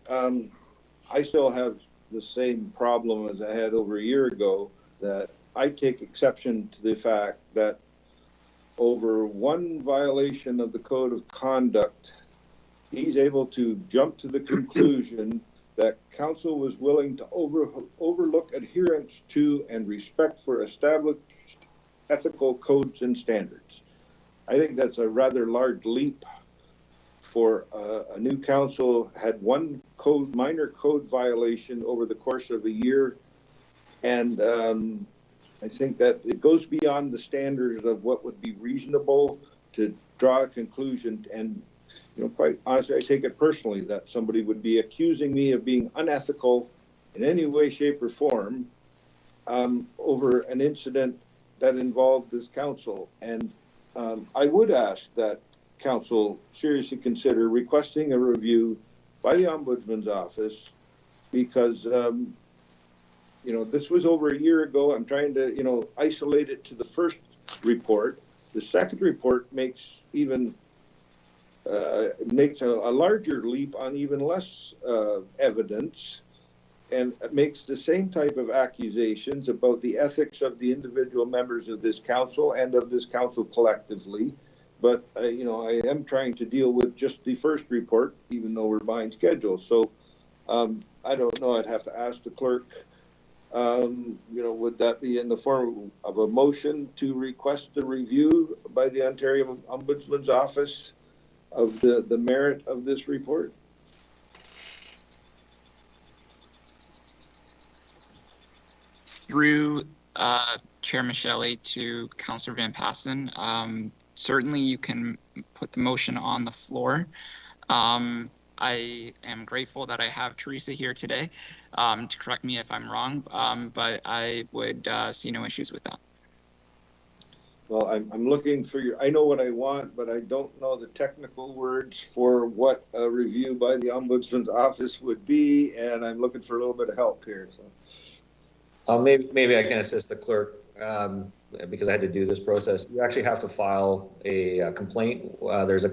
I still have the same problem as I had over a year ago, that I take exception to the fact that over 1 violation of the code of conduct he's able to jump to the conclusion that council was willing to overlook adherence to and respect for established ethical codes and standards. I think that's a rather large leap for a new council. Had one minor code violation over the course of a year. And I think that it goes beyond the standards of what would be reasonable to draw a conclusion. And, you know, quite honestly, I take it personally that somebody would be accusing me of being unethical in any way, shape, or form over an incident that involved this council. And I would ask that council seriously consider requesting a review by the Ombudsman's office, because you know, this was over a year ago. I'm trying to, you know, isolate it to the first report. The second report makes even makes a larger leap on even less evidence, and makes the same type of accusations about the ethics of the individual members of this council and of this council collectively. But you know, I am trying to deal with just the first report, even though we're behind schedule. So I don't know. I'd have to ask the clerk. You know, would that be in the form of a motion to request a review by the Ontario Ombudsman's Office of the merit of this report? Through Chair Michelle to Councillor Van Passen, certainly you can put the motion on the floor. I am grateful that I have Teresa here today to correct me if I'm wrong, but I would see no issues with that. Well, I'm looking for your, I know what I want, but I don't know the technical words for what a review by the Ombudsman's Office would be, and I'm looking for a little bit of help here. So. Maybe I can assist the clerk because I had to do this process. You actually have to file a complaint. There's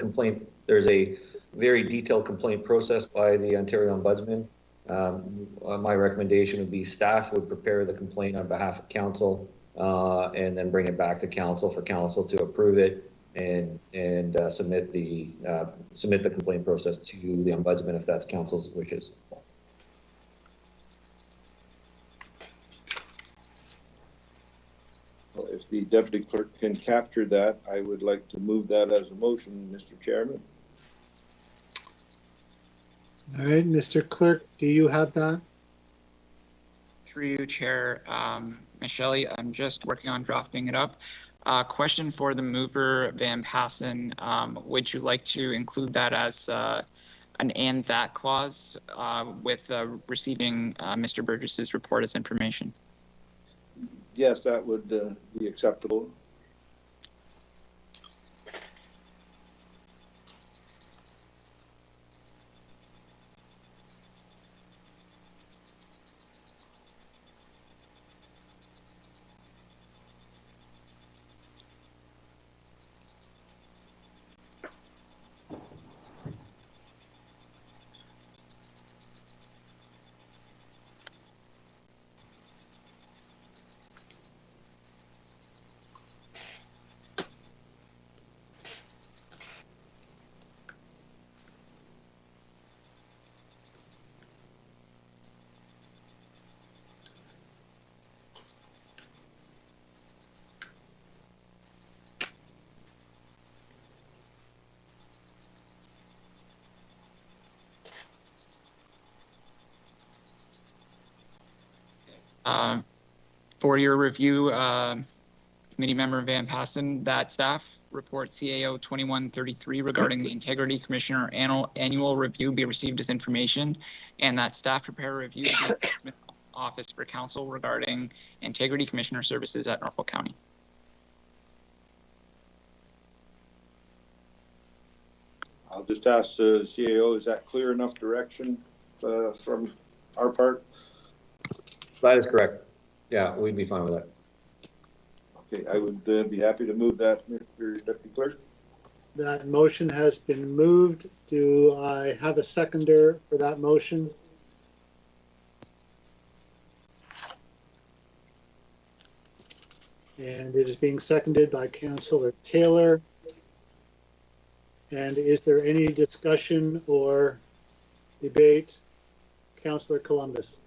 a very detailed complaint process by the Ontario Ombudsman. My recommendation would be staff would prepare the complaint on behalf of council and then bring it back to council for council to approve it and submit the complaint process to the Ombudsman if that's council's wishes. Well, if the deputy clerk can capture that, I would like to move that as a motion, Mr. Chairman. All right, Mr. Clerk, do you have that? Through you, Chair Michelle, I'm just working on drafting it up. Question for the mover, Van Passen. Would you like to include that as an and that clause with receiving Mr. Burgess's report as information? Yes, that would be acceptable. For your review, Committee Member Van Passen, that staff report CAO 2133 regarding the Integrity Commissioner annual review be received as information, and that staff prepare a review to the Office for Council regarding Integrity Commissioner services at Norfolk County. I'll just ask the CAO, is that clear enough direction from our part? That is correct. Yeah, we'd be fine with that. Okay, I would be happy to move that, Mr. Deputy Clerk. That motion has been moved. Do I have a seconder for that motion? And it is being seconded by Councillor Taylor. And is there any discussion or debate? Councillor Columbus.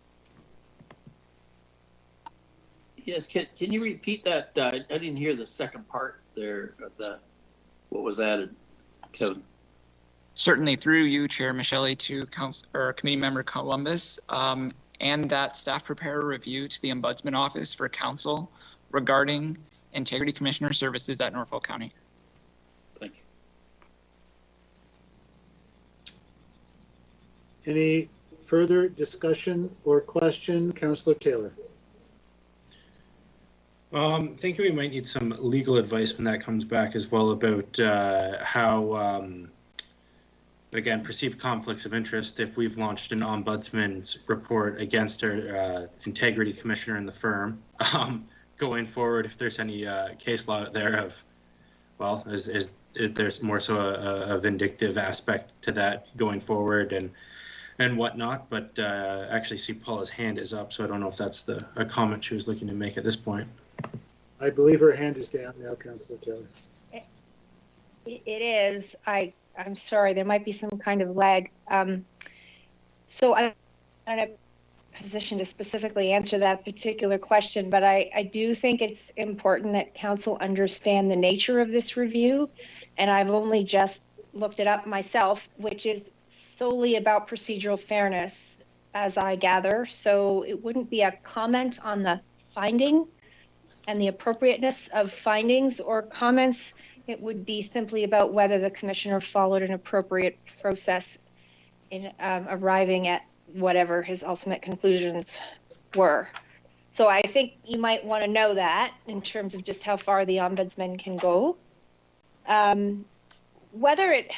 Yes, can you repeat that? I didn't hear the second part there of that. What was added, Kevin? Certainly, through you, Chair Michele, to Committee Member Columbus, and that staff prepare a review to the Ombudsman Office for Council regarding Integrity Commissioner services at Norfolk County. Thank you. Any further discussion or question? Councillor Taylor. Thinking we might need some legal advice when that comes back as well about how, again, perceived conflicts of interest if we've launched an ombudsman's report against our integrity commissioner in the firm. Going forward, if there's any case law out there of, well, there's more so a vindictive aspect to that going forward and whatnot, but actually see Paula's hand is up, so I don't know if that's a comment she was looking to make at this point. I believe her hand is down now, Councillor Taylor. It is. I'm sorry, there might be some kind of lag. So I'm not in a position to specifically answer that particular question, but I do think it's important that council understand the nature of this review. And I've only just looked it up myself, which is solely about procedural fairness, as I gather. So it wouldn't be a comment on the finding and the appropriateness of findings or comments. It would be simply about whether the commissioner followed an appropriate process in arriving at whatever his ultimate conclusions were. So I think you might want to know that in terms of just how far the ombudsman can go. Whether it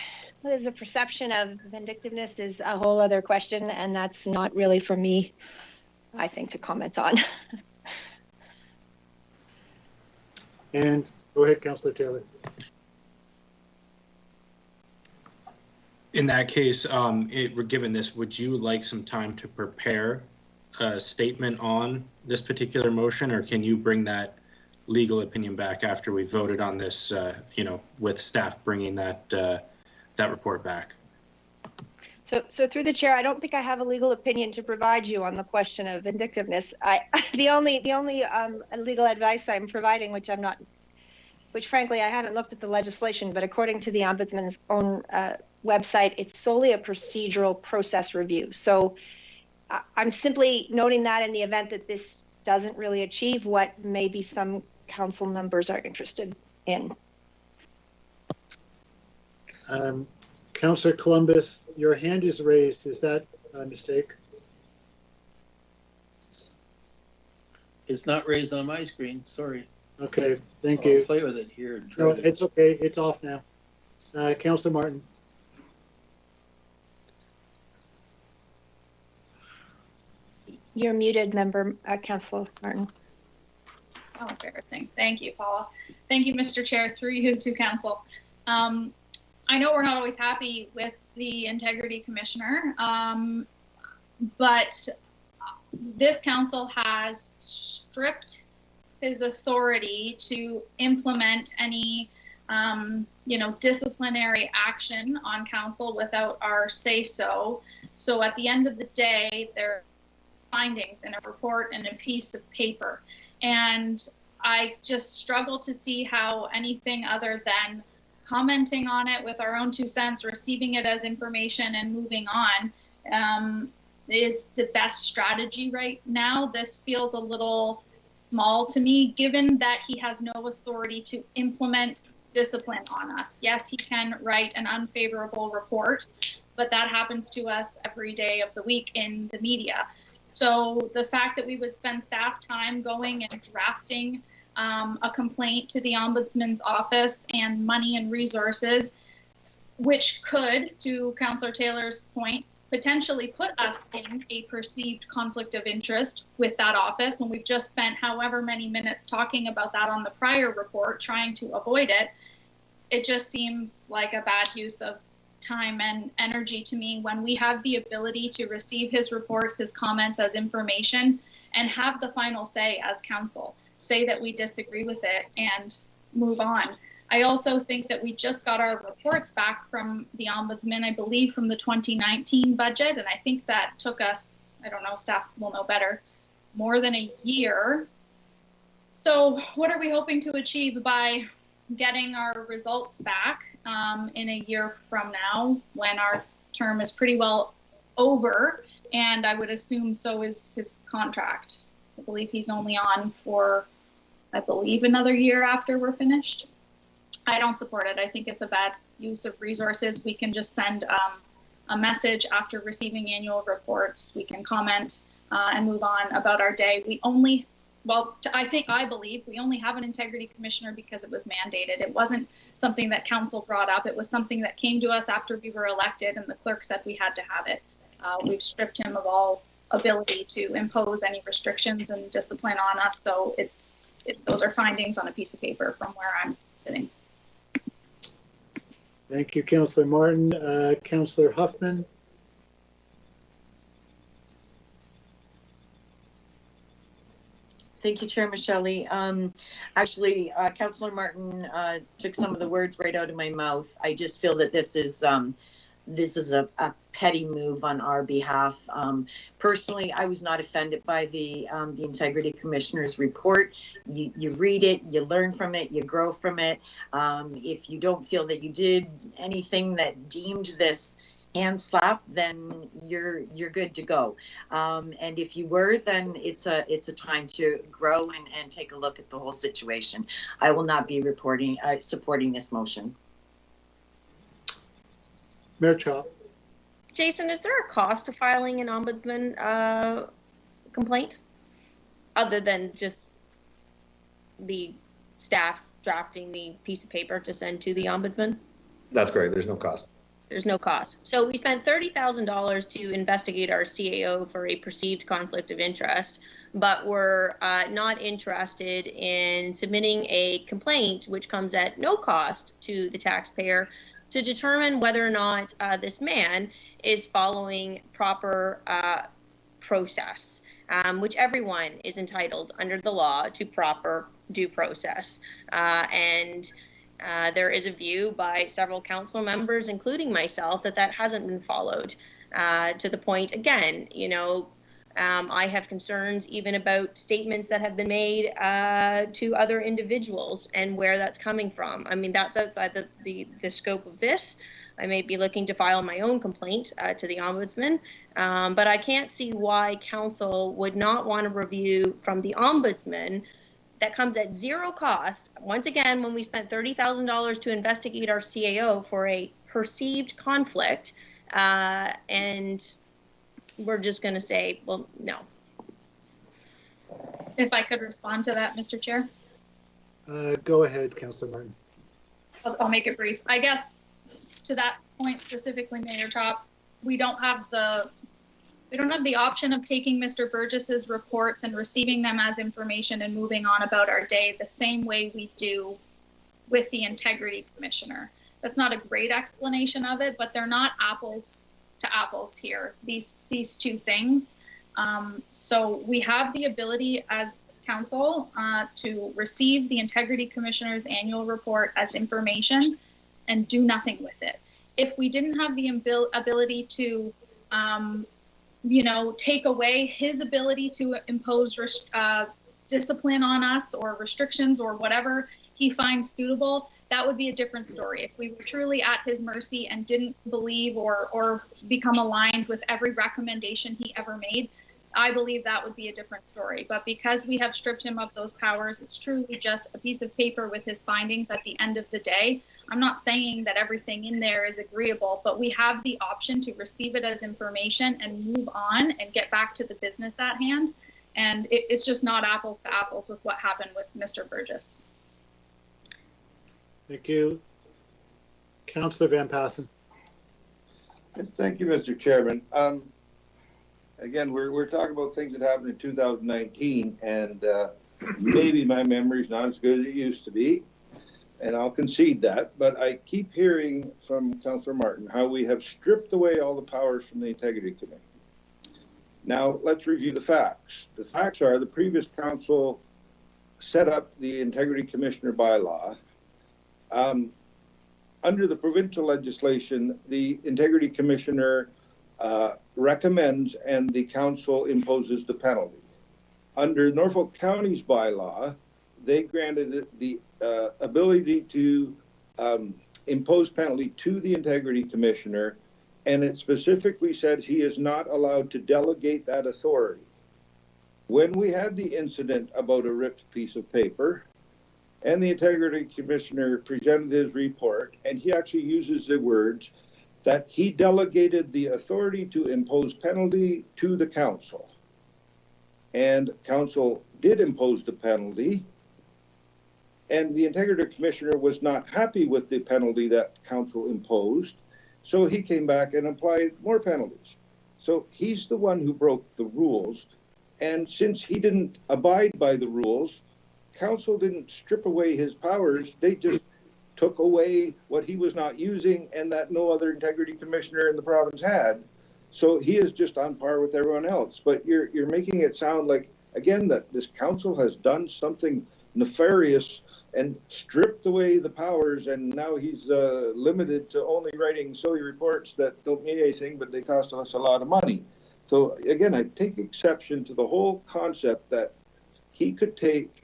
is a perception of vindictiveness is a whole other question, and that's not really for me, I think, to comment on. And go ahead, Councillor Taylor. In that case, given this, would you like some time to prepare a statement on this particular motion, or can you bring that legal opinion back after we voted on this, with staff bringing that report back? So through the chair, I don't think I have a legal opinion to provide you on the question of vindictiveness. The only legal advice I'm providing, which frankly I haven't looked at the legislation, but according to the Ombudsman's own website, it's solely a procedural process review. So I'm simply noting that in the event that this doesn't really achieve what maybe some council members are interested in. Councillor Columbus, your hand is raised. Is that a mistake? It's not raised on my screen. Sorry. Okay, thank you. I'll play with it here. No, it's okay. It's off now. Councillor Martin. You're muted, member, Councillor Martin. Oh, embarrassing. Thank you, Paula. Thank you, Mr. Chair, through you to council. I know we're not always happy with the integrity commissioner, but this council has stripped his authority to implement any, disciplinary action on council without our say-so. So at the end of the day, there are findings in a report and a piece of paper. And I just struggle to see how anything other than commenting on it with our own 2 cents, receiving it as information and moving on is the best strategy right now. This feels a little small to me, given that he has no authority to implement discipline on us. Yes, he can write an unfavorable report, but that happens to us every day of the week in the media. So the fact that we would spend staff time going and drafting a complaint to the Ombudsman's office and money and resources, which could, to Councillor Taylor's point, potentially put us in a perceived conflict of interest with that office when we've just spent however many minutes talking about that on the prior report, trying to avoid it. It just seems like a bad use of time and energy to me when we have the ability to receive his reports, his comments as information, and have the final say as council. Say that we disagree with it and move on. I also think that we just got our reports back from the Ombudsman, I believe from the 2019 budget, and I think that took us, I don't know, staff will know better, more than a year. So what are we hoping to achieve by getting our results back in a year from now, when our term is pretty well over, and I would assume so is his contract. I believe he's only on for, I believe, another year after we're finished. I don't support it. I think it's a bad use of resources. We can just send a message after receiving annual reports. We can comment and move on about our day. We only, well, I believe we only have an integrity commissioner because it was mandated. It wasn't something that council brought up. It was something that came to us after we were elected, and the clerk said we had to have it. We've stripped him of all ability to impose any restrictions and discipline on us. So those are findings on a piece of paper from where I'm sitting. Thank you, Councillor Martin. Councillor Huffman. Thank you, Chair Michelle. Actually, Councillor Martin took some of the words right out of my mouth. I just feel that this is a petty move on our behalf. Personally, I was not offended by the Integrity Commissioner's report. You read it, you learn from it, you grow from it. If you don't feel that you did anything that deemed this hand slap, then you're good to go. And if you were, then it's a time to grow and take a look at the whole situation. I will not be supporting this motion. Mayor Chop. Jason, is there a cost to filing an ombudsman complaint other than just the staff drafting the piece of paper to send to the ombudsman? That's correct. There's no cost. There's no cost. So we spent $30,000 to investigate our CAO for a perceived conflict of interest, but we're not interested in submitting a complaint, which comes at no cost to the taxpayer, to determine whether or not this man is following proper process, which everyone is entitled under the law to proper due process. There is a view by several council members, including myself, that hasn't been followed to the point, again, I have concerns even about statements that have been made to other individuals and where that's coming from. I mean, that's outside the scope of this. I may be looking to file my own complaint to the Ombudsman, but I can't see why council would not want a review from the Ombudsman that comes at zero cost. Once again, when we spent $30,000 to investigate our CAO for a perceived conflict, and we're just going to say, well, no. If I could respond to that, Mr. Chair. Go ahead, Councillor Martin. I'll make it brief. I guess to that point specifically, Mayor Chop, we don't have the option of taking Mr. Burgess's reports and receiving them as information and moving on about our day the same way we do with the Integrity Commissioner. That's not a great explanation of it, but they're not apples to apples here, these two things. So we have the ability as council to receive the Integrity Commissioner's annual report as information and do nothing with it. If we didn't have the ability to take away his ability to impose discipline on us or restrictions or whatever he finds suitable, that would be a different story. If we were truly at his mercy and didn't believe or become aligned with every recommendation he ever made, I believe that would be a different story. But because we have stripped him of those powers, it's truly just a piece of paper with his findings at the end of the day. I'm not saying that everything in there is agreeable, but we have the option to receive it as information and move on and get back to the business at hand. And it's just not apples to apples with what happened with Mr. Burgess. Thank you. Councillor Van Passen. Thank you, Mr. Chairman. Again, we're talking about things that happened in 2019, and maybe my memory's not as good as it used to be, and I'll concede that, but I keep hearing from Councillor Martin how we have stripped away all the powers from the Integrity Committee. Now, let's review the facts. The facts are the previous council set up the Integrity Commissioner bylaw Under the provincial legislation, the Integrity Commissioner recommends and the council imposes the penalty. Under Norfolk County's bylaw, they granted it the ability to impose penalty to the Integrity Commissioner, and it specifically says he is not allowed to delegate that authority. When we had the incident about a ripped piece of paper, and the Integrity Commissioner presented his report, and he actually uses the words that he delegated the authority to impose penalty to the council. And council did impose the penalty, and the Integrity Commissioner was not happy with the penalty that council imposed, so he came back and applied more penalties. So he's the one who broke the rules, and since he didn't abide by the rules, council didn't strip away his powers, they just took away what he was not using and that no other Integrity Commissioner in the province had. So he is just on par with everyone else. But you're making it sound like, again, that this council has done something nefarious and stripped away the powers, and now he's limited to only writing silly reports that don't mean anything, but they cost us a lot of money. So again, I take exception to the whole concept that he could take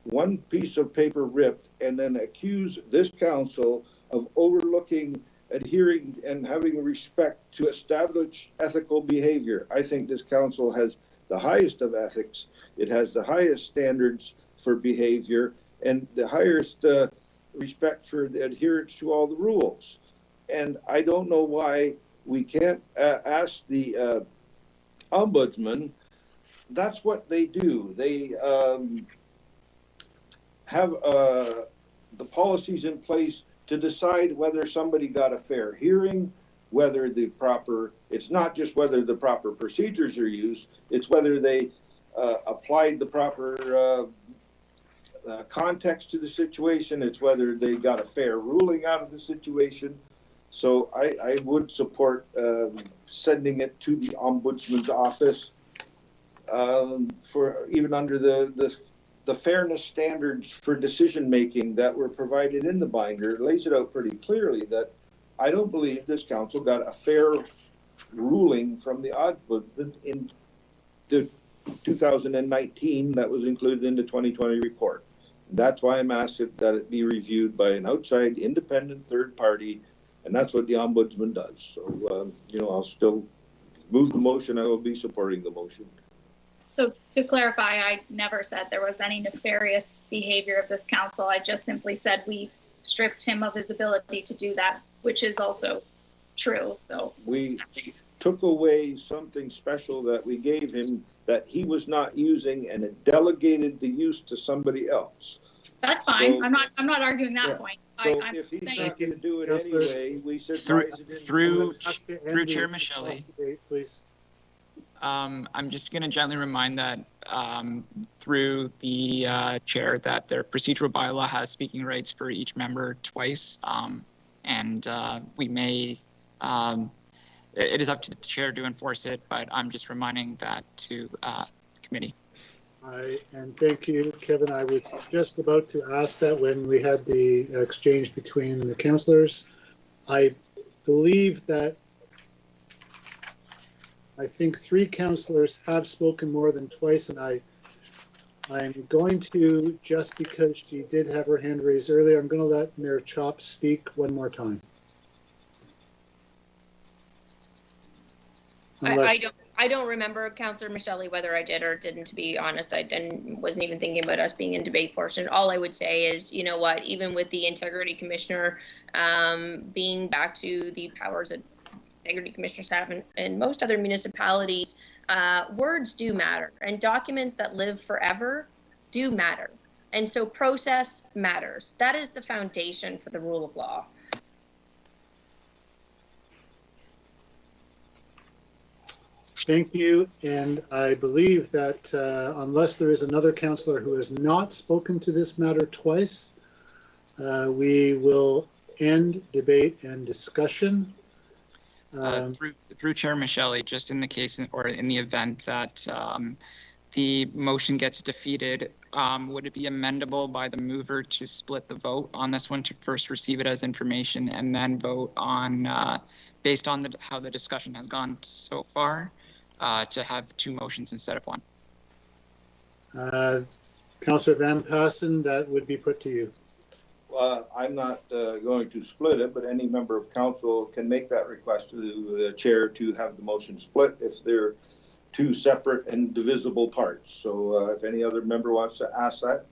one piece of paper ripped and then accuse this council of overlooking, adhering, and having respect to established ethical behavior. I think this council has the highest of ethics. It has the highest standards for behavior and the highest respect for the adherence to all the rules. And I don't know why we can't ask the ombudsman. That's what they do. They have the policies in place to decide whether somebody got a fair hearing, whether the proper, it's not just whether the proper procedures are used, it's whether they applied the proper context to the situation, it's whether they got a fair ruling out of the situation. So I would support sending it to the ombudsman's office for even under the fairness standards for decision making that were provided in the binder. It lays it out pretty clearly that I don't believe this council got a fair ruling from the ombudsman in the 2019 that was included in the 2020 report. That's why I'm asking that it be reviewed by an outside independent third party, and that's what the ombudsman does. So, I'll still move the motion. I will be supporting the motion. So to clarify, I never said there was any nefarious behavior of this council. I just simply said we stripped him of his ability to do that, which is also true. So we took away something special that we gave him that he was not using, and it delegated the use to somebody else. That's fine. So, I'm not arguing that point. So I'm if he's saying, not going to do it anyway, we should through Chair Michelle, please. I'm just going to gently remind that through the chair that their procedural bylaw has speaking rights for each member twice, and we may. It is up to the chair to enforce it, but I'm just reminding that to the committee. And thank you, Kevin. I was just about to ask that when we had the exchange between the councillors. I believe that I think 3 councillors have spoken more than twice, and I'm going to, just because she did have her hand raised earlier, I'm going to let Mayor Chop speak one more time. I don't remember, Councillor Michelle, whether I did or didn't, to be honest. I wasn't even thinking about us being in debate portion. All I would say is, you know what, even with the Integrity Commissioner being back to the powers that Integrity Commissioners have in most other municipalities, words do matter, and documents that live forever do matter. And so process matters. That is the foundation for the rule of law. Thank you, and I believe that unless there is another councillor who has not spoken to this matter twice, we will end debate and discussion. Through Chair Michelle, just in the case or in the event that the motion gets defeated, would it be amendable by the mover to split the vote on this one, to first receive it as information and then vote on, based on how the discussion has gone so far, to have two motions instead of one? Councillor Van Passen, that would be put to you. I'm not going to split it, but any member of council can make that request to the chair to have the motion split if they're two separate and divisible parts. So if any other member wants to ask that,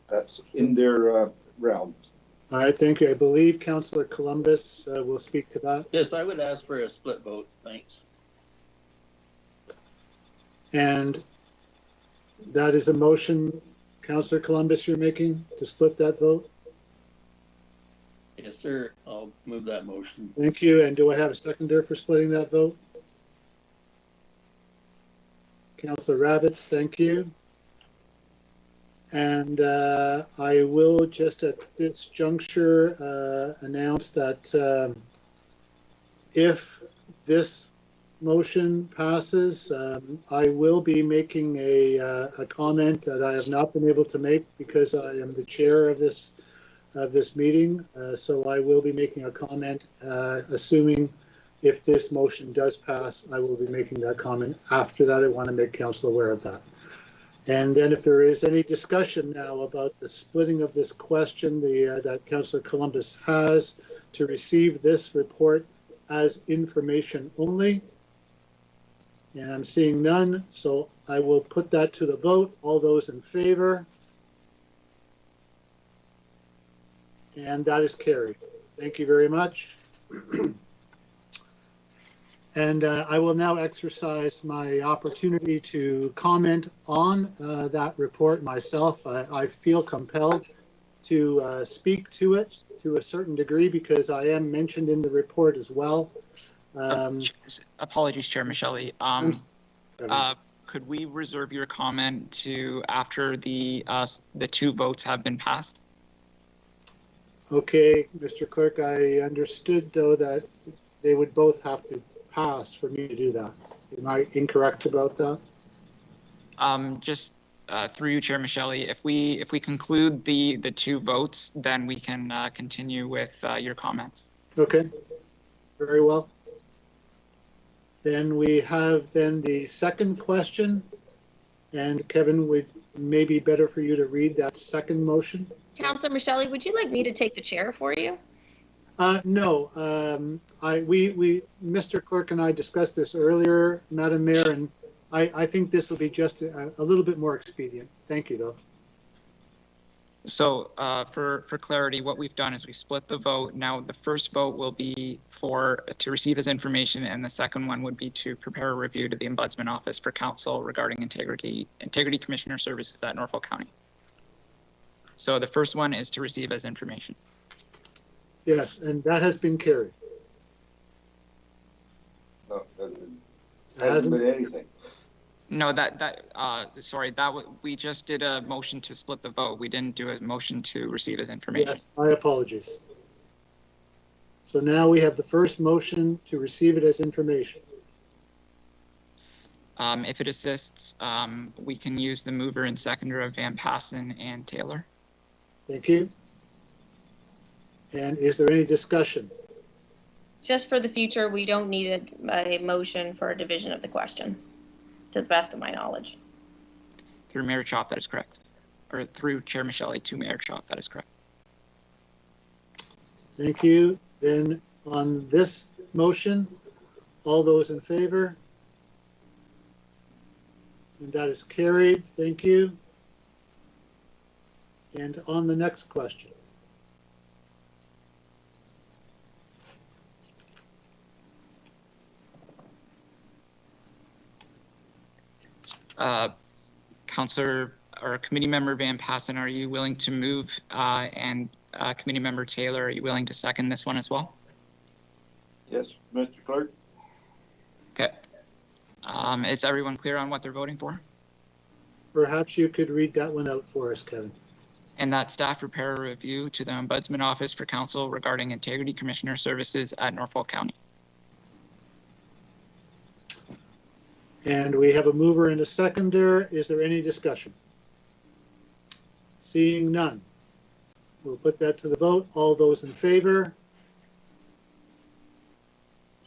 that's in their realm. All right, thank you. I believe Councillor Columbus will speak to that. Yes, I would ask for a split vote. Thanks. And that is a motion, Councillor Columbus, you're making to split that vote? Yes, sir. I'll move that motion. Thank you. And do I have a seconder for splitting that vote? Councillor Rabbits, thank you. And I will just at this juncture announce that if this motion passes, I will be making a comment that I have not been able to make because I am the chair of this meeting. So I will be making a comment, assuming if this motion does pass, I will be making that comment. After that, I want to make council aware of that. And then if there is any discussion now about the splitting of this question that Councillor Columbus has to receive this report as information only, and I'm seeing none, so I will put that to the vote. All those in favor? And that is carried. Thank you very much. And I will now exercise my opportunity to comment on that report myself. I feel compelled to speak to it to a certain degree because I am mentioned in the report as well. Apologies, Chair Michelle. Could we reserve your comment to after the two votes have been passed? Okay, Mr. Clerk, I understood though that they would both have to pass for me to do that. Am I incorrect about that? Just through you, Chair Michelle, if we conclude the two votes, then we can continue with your comments. Okay, very well. Then we have the second question, and Kevin, would maybe better for you to read that second motion. Councillor Michelle, would you like me to take the chair for you? No, Mr. Clerk and I discussed this earlier, Madam Mayor, and I think this will be just a little bit more expedient. Thank you, though. So for clarity, what we've done is we split the vote. Now the first vote will be to receive as information, and the second one would be to prepare a review to the Ombudsman Office for Council regarding Integrity Commissioner Services at Norfolk County. So the first one is to receive as information. Yes, and that has been carried. No, hasn't been anything. No, sorry, we just did a motion to split the vote. We didn't do a motion to receive as information. Yes, my apologies. So now we have the first motion to receive it as information. If it assists, we can use the mover and seconder of Van Passen and Taylor. Thank you. And is there any discussion? Just for the future, we don't need a motion for a division of the question, to the best of my knowledge. Through Mayor Chop, that is correct. Or through Chair Michelle to Mayor Chop, that is correct. Thank you. Then on this motion, all those in favor? And that is carried. Thank you. And on the next question. Councillor or Committee Member Van Passen, are you willing to move? And Committee Member Taylor, are you willing to second this one as well? Yes, Mr. Clerk. Okay. Is everyone clear on what they're voting for? Perhaps you could read that one out for us, Kevin. And that staff prepare a review to the Ombudsman Office for Council regarding Integrity Commissioner Services at Norfolk County. And we have a mover and a seconder. Is there any discussion? Seeing none. We'll put that to the vote. All those in favor?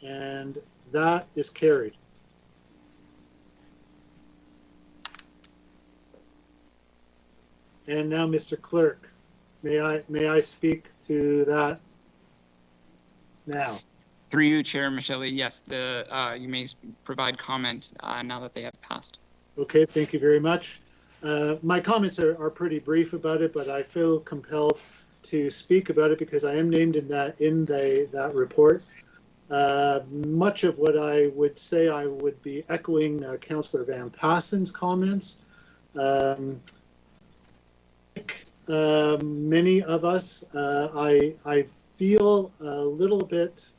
And that is carried. And now, Mr. Clerk, may I speak to that now? Through you, Chair Michelle, yes, you may provide comments now that they have passed. Okay, thank you very much. My comments are pretty brief about it, but I feel compelled to speak about it because I am named in that report. Much of what I would say, I would be echoing Councillor Van Passen's comments. Many of us, I feel a little bit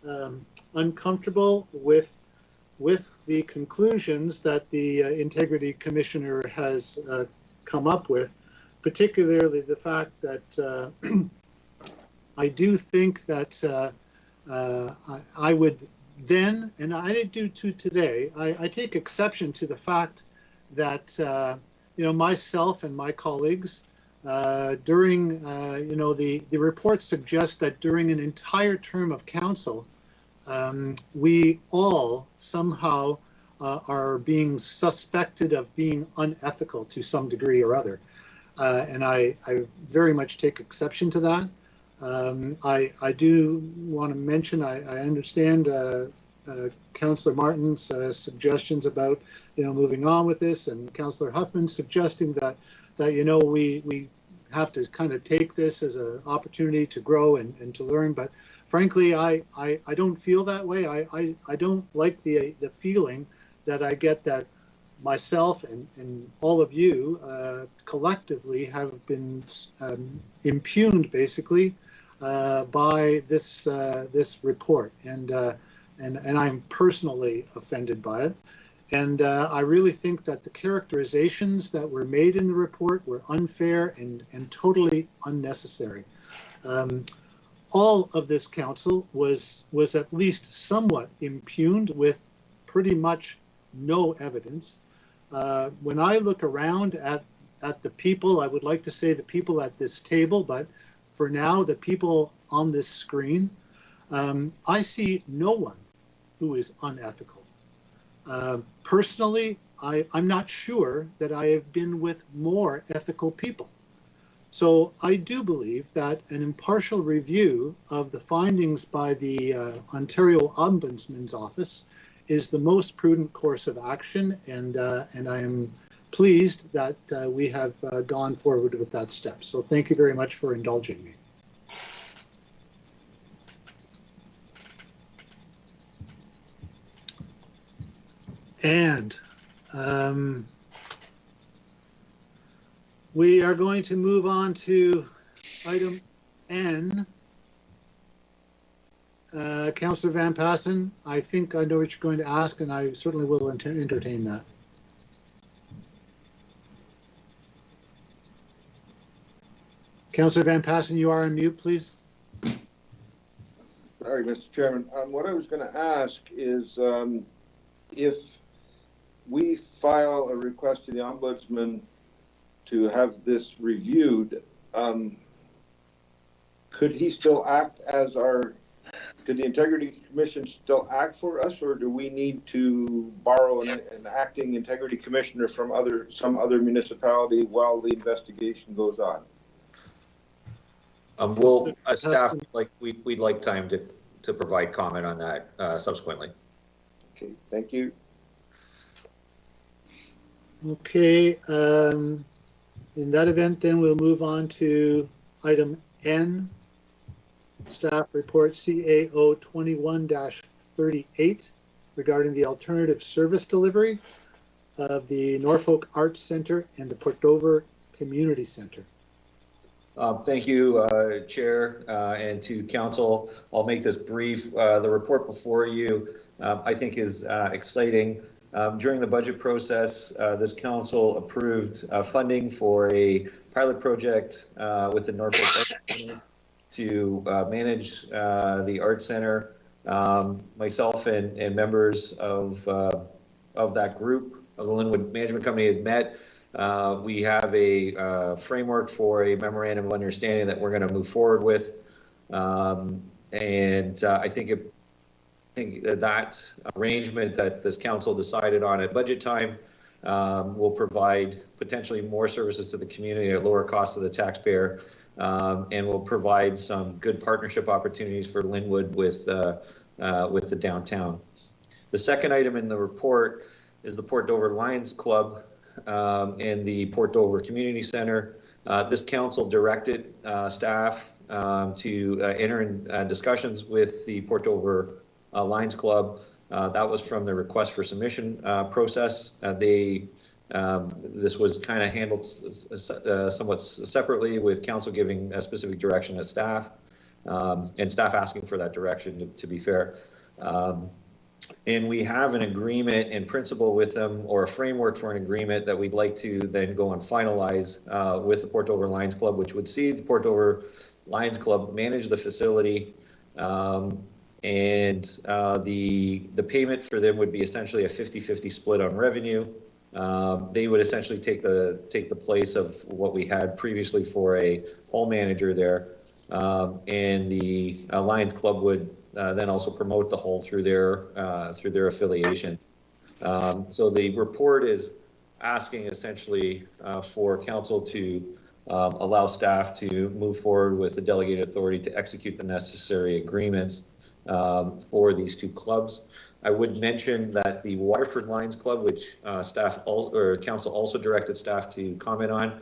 uncomfortable with the conclusions that the Integrity Commissioner has come up with, particularly the fact that I do think that I would then, and I do too today, I take exception to the fact that myself and my colleagues during the report suggests that during an entire term of council, we all somehow are being suspected of being unethical to some degree or other. And I very much take exception to that. I do want to mention, I understand Councillor Martin's suggestions about moving on with this, and Councillor Huffman suggesting that we have to kind of take this as an opportunity to grow and to learn. But frankly, I don't feel that way. I don't like the feeling that I get that myself and all of you collectively have been impugned basically by this report, and I'm personally offended by it. And I really think that the characterizations that were made in the report were unfair and totally unnecessary. All of this council was at least somewhat impugned with pretty much no evidence. When I look around at the people, I would like to say the people at this table, but for now, the people on this screen, I see no one who is unethical. Personally, I'm not sure that I have been with more ethical people. So I do believe that an impartial review of the findings by the Ontario Ombudsman's Office is the most prudent course of action, and I am pleased that we have gone forward with that step. So thank you very much for indulging me. And we are going to move on to item N. Councillor Van Passen, I think I know what you're going to ask, and I certainly will entertain that. Councillor Van Passen, you are on mute, please. Sorry, Mr. Chairman. What I was going to ask is if we file a request to the Ombudsman to have this reviewed, could he still act as could the Integrity Commission still act for us, or do we need to borrow an acting Integrity Commissioner from some other municipality while the investigation goes on? We'll staff we'd like time to provide comment on that subsequently. Okay, thank you. Okay, in that event, then we'll move on to item N, staff report CAO 21-38 regarding the alternative service delivery of the Norfolk Arts Center and the Port Dover Community Center. Thank you, Chair, and to Council. I'll make this brief. The report before you, I think, is exciting. During the budget process, this Council approved funding for a pilot project with the Norfolk Arts Center to manage the Arts Center. Myself and members of of that group of the Linwood Management Company has met. We have a framework for a memorandum of understanding that we're going to move forward with. I think that arrangement that this council decided on at budget time will provide potentially more services to the community at lower cost to the taxpayer, and will provide some good partnership opportunities for Linwood with the downtown. The second item in the report is the Port Dover Lions Club and the Port Dover Community Center. This council directed staff to enter in discussions with the Port Dover Lions Club. That was from the request for submission process. This was kind of handled somewhat separately, with council giving a specific direction to staff, and staff asking for that direction, to be fair. And we have an agreement in principle with them, or a framework for an agreement that we'd like to then go and finalize with the Port Dover Lions Club, which would see the Port Dover Lions Club manage the facility, and the payment for them would be essentially a 50-50 split on revenue. They would essentially take the place of what we had previously for a hall manager there, and the Lions Club would then also promote the hall through their affiliation. So the report is asking essentially for council to allow staff to move forward with the delegated authority to execute the necessary agreements for these two clubs. I would mention that the Waterford Lions Club, which council also directed staff to comment on,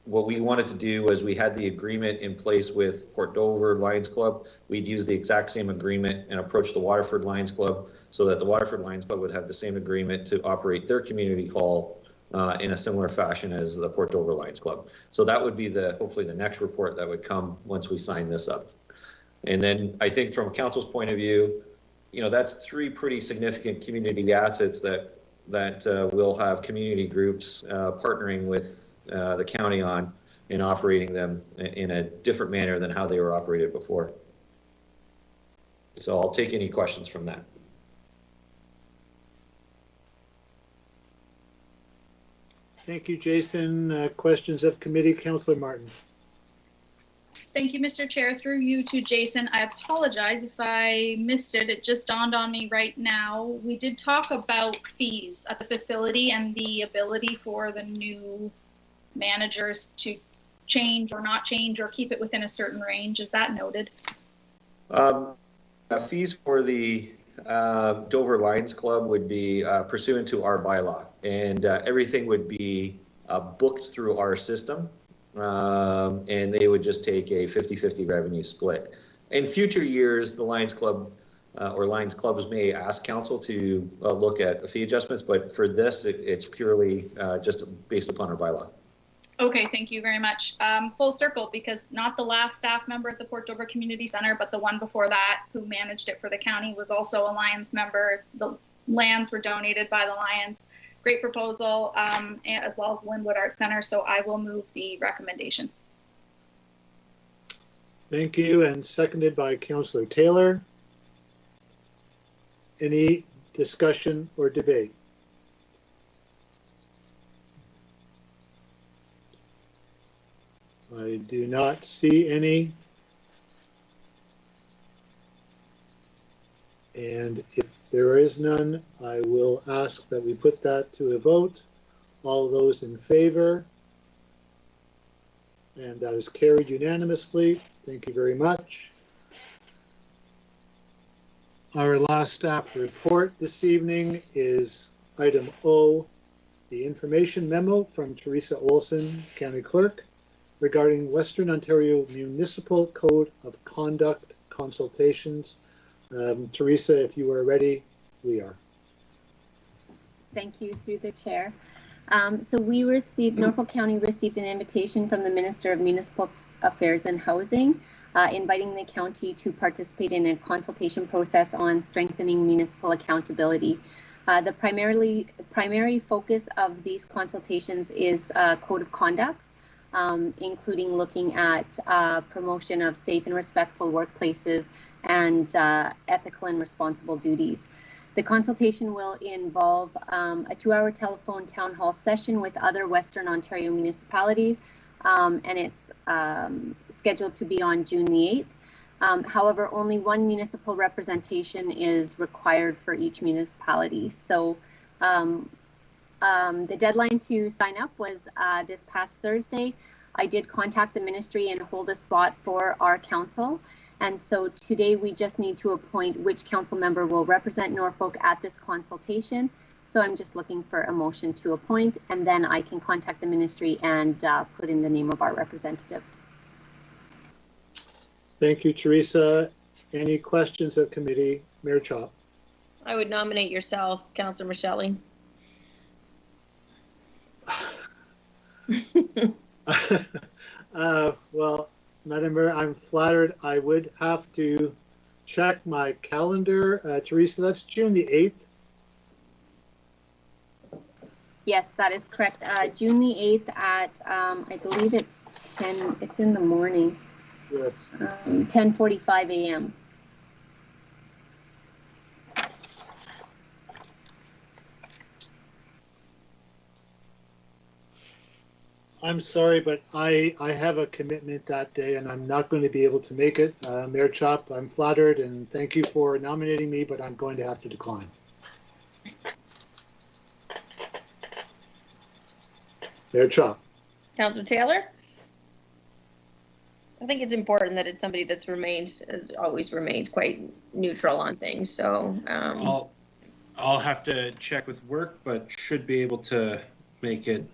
what we wanted to do was, we had the agreement in place with Port Dover Lions Club. We'd use the exact same agreement and approach the Waterford Lions Club, so that the Waterford Lions Club would have the same agreement to operate their community hall in a similar fashion as the Port Dover Lions Club. So that would be hopefully the next report that would come once we sign this up. And then I think from council's point of view, that's three pretty significant community assets that will have community groups partnering with the county on, and operating them in a different manner than how they were operated before. So I'll take any questions from that. Thank you, Jason. Questions of committee, Councillor Martin. Thank you, Mr. Chair. Through you to Jason. I apologize if I missed it. It just dawned on me right now. We did talk about fees at the facility and the ability for the new managers to change or not change, or keep it within a certain range. Is that noted? Fees for the Dover Lions Club would be pursuant to our bylaw, and everything would be booked through our system, and they would just take a 50-50 revenue split. In future years, the Lions Club or Lions Clubs may ask council to look at fee adjustments, but for this, it's purely just based upon our bylaw. Okay, thank you very much. Full circle, because not the last staff member at the Port Dover Community Center, but the one before that, who managed it for the county, was also a Lions member. The lands were donated by the Lions. Great proposal, as well as the Linwood Arts Center. So I will move the recommendation. Thank you, and seconded by Councillor Taylor. Any discussion or debate? I do not see any. And if there is none, I will ask that we put that to a vote. All those in favor? And that is carried unanimously. Thank you very much. Our last staff report this evening is item O, the information memo from Teresa Olson, County Clerk, regarding Western Ontario Municipal Code of Conduct consultations. Teresa, if you are ready, we are. Thank you, through the chair. So Norfolk County received an invitation from the Minister of Municipal Affairs and Housing, inviting the county to participate in a consultation process on strengthening municipal accountability. The primary focus of these consultations is code of conduct, including looking at promotion of safe and respectful workplaces and ethical and responsible duties. The consultation will involve a 2-hour telephone town hall session with other Western Ontario municipalities, and it's scheduled to be on June the 8th. However, only one municipal representation is required for each municipality. So the deadline to sign up was this past Thursday. I did contact the ministry and hold a spot for our council. And so today we just need to appoint which council member will represent Norfolk at this consultation. So I'm just looking for a motion to appoint, and then I can contact the ministry and put in the name of our representative. Thank you, Teresa. Any questions of committee? Mayor Chop. I would nominate yourself, Councillor Michelli. Well, Madam Mayor, I'm flattered. I would have to check my calendar. Teresa, that's June the 8th. Yes, that is correct. June the 8th at, I believe it's 10, it's in the morning. Yes. 10:45 a.m. I'm sorry, but I have a commitment that day and I'm not going to be able to make it. Mayor Chop, I'm flattered and thank you for nominating me, but I'm going to have to decline. Mayor Chop. Councillor Taylor? I think it's important that it's somebody that's always remained quite neutral on things. So I'll have to check with work, but should be able to make it.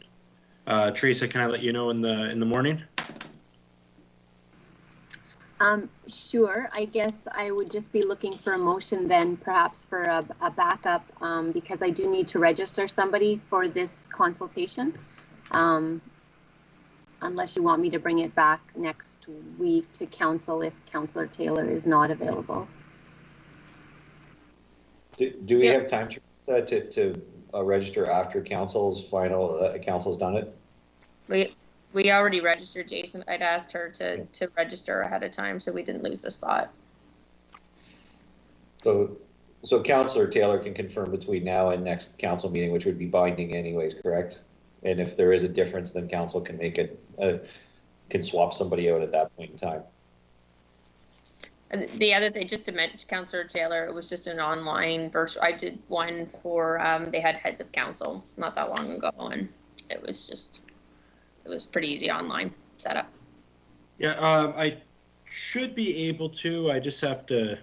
Teresa, can I let you know in the morning? Sure. I guess I would just be looking for a motion then, perhaps for a backup, because I do need to register somebody for this consultation. Unless you want me to bring it back next week to council if Councillor Taylor is not available. Do we have time to register after council's done it? We already registered Jason. I'd asked her to register ahead of time, so we didn't lose the spot. So Councillor Taylor can confirm between now and next council meeting, which would be binding anyways, correct? And if there is a difference, then council can make it, can swap somebody out at that point in time. And the other thing, just to mention, Councillor Taylor, it was just an online virtual. I did one for, they had heads of council not that long ago, and it was pretty easy online setup. Yeah, I should be able to. I just have to,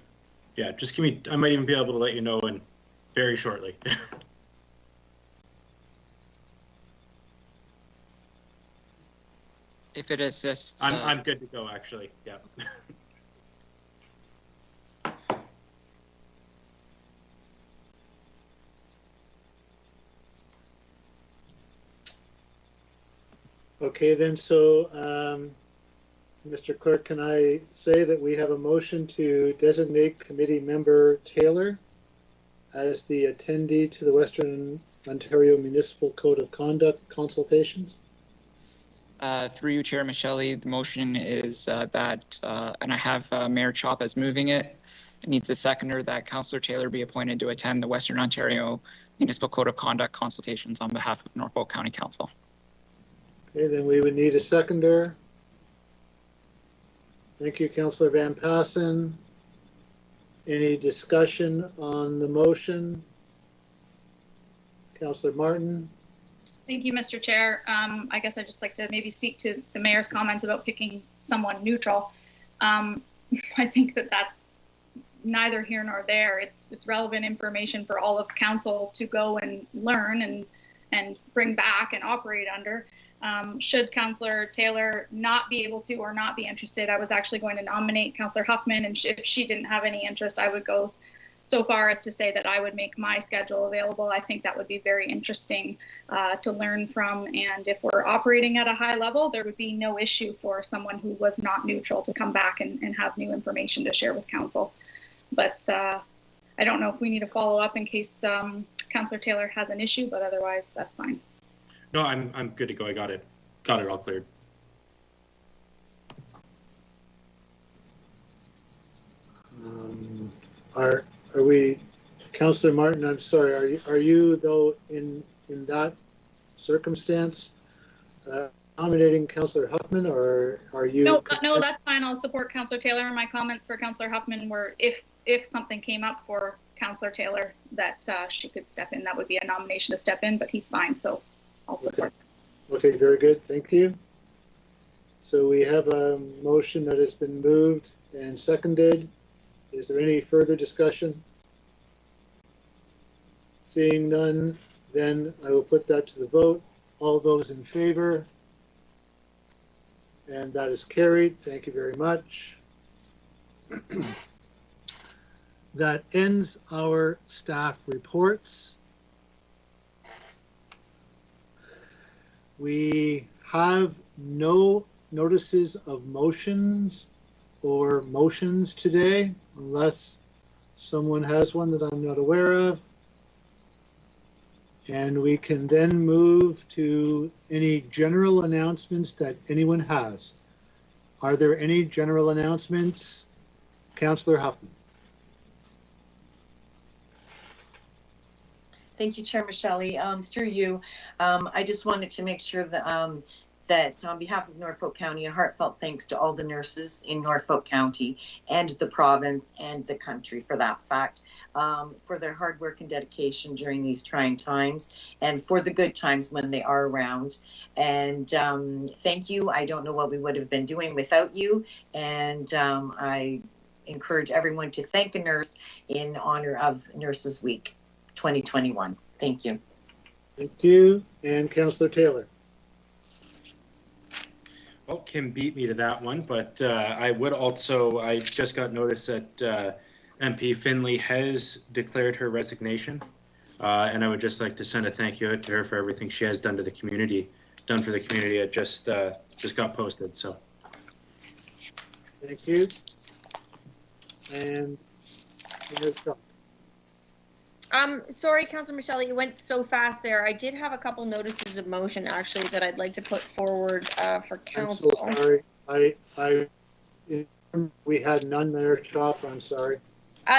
yeah, just give me, I might even be able to let you know very shortly. If it assists. I'm good to go, actually, yeah. Okay, then, so, Mr. Clerk, can I say that we have a motion to designate committee member Taylor as the attendee to the Western Ontario Municipal Code of Conduct consultations? Through you, Chair Michelli, the motion is that, and I have Mayor Chop as moving it. It needs a seconder that Councillor Taylor be appointed to attend the Western Ontario Municipal Code of Conduct consultations on behalf of Norfolk County Council. Okay, then we would need a seconder. Thank you, Councillor Van Passen. Any discussion on the motion? Councillor Martin. Thank you, Mr. Chair. I guess I'd just like to maybe speak to the mayor's comments about picking someone neutral. I think that that's neither here nor there. It's relevant information for all of council to go and learn and bring back and operate under. Should Councillor Taylor not be able to or not be interested, I was actually going to nominate Councillor Huffman, and if she didn't have any interest, I would go so far as to say that I would make my schedule available. I think that would be very interesting to learn from, and if we're operating at a high level, there would be no issue for someone who was not neutral to come back and have new information to share with council. But I don't know if we need to follow up in case Councillor Taylor has an issue, but otherwise that's fine. No, I'm good to go. I got it all cleared. Are we, Councillor Martin, I'm sorry, are you though in that circumstance nominating Councillor Huffman, or are you? No, that's fine. I'll support Councillor Taylor. My comments for Councillor Huffman were if something came up for Councillor Taylor that she could step in, that would be a nomination to step in, but he's fine, so I'll support. Okay, very good. Thank you. So we have a motion that has been moved and seconded. Is there any further discussion? Seeing none, then I will put that to the vote. All those in favor? And that is carried. Thank you very much. That ends our staff reports. We have no notices of motions or motions today, unless someone has one that I'm not aware of. And we can then move to any general announcements that anyone has. Are there any general announcements? Councillor Huffman. Thank you, Chair Michelle. Through you, I just wanted to make sure that that on behalf of Norfolk County, a heartfelt thanks to all the nurses in Norfolk County and the province and the country for that fact, for their hard work and dedication during these trying times and for the good times when they are around. And thank you. I don't know what we would have been doing without you. And I encourage everyone to thank a nurse in honor of Nurses Week 2021. Thank you. Thank you. And Councillor Taylor. Well, Kim beat me to that one, but I just got notice that MP Finley has declared her resignation. And I would just like to send a thank you out to her for everything she has done for the community. It just got posted, so. Thank you. And Sorry, Councillor Michelle, you went so fast there. I did have a couple notices of motion actually that I'd like to put forward for council. I'm so sorry. We had none, Mayor Chop. I'm sorry.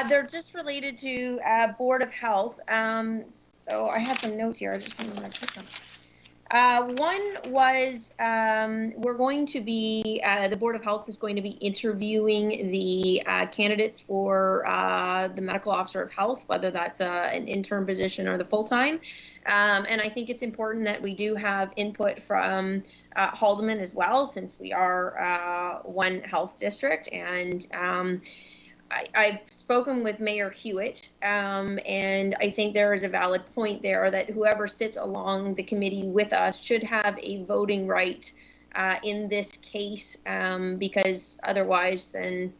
They're just related to Board of Health. So I have some notes here. I just want to put them. One was we're going to be, the Board of Health is going to be interviewing the candidates for the Medical Officer of Health, whether that's an interim position or the full-time. And I think it's important that we do have input from Haldeman as well, since we are one health district. And I've spoken with Mayor Hewitt, and I think there is a valid point there that whoever sits along the committee with us should have a voting right in this case, because otherwise then,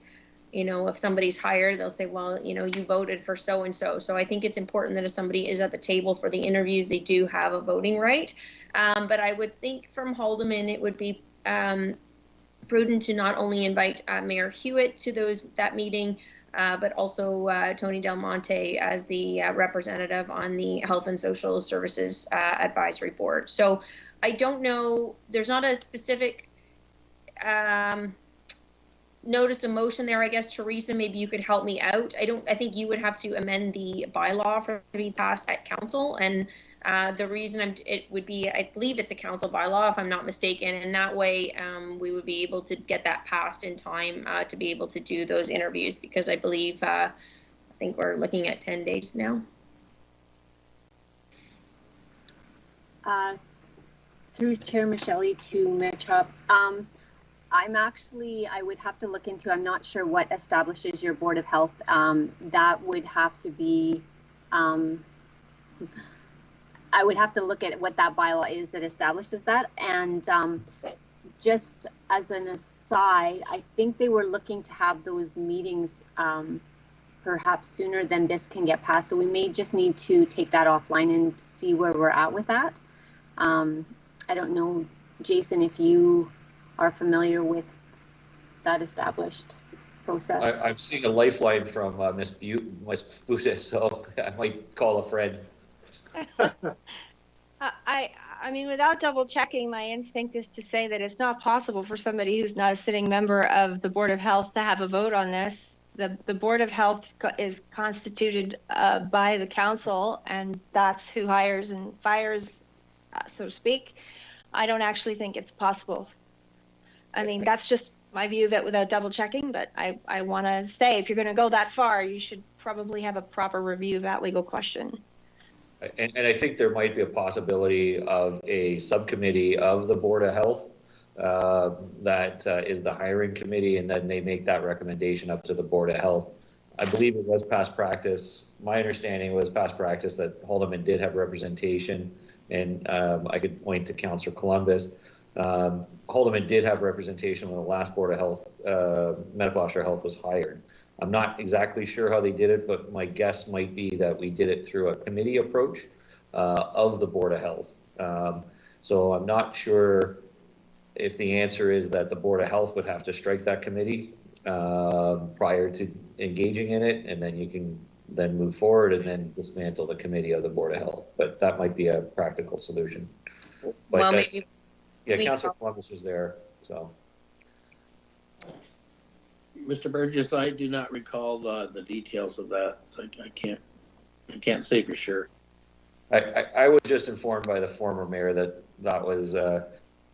you know, if somebody's hired, they'll say, well, you know, you voted for so-and-so. So I think it's important that if somebody is at the table for the interviews, they do have a voting right. But I would think from Haldeman, it would be prudent to not only invite Mayor Hewitt to that meeting, but also Tony Del Monte as the representative on the Health and Social Services Advisory Board. So I don't know, there's not a specific notice of motion there. I guess, Teresa, maybe you could help me out. I think you would have to amend the bylaw for it to be passed at council, and the reason it would be, I believe it's a council bylaw if I'm not mistaken, and that way we would be able to get that passed in time to be able to do those interviews, because I believe I think we're looking at 10 days now. Through Chair Michelle to Mayor Chop, I would have to look into, I'm not sure what establishes your Board of Health. That would have to be, I would have to look at what that bylaw is that establishes that. And just as an aside, I think they were looking to have those meetings perhaps sooner than this can get passed. So we may just need to take that offline and see where we're at with that. I don't know, Jason, if you are familiar with that established process. I've seen a lifeline from Miss Butis, so I might call a friend. I mean, without double checking, my instinct is to say that it's not possible for somebody who's not a sitting member of the Board of Health to have a vote on this. The Board of Health is constituted by the council, and that's who hires and fires, so to speak. I don't actually think it's possible. I mean, that's just my view of it without double checking, but I want to say, if you're going to go that far, you should probably have a proper review of that legal question. And I think there might be a possibility of a subcommittee of the Board of Health that is the hiring committee, and then they make that recommendation up to the Board of Health. I believe it was past practice. My understanding was past practice that Haldeman did have representation, and I could point to Councillor Columbus. Haldeman did have representation when the last Board of Health, Medical Officer of Health was hired. I'm not exactly sure how they did it, but my guess might be that we did it through a committee approach of the Board of Health. So I'm not sure if the answer is that the Board of Health would have to strike that committee prior to engaging in it, and then you can then move forward and then dismantle the committee of the Board of Health. But that might be a practical solution. But, well, maybe. Yeah, Councillor Columbus was there, so. Mr. Burgess, I do not recall the details of that, so I can't say for sure. I was just informed by the former mayor that was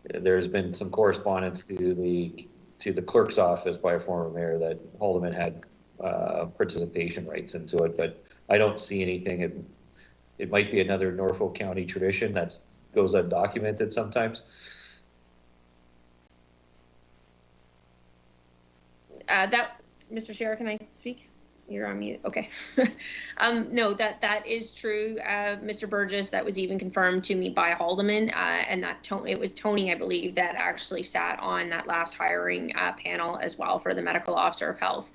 there's been some correspondence to the clerk's office by a former mayor that Haldeman had participation rights into it, but I don't see anything. It might be another Norfolk County tradition that goes undocumented sometimes. Mr. Chair, can I speak? You're on mute. Okay. No, that is true, Mr. Burgess. That was even confirmed to me by Haldeman, and it was Tony, I believe, that actually sat on that last hiring panel as well for the Medical Officer of Health.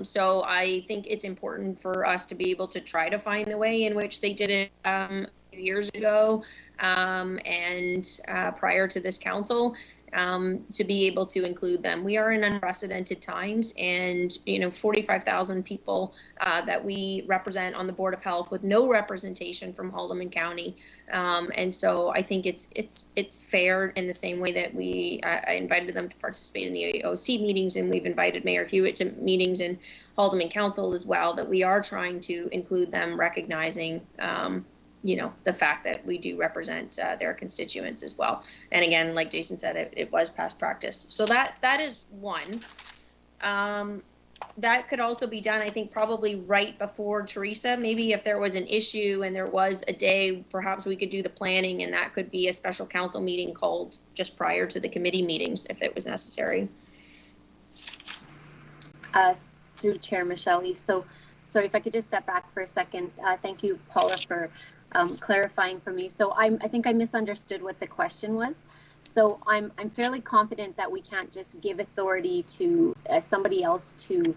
So I think it's important for us to be able to try to find the way in which they did it years ago and prior to this council. To be able to include them. We are in unprecedented times, and 45,000 people that we represent on the Board of Health with no representation from Haldeman County, and so I think it's fair in the same way that I invited them to participate in the AOC meetings, and we've invited Mayor Hewitt to meetings in Haldeman Council as well, that we are trying to include them, recognizing the fact that we do represent their constituents as well. And again, like Jason said, it was past practice. So that is one. That could also be done, I think, probably right before Teresa. Maybe if there was an issue and there was a day, perhaps we could do the planning, and that could be a special council meeting called just prior to the committee meetings if it was necessary. Through Chair Michelle. So sorry, if I could just step back for a second. Thank you, Paula, for clarifying for me. So I think I misunderstood what the question was. So I'm fairly confident that we can't just give authority to somebody else to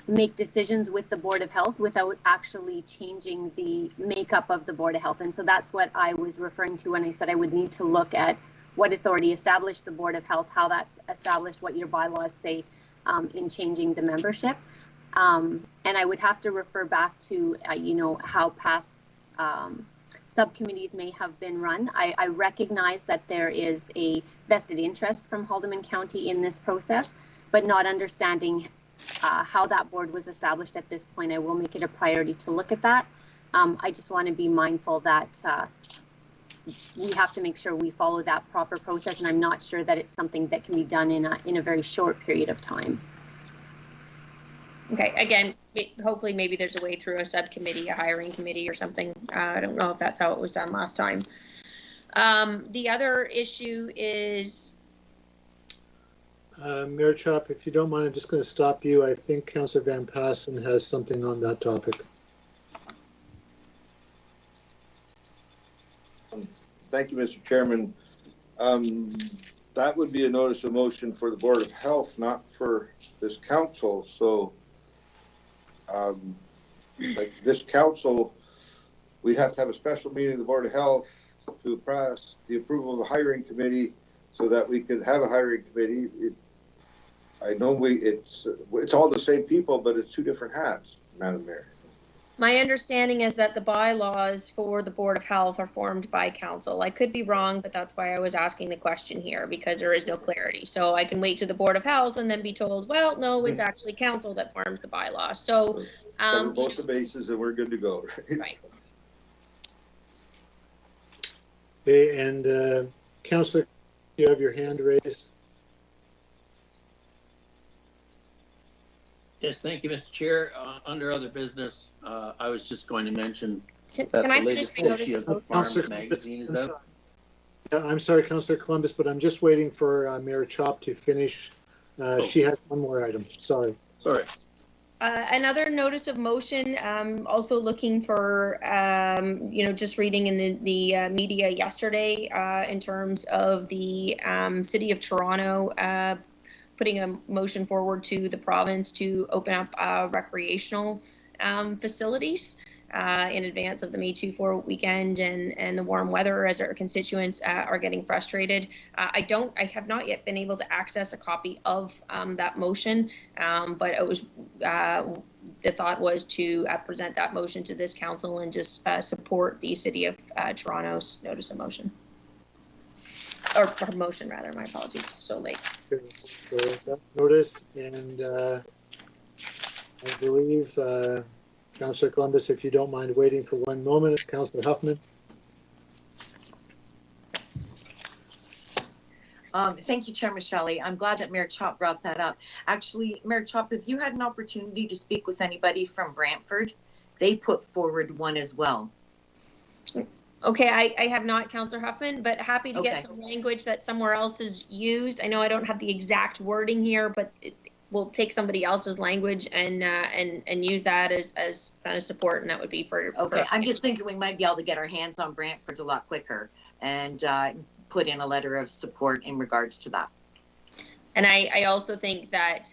make decisions with the Board of Health without actually changing the makeup of the Board of Health. And so that's what I was referring to when I said I would need to look at what authority established the Board of Health, how that's established, what your bylaws say in changing the membership. And I would have to refer back to, how past subcommittees may have been run. I recognize that there is a vested interest from Haldeman County in this process, but not understanding how that board was established at this point. I will make it a priority to look at that. I just want to be mindful that we have to make sure we follow that proper process, and I'm not sure that it's something that can be done in a very short period of time. Okay, again, hopefully maybe there's a way through a subcommittee, a hiring committee or something. I don't know if that's how it was done last time. The other issue is... Mayor Chop, if you don't mind, I'm just going to stop you. I think Councillor Van Passen has something on that topic. Thank you, Mr. Chairman. That would be a notice of motion for the Board of Health, not for this council. So like this council, we'd have to have a special meeting of the Board of Health to pass the approval of the hiring committee so that we could have a hiring committee. I know it's all the same people, but it's two different hats, Madam Mayor. My understanding is that the bylaws for the Board of Health are formed by council. I could be wrong, but that's why I was asking the question here, because there is no clarity. So I can wait to the Board of Health and then be told, well, no, it's actually council that forms the bylaws. So, Cover both the bases and we're good to go, right? Right. Okay, and Councillor, you have your hand raised. Yes, thank you, Mr. Chair. Under other business, I was just going to mention that Can I the finish latest my notice issue of of the Farms Councillor magazine Columbus, is out. I'm sorry, Councillor Columbus, but I'm just waiting for Mayor Chop to finish. She has one more item. Sorry. Sorry. Another notice of motion, also looking for, just reading in the media yesterday in terms of the City of Toronto putting a motion forward to the province to open up recreational facilities in advance of the May 4 weekend and the warm weather, as our constituents are getting frustrated. I have not yet been able to access a copy of that motion, but it was the thought was to present that motion to this council and just support the City of Toronto's notice of motion. Or motion, rather, my apologies, so late. Okay, so that notice, and I believe, Councillor Columbus, if you don't mind waiting for one moment, Councillor Huffman. Thank you, Chair Michelle. I'm glad that Mayor Chop brought that up. Actually, Mayor Chop, have you had an opportunity to speak with anybody from Brantford? They put forward one as well. Okay, I have not, Councillor Huffman, but happy to get some language that somewhere else is used. I know I don't have the exact wording here, but we'll take somebody else's language and use that as kind of support, and that would be for. Okay, I'm just thinking we might be able to get our hands on Brantford a lot quicker and put in a letter of support in regards to that. And I also think that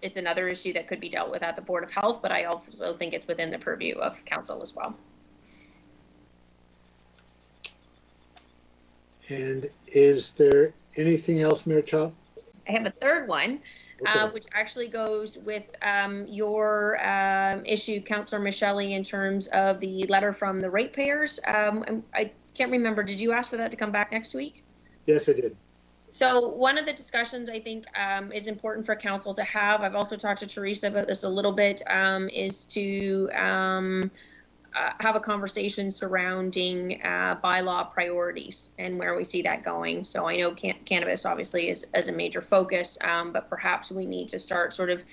it's another issue that could be dealt with at the Board of Health, but I also think it's within the purview of council as well. And is there anything else, Mayor Chop? I have a third one, Okay. which actually goes with your issue, Councillor Michelle, in terms of the letter from the ratepayers. I can't remember, did you ask for that to come back next week? Yes, I did. So one of the discussions I think is important for council to have, I've also talked to Teresa about this a little bit, is to have a conversation surrounding bylaw priorities and where we see that going. So I know cannabis obviously is as a major focus, but perhaps we need to start sort of,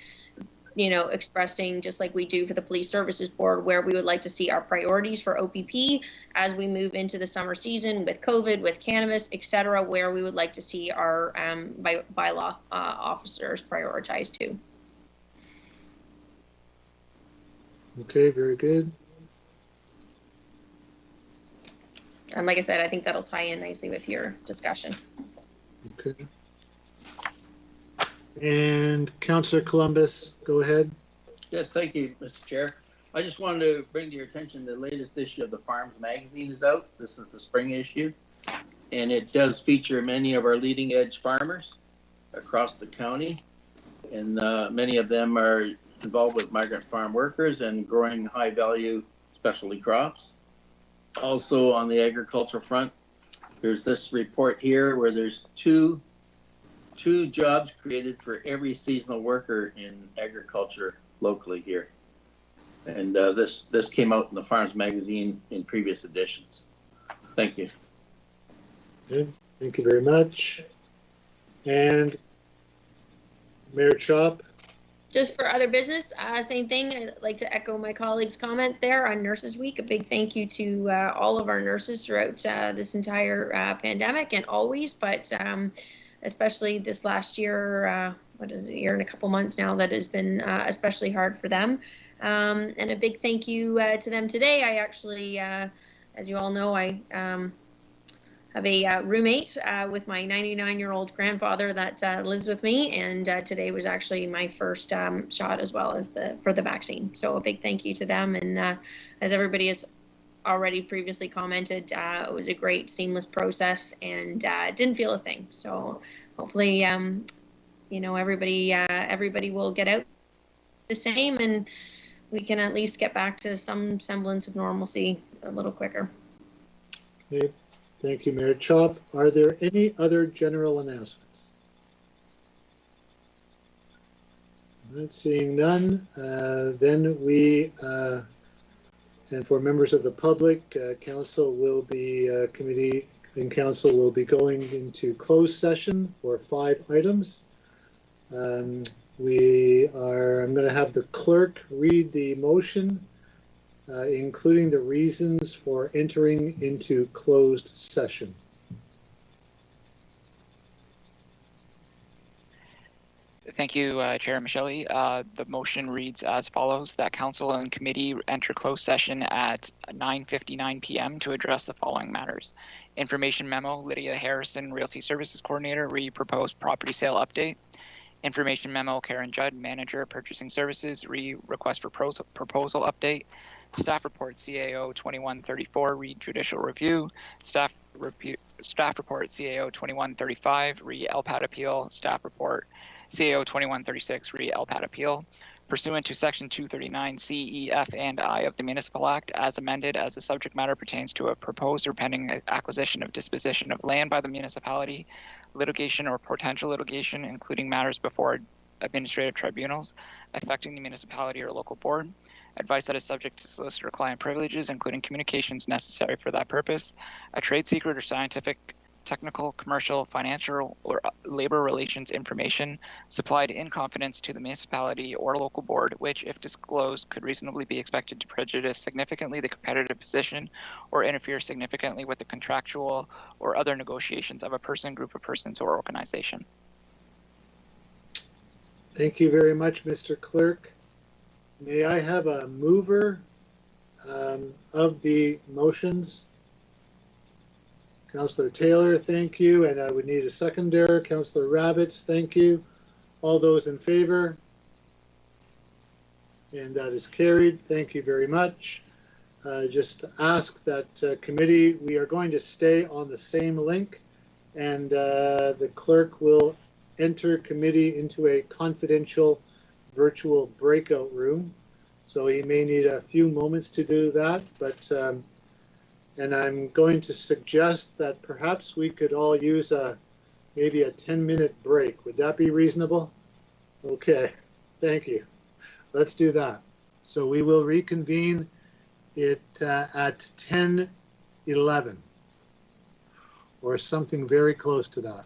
expressing, just like we do for the Police Services Board, where we would like to see our priorities for OPP as we move into the summer season with COVID, with cannabis, et cetera, where we would like to see our bylaw officers prioritized too. Okay, very good. And like I said, I think that'll tie in nicely with your discussion. Okay. And Councillor Columbus, go ahead. Yes, thank you, Mr. Chair. I just wanted to bring to your attention the latest issue of the Farms magazine is out. This is the spring issue, and it does feature many of our leading edge farmers across the county, and many of them are involved with migrant farm workers and growing high value specialty crops. Also on the agricultural front, there's this report here where there's two jobs created for every seasonal worker in agriculture locally here. And this came out in the Farms magazine in previous editions. Thank you. Good. Thank you very much. And Mayor Chop. Just for other business, same thing. I'd like to echo my colleagues' comments there on Nurses Week. A big thank you to all of our nurses throughout this entire pandemic and always, but especially this last year, what is it, year and a couple months now, that has been especially hard for them. And a big thank you to them today. I actually, as you all know, I have a roommate with my 99-year-old grandfather that lives with me, and today was actually my first shot as well as for the vaccine. So a big thank you to them, and as everybody has already previously commented, it was a great seamless process and didn't feel a thing. So hopefully, everybody will get out the same, and we can at least get back to some semblance of normalcy a little quicker. Okay. Thank you, Mayor Chop. Are there any other general announcements? Not seeing none. Then we, and for members of the public, council will be, committee and council will be going into closed session for 5 items. I'm going to have the clerk read the motion, including the reasons for entering into closed session. Thank you, Chair Michelle. The motion reads as follows: that council and committee enter closed session at 9:59 p.m. to address the following matters. Information memo, Lydia Harrison, Realty Services Coordinator, proposed property sale update. Information memo, Karen Judd, Manager, Purchasing Services, request for proposal update. Staff report, CAO 2134, judicial review. Staff report, CAO 2135, LPAT appeal. Staff report, CAO 2136, LPAT appeal. Pursuant to Section 239 C, E, F, and I of the Municipal Act, as amended, as the subject matter pertains to a proposed or pending acquisition of disposition of land by the municipality, litigation or potential litigation, including matters before administrative tribunals affecting the municipality or local board. Advice that is subject to solicitor-client privileges, including communications necessary for that purpose. A trade secret or scientific, technical, commercial, financial, or labor relations information supplied in confidence to the municipality or local board, which, if disclosed, could reasonably be expected to prejudice significantly the competitive position or interfere significantly with the contractual or other negotiations of a person, group of persons, or organization. Thank you very much, Mr. Clerk. May I have a mover of the motions? Councillor Taylor, thank you. And I would need a seconder. Councillor Rabbits, thank you. All those in favor? And that is carried. Thank you very much. Just to ask that committee, we are going to stay on the same link, and the clerk will enter committee into a confidential virtual breakout room. So he may need a few moments to do that, but and I'm going to suggest that perhaps we could all use maybe a 10-minute break. Would that be reasonable? Okay, thank you. Let's do that. So we will reconvene it at 10:11 or something very close to that.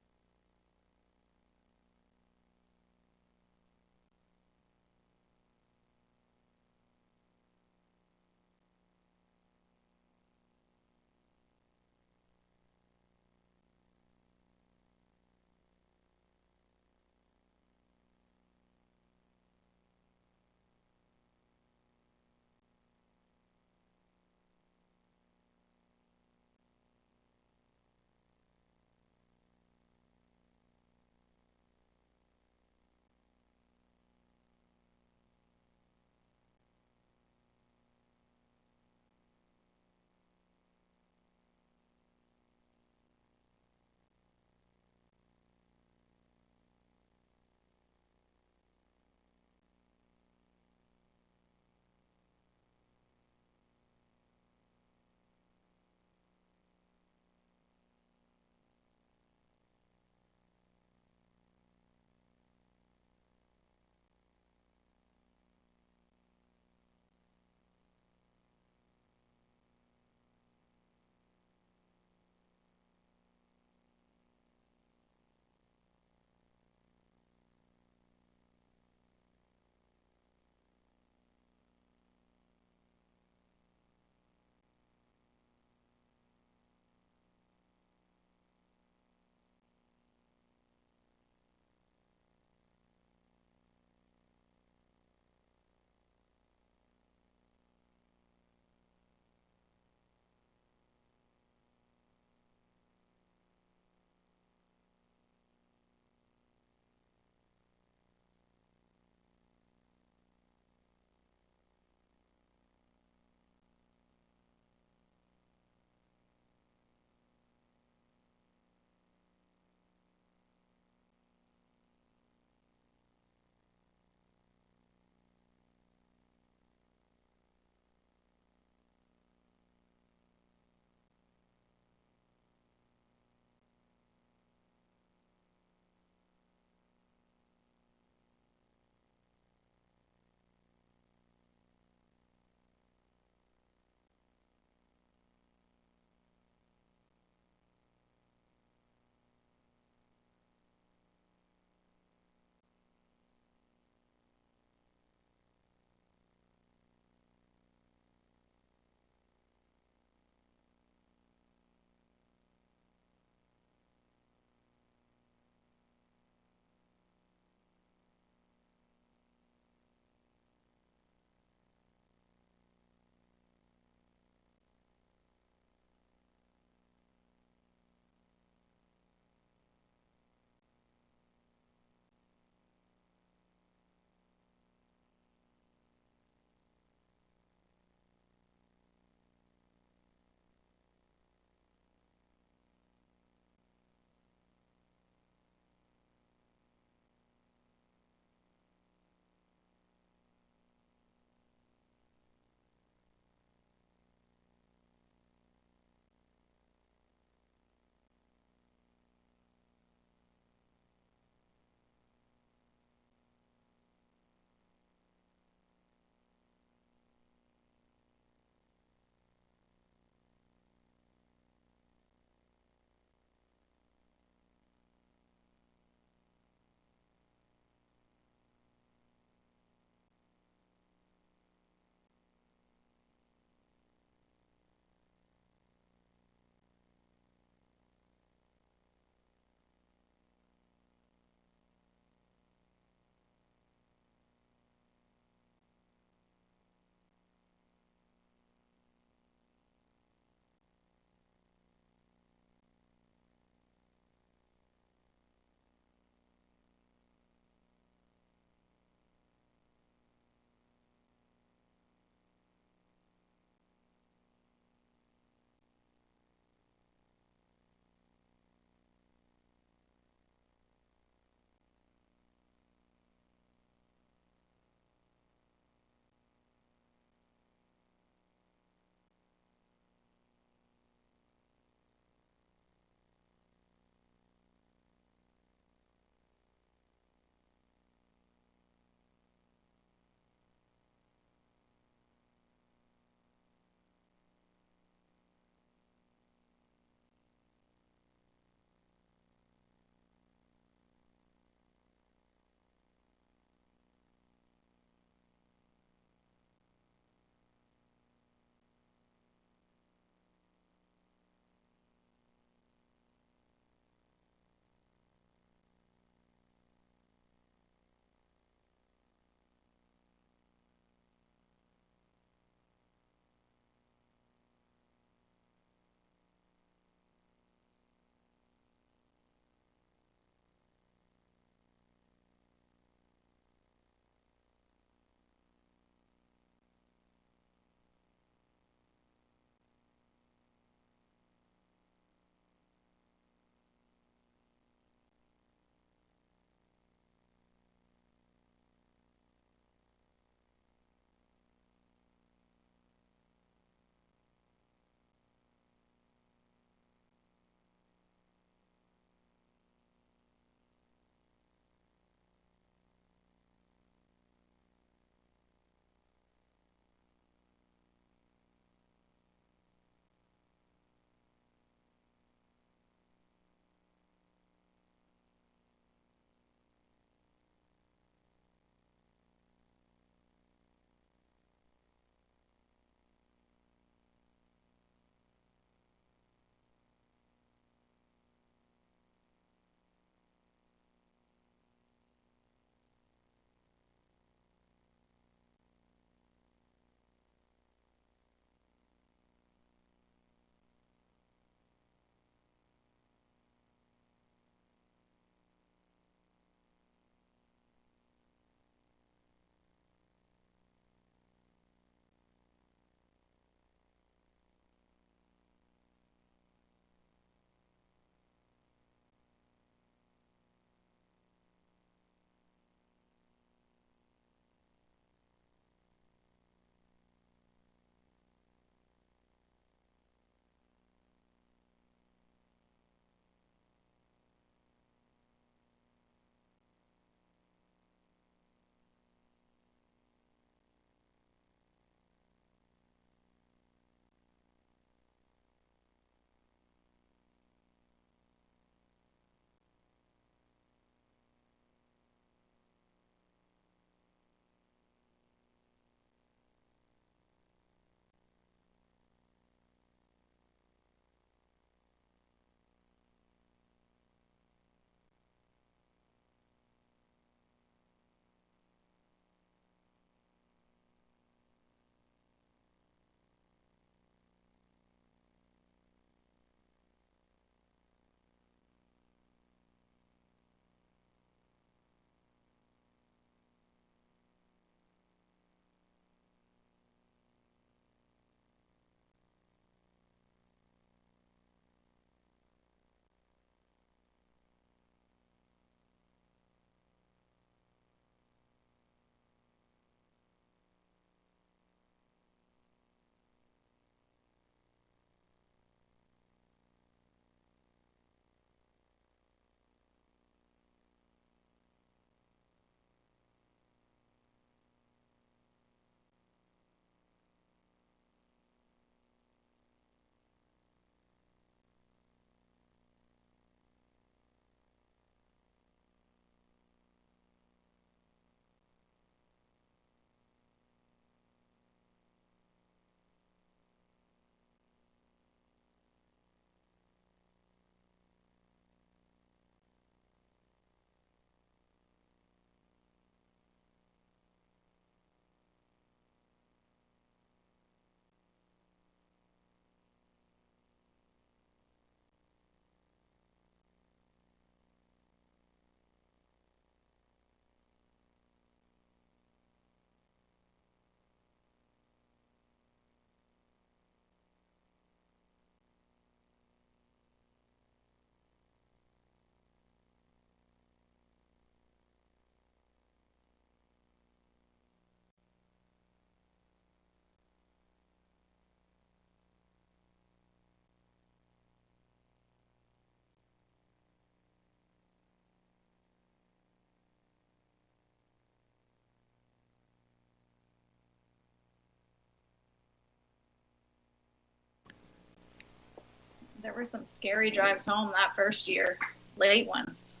There were some scary drives home that first year, late ones.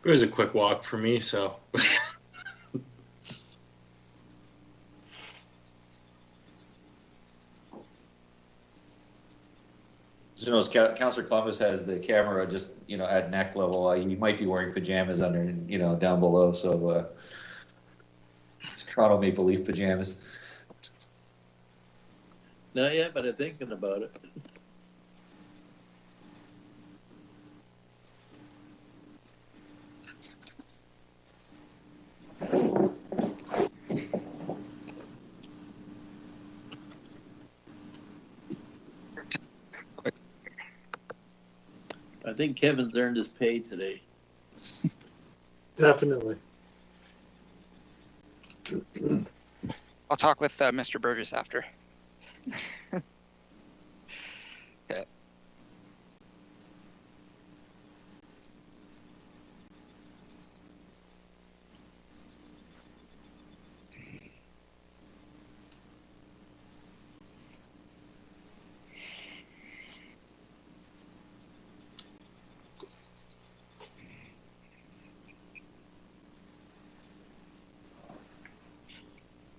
It was a quick walk for me, so. Just knows Councillor Columbus has the camera just, at neck level. You might be wearing pajamas under, down below. So it's Toronto Maple Leaf pajamas. Not yet, but I'm thinking about it. I think Kevin's earned his pay today. Definitely. I'll talk with Mr. Burgess after. Okay.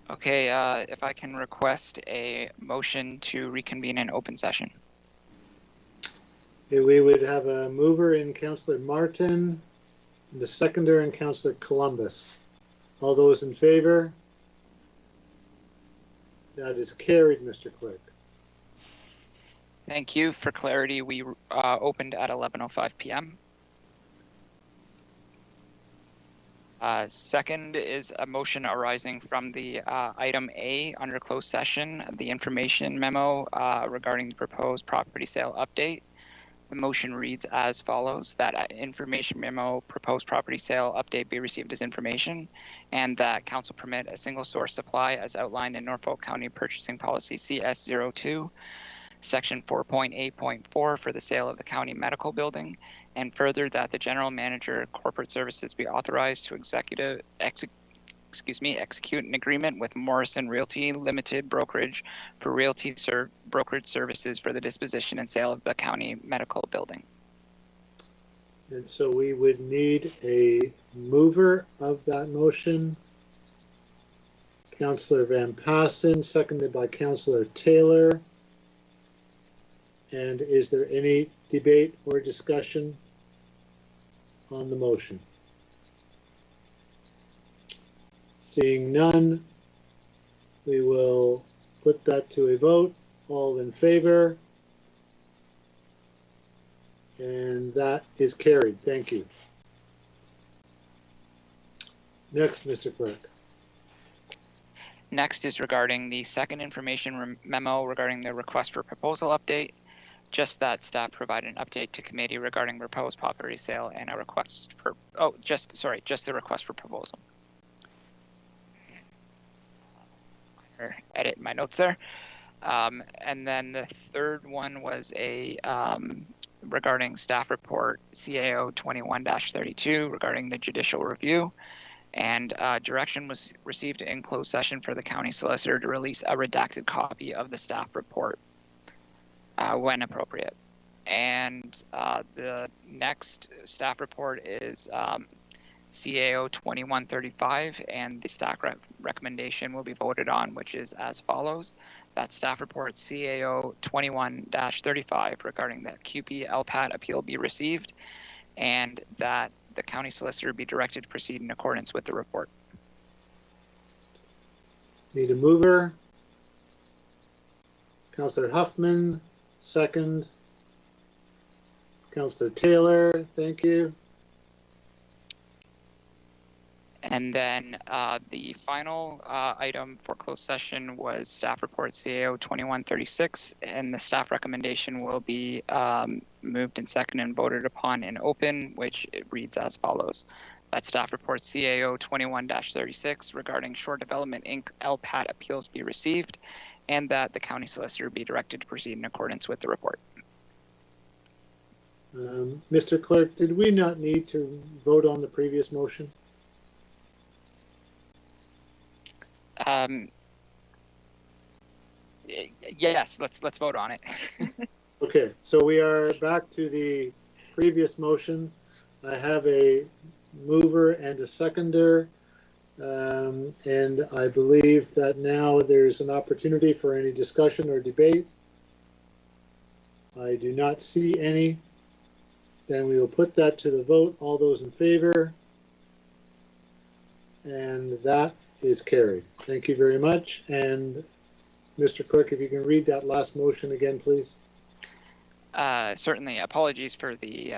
Okay, if I can request a motion to reconvene in open session. Okay, we would have a mover in Councillor Martin, and the seconder in Councillor Columbus. All those in favor? That is carried, Mr. Clerk. Thank you. For clarity, we opened at 11:05 p.m. Second is a motion arising from the item A under closed session, the information memo regarding the proposed property sale update. The motion reads as follows: that information memo proposed property sale update be received as information, and that council permit a single source supply as outlined in Norfolk County Purchasing Policy CS02, Section 4.8.4 for the sale of the county medical building, and further that the general manager of corporate services be authorized to execute an agreement with Morrison Realty Limited Brokerage for realty brokerage services for the disposition and sale of the county medical building. And so we would need a mover of that motion. Councillor Van Passen, seconded by Councillor Taylor. And is there any debate or discussion on the motion? Seeing none, we will put that to a vote. All in favor? And that is carried. Thank you. Next, Mr. Clerk. Next is regarding the second information memo regarding the request for proposal update. Just that staff provide an update to committee regarding proposed property sale and a request for, just the request for proposal. Edit my notes there. And then the third one was a regarding staff report CAO 21-32 regarding the judicial review. And direction was received in closed session for the county solicitor to release a redacted copy of the staff report when appropriate. And the next staff report is CAO 21-35, and the staff recommendation will be voted on, which is as follows: that staff report CAO 21-35 regarding the QP LPAT appeal be received, and that the county solicitor be directed to proceed in accordance with the report. Need a mover. Councillor Huffman, second. Councillor Taylor, thank you. And then the final item for closed session was staff report CAO 21-36, and the staff recommendation will be moved and seconded and voted upon in open, which it reads as follows: that staff report CAO 21-36 regarding Shore Development Inc. LPAT appeals be received, and that the county solicitor be directed to proceed in accordance with the report. Mr. Clerk, did we not need to vote on the previous motion? Yes, let's vote on it. Okay, so we are back to the previous motion. I have a mover and a seconder. And I believe that now there's an opportunity for any discussion or debate. I do not see any. Then we will put that to the vote. All those in favor? And that is carried. Thank you very much. And Mr. Clerk, if you can read that last motion again, please. Certainly. Apologies for the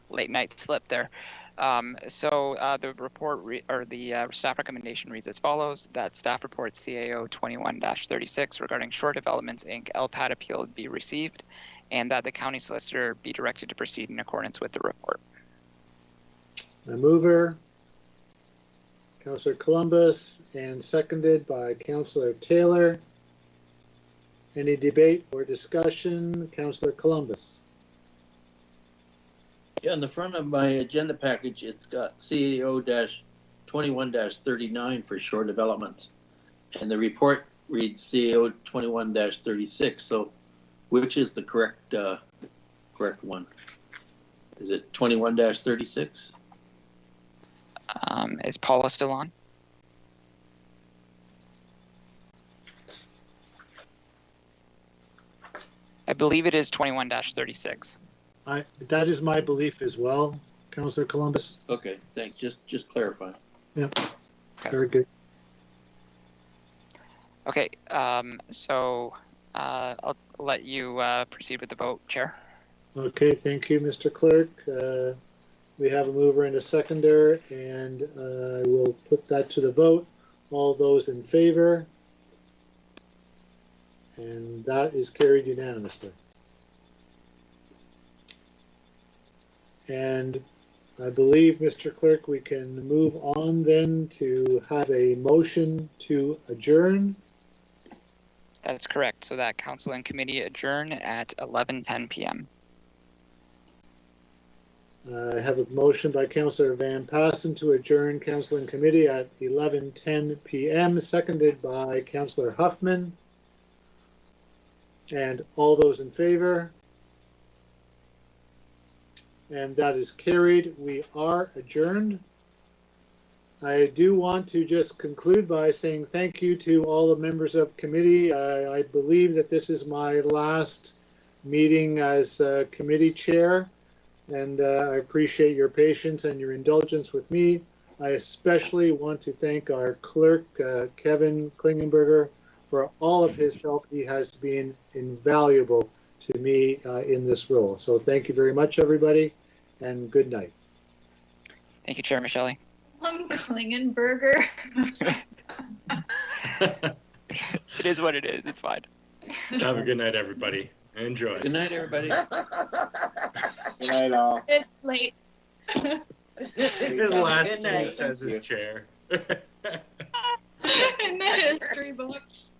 late night slip there. The report the staff recommendation reads as follows: that staff report CAO 21-36 regarding Shore Developments Inc. LPAT appeal be received, and that the county solicitor be directed to proceed in accordance with the report. The mover, Councillor Columbus, and seconded by Councillor Taylor. Any debate or discussion? Councillor Columbus. Yeah, on the front of my agenda package, it's got CAO-21-39 for shore development. And the report reads CAO 21-36. So which is the correct one? Is it 21-36? Is Paula still on? I believe it is 21-36. That is my belief as well, Councillor Columbus. Okay, thanks. Just clarify. Yep. Okay. Very good. Okay, I'll let you proceed with the vote, Chair. Okay, thank you, Mr. Clerk. We have a mover and a seconder, and I will put that to the vote. All those in favor? And that is carried unanimously. And I believe, Mr. Clerk, we can move on then to have a motion to adjourn. That's correct. So that council and committee adjourn at 11:10 p.m. I have a motion by Councillor Van Passen to adjourn council and committee at 11:10 p.m., seconded by Councillor Huffman. And all those in favor? And that is carried. We are adjourned. I do want to just conclude by saying thank you to all the members of committee. I believe that this is my last meeting as committee chair, and I appreciate your patience and your indulgence with me. I especially want to thank our clerk, Kevin Klingenberger, for all of his help. He has been invaluable to me in this role. So thank you very much, everybody, and good night. Thank you, Chair Michelle. Klingenberger. It is what it is. It's fine. Have a good night, everybody. Enjoy. Good night, everybody. Good night, all. It's late. His last thing he says is chair. In the history books.